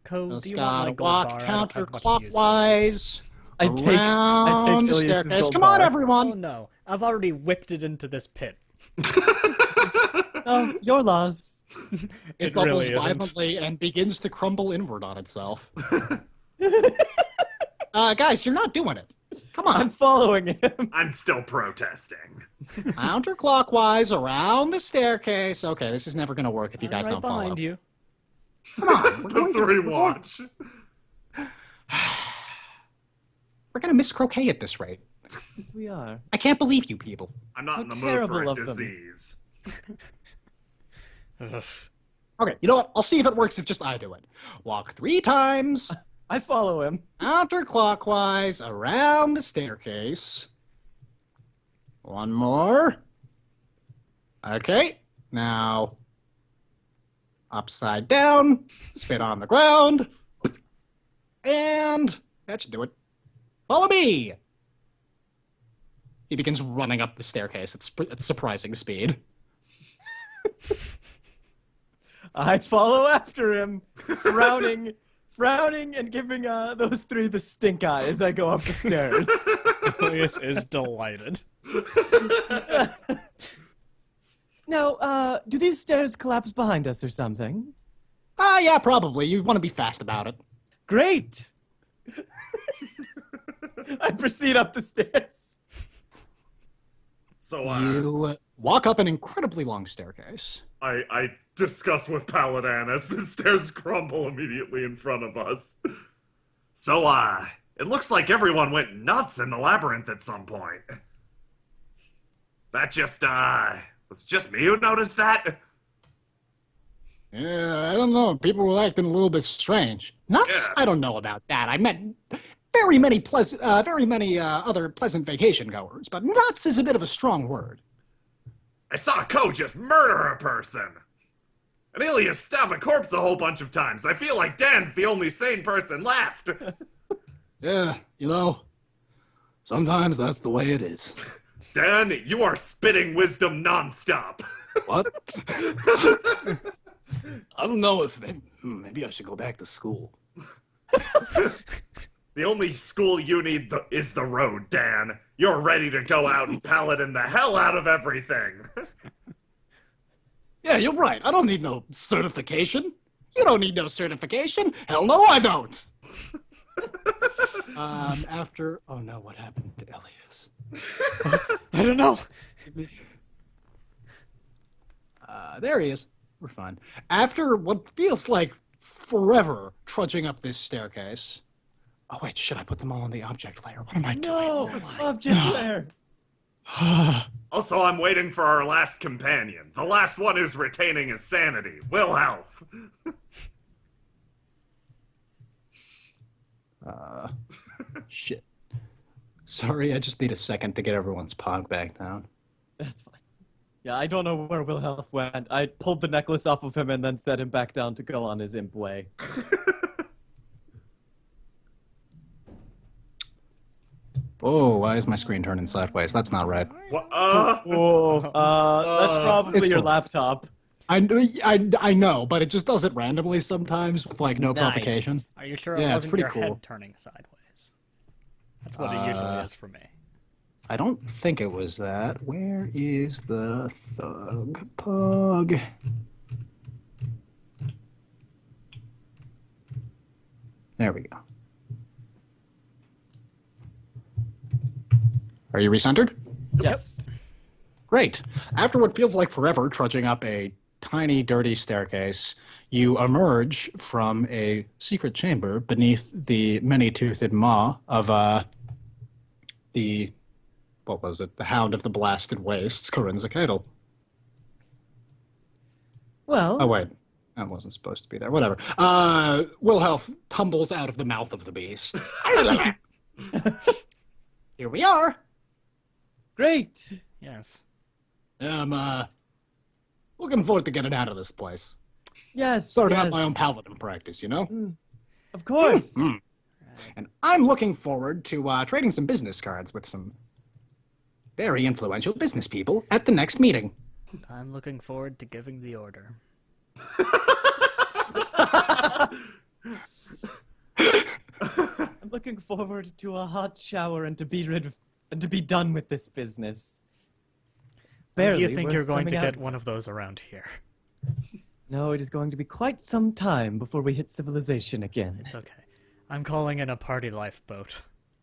Code, Just do you want my gotta gold walk bar? I don't have much to use for it. counterclockwise. I take around the Ilias's staircase. gold Come on, bar. Oh everyone. no, I've already whipped it into this pit. Oh, your loss. It bubbles really isn't. violently and begins to crumble inward on itself. Guys, you're not doing it. Come I'm on. following him. I'm still protesting. Counterclockwise around the staircase. Okay, this is never going to work if you guys right don't follow. behind you. Come on. We're The going three to, watch. we're going to miss croquet at this rate. Yes, we are. I can't believe you people. I'm not How in the mood for terrible a of them. disease. Ugh. Okay, you know what? I'll see if it works if just I do it. Walk 3 times. I follow him. Counterclockwise around the staircase. One more. Okay, now upside down, spit on the ground, and that should do it. Follow me. He begins running up the staircase at surprising speed. I follow after him, frowning, and giving those three the stink eye as I go up the stairs. Ilias is delighted. Now, do these stairs collapse behind us or something? Yeah, probably. You want to be fast about it. Great. I proceed up the stairs. So You walk up an incredibly long staircase. I discuss with Paladin as the stairs crumble immediately in front of us. So, it looks like everyone went nuts in the labyrinth at some point. That just, was just me who noticed that? Yeah, I don't know. People were acting a little bit strange. Nuts? Yeah. I don't know about that. I met very many other pleasant vacation goers, but nuts is a bit of a strong word. I saw Ko just murder a person. And Ilias stab a corpse a whole bunch of times. I feel like Dan's the only sane person left. Yeah, you know, sometimes that's the way it is. Dan, you are spitting wisdom nonstop. What? I don't know if maybe I should go back to school. The only school you need is the road, Dan. You're ready to go out and paladin the hell out of everything. Yeah, you're right. I don't need no certification. You don't need no certification. Hell no, I don't. Oh no, what happened to Elias? I don't know. There he is. We're fine. After what feels like forever trudging up this staircase. Oh wait, should I put them all on the object layer? What am I doing? No, object lair. Also, I'm waiting for our last companion. The last one who's retaining his sanity. Will Health. Shit. Sorry, I just need a second to get everyone's pog back down. That's fine. Yeah, I don't know where Wilhelm went. I pulled the necklace off of him and then set him back down to go on his imp way. Whoa, why is my screen turning sideways? That's not right. What? That's probably It's your cool. laptop. I know, but it just does it randomly sometimes with like no provocation. Nice. Are you sure Yeah, it it's wasn't pretty your cool. head turning sideways? That's what it usually is for me. I don't think it was that. Where is the thug pug? There we go. Are you recentered? Yes. Great. After what feels like forever trudging up a tiny, dirty staircase, you emerge from a secret chamber beneath the many-toothed maw of the, what was it? The Hound of the Blasted Wastes, Corinza Cadle. Well, Oh, wait. That wasn't supposed to be there. Whatever. Wilhelm tumbles out of the mouth of the beast. Here we are. great. Yes. I'm looking forward to getting out of this place. Yes. Starting yes. up my own paladin practice, you know? Of course. And I'm looking forward to trading some business cards with some very influential business people at the next meeting. I'm looking forward to giving the order. I'm looking forward to a hot shower and to be done with this business. Do Barely. you think we're you're going to coming get out- one of those around here? No, it is going to be quite some time before we hit civilization again. It's okay. I'm calling in a party lifeboat.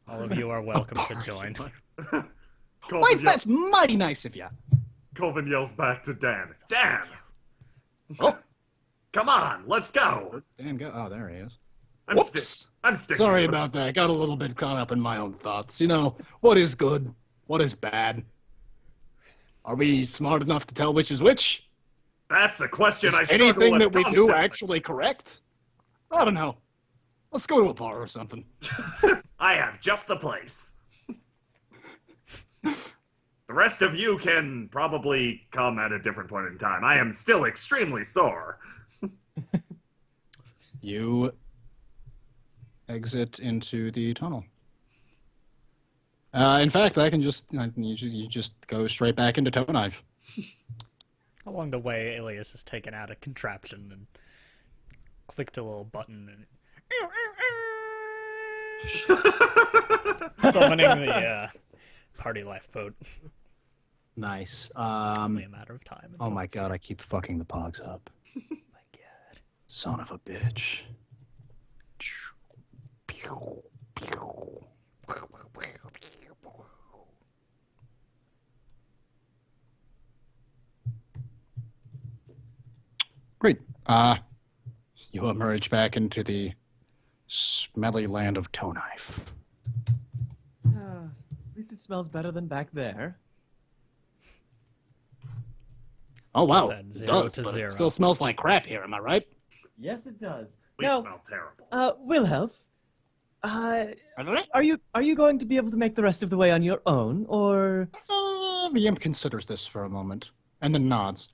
All of you are welcome to join. Wait, that's mighty nice of you. Colvin yells back to Dan. Dan! Oh, Come on, let's go! Dan, go. Oh, there he is. I'm Whoops. sticking. Sorry with it. about that. Got a little bit caught up in my own thoughts. You know, what is good? What is bad? Are we smart enough to tell which is which? That's a question I Is struggle anything with that we do constantly. actually correct? I don't know. Let's go to a bar or something. I have just the place. The rest of you can probably come at a different point in time. I am still extremely sore. You exit into the tunnel. In fact, you just go straight back into Toe Knife. Along the way, Alias has taken out a contraption and clicked a little button and summoning the party lifeboat. Nice. Only a matter of time. Oh my god, I keep fucking the pogs up. My god. Son of a bitch. Great. You emerge back into the smelly land of Toe Knife. At least it smells better than back there. Oh wow, Said it 0 does, to but 0. it still smells like crap here, am I right? Yes, it does. We now, smell terrible. Wilhelm, are you going to be able to make the rest of the way on your own, or? The imp considers this for a moment, and then nods.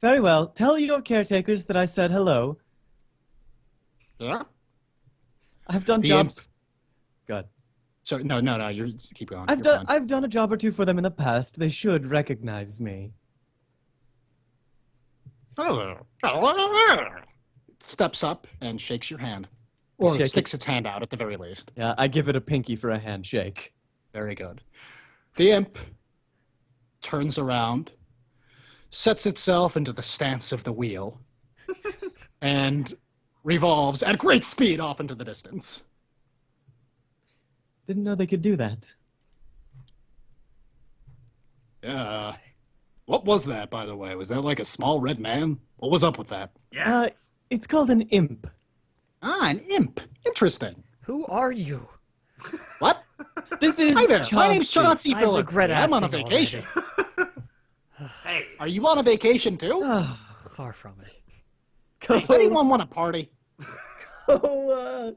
Very well. Tell your caretakers that I said hello. Yeah? I've done The jobs. Good. So, no, you keep going. I've You're done I've done a job or two for them in the past. They should recognize me. fine. Steps up and shakes your hand. Or Shake sticks its hand out at the very least. Yeah, I give it a pinky for a handshake. Very good. The imp turns around, sets itself into the stance of the wheel, and revolves at great speed off into the distance. Didn't know they could do that. What was that, by the way? Was that like a small red man? What was up with that? Yes. It's called an imp. Ah, an imp. Interesting. Who are you? What? This is Hi there. My name's Chauncey. Chauncey I Phillips. regret I'm on a asking vacation. Hey, Are you on a vacation too? Far from it. Does anyone want a party? Oh,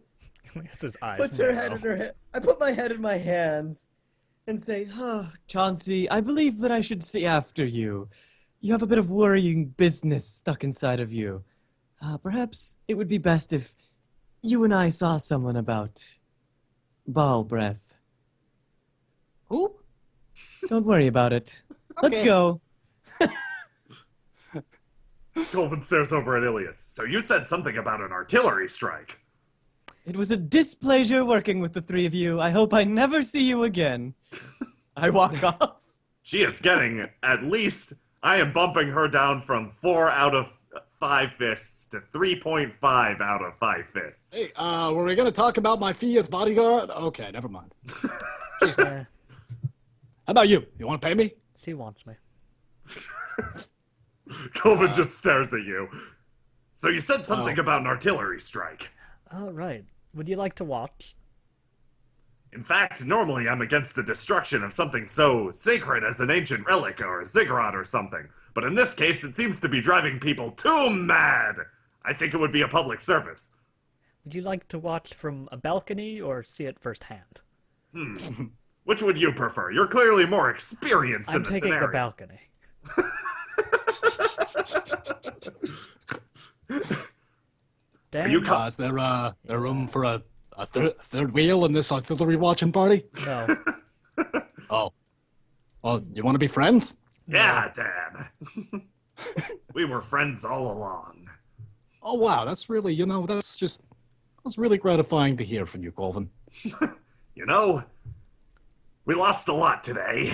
Alias's eyes puts her narrow. head in her head. I put my head in my hands, and say, "Oh, Chauncey, I believe that I should see after you. You have a bit of worrying business stuck inside of you. Perhaps it would be best if you and I saw someone about ball breath." Who? Don't worry about it. Let's Okay. go. Colvin stares over at Ilias. So you said something about an artillery strike. It was a displeasure working with the three of you. I hope I never see you again. I walk off. She is getting at least. I am bumping her down from 4 out of 5 fists to 3.5 out of 5 fists. Hey, were we gonna talk about my fee as bodyguard? Okay, never mind. Yeah, How about you? You want to pay me? she wants me. Colvin just stares at you. So you said something about an artillery strike. Oh, right. Would you like to watch? In fact, normally I'm against the destruction of something so sacred as an ancient relic or a ziggurat or something. But in this case, it seems to be driving people too mad. I think it would be a public service. Would you like to watch from a balcony or see it firsthand? Which would you prefer? You're clearly more experienced in I'm the taking scenario. the balcony. Damn. you Is there room for a third wheel in this artillery watching party? No. Oh. Well, you want to be friends? Yeah, Dad. We were friends all along. Oh, wow. That's really, that's really gratifying to hear from you, Colvin. You know, we lost a lot today,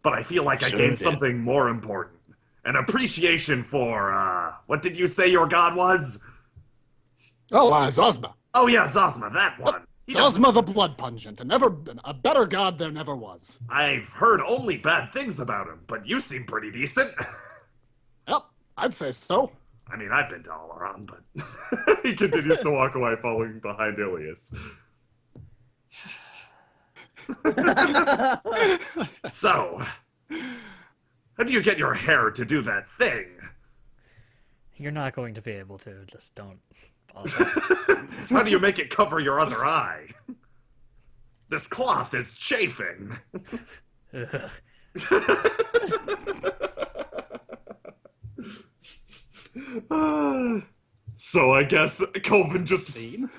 but I feel like I Sure gained did. something more important. An appreciation for, what did you say your god was? Oh, Zosma. Oh yeah, Zosma, that one. He doesn't- Zosma the Blood Pungent, and never a better god there never was. I've heard only bad things about him, but you seem pretty decent. Yep, I'd say so. I mean, I've been to Alaron, but... He continues to walk away, following behind Ilias. So, how do you get your hair to do that thing? You're not going to be able to. Just don't bother. How do you make it cover your other eye? This cloth is chafing. Ugh. So I guess Colvin just Scene?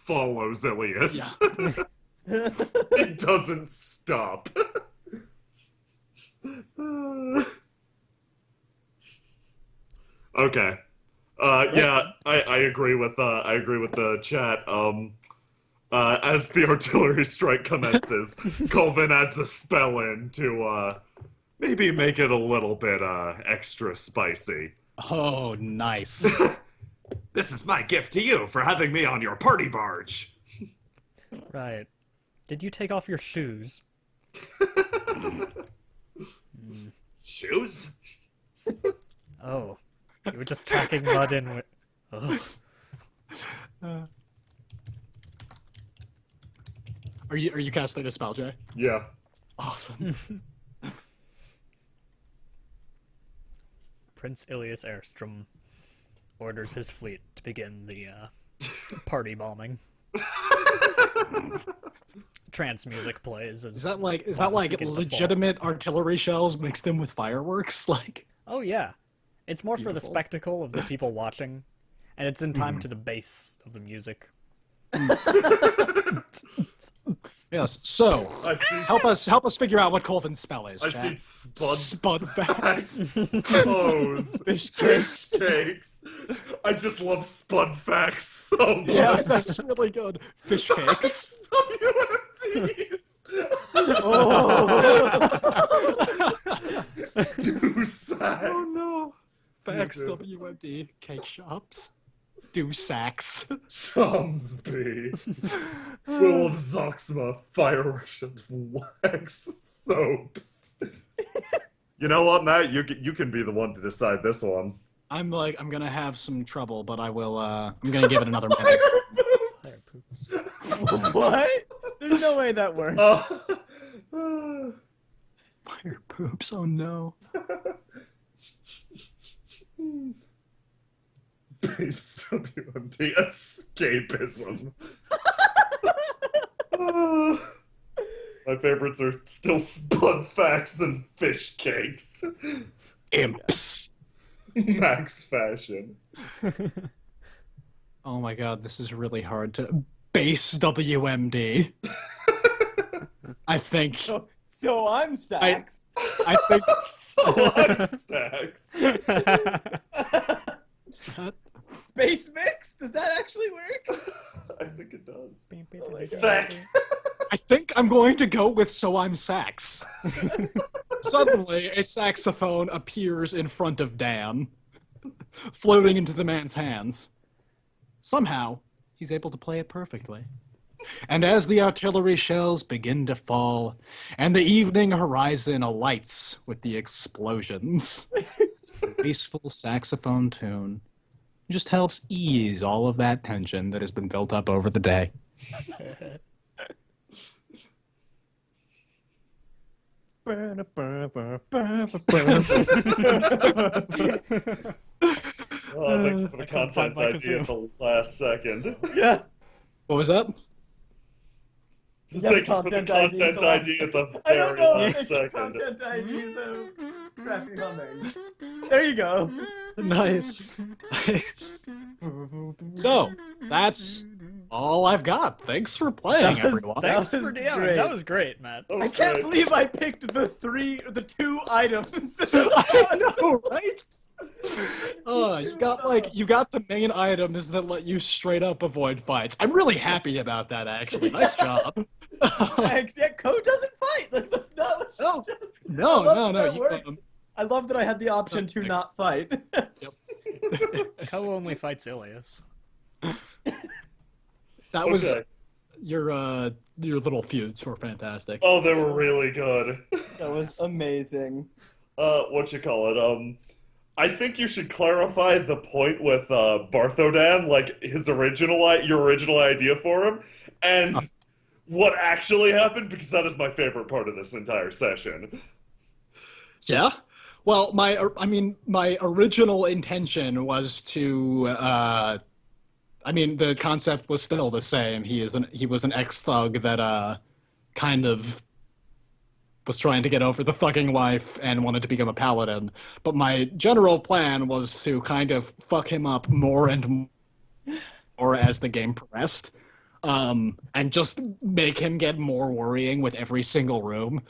follows Ilias. It doesn't stop. Okay. Yeah, I agree with the chat. As the artillery strike commences, Colvin adds a spell in to maybe make it a little bit extra spicy. Oh, nice. This is my gift to you for having me on your party barge. Right. Did you take off your shoes? Shoes? Oh. You were just tracking mud in with... Ugh. Are you casting a spell, Jay? Yeah. Awesome. Prince Ilias Airstrom orders his fleet to begin the party bombing. Trance music plays as Is that like bombs begin to fall. legitimate artillery shells mixed in with fireworks? Like, Oh yeah. It's more for the Beautiful. spectacle of the people watching, and it's in time to the bass of the music. yes. So I see. help us figure out what Colvin's spell is. I chat. see Spud Clothes. Fish cakes. Cakes. I just love spud facts so much. Yeah, that's really good. Fish cakes. WMDs. Two sacks. Oh no. Facts too. WMD. Cake shops. Do sacks. Chomsby. Full of Zoxma, fireworks, and wax soaps. You know what, Matt? You can be the one to decide this one. I'm gonna have some trouble, but I will. I'm gonna give it another minute. What? There's no way that works. Fire poops. Oh no. Base WMD escapism. My favorites are still Spud Facts and Fish Cakes. Imps. Max Fashion. Oh my god, this is really hard to base WMD. I think. So I'm Sax. I think. So I'm Sax. Space mix? Does that actually work? I think it does. Like, Feck. I think I'm going to go with So I'm Sax. Suddenly, a saxophone appears in front of Dan, floating into the man's hands. Somehow, he's able to play it perfectly. And as the artillery shells begin to fall, and the evening horizon alights with the explosions, a graceful saxophone tune just helps ease all of that tension that has been built up over the day. Oh, thank you for the I couldn't find content my idea at the last second. Yeah. What was that? Yeah, Thank you for the content idea at the I don't very know last if second. content ideas are crappy humming. There you go. Nice. Nice. So, that's all I've got. Thanks for playing, That was- everyone. that Thanks for was DMing. great. That was great, Matt. That I was can't great. believe I picked the two items. I know, right? You got the main items that let you straight up avoid fights. I'm really happy about that, actually. Nice job. Thanks. Yeah, Code doesn't fight. Like, that's not what she No. does. No, I love no, that no. worked. I love that I had the option to not fight. Ko only fights Ilias. That was Okay. your little feuds were fantastic. Oh, they were really good. That was amazing. What you call it? I think you should clarify the point with Barthodan, like your original idea for him, and what actually happened, because that is my favorite part of this entire session. Yeah. Well, my original intention was to, the concept was still the same. He was an ex-thug that, kind of was trying to get over the thugging life and wanted to become a paladin. But my general plan was to kind of fuck him up more and more as the game progressed. And just make him get more worrying with every single room.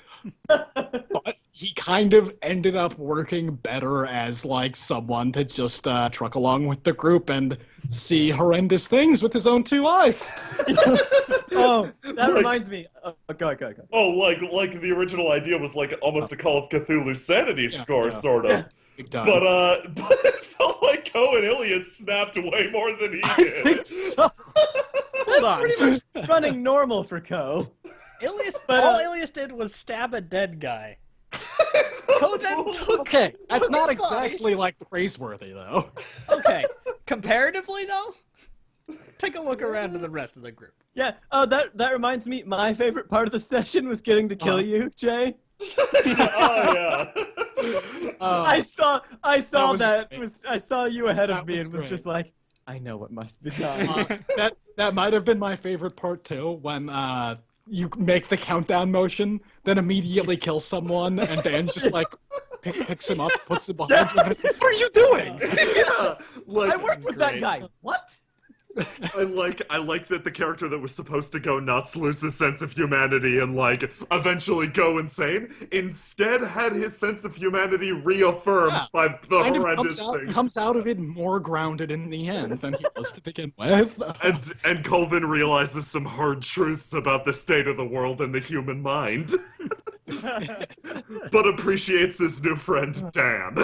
But he kind of ended up working better as, like, someone to just truck along with the group and see horrendous things with his own two eyes. Oh, that reminds me. Go. Oh, like the original idea was like almost a Call of Cthulhu sanity score, yeah. sort of. Big time. But it felt like Ko and Ilias snapped way more than he I did. think so. Hold on. Pretty much running normal for Ko. Ilias, But, all Ilias did was stab a dead guy. Ko then took. Okay, that's took not his body. exactly, like, praiseworthy, though. Okay, comparatively though, take a look around to the rest of the group. Yeah. Oh, that reminds me. My favorite part of the session was getting to kill you, Jay. Oh yeah. I saw was that. great. I saw you ahead of That me was and was great. just like, I know what must be done. That might have been my favorite part too, when you make the countdown motion, then immediately kill someone, and Dan just like picks him up, puts him behind you, and is like, "What are you doing?" Yeah. Like, I worked with that great. guy. What? I like that the character that was supposed to go nuts, lose his sense of humanity, and like eventually go insane, instead had his sense of humanity reaffirmed Yeah. by the Kind of horrendous things. comes out of it more grounded in the end than he was to begin with. And Colvin realizes some hard truths about the state of the world and the human mind, but appreciates his new friend Dan.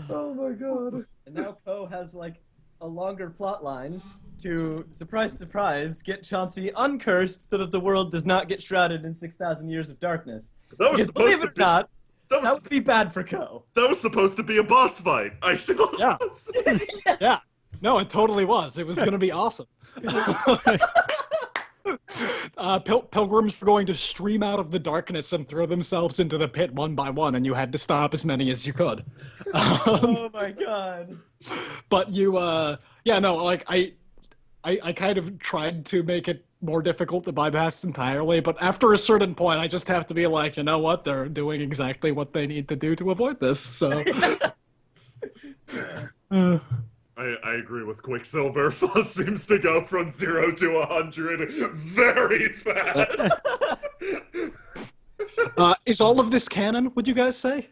Oh my god. And now Ko has like a longer plot line to surprise, get Chauncey uncursed so that the world does not get shrouded in 6,000 years of darkness. That was Because supposed believe to it or be not, that that was would be bad for Ko. that was supposed to be a boss fight. I should also Yeah. say. Yeah, no, it totally was. It was going to be awesome. Pilgrims were going to stream out of the darkness and throw themselves into the pit one by one, and you had to stop as many as you could. Oh my god. But you, I kind of tried to make it more difficult to bypass entirely, but after a certain point, I just have to be like, you know what? They're doing exactly what they need to do to avoid this, so... I agree with Quicksilver. Fuzz seems to go from 0 to 100 very fast. Is all of this canon, would you guys say?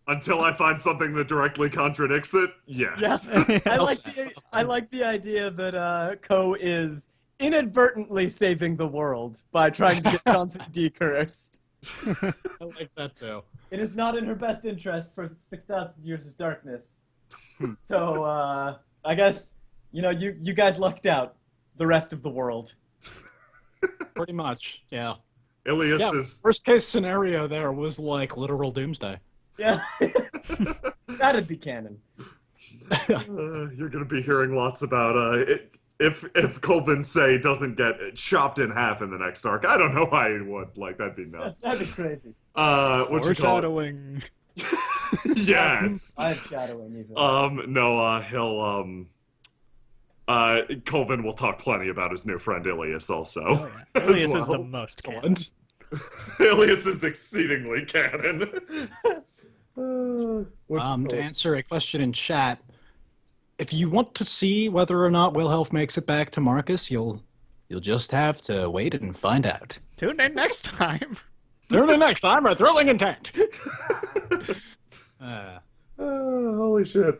Until I find something that directly contradicts it, yes. I like the idea that Ko is inadvertently saving the world by trying to get Johnson decursed. I like that, too. It is not in her best interest for 6,000 years of darkness. So, I guess, you guys lucked out. The rest of the world. Pretty much, yeah. Ilias Yeah, is... worst case scenario there was like literal doomsday. Yeah. That'd be canon. You're gonna be hearing lots about if Colvin Say doesn't get chopped in half in the next arc. I don't know why he would. Like, that'd be nuts. That'd be crazy. What you call it? Foreshadowing. Yes. I'm shadowing even. No, he'll Colvin will talk plenty about his new friend Ilias also. Oh, yeah. Ilias as is the well. most canon. Excellent. Ilias is exceedingly canon. To answer a question in chat, if you want to see whether or not Wilhelm makes it back to Marcus, you'll just have to wait and find out. Tune in next time. Tune in next time for Thrilling Intent. Holy shit.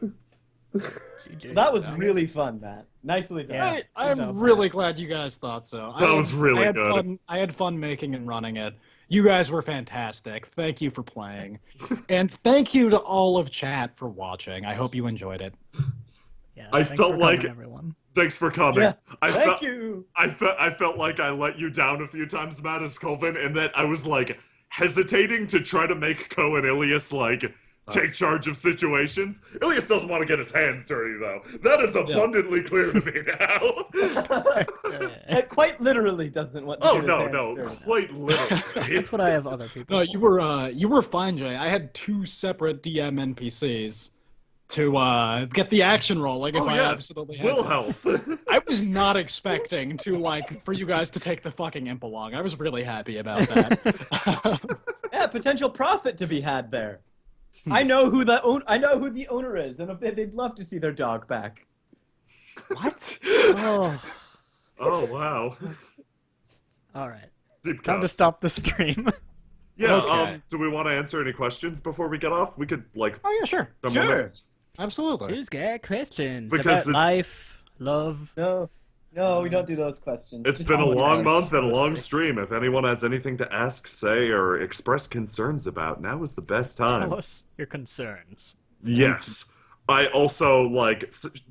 That was really fun, Matt. Nicely done. Yeah. I'm really glad you guys thought so. That was really I had good. I had fun making and running it. You guys were fantastic. Thank you for playing. And thank you to all of chat for watching. I hope you enjoyed it. Yeah, I thanks felt for like- coming, everyone. Thanks for coming. Yeah. I Thank felt, you. I felt like I let you down a few times, Matt, as Colvin, and that I was like hesitating to try to make Ko and Ilias like take charge of situations. Ilias doesn't want to get his hands dirty, though. That is abundantly clear to me now. It quite literally doesn't want to Oh get his no, hands no, dirty. quite literally. That's what I have other people. No, for. you were fine, Jay. I had 2 separate DM NPCs to get the action rolling if Oh I yes, absolutely had will to. help. I was not expecting for you guys to take the fucking imp along. I was really happy about that. Yeah, potential profit to be had there. I know who the owner is, and they'd love to see their dog back. What? Oh, Oh wow. all right. Deep Time to cuts. stop the stream. Yeah. Okay. Do we want to answer any questions before we get off? We could like. Oh yeah, sure. some Sure. moments. Absolutely. Who's got questions Because about it's- life, love? No, we don't do those questions. It's Just been a ask long us. month and a long mostly. stream. If anyone has anything to ask, say, or express concerns about, now is the best time. Tell us your concerns. Yes. I also,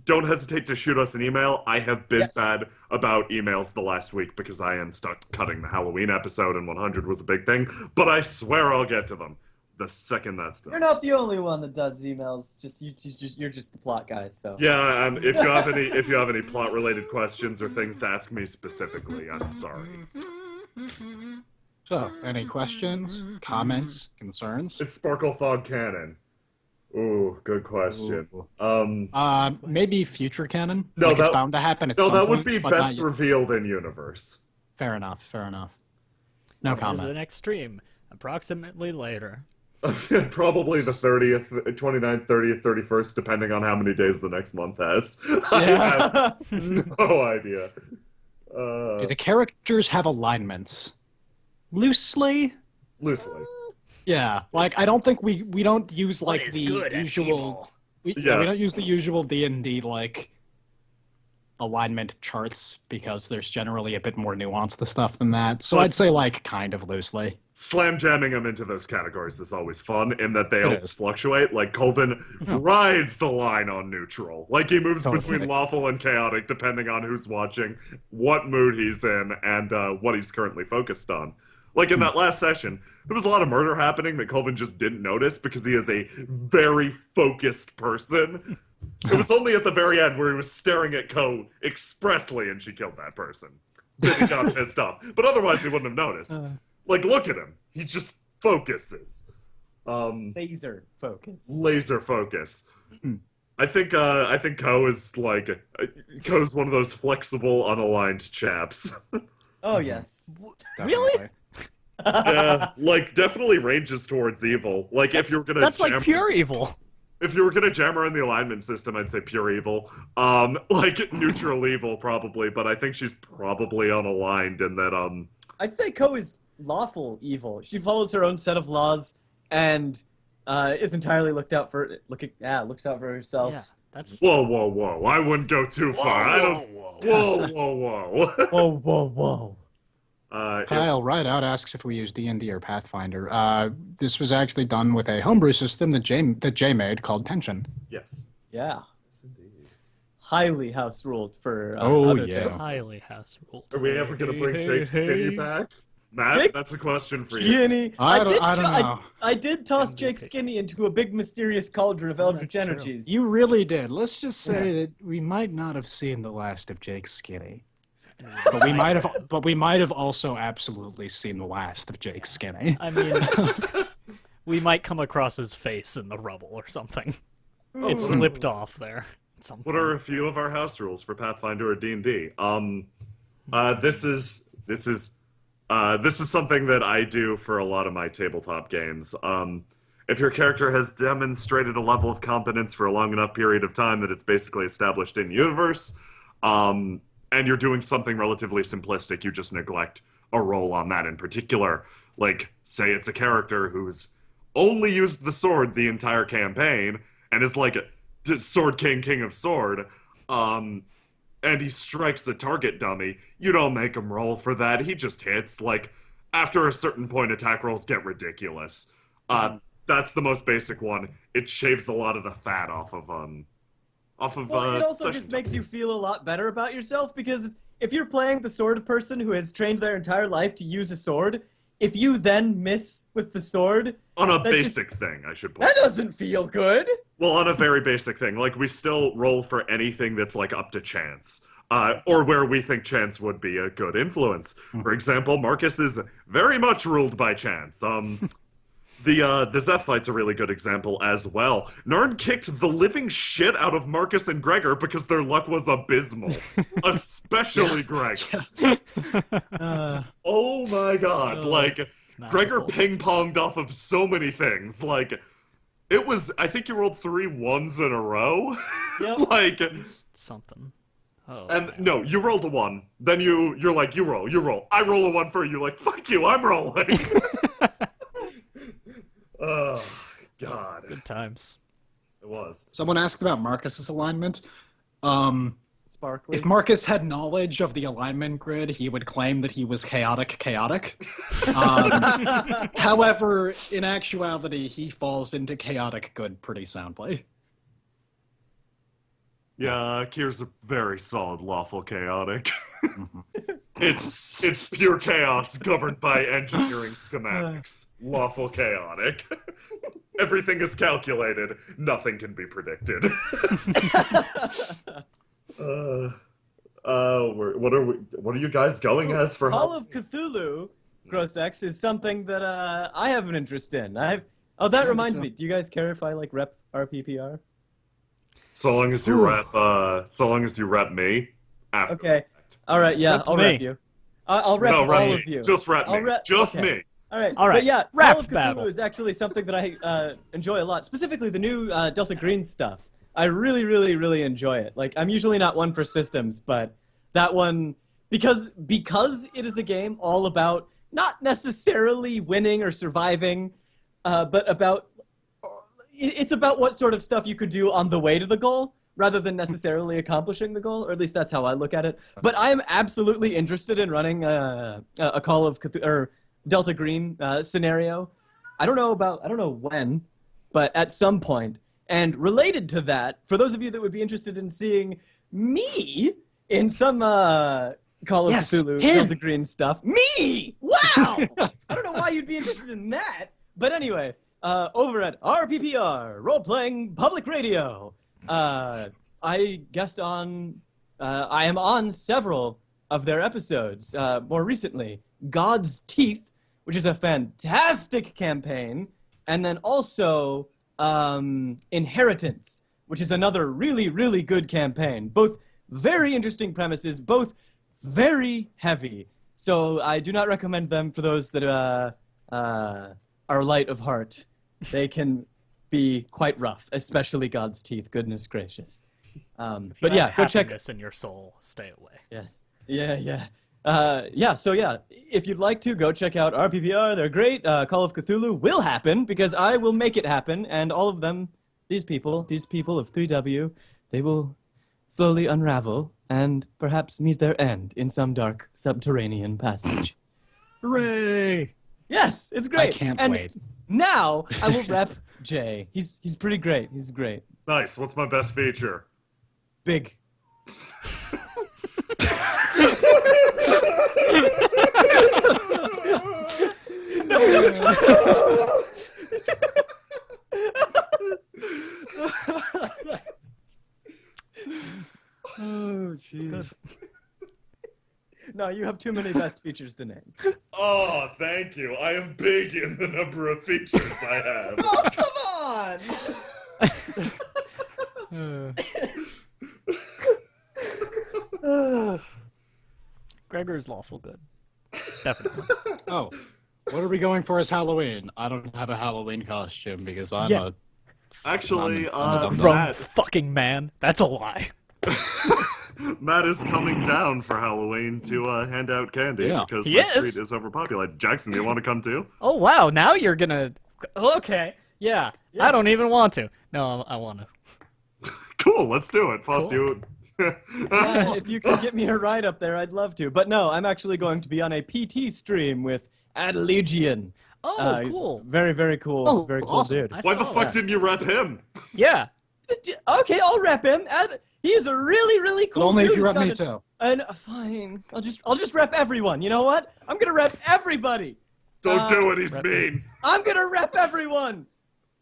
don't hesitate to shoot us an email. I have been Yes. bad about emails the last week because I am stuck cutting the Halloween episode and 100 was a big thing, but I swear I'll get to them the second that's done. You're not the only one that does emails. You're just the plot guy. So Yeah, and if you have any plot related questions or things to ask me specifically, I'm sorry. So, any questions, comments, concerns? Is Sparkle Fog canon? Ooh, good question. Maybe future canon. No, Like it's that- bound to happen at No, some that point. would be but not best yet. revealed in universe. Fair enough. Fair enough. No When's the comment. next stream? Approximately later. Probably the 30th, 29th, 30th, 31st, depending on how many days the next month has. yeah. I have no idea. Do the characters have alignments? Loosely. Loosely. Yeah, like I don't think we don't use like What is the good and usual. evil? We Yeah. don't use the usual D&D like alignment charts because there's generally a bit more nuance to stuff than that. So But- I'd say like kind of loosely. Slam jamming them into those categories is always fun in that they It always is. fluctuate. Like Colvin rides the line on neutral. Like he moves Totally. between lawful and chaotic depending on who's watching, what mood he's in, and what he's currently focused on. Like in that last session, there was a lot of murder happening that Colvin just didn't notice because he is a very focused person. It was only at the very end where he was staring at Ko expressly and she killed that person. Then he got pissed off. But otherwise he wouldn't have noticed. Like, look at him. He just focuses. Laser focus. Laser focus. I think Ko is like Ko's one of those flexible, unaligned chaps. Oh yes. Really? Yeah, like definitely ranges towards evil. Like if you're gonna That's jam, like pure evil. if you were gonna jam around the alignment system, I'd say pure evil. Like neutral evil probably, but I think she's probably unaligned in that I'd say Ko is lawful evil. She follows her own set of laws and is entirely looks out for herself. Yeah, that's Whoa. I wouldn't go too far. I don't Whoa. Whoa, whoa, whoa. Kyle Rideout asks if we use D&D or Pathfinder. This was actually done with a homebrew system that Jay made called Tension. Yes. Yeah. Highly house ruled for Oh, other yeah. things. highly house ruled. Are we ever gonna bring Jake Skinny back? Matt, Jake that's a question for you. Skinny. I don't know. I did toss Jake MVP. Skinny into a big mysterious cauldron of eldritch that's true. energies. You really did. Let's just say that we might not have seen the last of Jake Skinny. But we might have also absolutely seen the last of Jake Skinny. I mean, we might come across his face in the rubble or something. It slipped off there. at some What are a point. few of our house rules for Pathfinder or D&D? This is something that I do for a lot of my tabletop games. If your character has demonstrated a level of competence for a long enough period of time that it's basically established in universe, and you're doing something relatively simplistic, you just neglect a roll on that in particular. Like, say it's a character who's only used the sword the entire campaign and is like a sword king of sword, and he strikes the target dummy. You don't make him roll for that. He just hits. Like, after a certain point, attack rolls get ridiculous. That's the most basic one. It shaves a lot of the fat off of Well, it also session just makes dummies. you feel a lot better about yourself, because if you're playing the sword person who has trained their entire life to use a sword, if you then miss with the sword, On a that just- basic thing, I should point that doesn't feel good. Well, on a very basic thing. Like, we still roll for anything that's, like, up to chance. Or where we think chance would be a good influence. For example, Marcus is very much ruled by chance. The Zeph fight's a really good example as well. Narn kicked the living shit out of Marcus and Gregor because their luck was abysmal. Especially Gregor. Oh my god. Like, It's Gregor magical. ping-ponged off of so many things. Like, it was, I think you rolled 3 1s in a row. Yep. Like, Something. Oh, and man. no, you rolled a 1. Then you're like, you roll. I roll a 1 for you. Like, fuck you, I'm rolling. Oh, God. Good times. It was. Someone asked about Marcus's alignment. Sparkly. If Marcus had knowledge of the alignment grid, he would claim that he was chaotic. However, in actuality, he falls into chaotic good pretty soundly. Yeah, Kier's a very solid lawful chaotic. It's pure chaos governed by engineering schematics. Lawful chaotic. Everything is calculated. Nothing can be predicted. What are you guys going as for Call of Cthulhu, Gross X, is something that I have an interest in. That reminds me. Do you guys care if I like rep RPPR? So long as you rep me. After. Okay. All right. Yeah, Rep I'll me. rep you. I'll rep No, all rep of me. you. Just rep I'll me. rep- Just okay. me. All right. All right, But yeah, rap Call of Cthulhu battle. is actually something that I enjoy a lot. Specifically, the new Delta Green stuff. I really, really, really enjoy it. Like, I'm usually not one for systems, but that one, because it is a game all about not necessarily winning or surviving, but it's about what sort of stuff you could do on the way to the goal, rather than necessarily accomplishing the goal, or at least that's how I look at it. But I am absolutely interested in running a Call of Cthulhu, or Delta Green scenario. I don't know when, but at some point. And related to that, for those of you that would be interested in seeing me in some Call of Yes, Cthulhu him. Delta Green stuff, me! Wow! I don't know why you'd be interested in that, but anyway, over at RPPR, Role Playing Public Radio, I am on several of their episodes. More recently, God's Teeth, which is a fantastic campaign, and then also Inheritance, which is another really, really good campaign. Both very interesting premises, both very heavy. So I do not recommend them for those that are light of heart. They can be quite rough, especially God's Teeth. Goodness gracious. But yeah, go check. Happiness in your soul. Stay away. Yeah. So yeah, if you'd like to, go check out RPPR. They're great. Call of Cthulhu will happen because I will make it happen, and all of them, these people of 3W, they will slowly unravel and perhaps meet their end in some dark subterranean passage. Hooray! Yes, it's great. I can't and wait. Now I will rep Jay. He's pretty great. He's great. Nice. What's my best feature? Big. Oh, jeez. No, you have too many best features to name. Oh, thank you. I am big in the number of features I have. Oh, come on! Gregor's lawful good. Definitely. Oh, what are we going for as Halloween? I don't have a Halloween costume because I'm Yeah. a... Actually, I'm a dumb-dumb. Wrong Matt, fucking man. That's a lie. Matt is coming down for Halloween to hand out candy Yeah. because He the is? street is overpopulated. Jackson, do you want to come too? Oh wow, now you're gonna. Okay, yeah. I don't even want to. No, I want to. Cool, let's do it. Faust, Cool. If you could get me a ride up there, I'd love to. But no, I'm actually going to be on a PT stream with Adelegian. Oh, He's cool. very, very cool. Oh, very cool awesome. dude. I Why the saw fuck that. didn't you rep him? Yeah. Okay, I'll rep him. He's a really, really But cool only dude. if you He's rep me got too. fine. I'll just rep everyone. You know what? I'm gonna rep everybody. Don't do it, he's rep mean. I'm gonna rep everyone.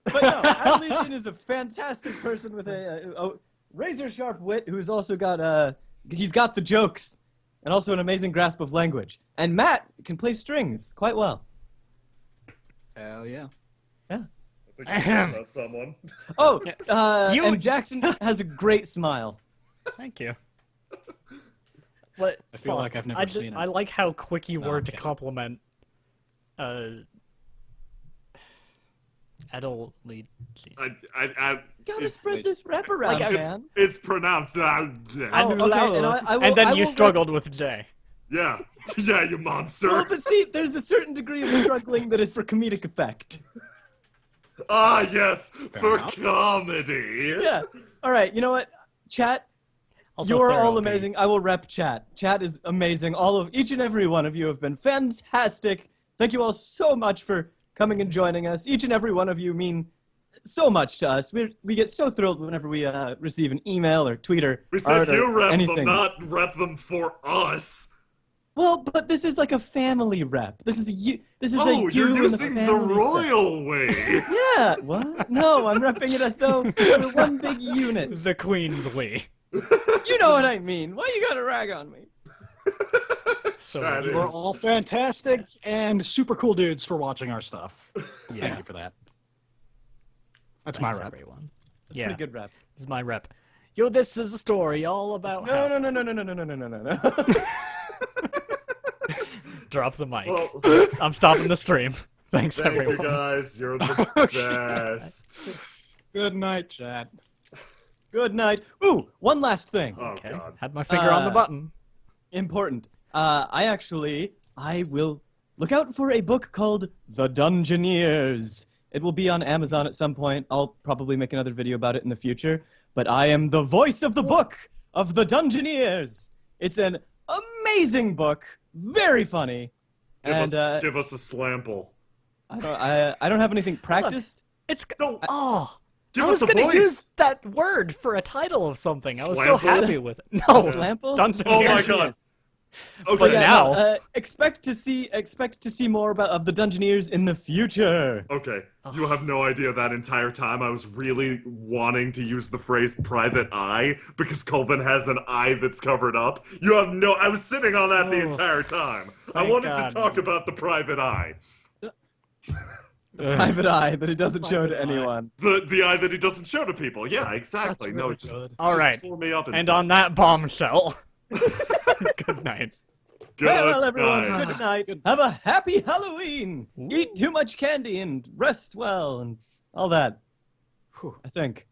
But no, Adelegian is a fantastic person with a razor sharp wit who's also got he's got the jokes and also an amazing grasp of language. And Matt can play strings quite well. Hell yeah. Yeah. I think you know about someone. Oh, You- and Jackson has a great smile. Thank you. What? I feel like I've never seen it. I like how quick you were I'm to kidding. compliment. Adelegian. Gotta spread this rep around, Like, man. It's pronounced. Oh, okay, and I will- and then I you will struggled with J. Yeah, yeah, you monster. Well, but see, there's a certain degree of struggling that is for comedic effect. Ah, yes, for enough. comedy. Yeah. All right. You know what, chat? Also You're thorough, all B. amazing. I will rep chat. Chat is amazing. Each and every one of you have been fantastic. Thank you all so much for coming and joining us. Each and every one of you mean so much to us. We get so thrilled whenever we receive an email or tweet or We said art you or rep anything. them, not rep them for us. Well, but this is like a family rep. This is a Oh, you you're and a using the family set. royal way. Yeah. What? No, I'm repping it as though we're one big unit. The Queen's we. You know what I mean. Why you gotta rag on me? So That it's- is- We're all fantastic and super cool dudes for watching our stuff. Thank Yes. you for that. That's my Thanks, rep. everyone. That's Yeah, pretty good rep. this is my rep. Yo, this is a story all about No, how... no, no, no, no, no, no, no, no, no, no. Drop the mic. Well, I'm stopping the stream. Thanks, thank you everyone. guys. You're the best. Good night, chat. Good night. Ooh, one last thing. Oh Okay, god. had my finger on the button. Important. I will look out for a book called The Dungeoneers. It will be on Amazon at some point. I'll probably make another video about it in the future. But I am the voice of the book of The Dungeoneers. It's an amazing book. Very funny. Give, And give us a slample. I don't have anything practiced. It's... Don't- Oh! Give I was us a gonna voice. use that word for a title of something. I was so Slample? happy with it. No, Slample? Dungeon Oh my Heroes. god. But Okay. now- expect to see more of the Dungeoneers in the future. Okay, you have no idea that entire time I was really wanting to use the phrase private eye because Colvin has an eye that's covered up. You have no. I was sitting on that the Oh, entire time. I thank wanted God. to talk about the private eye. Private eye that he doesn't show to Private eye. anyone. The eye that he doesn't show to people. Yeah, exactly. That's No, really it just, good. All just right. tore me up And inside. on that bombshell, good night. Good Farewell, everyone. night. Good night. Have a happy Halloween. Eat too much candy and rest well and all that. Whew. I think.